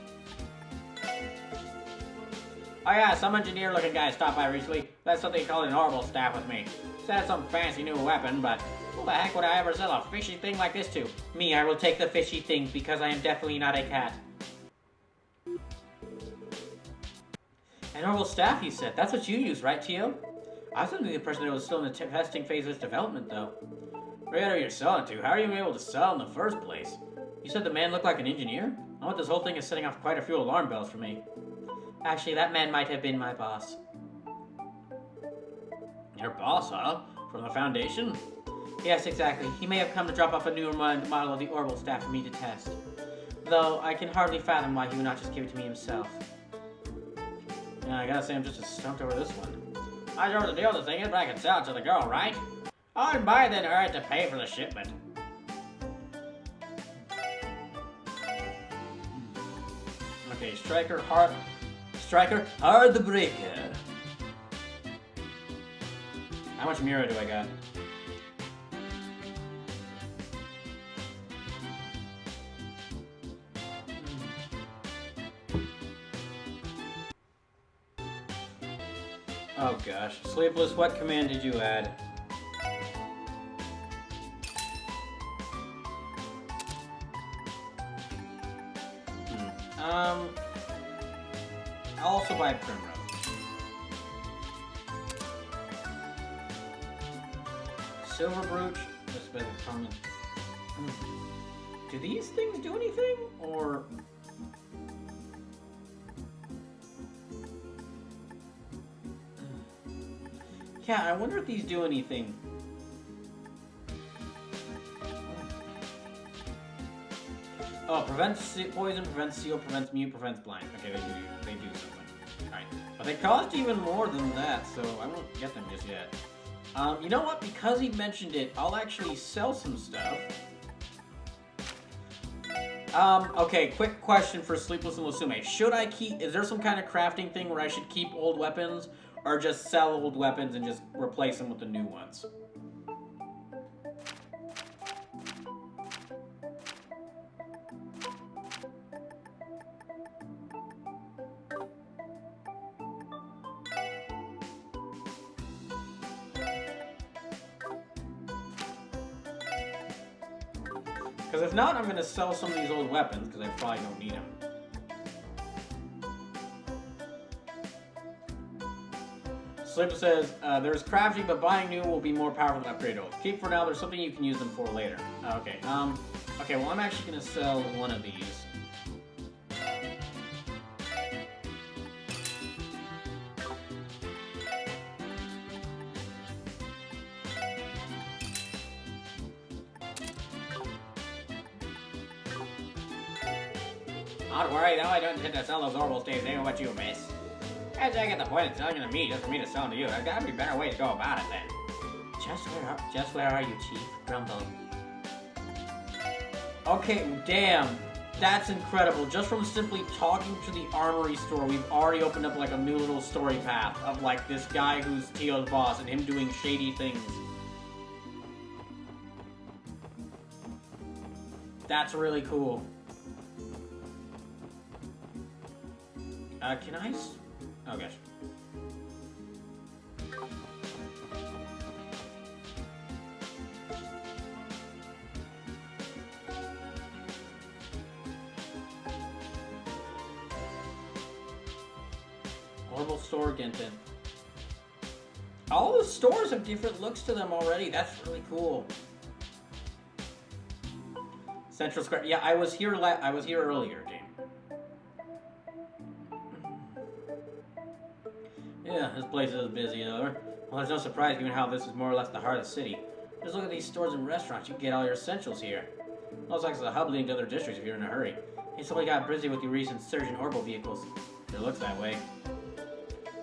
Oh yeah, some engineer-looking guy stopped by recently. That's something he called an orbital staff with me. Said some fancy new weapon, but who the heck would I ever sell a fishy thing like this to? Me, I will take the fishy thing because I am definitely not a cat. An orbital staff, you said. That's what you use, right, Tio? I was under the impression that it was still in the testing phase of its development, though. Where are you selling to? How are you able to sell in the first place? You said the man looked like an engineer? I want this whole thing is setting off quite a few alarm bells for me. Actually, that man might have been my boss. Your boss, huh? From the Foundation? Yes, exactly. He may have come to drop off a newer model of the orbital staff for me to test. Though, I can hardly fathom why he would not just give it to me himself. Yeah, I gotta say I'm just as stumped over this one. I know what the deal with the thing is, but I can sell it to the girl, right? I'd buy it then her to pay for the shipment. Okay, Striker, hard the breaker. How much Mira do I got? Oh gosh. Sleepless, what command did you add? I'll also buy Primrose. Silver Brooch. That's better common. Do these things do anything? Or... yeah, I wonder if these do anything. Oh, prevents poison, prevents seal, prevents mute, prevents blind. Okay, they do something. Alright. But they cost even more than that, so I won't get them just yet. You know what? Because he mentioned it, I'll actually sell some stuff. Okay, quick question for Sleepless and Lasume. Should I keep... is there some kind of crafting thing where I should keep old weapons? Or just sell old weapons and just replace them with the new ones? Because if not, I'm going to sell some of these old weapons, because I probably don't need them. Slip says, there's crafting, but buying new will be more powerful than upgrade old. Keep for now, there's something you can use them for later. Okay, okay, well I'm actually going to sell one of these. Don't worry, though, I don't intend to sell those orbital staves anyway, what you miss. As I get the point of selling them to me, just for me to sell them to you. There's gotta be a better way to go about it then. Just where are you, Chief? Grumble. Okay, damn. That's incredible. Just from simply talking to the armory store, we've already opened up like a new little story path of like this guy who's Tio's boss and him doing shady things. That's really cool. Can I... oh gosh. Orbital Store, Genten. All the stores have different looks to them already. That's really cool. Central Square. Yeah, I was here earlier, game. Yeah, this place is busy, though. Well, there's no surprise given how this is more or less the heart of the city. Just look at these stores and restaurants. You can get all your essentials here. Looks like it's a hub leading to other districts if you're in a hurry. He simply got busy with the recent surge in orbital vehicles. It looks that way.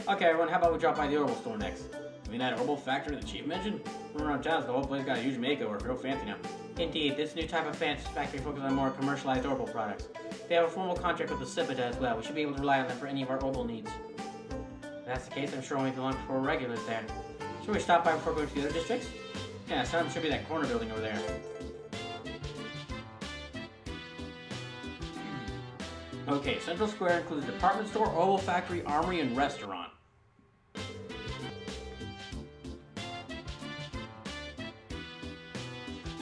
Okay, everyone, how about we drop by the orbital store next? I mean, that orbital factory the chief mentioned? We're around town, so the whole place got a huge makeover. Real fancy now. Indeed, this new type of fancy factory focuses on more commercialized orbital products. They have a formal contract with the Cipita as well. We should be able to rely on them for any of our orbital needs. If that's the case, I'm sure we'll be long for regulars there. Should we stop by before going to the other districts? Yeah, some of them should be that corner building over there. Okay, Central Square includes a department store, oil factory, armory, and restaurant.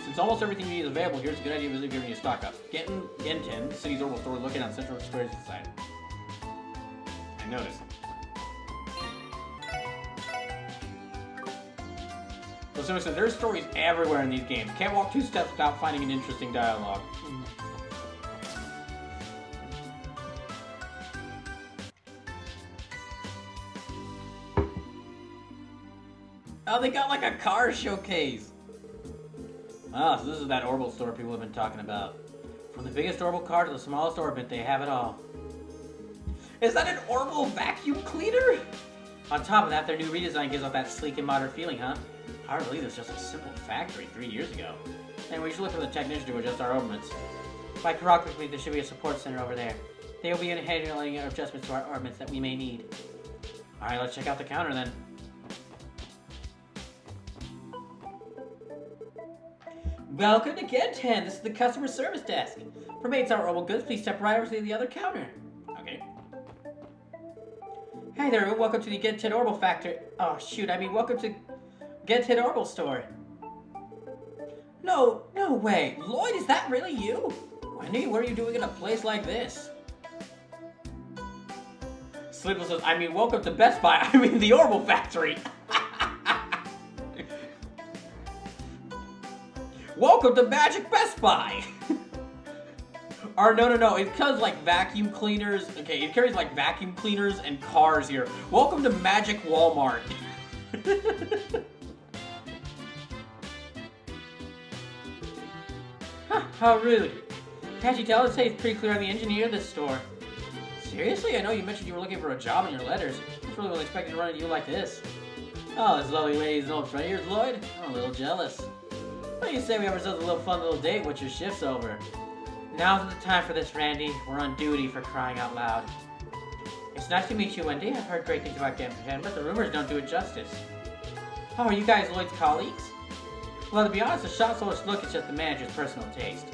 Since almost everything you need is available here, it's a good idea to visit giving you a stock up. Genten, the city's orbital store, located on Central Square's side. I noticed. So someone said there's stories everywhere in these games. Can't walk 2 steps without finding an interesting dialogue. Oh, they got like a car showcase. Ah, so this is that orbital store people have been talking about. From the biggest orbital car to the smallest orbit, they have it all. Is that an orbital vacuum cleaner? On top of that, their new redesign gives off that sleek and modern feeling, huh? Hard to believe this was just a simple factory 3 years ago. And we should look for the technician to adjust our orbits. By correctly, there should be a support center over there. They will be handling adjustments to our orbits that we may need. Alright, let's check out the counter then. Welcome to Genten. This is the customer service desk. For mates our orbital goods, please step right over to the other counter. Okay. Hey there, welcome to the Genten Orbital Factory. Oh shoot, I mean welcome to Genten Orbital Store. No way. Lloyd, is that really you? Wendy, what are you doing in a place like this? Sleepless says, I mean welcome to Best Buy. I mean the Orbital Factory. Welcome to Magic Best Buy! Or no, it carries like vacuum cleaners. Okay, it carries like vacuum cleaners and cars here. Welcome to Magic Walmart. Huh, how rude. Can't you tell? It says pretty clear on the engineer of this store. Seriously? I know you mentioned you were looking for a job in your letters. I really wasn't expecting to run into you like this. Oh, this lovely lady's an old friend of yours, Lloyd? I'm a little jealous. What do you say we have ourselves a little fun little date once your shift's over? Now's the time for this, Randy. We're on duty for crying out loud. It's nice to meet you, Wendy. I've heard great things about Genten, but the rumors don't do it justice. Oh, are you guys Lloyd's colleagues? Well, to be honest, the shop so much look is just the manager's personal taste.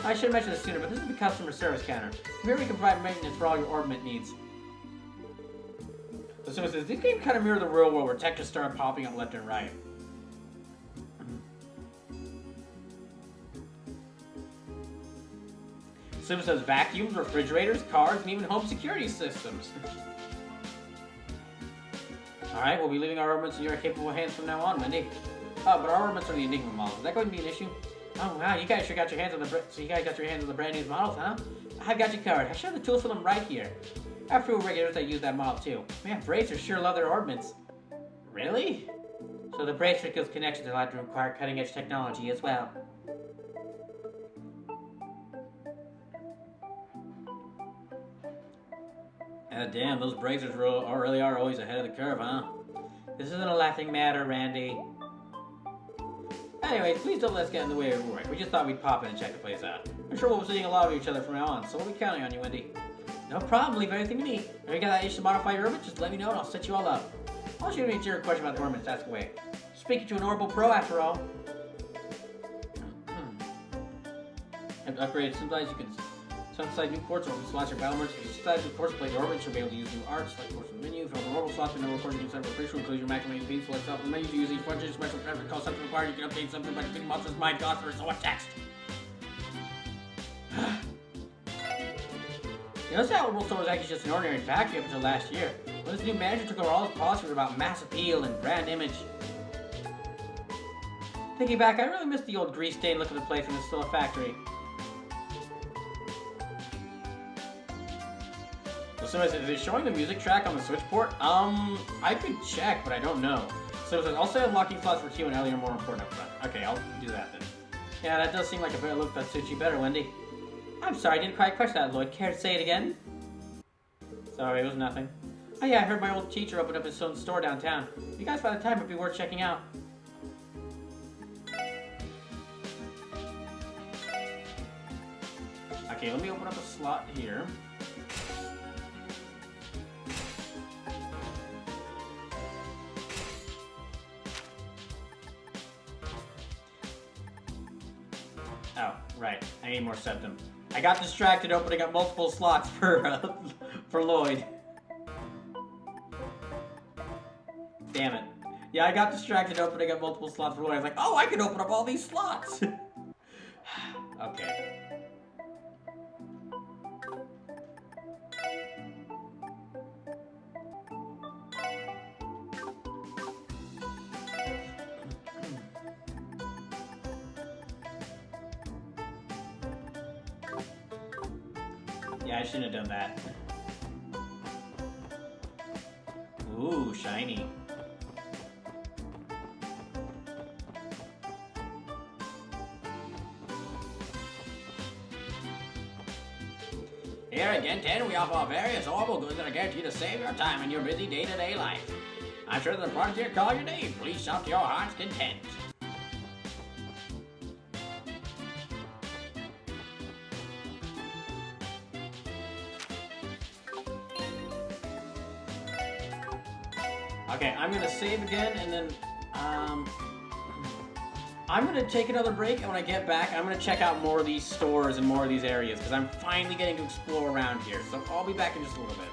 I should have mentioned this sooner, but this is the customer service counter. Here we can provide maintenance for all your orbit needs. So someone says, this game kind of mirror the real world where tech just started popping up left and right. Sim says vacuums, refrigerators, cars, and even home security systems. Alright, we'll be leaving our orbits in your capable hands from now on, Wendy. Oh, but our orbits are the Enigma models. Is that going to be an issue? Oh wow, you guys sure got your hands on the brand new models, huh? I've got you covered. I should have the tools for them right here. I have few regulars that use that model too. Man, bracers sure love their orbits. Really? So the bracer skills connections are allowed to require cutting-edge technology as well. Damn, those bracers really are always ahead of the curve, huh? This isn't a laughing matter, Randy. Anyway, please don't let us get in the way of your work. We just thought we'd pop in and check the place out. I'm sure we'll be seeing a lot of each other from now on, so we'll be counting on you, Wendy. No problem, leave everything you need. If you got that issue to modify your orbit, just let me know and I'll set you all up. I'll shoot me your question about the orbits, ask away. Speaking to an orbital pro, after all. Have upgraded sometimes you can sunset new ports or slots your battle merch. If you decide to force play the orbits, you'll be able to use new arts like ports from the menu. From the orbital slots, the number of ports you can set for official includes your maximum speed. Select self from the menu to use each function. Special preference call something required. You can update something by defeating monsters. My gosh, there's so much text. You know, this orbital store was actually just an ordinary factory up until last year. When this new manager took over, all his policies were about mass appeal and brand image. Thinking back, I really miss the old grease stain look of the place when it's still a factory. So is it showing the music track on the Switch port? I could check, but I don't know. So it says, also unlocking slots for Q and Ellie are more important up front. Okay, I'll do that then. Yeah, that does seem like a better look that suits you better, Wendy. I'm sorry, I didn't quite catch that, Lloyd. Care to say it again? Sorry, it was nothing. Oh yeah, I heard my old teacher opened up his own store downtown. If you guys find the time, it'd be worth checking out. Okay, let me open up a slot here. Oh, right. I need more septum. I got distracted opening up multiple slots for Lloyd. Damn it. Yeah, I got distracted opening up multiple slots for Lloyd. I was like, oh, I can open up all these slots! Okay. Yeah, I shouldn't have done that. Ooh, shiny. Here at Gen 10, we offer various orbital goods that are guaranteed to save your time in your busy day-to-day life. I'm sure the products here call your name. Please shop to your heart's content. Okay, I'm gonna save again, and then, I'm gonna take another break, and when I get back, I'm gonna check out more of these stores and more of these areas, because I'm finally getting to explore around here, so I'll be back in just a little bit.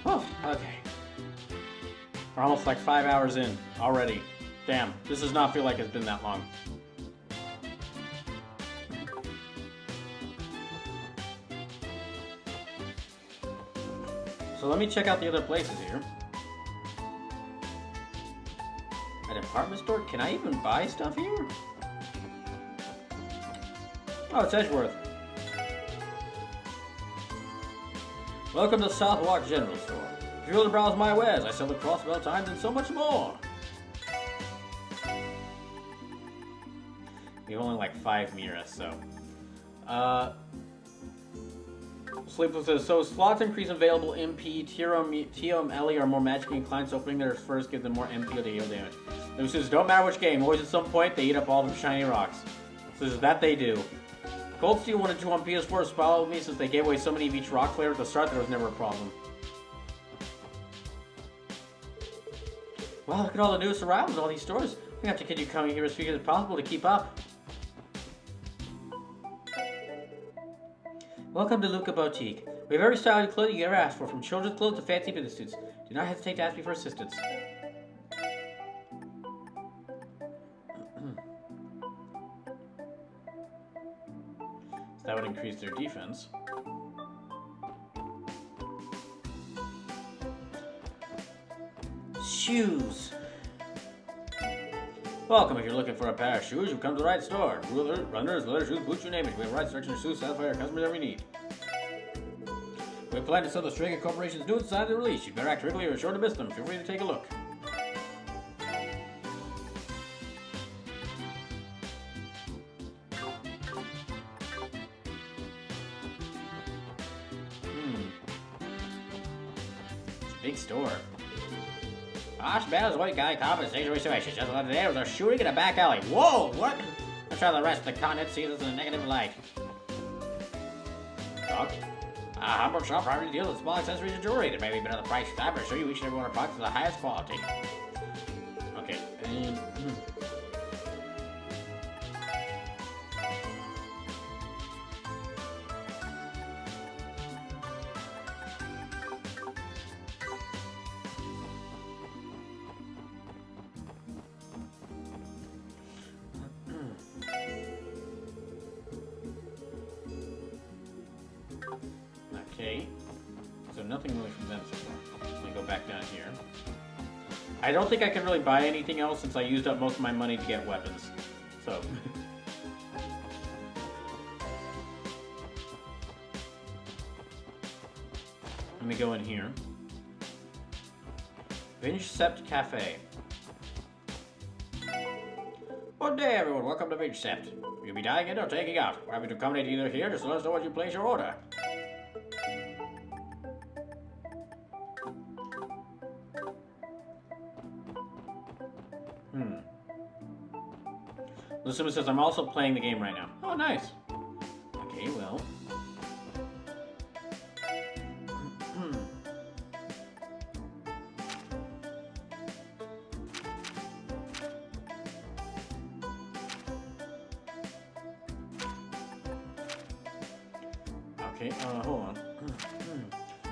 Oh, okay. We're almost like 5 hours in already. Damn, this does not feel like it's been that long. So let me check out the other places here. A department store? Can I even buy stuff here? Oh, it's Edgeworth. Welcome to Southwark General Store. If you want to browse my wares, I sell the crossbow times and so much more. We have only like 5 Mira, so. Sleepless says, so slots increase available MP, TOM, Ellie are more magically inclined, so opening theirs first gives them more MP to heal damage. This says, don't matter which game, always at some point they eat up all the shiny rocks. Says that they do. Cold Steel 1 and 2 on PS4 has followed me since they gave away so many of each rock flavor at the start that it was never a problem. Wow, look at all the newest arrivals in all these stores. We have to get you coming here as quickly as possible to keep up. Welcome to Luca Boutique. We have every style of clothing you ever asked for, from children's clothes to fancy business suits. Do not hesitate to ask me for assistance. So that would increase their defense. Shoes. Welcome. If you're looking for a pair of shoes, you've come to the right store. Runners, leather shoes, boots, you name it. We have a right selection of shoes to satisfy our customers' every need. We plan to sell the string of corporations new inside the release. You better act quickly or sure to miss them. Feel free to take a look. It's a big store. Osh Bell's white guy compensation reservations. Just the other day, there was a shooting in a back alley. Whoa, what? I'm sure the rest of the continent sees this in a negative light. Doc? Hamburg shop primarily deals with small accessories and jewelry. There may be a bit of the price tag, but I assure you each and every one of our products is the highest quality. Okay, and... Okay, so nothing really from them so far. Let me go back down here. I don't think I can really buy anything else since I used up most of my money to get weapons. So. Let me go in here. Vincept Cafe. Good day, everyone. Welcome to Vincept. You'll be dining in or taking out. We're happy to accommodate either here. Just let us know when you place your order. Lusuma says, I'm also playing the game right now. Oh, nice. Okay, well. Okay, hold on.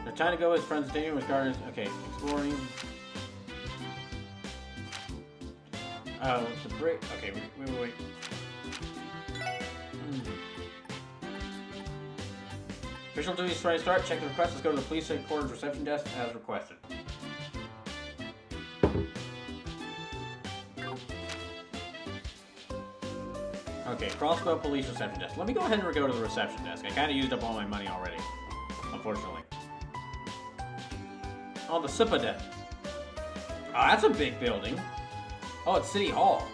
There's time to go with friends dating with gardens. Okay, exploring. Oh, the break. Okay, wait. Official duties trying to start. Check the request. Let's go to the police headquarters reception desk as requested. Okay, crossbow police reception desk. Let me go ahead and go to the reception desk. I kind of used up all my money already, unfortunately. Oh, the SIPA desk. Oh, that's a big building. Oh, it's City Hall.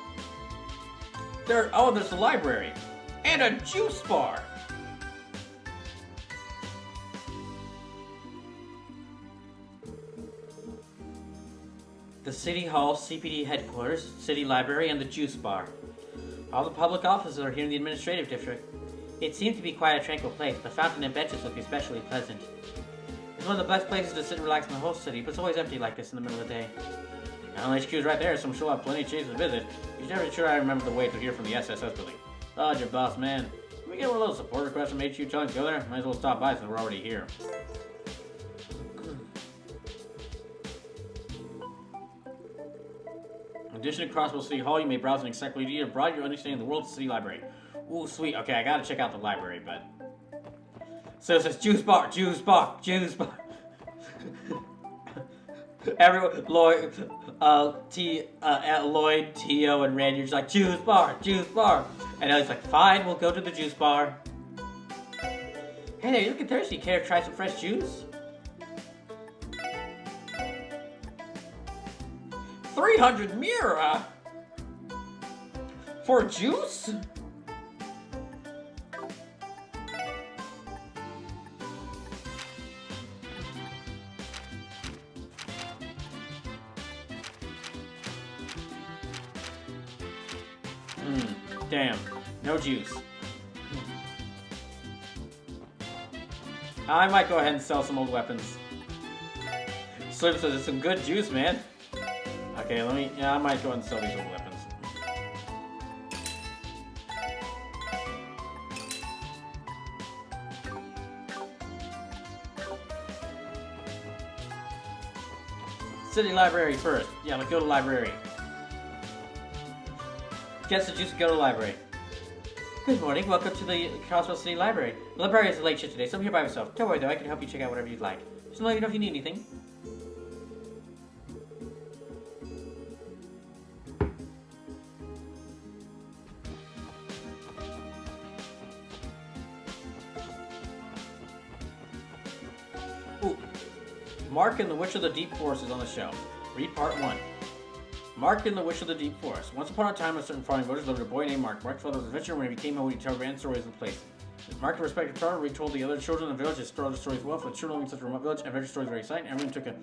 There's the library. And a juice bar. The City Hall, CPD headquarters, City Library, and the juice bar. All the public offices are here in the administrative district. It seems to be quite a tranquil place. The fountain and benches look especially pleasant. It's one of the best places to sit and relax in the whole city, but it's always empty like this in the middle of the day. Now, HQ is right there, so I'm sure I'll have plenty of chances to visit. You should never sure I remember the way to hear from the SSS building. Roger, boss man. Can we get one of those support requests from HQ telling us to go there? Might as well stop by since we're already here. In addition to Crossbow City Hall, you may browse an encyclopedia to broaden your understanding of the world's city library. Ooh, sweet. Okay, I gotta check out the library, but... So it says juice bar, juice bar, juice bar. Everyone, Lloyd, Lloyd, Tio, and Randy are just like, juice bar, juice bar. And Ellie's like, fine, we'll go to the juice bar. Hey there, you looking thirsty? Care to try some fresh juice? 300 Mira? For juice? Damn. No juice. I might go ahead and sell some old weapons. Slip says it's some good juice, man. Okay, I might go ahead and sell these old weapons. City library first. Yeah, let's go to library. Get the juice and go to library. Good morning, welcome to the Crossville City Library. The library is a late shift today, so I'm here by myself. Don't worry though, I can help you check out whatever you'd like. Just let me know if you need anything. Ooh. Mark and the Witch of the Deep Forest is on the shelf. Read part 1. Mark and the Witch of the Deep Forest. Once upon a time, a certain farming village lived a boy named Mark. Mark's father was an adventurer. When he became old, he told grand stories of the place. Mark, a respected farmer, retold the other children in the village his stories well. For the children living in such a remote village, adventure stories were very exciting. Everyone took a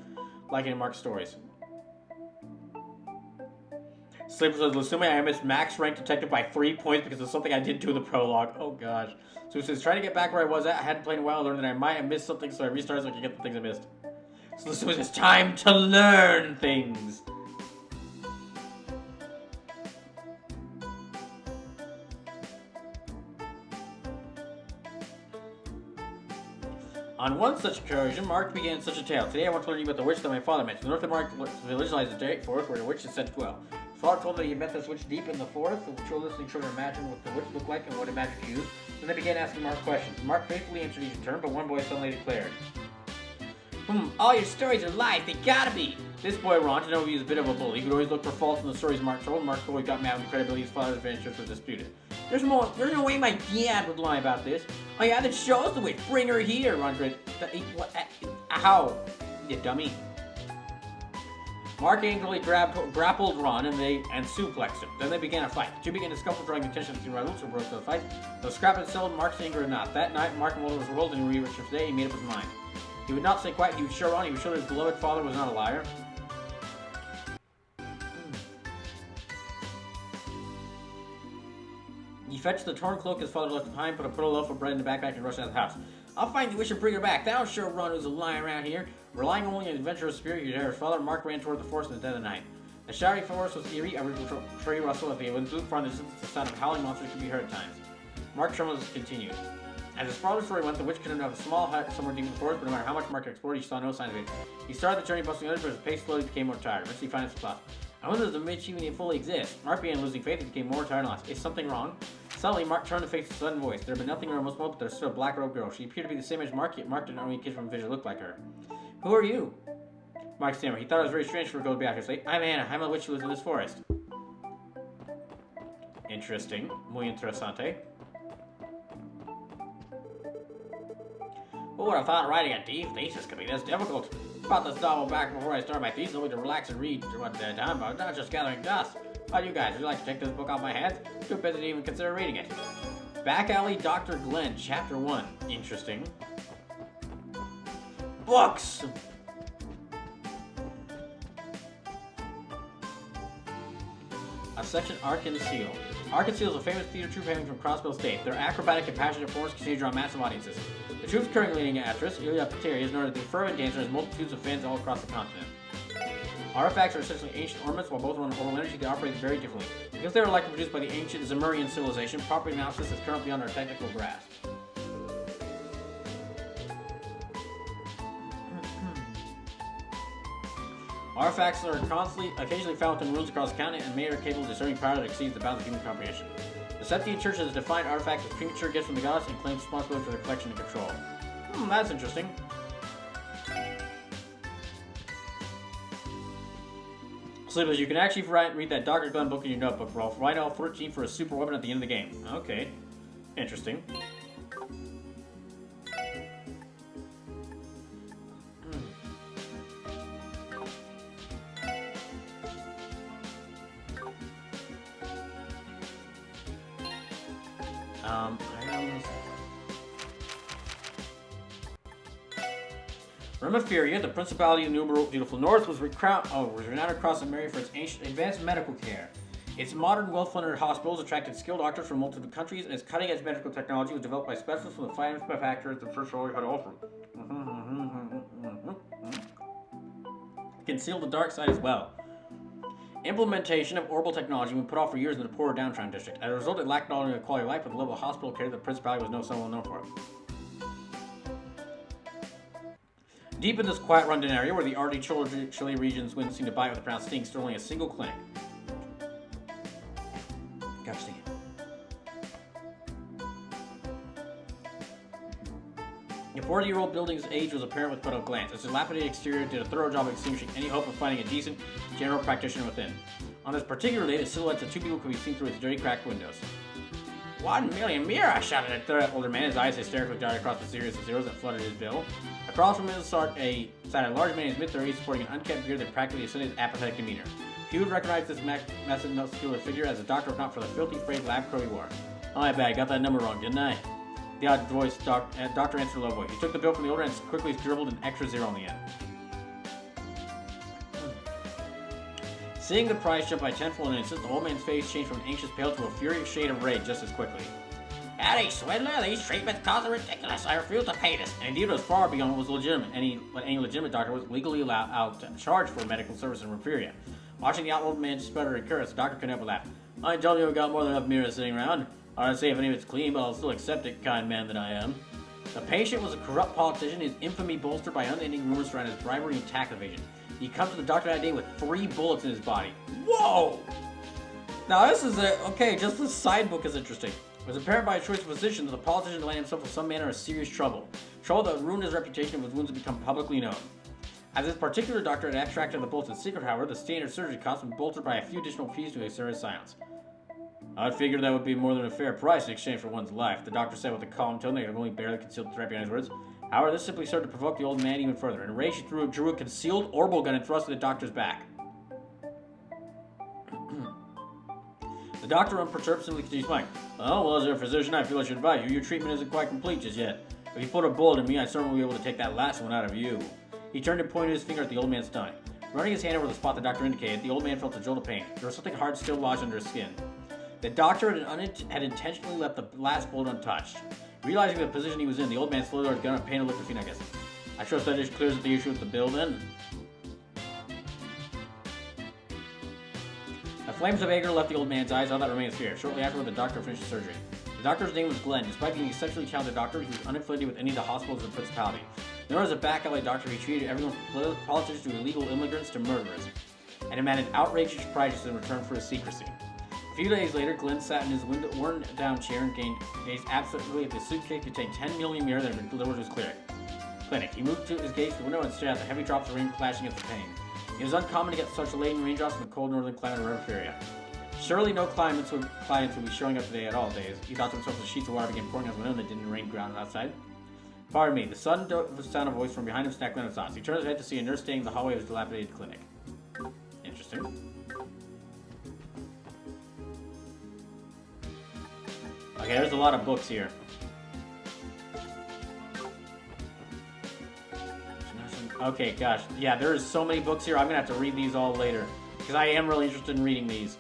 liking to Mark's stories. Sleeper says, assuming I missed max rank detective by 3 points because of something I didn't do in the prologue. Oh gosh. So he says, trying to get back where I was at. I hadn't played in a while. I learned that I might have missed something, so I restarted so I could get the things I missed. So this was it's time to learn things. On one such excursion, Mark began such a tale. Today I want to learn you about the witch that my father met. The north of Mark village lies a great forest where the witch is said to dwell. His father told that he met this witch deep in the forest. The listening children imagined what the witch looked like and what it magic used. Then they began asking Mark questions. Mark faithfully answered each in turn, but one boy suddenly declared, all your stories are lies, they gotta be! This boy Ron, to know he was a bit of a bully, would always look for faults in the stories Mark told. Mark always got mad when the credibility of his father's adventures was disputed. There's no way my dad would lie about this. Oh yeah, that shows the witch. Bring her here, Ron grinned. How? You dummy. Mark angrily grappled Ron and suplexed him. Then they began a fight. The two began to scuffle, drawing attention to rivals who broke to the fight. The scrap had settled Mark's anger enough. That night, Mark and Walter was rolled and reached for today. He made up his mind. He would not stay quiet. He would show Ron. He would show that his beloved father was not a liar. He fetched the torn cloak his father left behind, put a loaf of bread in the backpack, and rushed out of the house. I'll find the witch and bring her back. That'll show Ron who's a liar around here. Relying only on the adventurous spirit he his father, Mark ran toward the forest in the dead of night. The shadowy forest was eerie. Every tree rustled as the wind blew far in the distance. The sound of howling monsters could be heard at times. Mark trembled as it continued. As his father's story went, the witch could have a small hut somewhere deep in the forest, but no matter how much Mark explored, he saw no signs of it. He started the journey bustling others, but his pace slowly became more tired. Eventually, he found his thought. I wonder if the witch even fully exists. Mark began losing faith and became more tired and lost. Is something wrong? Suddenly, Mark turned to face a sudden voice. There had been nothing in her most moment, but there stood a black-robed girl. She appeared to be the same as Mark, yet Mark didn't know any kid from vision looked like her. Who are you? Mark stammered. He thought it was very strange for a girl to be out here. Say, I'm Anna. I'm a witch who lives in this forest. Interesting. Muy interesante. Who would have thought writing a deep thesis could be this difficult? Brought this novel back before I start my thesis, only to relax and read one at a time, but not just gathering dust. How do you guys? Would you like to take this book off my hands? Too busy to even consider reading it. Back Alley Dr. Glenn, Chapter 1. Interesting. Books! A section Arkan Seal. Arkan Seal is a famous theater troupe hailing from Crossville State. Their acrobatic and passionate performers continue to draw massive audiences. The troupe's current leading actress, Ilya Pateri, is known as the fervent dancer and has multitudes of fans all across the continent. Artifacts are essentially ancient ornaments, while both run on oral energy, they operate very differently. Because they were likely produced by the ancient Zemurian civilization, proper analysis is currently beyond our technical grasp. Artifacts are occasionally found within ruins across the continent and may are capable of discerning power that exceeds the bounds of human comprehension. The Septian Church has defined artifacts as premature gifts from the gods and claims responsibility for their collection and control. That's interesting. Sleepers, you can actually read that Dr. Glenn book in your notebook, Rolf. Write all 13 for a super weapon at the end of the game. Okay. Interesting. Remiferia, the Principality of the Beautiful North, was renowned across America for its ancient advanced medical care. Its modern, well-funded hospitals attracted skilled doctors from multiple countries, and its cutting-edge medical technology was developed by specialists from the finest manufacturers the first world had to offer. Concealed the dark side as well. Implementation of orbital technology was put off for years in the poorer downtown district. As a result, it lacked not only the quality of life, but the level of hospital care that the Principality was so well known for. Deep in this quiet rundown area, where the already chilly regions wind seemed to bite with a pronounced sting, stood only a single clinic. Gosh dang it. The 40-year-old building's age was apparent with but a glance. Its dilapidated exterior did a thorough job of extinguishing any hope of finding a decent general practitioner within. On this particular day, the silhouettes of two people could be seen through its dirty, cracked windows. 1 million mirror! Shouted a older man, his eyes hysterically darted across the series of zeros that flooded his bill. Across from him sat a large man in his mid-30s, sporting an unkempt beard that practically ascended his apathetic demeanor. He would recognize this massive muscular figure as a doctor, if not for the filthy frayed lab coat he wore. Oh, my bad, got that number wrong, didn't I? The odd voice doctor answered in a low voice. He took the bill from the older and quickly scribbled an extra zero on the end. Seeing the price jump by tenfold in an instant, the old man's face changed from an anxious pale to a furious shade of rage just as quickly. Howdy, swindler! These treatments cost are ridiculous. I refuse to pay this. And indeed, it was far beyond what was legitimate. Any legitimate doctor was legally allowed to charge for medical service in Remiferia. Watching the old man sputter and curse, the doctor couldn't help but laugh. I told you we got more than enough mirrors sitting around. I don't say if any of it's clean, but I'll still accept it, kind man that I am. The patient was a corrupt politician, his infamy bolstered by unending rumors surrounding his bribery and tax evasion. He comes to the doctor that day with 3 bullets in his body. Whoa! Now this is just this side book is interesting. It was apparent by a choice of physician that the politician landed himself with some manner of serious trouble. Trouble that ruined his reputation and his wounds had become publicly known. As this particular doctor had abstracted the bullets in secret, however, the standard surgery cost was bolstered by a few additional fees to assure his silence. I'd figured that would be more than a fair price in exchange for one's life, the doctor said with a calm tone that had only barely concealed the threat behind his words. However, this simply served to provoke the old man even further. In rage, he drew a concealed orbital gun and thrust it at the doctor's back. The doctor, unperturbed, simply continued smiling. Well, as a physician, I feel I should advise you. Your treatment isn't quite complete just yet. If you put a bullet in me, I certainly will be able to take that last one out of you. He turned and pointed his finger at the old man's stomach. Running his hand over the spot the doctor indicated, the old man felt a jolt of pain. There was something hard still lodged under his skin. The doctor had intentionally left the last bullet untouched. Realizing the position he was in, the old man slowly lowered his gun and painted a look between, I guess. I trust that just clears up the issue with the bill then. The flames of anger left the old man's eyes, all that remained was fear. Shortly afterward, the doctor finished the surgery. The doctor's name was Glenn. Despite being an exceptionally talented doctor, he was unaffiliated with any of the hospitals of the Principality. Known as a back alley doctor, he treated everyone from politicians to illegal immigrants to murderers, and demanded outrageous prices in return for his secrecy. A few days later, Glenn sat in his worn-down chair and gazed absently at the suitcase containing 10 million mirrors that had been delivered to his clinic. He moved to his gaze to the window and stared at the heavy drops of rain flashing against the pane. It was uncommon to get such laden raindrops in the cold northern climate of Remiferia. Surely no clients would be showing up today at all days. He thought to himself as the sheets of water began pouring out the window and it didn't rain ground outside. Pardon me, the sudden sound of a voice from behind him snapped Glenn's thoughts. He turned his head to see a nurse standing in the hallway of his dilapidated clinic. Interesting. Okay, there's a lot of books here. Okay, gosh. Yeah, there's so many books here. I'm going to have to read these all later. Because I am really interested in reading these.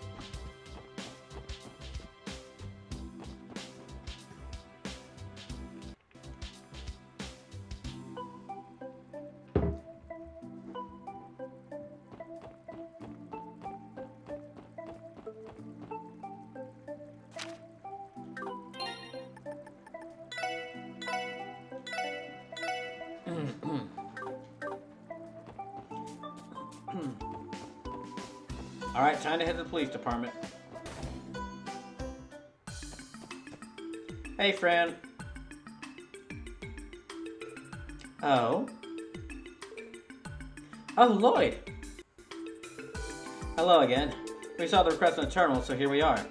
Alright, time to head to the police department. Hey, friend. Oh? Oh, Lloyd! Hello again. We saw the request on the terminal, so here we are.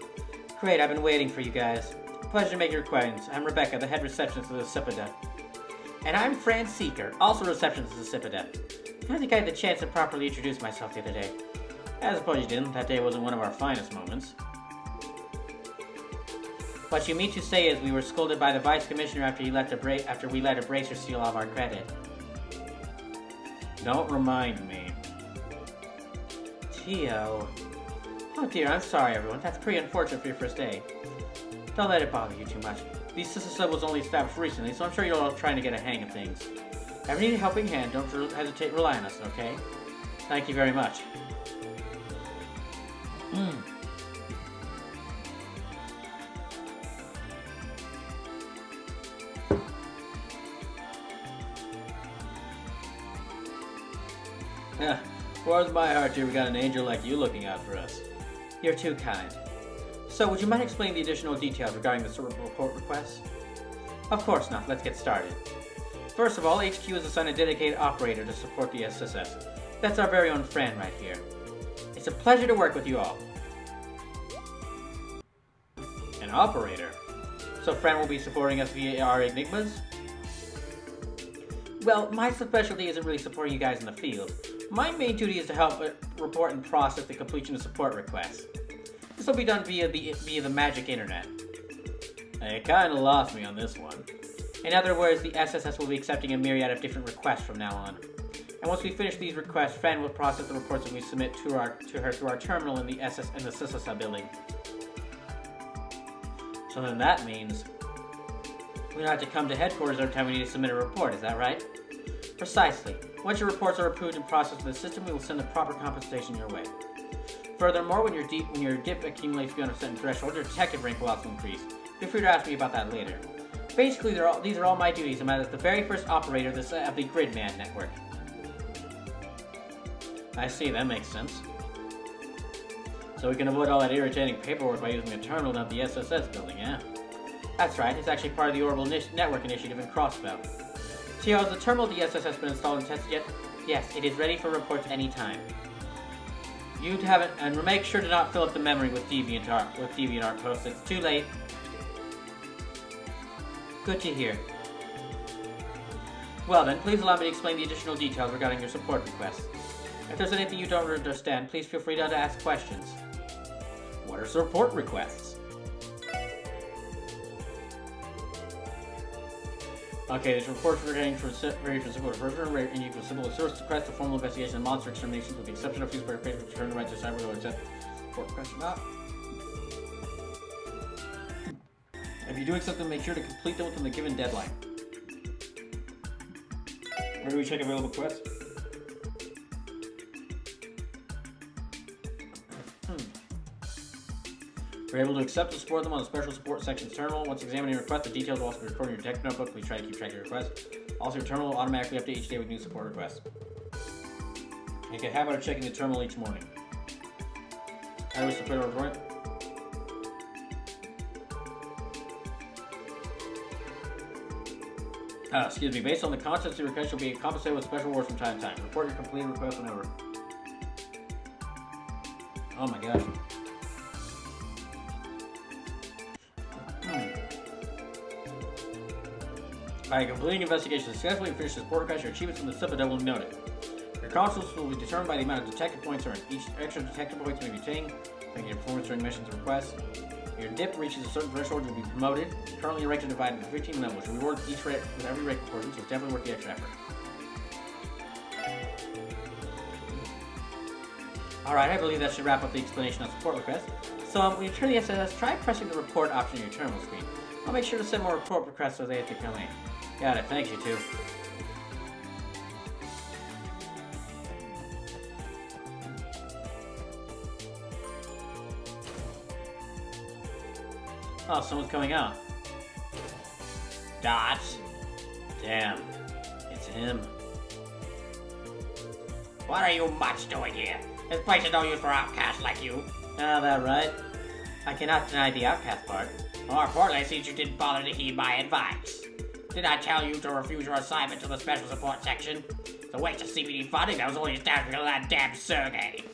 Great, I've been waiting for you guys. Pleasure to make your acquaintance. I'm Rebecca, the head receptionist of the Cipada. And I'm Fran Seeker, also receptionist of the Cipada. I don't think I had the chance to properly introduce myself the other day. I suppose you didn't. That day wasn't one of our finest moments. What you mean to say is we were scolded by the Vice Commissioner after we let a bracer steal off our credit. Don't remind me. Tio. Oh dear, I'm sorry everyone. That's pretty unfortunate for your first day. Don't let it bother you too much. The system was only established recently, so I'm sure you're all trying to get a hang of things. Ever need a helping hand, don't hesitate to rely on us, okay? Thank you very much. Warms my heart here we got an angel like you looking out for us. You're too kind. So, would you mind explaining the additional details regarding the report request? Of course not. Let's get started. First of all, HQ has assigned a dedicated operator to support the SSS. That's our very own Fran right here. It's a pleasure to work with you all. An operator? So Fran will be supporting us via our enigmas? Well, my specialty isn't really supporting you guys in the field. My main duty is to help report and process the completion of support requests. This will be done via the magic internet. You kinda lost me on this one. In other words, the SSS will be accepting a myriad of different requests from now on. And once we finish these requests, Fran will process the reports that we submit to her through our terminal in the SSS building. So then that means we don't have to come to headquarters every time we need to submit a report, is that right? Precisely. Once your reports are approved and processed in the system, we will send the proper compensation your way. Furthermore, when your dip accumulates beyond a certain threshold, your detective rank will also increase. Feel free to ask me about that later. Basically, these are all my duties. I'm the very first operator of the Gridman network. I see, that makes sense. So we can avoid all that irritating paperwork by using a terminal down at the SSS building, yeah? That's right, it's actually part of the Orbital Network Initiative in Crossbow. Tio, has the terminal of the SSS been installed and tested yet? Yes, it is ready for reports any time. You'd have it, and make sure to not fill up the memory with DeviantArt posts. It's too late. Good to hear. Well then, please allow me to explain the additional details regarding your support requests. If there's anything you don't understand, please feel free to ask questions. What are support requests? Okay, there's reports regarding various support requests, and you can simple a source request a formal investigation of monster exterminations with the exception of few spare patients to return the right to cyber or accept support requests or not. If you're doing something, make sure to complete them within the given deadline. Where do we check available quests? We're able to accept and support them on the special support section's terminal. Once examining your request, the details will also be recorded in your detective notebook. Please try to keep track of your requests. Also, your terminal will automatically update each day with new support requests. Make a habit of checking the terminal each morning. How do we support our report? Excuse me. Based on the contents of your request, you'll be compensated with special rewards from time to time. Report your completed request whenever. Oh my gosh. By completing investigation successfully and finish the support request, your achievements in the sub will be noted. Your consoles will be determined by the amount of detective points earned. Each extra detective points may be obtained, making your performance during missions and requests. If your dip reaches a certain threshold, you'll be promoted. Currently, your ranks are divided into 15 levels. Your reward each rate with every rank proportion, so it's definitely worth the extra effort. Alright, I believe that should wrap up the explanation on support requests. So when you turn the SSS, try pressing the report option on your terminal screen. I'll make sure to send more report requests so they have to come in. Got it, thanks you two. Oh, someone's coming out. Dot. Damn. It's him. What are you much doing here? This place is no use for outcasts like you. Ah, that right? I cannot deny the outcast part. More importantly, since you didn't bother to heed my advice. Did I tell you to refuse your assignment to the special support section? It's a waste of CBD funding that was only established because of that damn Sergey.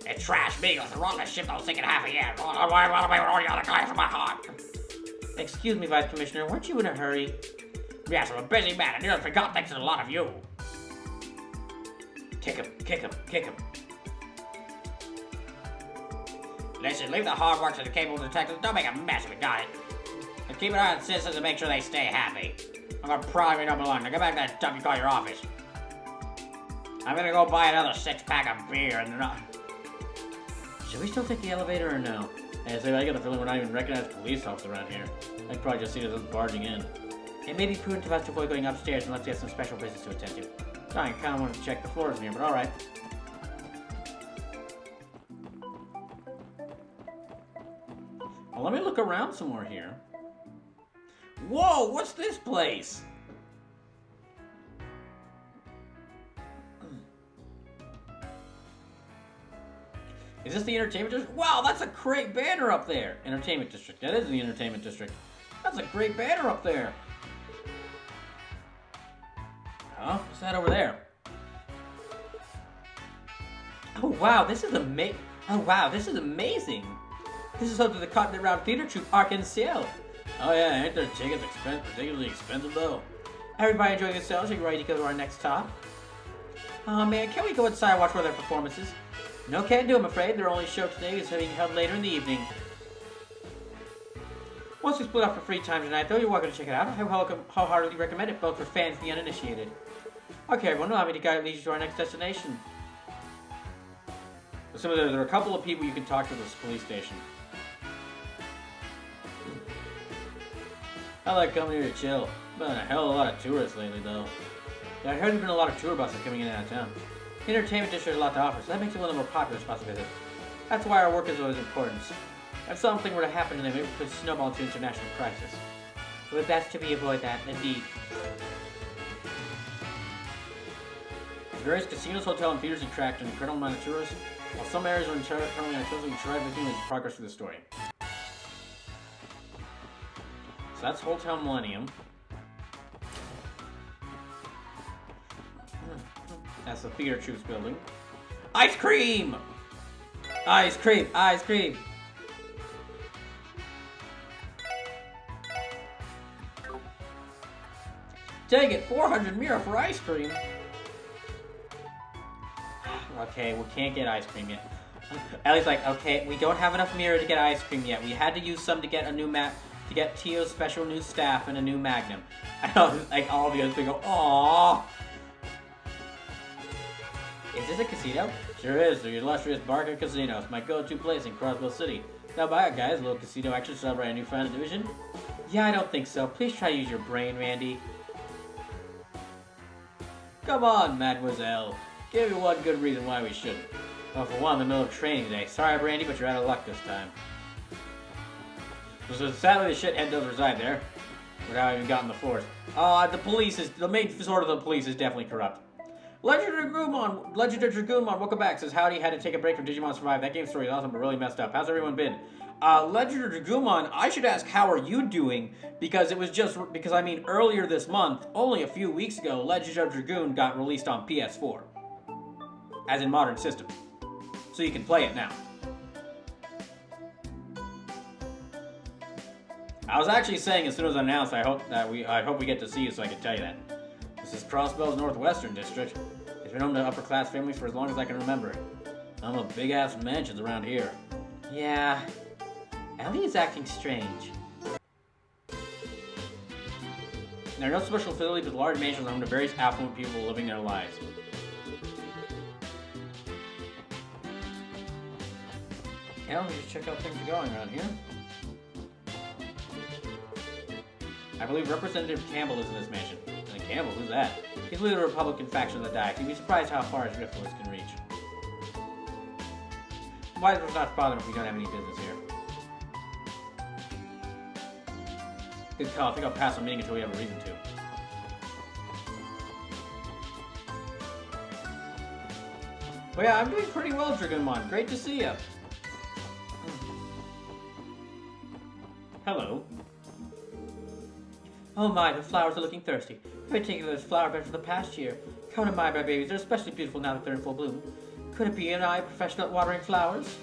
It trashed me with the wrongest ship that was thinking half a year. Why run away with all the other guys from my heart? Excuse me, Vice Commissioner, weren't you in a hurry? Yes, I'm a busy man. I nearly forgot thanks to a lot of you. Kick him, kick him, kick him. Listen, leave the hard work to the capable detectives. Don't make a mess of it, got it? And keep an eye on citizens and make sure they stay happy. I'm gonna probably don't belong. Now get back to that stuff you call your office. I'm gonna go buy another 6-pack of beer and not. Should we still take the elevator or no? Hey, so I get the feeling we're not even recognized police officers around here. I'd probably just see us barging in. It may be prudent of us to avoid going upstairs unless we have some special business to attend to. I kind of wanted to check the floors in here, but alright. Well, let me look around some more here. Whoa, what's this place? Is this the entertainment district? Wow, that's a great banner up there. Entertainment district. That is the entertainment district. That's a great banner up there. Huh? What's that over there? Oh wow, this is amazing. Oh wow, this is amazing. This is up to the Continent Round Theater Troupe Arc and Sale. Oh yeah, ain't their tickets particularly expensive though? Everybody enjoying the sales? Are you ready to go to our next stop? Oh man, can we go inside and watch one of their performances? No, can't do, I'm afraid. Their only show today is being held later in the evening. Once we split up for free time tonight, though, you're welcome to check it out. I wholeheartedly recommend it, both for fans and the uninitiated. Okay, everyone, allow me to lead you to our next destination. So there are a couple of people you can talk to at this police station. I like coming here to chill. Been a hell of a lot of tourists lately, though. Yeah, I heard there's been a lot of tour buses coming in and out of town. The entertainment district has a lot to offer, so that makes it one of the more popular spots to visit. That's why our work is always important. If something were to happen to them, it could snowball into international crisis. It would best to be avoid that, indeed. Various casinos, hotels, and theaters attract an incredible amount of tourists, while some areas are currently unaccessible to drive the progress through the story. So that's Hotel Millennium. That's the theater troops building. Ice cream! Ice cream! Ice cream! Dang it, 400 mira for ice cream! Okay, we can't get ice cream yet. Ellie's like, okay, we don't have enough mira to get ice cream yet. We had to use some to get a new map, to get Tio's special new staff and a new Magnum. I know, like all the other people go, aww! Is this a casino? Sure is, the illustrious Barca Casino. It's my go-to place in Crossville City. Now buy it, guys. A little casino action to celebrate a new friend division. Yeah, I don't think so. Please try to use your brain, Randy. Come on, mademoiselle. Give me one good reason why we shouldn't. Well, for one, in the middle of training today. Sorry, Brandy, but you're out of luck this time. So sadly, the shithead does reside there. Without even gotten the force. The police is, the main sort of the police is definitely corrupt. Legend of Dragoonmon, welcome back. Says, howdy, had to take a break from Digimon Survive. That game story is awesome, but really messed up. How's everyone been? Legend of Dragoonmon, I should ask, how are you doing? Because it was just, I mean, earlier this month, only a few weeks ago, Legend of Dragoon got released on PS4. As in modern system. So you can play it now. I was actually saying as soon as I announced, I hope we get to see you so I can tell you that. This is Crossbell's Northwestern District. It's been home to upper class families for as long as I can remember. I'm a big ass mansions around here. Yeah. Ellie is acting strange. There are no special facilities, but large mansions are home to various affluent people living their lives. Yeah, let me just check out things going around here. I believe Representative Campbell is in this mansion. And Campbell, who's that? He's leader of the Republican faction of the Diet. You'd be surprised how far his influence can reach. Why does it not bother him if we don't have any business here? Good call. I think I'll pass the meeting until we have a reason to. But yeah, I'm doing pretty well, Dragoonmon. Great to see you. Hello. Oh my, the flowers are looking thirsty. I've been taking those flower beds for the past year. Come to my babies, they're especially beautiful now that they're in full bloom. Could it be an eye professional at watering flowers?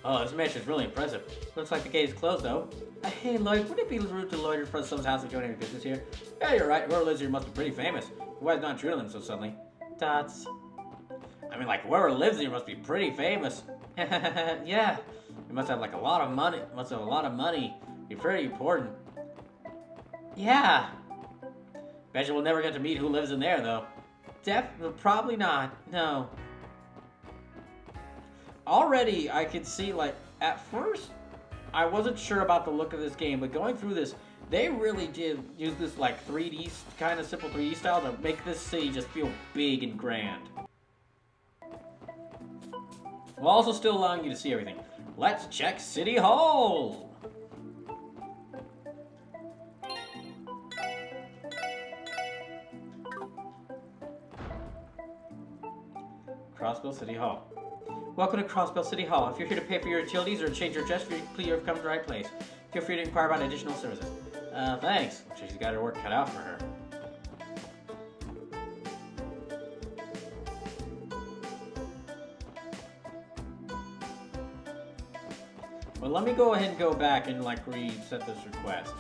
Oh, this mansion is really impressive. Looks like the gate is closed though. I Hey, Lloyd, would it be rude to loiter in front of someone's house if you don't have any business here? Yeah, you're right. Whoever lives here must be pretty famous. Why is not drilling them so suddenly? Dots. I mean, like, whoever lives here must be pretty famous. Yeah. You must have, like, a lot of money. Must have a lot of money. You're pretty important. Yeah. Bet you we'll never get to meet who lives in there, though. Probably not. No. Already, I could see, like, at first, I wasn't sure about the look of this game, but going through this, they really did use this, like, 3D, kind of simple 3D style to make this city just feel big and grand. While also still allowing you to see everything. Let's check City Hall! Crossbell City Hall. Welcome to Crossbell City Hall. If you're here to pay for your utilities or change your dress, please have come to the right place. Feel free to inquire about additional services. Thanks. She's got her work cut out for her. Well, let me go ahead and go back and, like, reset this request.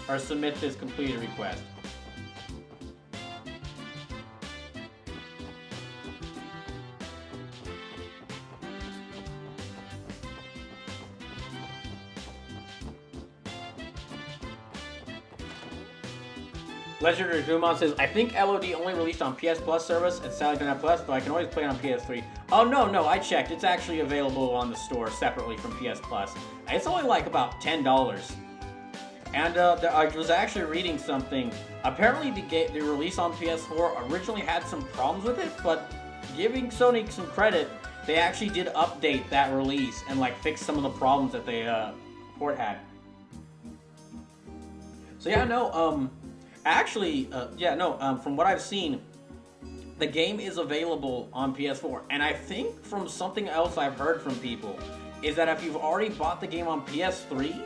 Or submit this completed request. Legend of Gumon says, I think LOD only released on PS Plus service and Sally Donut Plus, but I can always play it on PS3. Oh, no, I checked. It's actually available on the store separately from PS Plus. It's only like about $10. And I was actually reading something. Apparently the release on PS4 originally had some problems with it, but giving Sony some credit, they actually did update that release and, like, fix some of the problems that the port had. So yeah, no, actually, from what I've seen, the game is available on PS4. And I think from something else I've heard from people is that if you've already bought the game on PS3,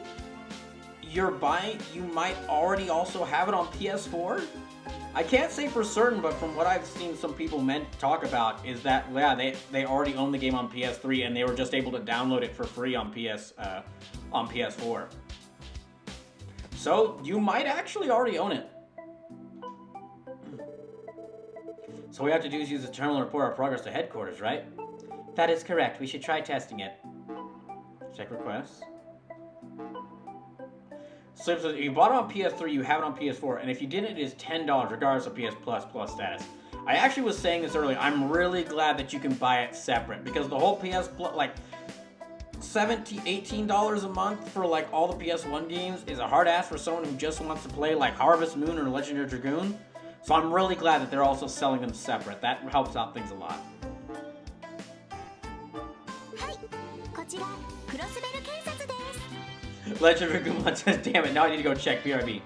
you might already also have it on PS4. I can't say for certain, but from what I've seen some people talk about is that, yeah, they already own the game on PS3 and they were just able to download it for free on PS4. So you might actually already own it. So all we have to do is use the terminal and report our progress to headquarters, right? That is correct. We should try testing it. Check requests. So if you bought it on PS3, you have it on PS4, and if you didn't, it is $10, regardless of PS Plus status. I actually was saying this earlier. I'm really glad that you can buy it separate, because the whole PS Plus, like, $17, $18 a month for, like, all the PS1 games is a hard ass for someone who just wants to play, like, Harvest Moon or Legend of Dragoon. So I'm really glad that they're also selling them separate. That helps out things a lot. Legend of Dragoon says, damn it, now I need to go check BRB.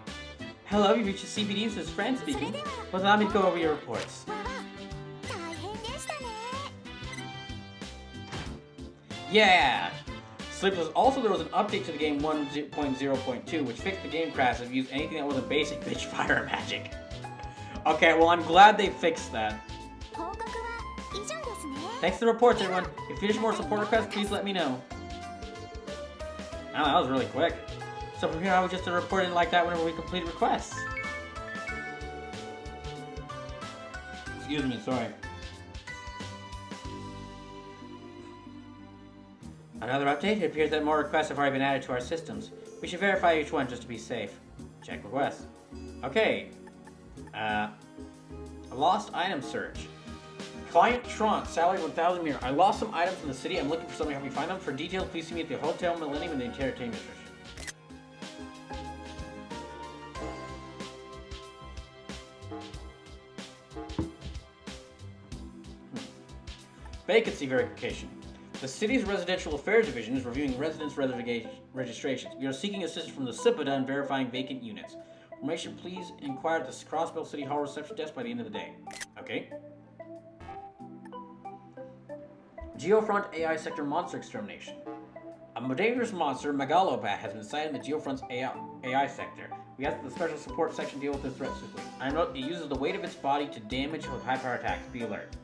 Hello, you reached the CBD, this is Fran speaking. Well, allow me to go over your reports. Yeah! Sleepless. Also, there was an update to the game 1.0.2, which fixed the game crash if you used anything that wasn't basic bitch fire magic. Okay, well, I'm glad they fixed that. Thanks for the reports, everyone. If you finish more support requests, please let me know. Oh, that was really quick. So from here, I was just reporting like that whenever we complete requests. Excuse me, sorry. Another update. It appears that more requests have already been added to our systems. We should verify each one just to be safe. Check requests. Okay. A lost item search. Client Tron, salary 1,000 mirror. I lost some items in the city. I'm looking for somebody to help me find them. For details, please see me at the Hotel Millennium in the Entertainment District. Vacancy verification. The city's residential affairs division is reviewing residence registrations. We are seeking assistance from the CIPADA in verifying vacant units. Information, please inquire at the Crossbell City Hall reception desk by the end of the day. Okay. Geofront AI Sector Monster Extermination. A dangerous monster, Megalobat, has been sighted in the Geofront's AI sector. We ask that the Special Support Section deal with this threat swiftly. I note it uses the weight of its body to damage with high-power attacks. Be alert.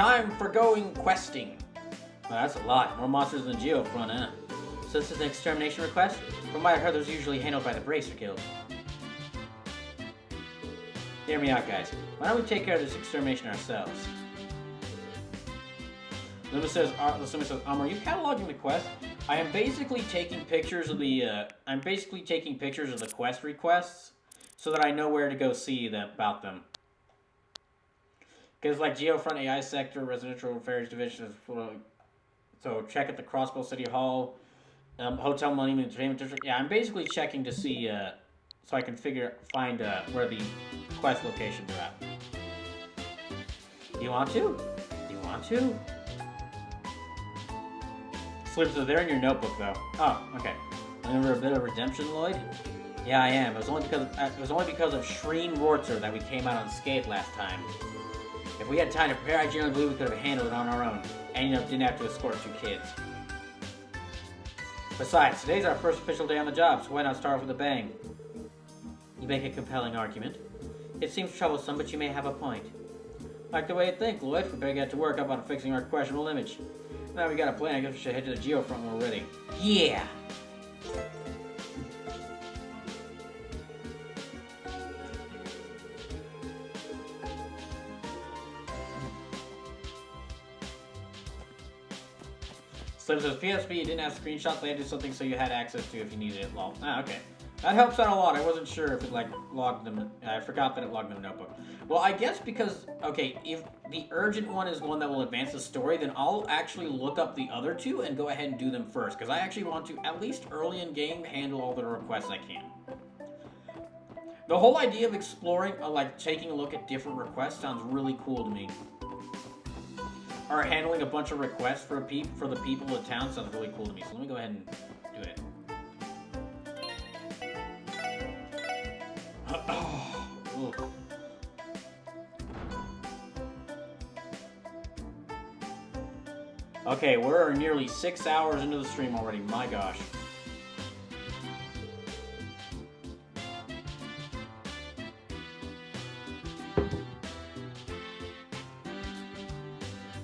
Time for going questing. Well, that's a lot. More monsters than Geofront, huh? So this is an extermination request? From what I heard, those are usually handled by the Bracer Guild. Hear me out, guys. Why don't we take care of this extermination ourselves? Luma says, are you cataloging the quest? I am basically taking pictures of the, quest requests so that I know where to go see about them. Because, like, Geofront AI Sector, Residential Affairs Division, so check at the Crossbow City Hall, Hotel Monument Entertainment District. Yeah, I'm basically checking to see, so I can find where the quest locations are at. You want to? You want to? Slips are there in your notebook, though. Oh, okay. Remember a bit of redemption, Lloyd? Yeah, I am. It was only because of Shreen Rorzer that we came out unscathed last time. If we had time to prepare, I generally believe we could have handled it on our own, and didn't have to escort 2 kids. Besides, today's our first official day on the job, so why not start off with a bang? You make a compelling argument. It seems troublesome, but you may have a point. Like the way you think, Lloyd. We better get to work up on fixing our questionable image. Now we got a plan. I guess we should head to the Geofront when we're ready. Yeah! Slim says, PSP, you didn't have screenshots, they had to do something so you had access to if you needed it, lol. Ah, okay. That helps out a lot. I wasn't sure if it, like, logged them. I forgot that it logged them in the notebook. Well, I guess because, okay, if the urgent one is one that will advance the story, then I'll actually look up the other 2 and go ahead and do them first. Because I actually want to, at least early in game, handle all the requests I can. The whole idea of exploring, like, taking a look at different requests sounds really cool to me. Or handling a bunch of requests for the people of town sounds really cool to me. So let me go ahead and do it. Okay, we're nearly 6 hours into the stream already. My gosh.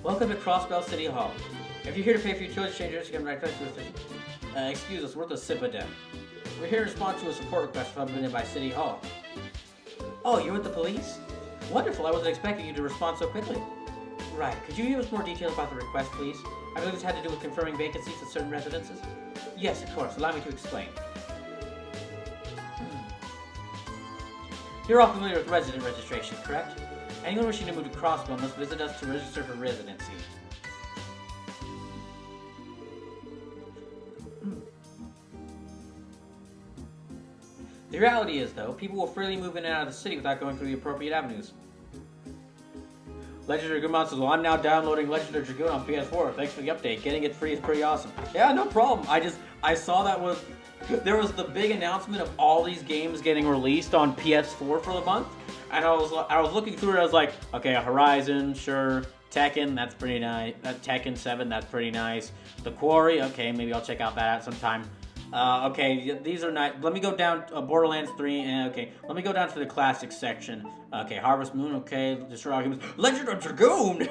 Welcome to Crossbell City Hall. If you're here to pay for your utility changes, you can right back to the station. Excuse us, we're the Cipodem. We're here in response to a support request submitted by City Hall. Oh, you're with the police? Wonderful, I wasn't expecting you to respond so quickly. Right, could you give us more details about the request, please? I believe this had to do with confirming vacancies at certain residences? Yes, of course, allow me to explain. You're all familiar with resident registration, correct? Anyone wishing to move to Crossbow must visit us to register for residency. The reality is, though, people will freely move in and out of the city without going through the appropriate avenues. Legendary Dragoon says, well, I'm now downloading Legendary Dragoon on PS4. Thanks for the update. Getting it free is pretty awesome. Yeah, no problem. I saw that there was the big announcement of all these games getting released on PS4 for the month. And I was looking through it, I was like, okay, Horizon, sure. Tekken, that's pretty nice. Tekken 7, that's pretty nice. The Quarry, okay, maybe I'll check out that sometime. Okay, these are nice. Let me go down, Borderlands 3, okay. Let me go down to the classic section. Okay, Harvest Moon, okay. Destroy All Humans. Legend of Dragoon!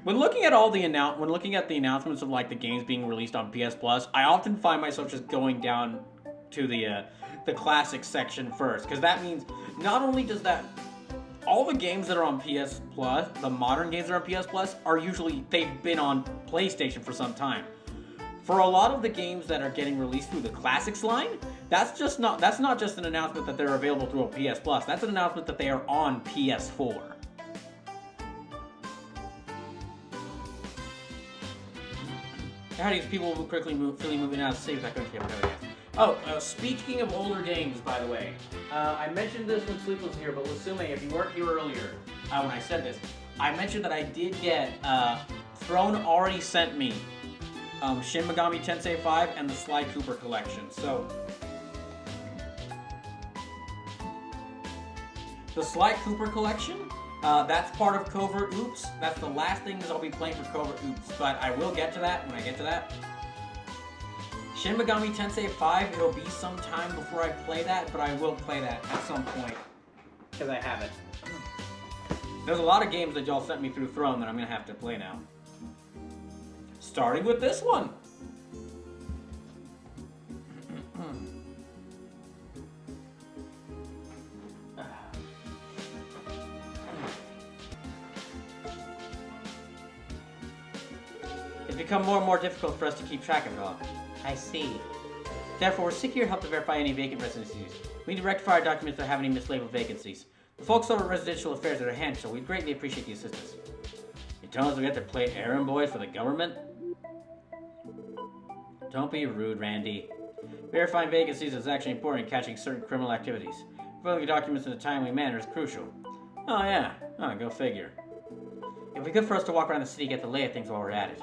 When looking at the announcements of, like, the games being released on PS Plus, I often find myself just going down to the classic section first. Because that means, not only does that... all the games that are on PS Plus, the modern games that are on PS Plus, are usually... they've been on PlayStation for some time. For a lot of the games that are getting released through the Classics line, that's not just an announcement that they're available through a PS Plus. That's an announcement that they are on PS4. How do these people freely moving out of the city without going to the Oh, speaking of older games, by the way, I mentioned this when Sleep was here, but Lusume, if you weren't here earlier, when I said this, I mentioned that I did get, Throne already sent me Shin Megami Tensei 5 and the Sly Cooper collection. So, the Sly Cooper collection, that's part of Covert Oops. That's the last things I'll be playing for Covert Oops, but I will get to that when I get to that. Shin Megami Tensei 5, it'll be some time before I play that, but I will play that at some point, because I have it. There's a lot of games that y'all sent me through Throne that I'm gonna have to play now. Starting with this one. It's become more and more difficult for us to keep track of it all. I see. Therefore, we're seeking your help to verify any vacant residencies. We need to rectify our documents that have any mislabeled vacancies. The folks over at Residential Affairs are at hand, so we'd greatly appreciate the assistance. You tell us we have to play errand boys for the government? Don't be rude, Randy. Verifying vacancies is actually important in catching certain criminal activities. Filing documents in a timely manner is crucial. Oh yeah, go figure. It'd be good for us to walk around the city and get the lay of things while we're at it.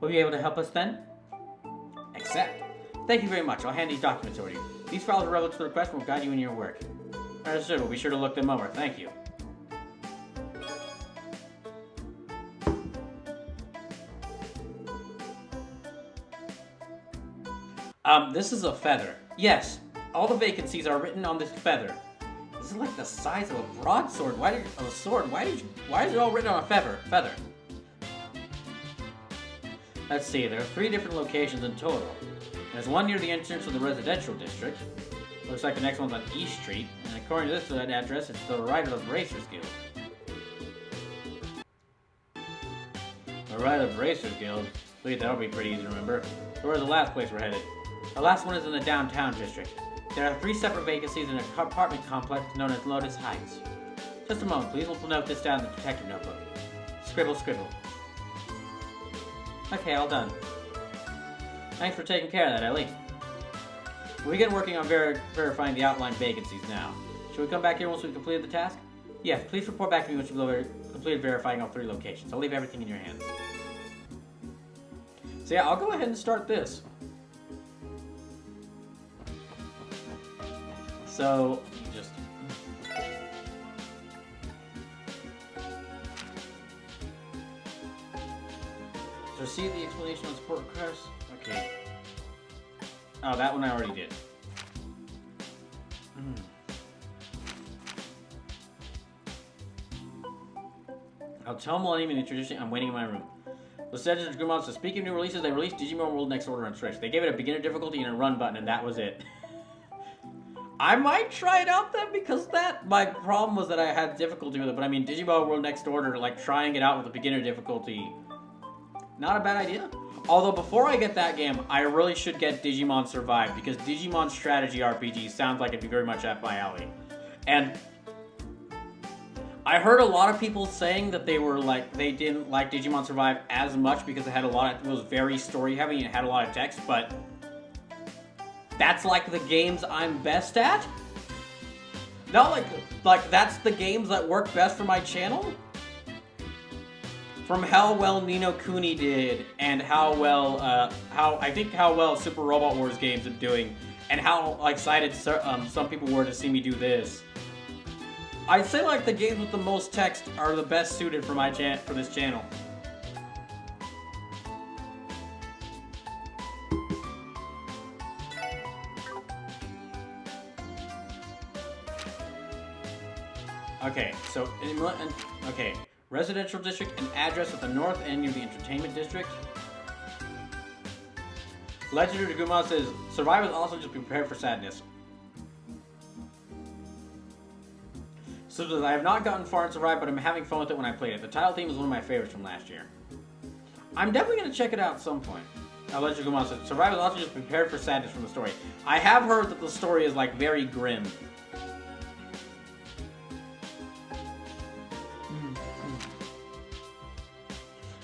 Will you be able to help us then? Accept. Thank you very much. I'll hand these documents over to you. These files are relevant to the request and will guide you in your work. Understood. We'll be sure to look them over. Thank you. This is a feather. Yes, all the vacancies are written on this feather. This is like the size of a broadsword. Why is it all written on a feather? Let's see, there are 3 different locations in total. There's one near the entrance of the residential district. Looks like the next one's on East Street, and according to this address, it's the Rider of Racers Guild. The Rider of Racers Guild? Wait, that'll be pretty easy to remember. So where's the last place we're headed? The last one is in the downtown district. There are 3 separate vacancies in an apartment complex known as Lotus Heights. Just a moment, please. We'll note this down in the detective notebook. Scribble, scribble. Okay, all done. Thanks for taking care of that, Ellie. We'll begin working on verifying the outlined vacancies now. Should we come back here once we've completed the task? Yes, please report back to me once you've completed verifying all 3 locations. I'll leave everything in your hands. So yeah, I'll go ahead and start this. So, just... To receive the explanation on support requests? Okay. Oh, that one I already did. I'll tell Millennium and introduce I'm waiting in my room. Los Angeles Gumon says, speaking of new releases, they released Digimon World Next Order on Switch. They gave it a beginner difficulty and a run button, and that was it. I might try it out then, because my problem was that I had difficulty with it, but I mean, Digimon World Next Order, like, trying it out with a beginner difficulty, not a bad idea. Although, before I get that game, I really should get Digimon Survive, because Digimon Strategy RPG sounds like it'd be very much up my alley. And I heard a lot of people saying that they didn't like Digimon Survive as much because it was very story heavy and it had a lot of text, but that's like the games I'm best at? Not like that's the games that work best for my channel? From how well Ni no Kuni did, and how well Super Robot Wars games are doing, and how excited some people were to see me do this. I'd say like the games with the most text are the best suited for this channel. Okay, so residential district, an address at the north end near the entertainment district. Legend of Guma says, survivors also just be prepared for sadness. So I have not gotten far in Survive, but I'm having fun with it when I played it. The title theme is one of my favorites from last year. I'm definitely going to check it out at some point. Legend of Guma says, survivors also just be prepared for sadness from the story. I have heard that the story is like very grim.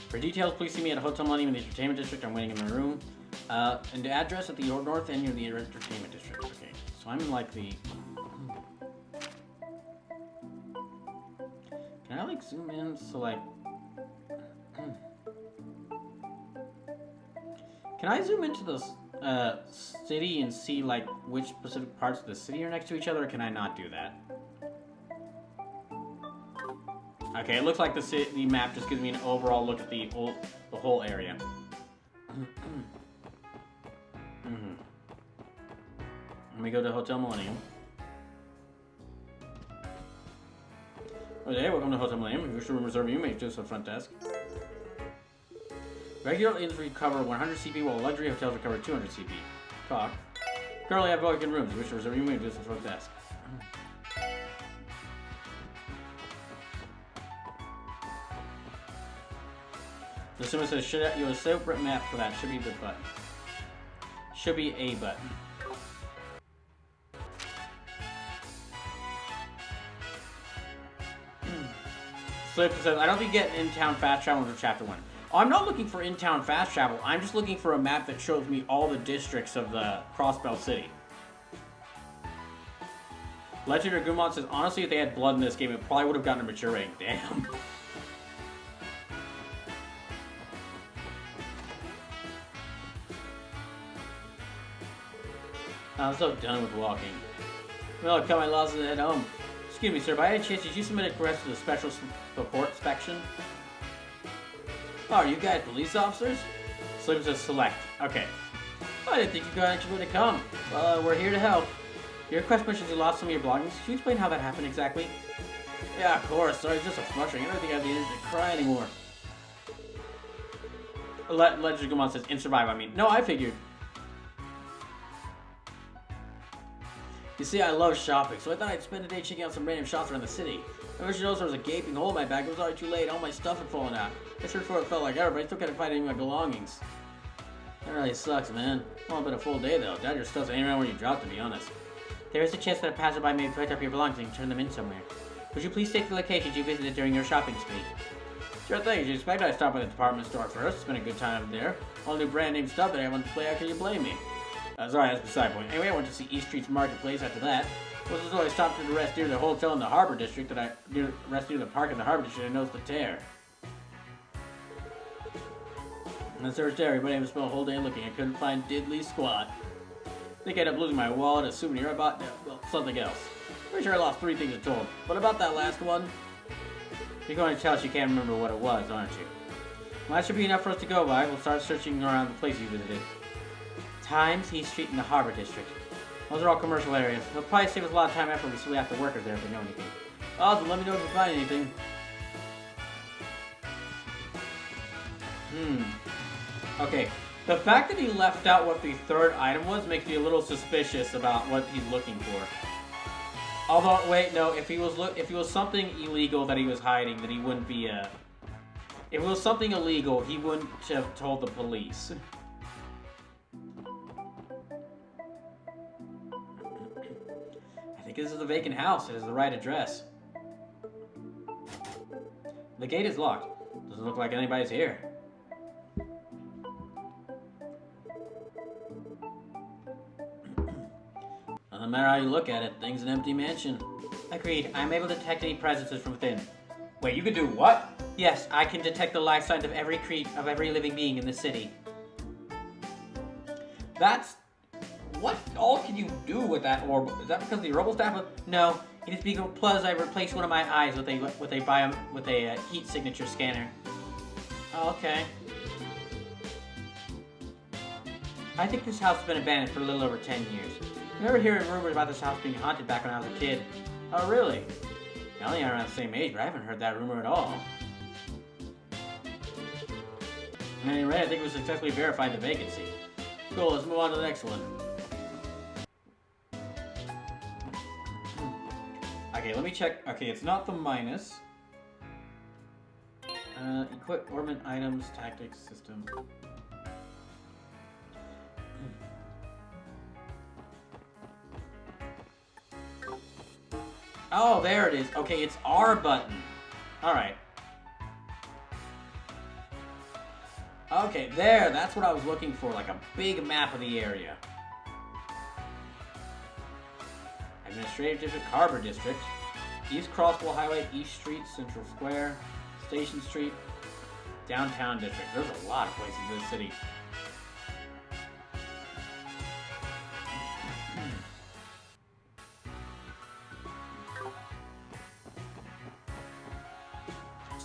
For details, please see me at Hotel Money in the Entertainment District. I'm waiting in my room. And the address at the north end near the Entertainment District. Okay, so I'm in like the... Can I like zoom in so like... Can I zoom into the city and see like which specific parts of the city are next to each other, or can I not do that? Okay, it looks like the map just gives me an overall look at the whole area. Let me go to Hotel Millennium. Oh, hey, welcome to Hotel Millennium. If you wish to reserve, you may do so front desk. Regular inns recover 100 CP, while luxury hotels recover 200 CP. Talk. Currently have broken rooms. If you wish to reserve, you may do so front desk. The summon says, should you have a separate map for that? Should be the button. Should be a button. Slip says, I don't think you get in-town fast travel for Chapter 1. Oh, I'm not looking for in-town fast travel. I'm just looking for a map that shows me all the districts of the Crossbell City. Legend of Gumon says, honestly, if they had blood in this game, it probably would have gotten a mature rating. Damn. I'm so done with walking. Well, I cut my losses and head home. Excuse me, sir, by any chance, did you submit a request to the special support section? Oh, are you guys police officers? Slim says select. Okay. I didn't think you guys actually would come. Well, we're here to help. Your request mentions you lost some of your belongings. Can you explain how that happened exactly? Yeah, of course. Sorry, it's just so frustrating. I don't think I have the energy to cry anymore. Legend of Gumon says in survive, I mean. No, I figured. You see, I love shopping, so I thought I'd spend a day checking out some random shops around the city. I wish you noticed there was a gaping hole in my bag. It was already too late. All my stuff had fallen out. I searched for it felt like ever, but I still couldn't find any of my belongings. That really sucks, man. Well, been a full day, though. Doubt your stuff's ain't around where you dropped, to be honest. There is a chance that a passerby may pick up your belongings and turn them in somewhere. Would you please state the locations you visited during your shopping spree? Sure thing. As you expect, I stopped by the department store first. Spent a good time there. All new brand name stuff that I have on display. How can you blame me? Sorry, that's beside the point. Anyway, I went to see East Street's Marketplace after that. Well, this is I stopped to rest near the hotel in the Harbor District rest near the park in the Harbor District. I noticed the tear. And I searched everybody. I spent a whole day looking. I couldn't find diddly squat. I think I ended up losing my wallet, a souvenir I bought, well, something else. Pretty sure I lost 3 things in total. But about that last one, you're going to tell us you can't remember what it was, aren't you? Well, that should be enough for us to go by. We'll start searching around the place you visited. Times, East Street, and the Harbor District. Those are all commercial areas. It'll probably save us a lot of time after we still have the workers there if we know anything. Also, let me know if you find anything. Okay. The fact that he left out what the third item was makes me a little suspicious about what he's looking for. Although, wait, no. If it was something illegal that he was hiding, then he wouldn't be If it was something illegal, he wouldn't have told the police. I think this is a vacant house. It is the right address. The gate is locked. Doesn't look like anybody's here. No matter how you look at it, thing's an empty mansion. Agreed. I'm able to detect any presences from within. Wait, you can do what? Yes, I can detect the life signs of every living being in the city. That's... What all can you do with that orb? Is that because of the Robo Staff? No, it is because I replaced one of my eyes with a heat signature scanner. Oh, okay. I think this house has been abandoned for a little over 10 years. I remember hearing rumors about this house being haunted back when I was a kid. Oh, really? I only am around the same age, but I haven't heard that rumor at all. At any rate, I think we successfully verified the vacancy. Cool, let's move on to the next one. Okay, let me check. Okay, it's not the minus. Equip ornament items, tactics, system. Oh, there it is. Okay, it's R button. Alright. Okay, there. That's what I was looking for. Like a big map of the area. Administrative District, Harbor District. East Crosswell Highway, East Street, Central Square, Station Street, Downtown District. There's a lot of places in this city.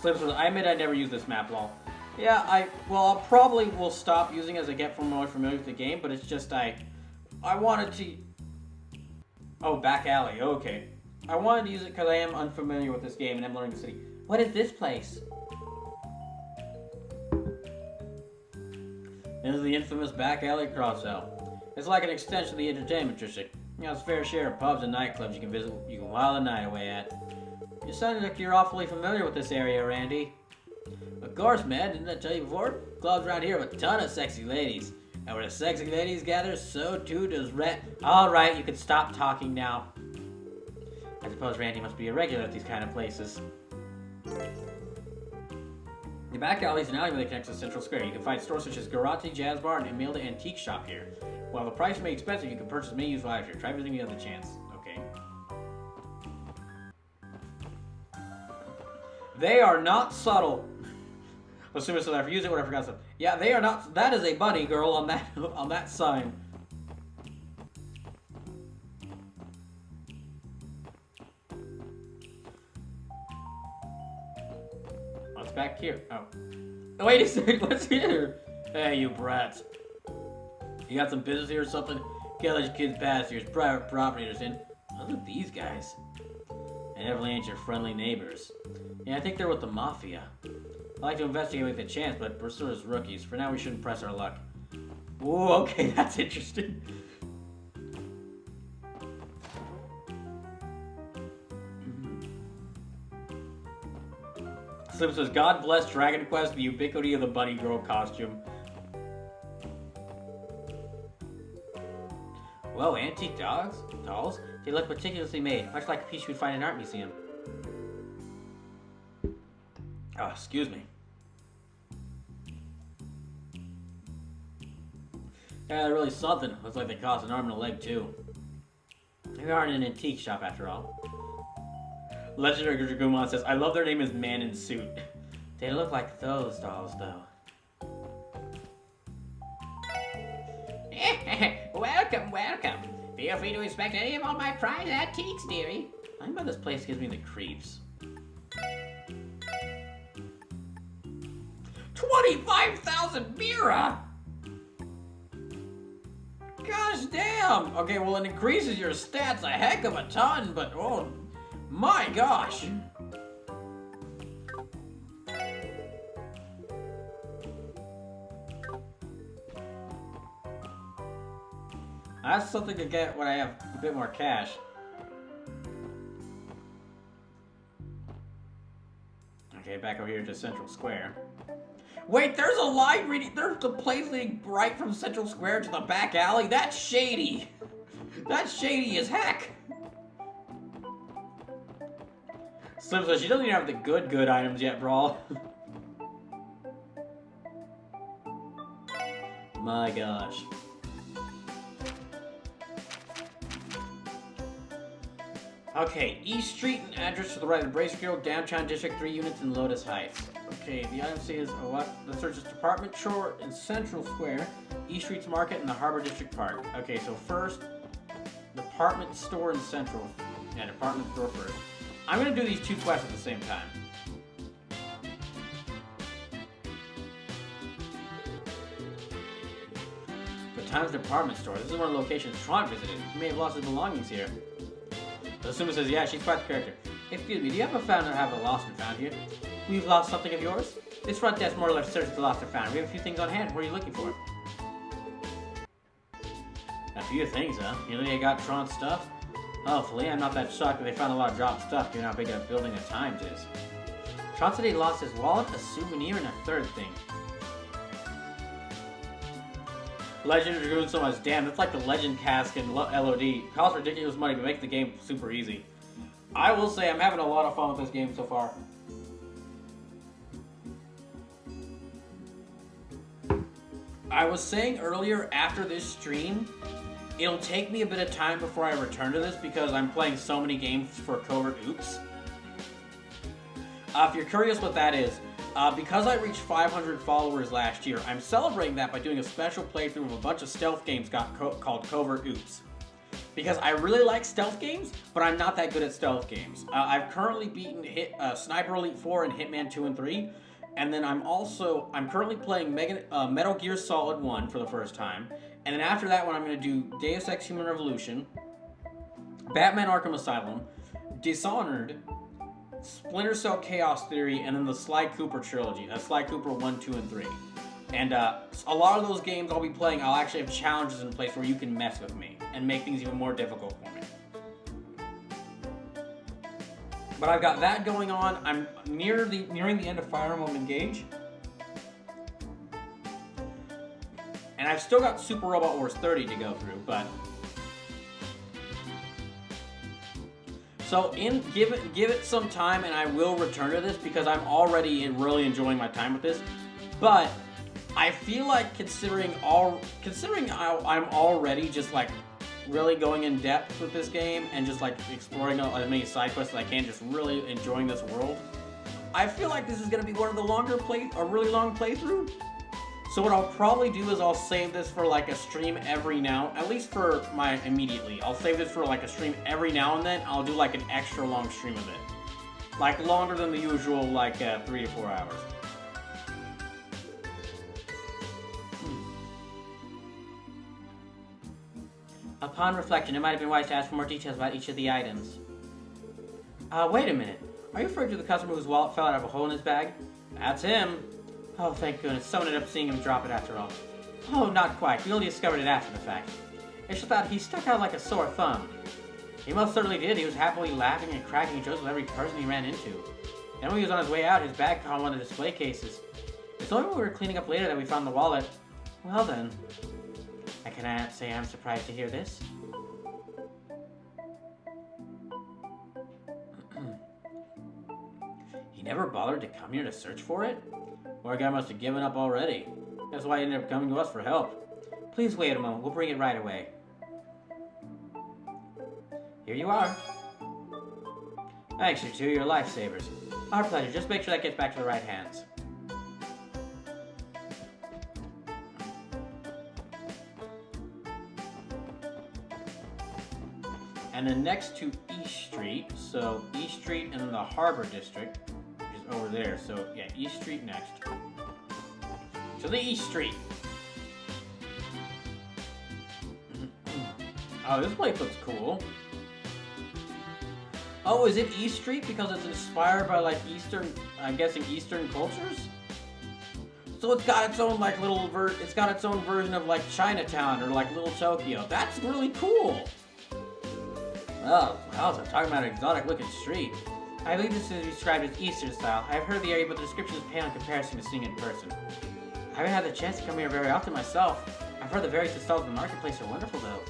I admit I never used this map, lol. Yeah, I'll probably will stop using it as I get more familiar with the game, but it's just I wanted to... Oh, back alley, okay. I wanted to use it because I am unfamiliar with this game and I'm learning the city. What is this place? This is the infamous back alley cross-sell. It's like an extension of the entertainment district. You know, it's a fair share of pubs and nightclubs you can visit, you can while the night away at. You sound like you're awfully familiar with this area, Randy. Of course, man, didn't I tell you before? Clubs around here have a ton of sexy ladies. And where the sexy ladies gather, so too does Alright, you can stop talking now. I suppose Randy must be a regular at these kind of places. The back alley is an alleyway that connects to Central Square. You can find stores such as Garati, Jazz Bar, and Emilda Antique Shop here. While the price may be expensive, you can purchase many useful items here. Try visiting the other chance. Okay. They are not subtle. Assuming so that I use it when I forgot something. Yeah, they are not. That is a bunny girl on that sign. What's back here? Oh, wait a second. What's here? Hey, you brats! You got some business here or something? Can't let your kids pass here. It's private property. Understand? Look at these guys. They definitely ain't your friendly neighbors. Yeah, I think they're with the mafia. I like to investigate with a chance, but we're sort of rookies. For now, we shouldn't press our luck. Ooh, okay, that's interesting. Slim says, God bless Dragon Quest, the ubiquity of the bunny girl costume. Whoa, antique dolls? They look meticulously made, much like a piece you would find in an art museum. Oh, excuse me. Yeah, they're really something. Looks like they cost an arm and a leg, too. They aren't an antique shop, after all. Legendary Dragumon says, I love their name is Man in Suit. They look like those dolls, though. Welcome, welcome. Feel free to inspect any of all my prize antiques, dearie. I think about this place gives me the creeps. 25,000 Mira! Gosh damn! Okay, well it increases your stats a heck of a ton, but oh my gosh! That's something to get when I have a bit more cash. Okay, back over here to Central Square. Wait, there's a line reading. There's the place leading right from Central Square to the back alley. That's shady. That's shady as heck. Slim says she doesn't even have the good items yet, Brawl. My gosh. Okay, East Street and address to the right of Brace Guild, Downtown District, 3 units in Lotus Heights. Okay, the item says what? The search is Department Store in Central Square, East Street's Market, and the Harbor District Park. Okay, so first, Department Store in Central. Yeah, Department Store first. I'm gonna do these two quests at the same time. The Times Department Store. This is one of the locations Tron visited. He may have lost his belongings here. The Asuma says, yeah, she's quite the character. Excuse me, do you ever have a lost and found here? We've lost something of yours? This front desk more or less searches the lost and found. We have a few things on hand. What are you looking for? A few things, huh? You know you got Tron stuff? Hopefully, I'm not that shocked that they found a lot of dropped stuff given how big a building at times is. Tron said he lost his wallet, a souvenir, and a third thing. Legend of Dragoon so much. Damn, that's like the Legend cask in LOD. Costs ridiculous money, but makes the game super easy. I will say I'm having a lot of fun with this game so far. I was saying earlier, after this stream, it'll take me a bit of time before I return to this because I'm playing so many games for Covert Oops. If you're curious what that is, because I reached 500 followers last year, I'm celebrating that by doing a special playthrough of a bunch of stealth games called Covert Oops. Because I really like stealth games, but I'm not that good at stealth games. I've currently beaten Sniper Elite 4 and Hitman 2 and 3, and then I'm currently playing Metal Gear Solid 1 for the first time, and then after that one I'm going to do Deus Ex Human Revolution, Batman Arkham Asylum, Dishonored, Splinter Cell Chaos Theory, and then the Sly Cooper trilogy. Sly Cooper 1, 2, and 3. And a lot of those games I'll be playing, I'll actually have challenges in place where you can mess with me and make things even more difficult for me. But I've got that going on. I'm nearing the end of Fire Emblem Engage. And I've still got Super Robot Wars 30 to go through, but... So give it some time, and I will return to this because I'm already really enjoying my time with this. But I feel like considering how I'm already just like really going in depth with this game and just like exploring as many side quests as I can, just really enjoying this world, I feel like this is gonna be one of the a really long playthrough. So what I'll probably do is I'll save this for like a stream every now, at least for my immediately. I'll save this for like a stream every now and then. I'll do like an extra long stream of it. Like longer than the usual, like 3 to 4 hours. Upon reflection, it might have been wise to ask for more details about each of the items. Wait a minute. Are you referring to the customer whose wallet fell out of a hole in his bag? That's him. Oh, thank goodness. Someone ended up seeing him drop it after all. Oh, not quite. We only discovered it after the fact. It's just that he stuck out like a sore thumb. He most certainly did. He was happily laughing and cracking jokes with every person he ran into. Then when he was on his way out, his bag caught one of the display cases. It's only when we were cleaning up later that we found the wallet. Well then. I cannot say I'm surprised to hear this. He never bothered to come here to search for it? Our guy must have given up already. That's why he ended up coming to us for help. Please wait a moment. We'll bring it right away. Here you are. Thanks, you two. You're lifesavers. Our pleasure. Just make sure that gets back to the right hands. And then next to East Street, so East Street and then the Harbor District, which is over there. So yeah, East Street next. To the East Street. Oh, this place looks cool. Oh, is it East Street because it's inspired by like Eastern, I'm guessing Eastern cultures? So it's got its own like little it's got its own version of like Chinatown or like Little Tokyo. That's really cool. Oh, wow, so talking about an exotic looking street. I believe this is described as Eastern style. I've heard the area, but the description is pale in comparison to seeing it in person. I haven't had the chance to come here very often myself. I've heard the various stalls in the marketplace are wonderful though.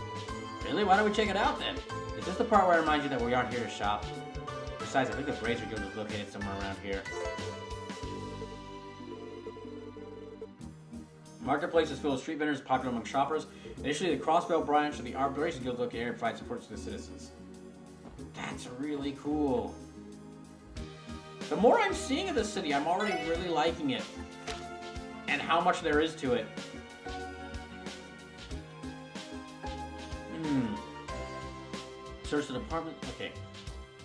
Really? Why don't we check it out then? Is this the part where I remind you that we aren't here to shop? Besides, I think the Brazier Guild is located somewhere around here. Marketplace is filled with street vendors popular among shoppers. Initially, the Crossbell branch of the Brazier Guild located here to provide support to the citizens. That's really cool. The more I'm seeing of this city, I'm already really liking it. And how much there is to it. Search the department. Okay.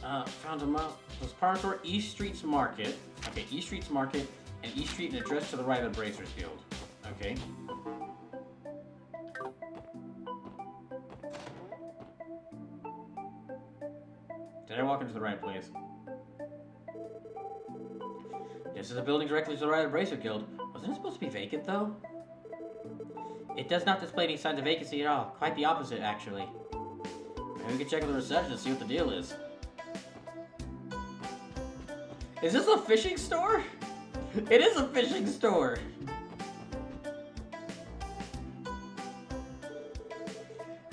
Found them out. This department store, East Street's Market. Okay, East Street's Market and East Street and address to the right of the Brazers Guild. Okay. Did I walk into the right place? This is a building directly to the right of the Bracer Guild. Wasn't it supposed to be vacant, though? It does not display any signs of vacancy at all. Quite the opposite, actually. Maybe we can check with the reception and see what the deal is. Is this a fishing store? It is a fishing store!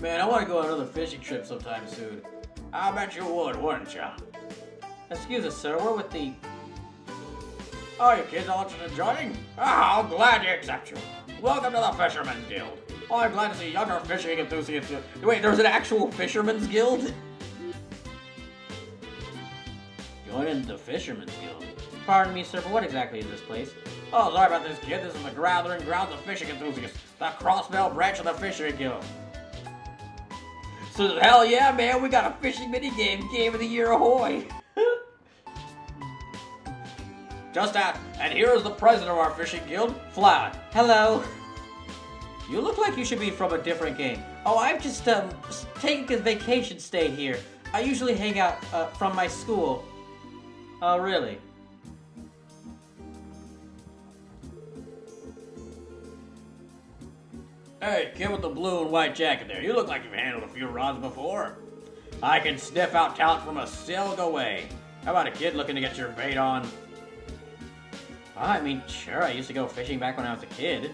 Man, I want to go on another fishing trip sometime soon. I bet you would, wouldn't ya? Excuse us, sir. We're with the... Oh, you kids all interested in joining? Ah, I'm glad to accept you. Welcome to the Fisherman's Guild. Oh, I'm glad to see younger fishing enthusiasts. Wait, there's an actual Fisherman's Guild? Join the Fisherman's Guild. Pardon me, sir, but what exactly is this place? Oh, sorry about this, kid. This is the gathering grounds of fishing enthusiasts. The Crossbell branch of the Fishing Guild. So, hell yeah, man, we got a fishing minigame. Game of the year, ahoy. Just ask, and here is the president of our fishing guild, Flower. Hello. You look like you should be from a different game. Oh, I've just taken a vacation stay here. I usually hang out from my school. Oh, really? Hey, kid with the blue and white jacket there. You look like you've handled a few rods before. I can sniff out talent from a silk away. How about a kid looking to get your bait on? Well, I mean, sure, I used to go fishing back when I was a kid.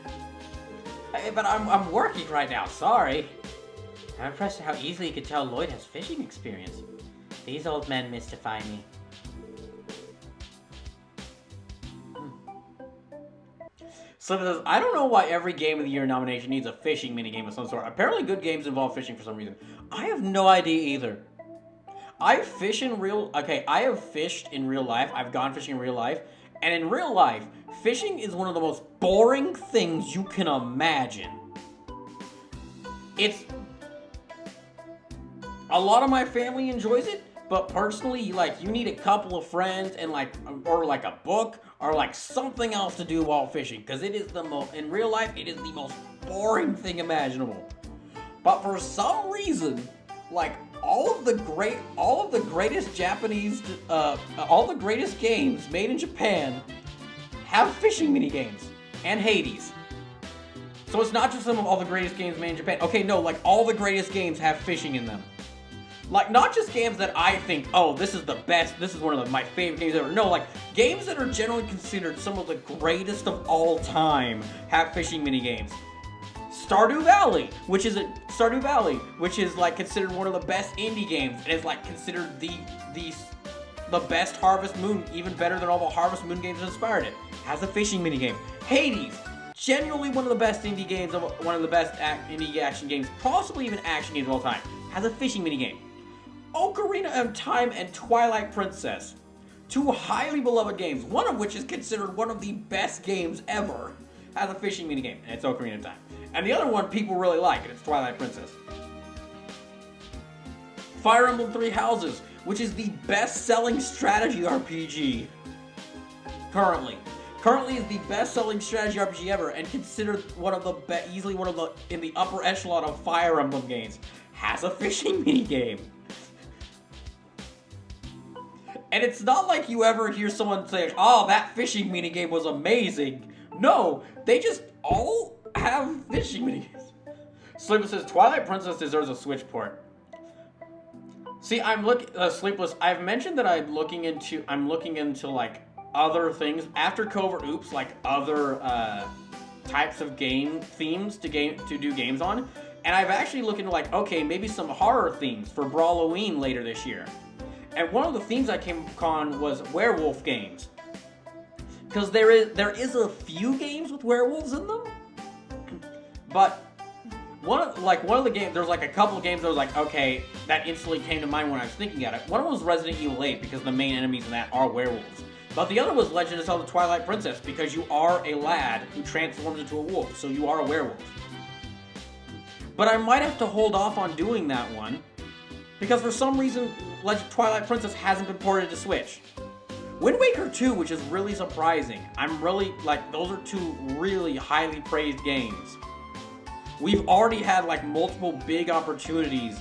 Hey, but I'm working right now, sorry. I'm impressed at how easily you could tell Lloyd has fishing experience. These old men mystify me. So says, I don't know why every Game of the Year nomination needs a fishing minigame of some sort. Apparently good games involve fishing for some reason. I have no idea either. I have fished in real life. I've gone fishing in real life. And in real life, fishing is one of the most boring things you can imagine. It's... A lot of my family enjoys it, but personally, you need a couple of friends and or a book or something else to do while fishing, because it is in real life, it is the most boring thing imaginable. But for some reason, all of the greatest games made in Japan have fishing minigames and Hades. So it's not just some of all the greatest games made in Japan. Okay, no, all the greatest games have fishing in them. Not just games that I think, oh, this is the best, this is one of my favorite games ever. No, games that are generally considered some of the greatest of all time have fishing minigames. Stardew Valley, which is considered one of the best indie games, and is considered the best Harvest Moon, even better than all the Harvest Moon games that inspired it, has a fishing minigame. Hades, genuinely one of the best indie games, one of the best indie action games, possibly even action games of all time, has a fishing minigame. Ocarina of Time and Twilight Princess, two highly beloved games, one of which is considered one of the best games ever, has a fishing minigame, and it's Ocarina of Time. And the other one people really like, and it's Twilight Princess. Fire Emblem Three Houses, which is the best-selling strategy RPG currently. Currently is the best-selling strategy RPG ever, and considered one of the easily one of the in the upper echelon of Fire Emblem games. Has a fishing minigame. And it's not like you ever hear someone say, oh, that fishing minigame was amazing. No, they just all have fishing minigames. Sleepless says, Twilight Princess deserves a Switch port. See, I'm Sleepless, I've mentioned that I'm looking into other things, after Covert Oops, other types of game themes to do games on. And I've actually looked into okay, maybe some horror themes for Brawloween later this year. And one of the themes I came upon was werewolf games. Because there is a few games with werewolves in them. But one of the games, there's a couple of games that was okay, that instantly came to mind when I was thinking at it. One of them was Resident Evil 8 because the main enemies in that are werewolves. But the other was Legend of Zelda Twilight Princess because you are a lad who transforms into a wolf, so you are a werewolf. But I might have to hold off on doing that one because for some reason Twilight Princess hasn't been ported to Switch. Wind Waker 2, which is really surprising. I'm really, those are two really highly praised games. We've already had, multiple big opportunities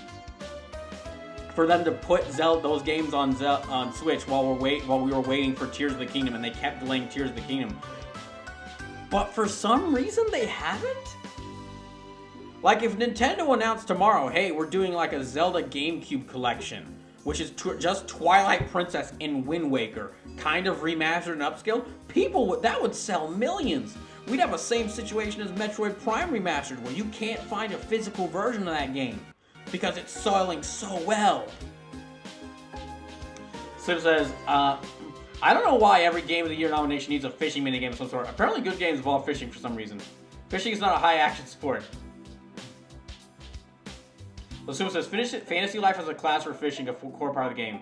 for them to put those games on Switch while we were waiting for Tears of the Kingdom, and they kept delaying Tears of the Kingdom. But for some reason, they haven't? If Nintendo announced tomorrow, hey, we're doing, a Zelda GameCube collection, which is just Twilight Princess and Wind Waker, kind of remastered and upscaled, that would sell millions. We'd have the same situation as Metroid Prime Remastered, where you can't find a physical version of that game because it's selling so well. Sim says, I don't know why every Game of the Year nomination needs a fishing minigame of some sort. Apparently good games involve fishing for some reason. Fishing is not a high action sport. So says, Fantasy Life as a class for fishing, a core part of the game.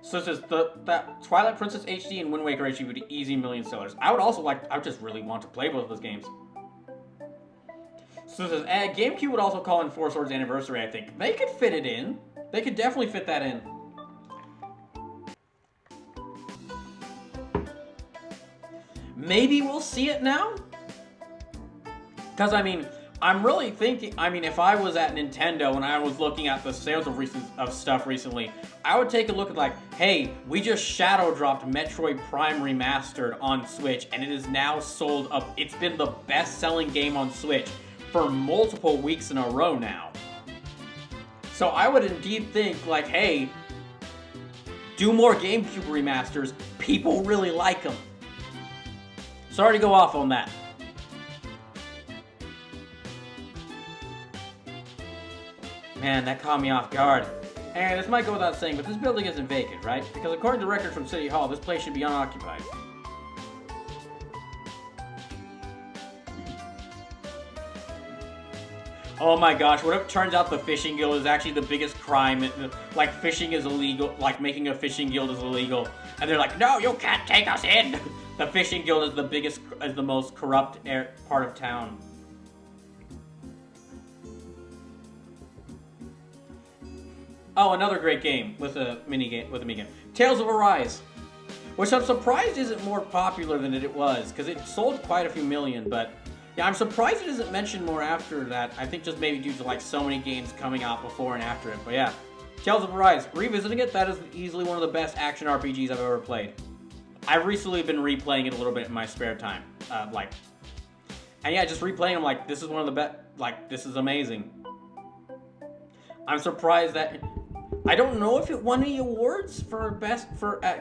So it says, that Twilight Princess HD and Wind Waker HD would be easy million sellers. I would just really want to play both of those games. So it says, GameCube would also call in Four Swords Anniversary, I think. They could fit it in. They could definitely fit that in. Maybe we'll see it now? Because, I'm really thinking, I mean, if I was at Nintendo and I was looking at the sales of stuff recently, I would take a look at like, hey, we just shadow dropped Metroid Prime Remastered on Switch, and it is now sold up. It's been the best-selling game on Switch for multiple weeks in a row now. So I would indeed think like, hey, do more GameCube remasters. People really like them. Sorry to go off on that. Man, that caught me off guard. And this might go without saying, but this building isn't vacant, right? Because according to records from City Hall, this place should be unoccupied. Oh my gosh, what if it turns out the fishing guild is actually the biggest crime? Like, fishing is illegal, like making a fishing guild is illegal. And they're like, no, you can't take us in! The fishing guild is the biggest, is the most corrupt part of town. Oh, another great game with a mini game. Tales of Arise, which I'm surprised isn't more popular than it was, because it sold quite a few million, but yeah, I'm surprised it isn't mentioned more after that. I think just maybe due to like so many games coming out before and after it, but yeah. Tales of Arise, revisiting it, that is easily one of the best action RPGs I've ever played. I've recently been replaying it a little bit in my spare time, and yeah, just replaying, I'm like, this is one of the best, like, this is amazing. I'm surprised that, I don't know if it won any awards for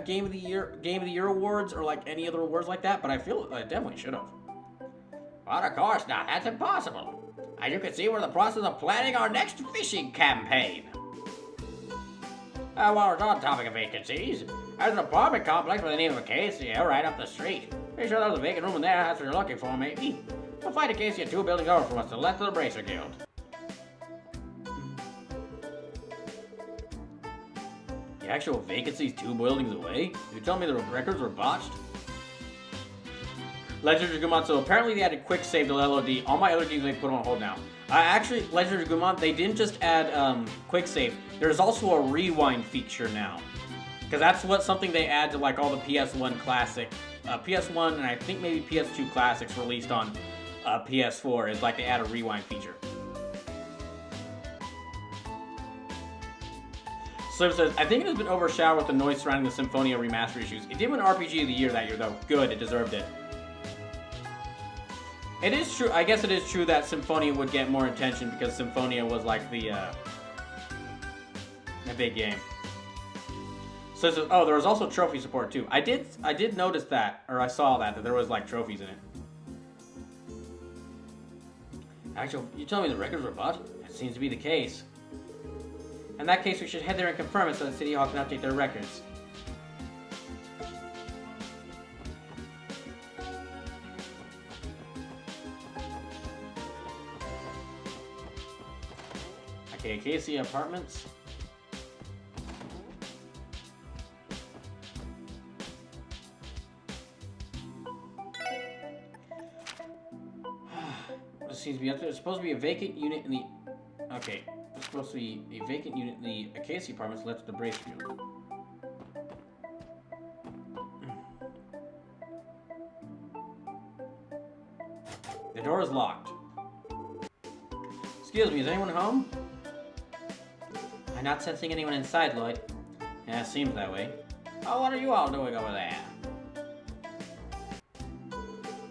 Game of the Year awards or like any other awards like that, but I feel it definitely should have. But of course not, that's impossible. As you can see, we're in the process of planning our next fishing campaign. While we're on the topic of vacancies, there's an apartment complex by the name of Acacia right up the street. Pretty sure there's a vacant room in there, that's what you're looking for, maybe. We'll find Acacia 2 buildings over from us to let to the Bracer Guild. The actual vacancy's 2 buildings away? You tell me the records were botched? Legend of Gumon, so apparently they added quick save to LOD. All my other games they put on hold now. Actually, Legend of Gumon, they didn't just add quick save. There's also a rewind feature now. Because that's something they add to like all the PS1 classic. PS1 and I think maybe PS2 classics released on PS4 is like they add a rewind feature. Slim says, I think it has been overshadowed with the noise surrounding the Symphonia remaster issues. It did win RPG of the Year that year, though. Good, it deserved it. It is true, I guess it is true that Symphonia would get more attention because Symphonia was like the big game. So it says, oh, there was also trophy support too. I did notice that, or I saw that there was like trophies in it. Actually, you tell me the records were bought? That seems to be the case. In that case, we should head there and confirm it so that City Hall can update their records. Okay, Acacia Apartments. This seems to be up there. There's supposed to be a vacant unit in the... Okay. There's supposed to be a vacant unit in the Acacia Apartments left to the Bracer Guild. The door is locked. Excuse me, is anyone home? I'm not sensing anyone inside, Lloyd. Yeah, it seems that way. Oh, what are you all doing over there?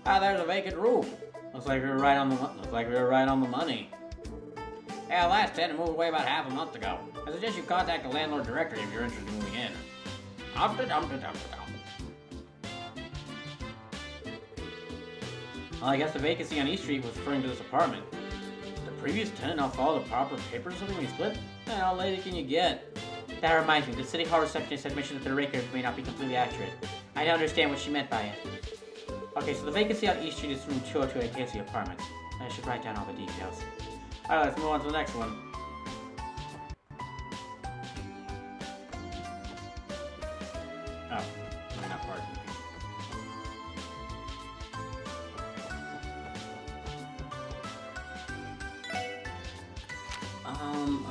Ah, there's a vacant room. Looks like we were right on the money. Yeah, the last tenant moved away about half a month ago. I suggest you contact the landlord directly if you're interested in moving in. Well, I guess the vacancy on East Street was referring to this apartment. The previous tenant not follow the proper papers or something when he split? How lady can you get? That reminds me, the City Hall receptionist had mentioned that the records may not be completely accurate. I don't understand what she meant by it. Okay, so the vacancy on East Street is room 202 at Acacia Apartments. I should write down all the details. Alright, let's move on to the next one. Oh, no, not parking.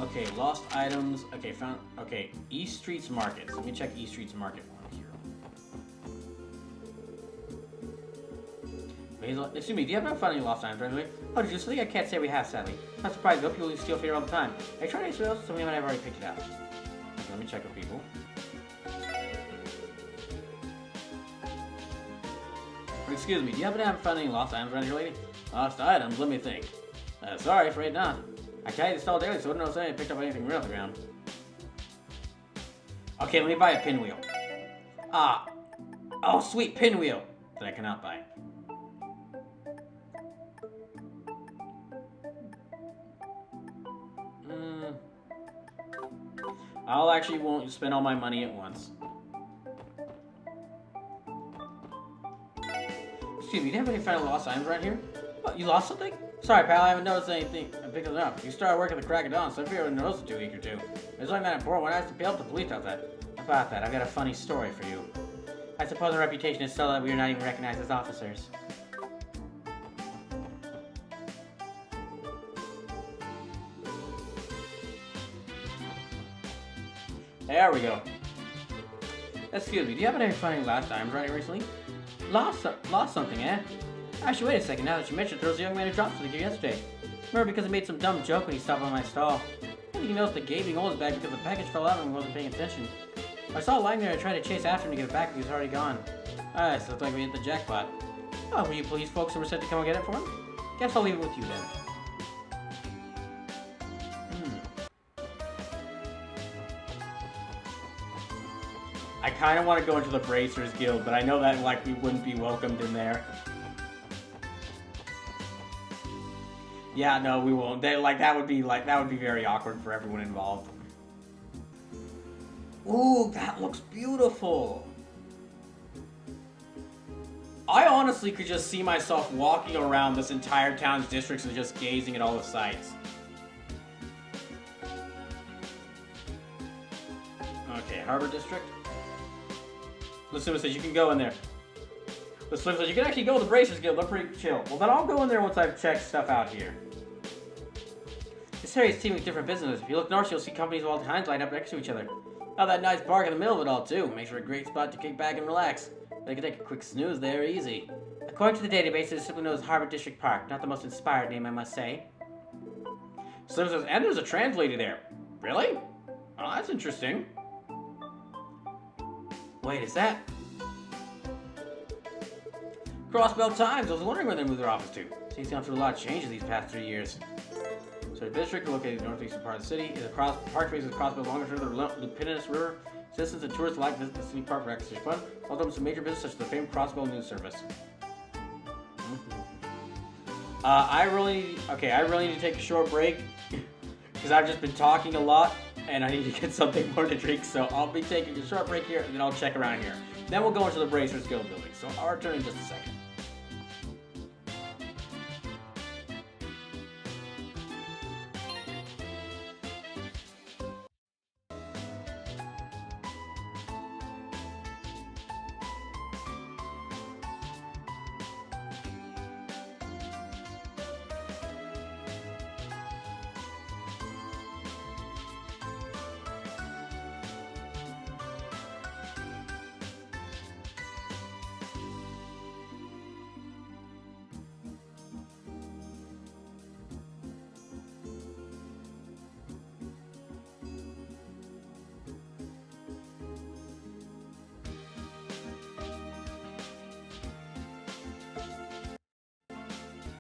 Okay, lost items. Okay, found. Okay, East Street's Market. Let me check East Street's Market one here. Excuse me, do you have no fun in your lost times, right? Oh, did you sleep? I can't say we have, sadly. Not surprised, though. People steal here all the time. Are you trying to answer else? Some of them I've already picked it out. Okay, let me check with people. Excuse me, do you happen to have fun in lost items around here, lady? Lost items? Let me think. Sorry, afraid not. I carry this all daily, so I wouldn't know if I picked up anything real off the ground. Okay, let me buy a pinwheel. Ah. Oh, sweet pinwheel that I cannot buy. I'll actually won't spend all my money at once. Excuse me, do you have any final lost items around here? What, you lost something? Sorry, pal, I haven't noticed anything. I picked it up. You started working at the crack of dawn, so I figured I would notice it in a week or two. It's only that important when I have to bail the police out that. About that, I've got a funny story for you. I suppose our reputation is so that we are not even recognized as officers. There we go. Excuse me, do you happen to have any funny lost items running recently? Lost something, eh? Actually, wait a second, now that you mentioned it, there was a young man who dropped something here yesterday. Remember because he made some dumb joke when he stopped by my stall. I think he noticed the gaping hole in his bag because the package fell out and he wasn't paying attention. I saw it lying there and I tried to chase after him to get it back, but he was already gone. Alright, so it looks like we hit the jackpot. Oh, were you police folks who were sent to come and get it for him? Guess I'll leave it with you then. I kind of want to go into the Bracers Guild, but I know that like we wouldn't be welcomed in there. Yeah, no, we won't. That would be very awkward for everyone involved. Ooh, that looks beautiful. I honestly could just see myself walking around this entire town's districts and just gazing at all the sights. Okay, Harbor District. Lissuma says you can go in there. Lissuma says you can actually go to the Bracers Guild. They're pretty chill. Well, then I'll go in there once I've checked stuff out here. This area is teeming with different businesses. If you look north, you'll see companies of all kinds lined up next to each other. Oh, that nice park in the middle of it all, too. Makes for a great spot to kick back and relax. But you can take a quick snooze there, easy. According to the database, it is simply known as Harbor District Park. Not the most inspired name, I must say. Slim says, and there's a translator there. Really? Oh, that's interesting. Wait, is that... Crossbell Times. I was wondering where they moved their office to. Seems gone through a lot of changes these past 3 years. So the district, located in the northeastern part of the city, is across park faces across the longer to the Lupinus River. Citizens and tourists alike visit the city park for extra fun. Also, some major business such as the famed Crossbell News Service. I really need to take a short break because I've just been talking a lot and I need to get something more to drink. So I'll be taking a short break here and then I'll check around here. Then we'll go into the Bracers Guild building. So I'll return in just a second.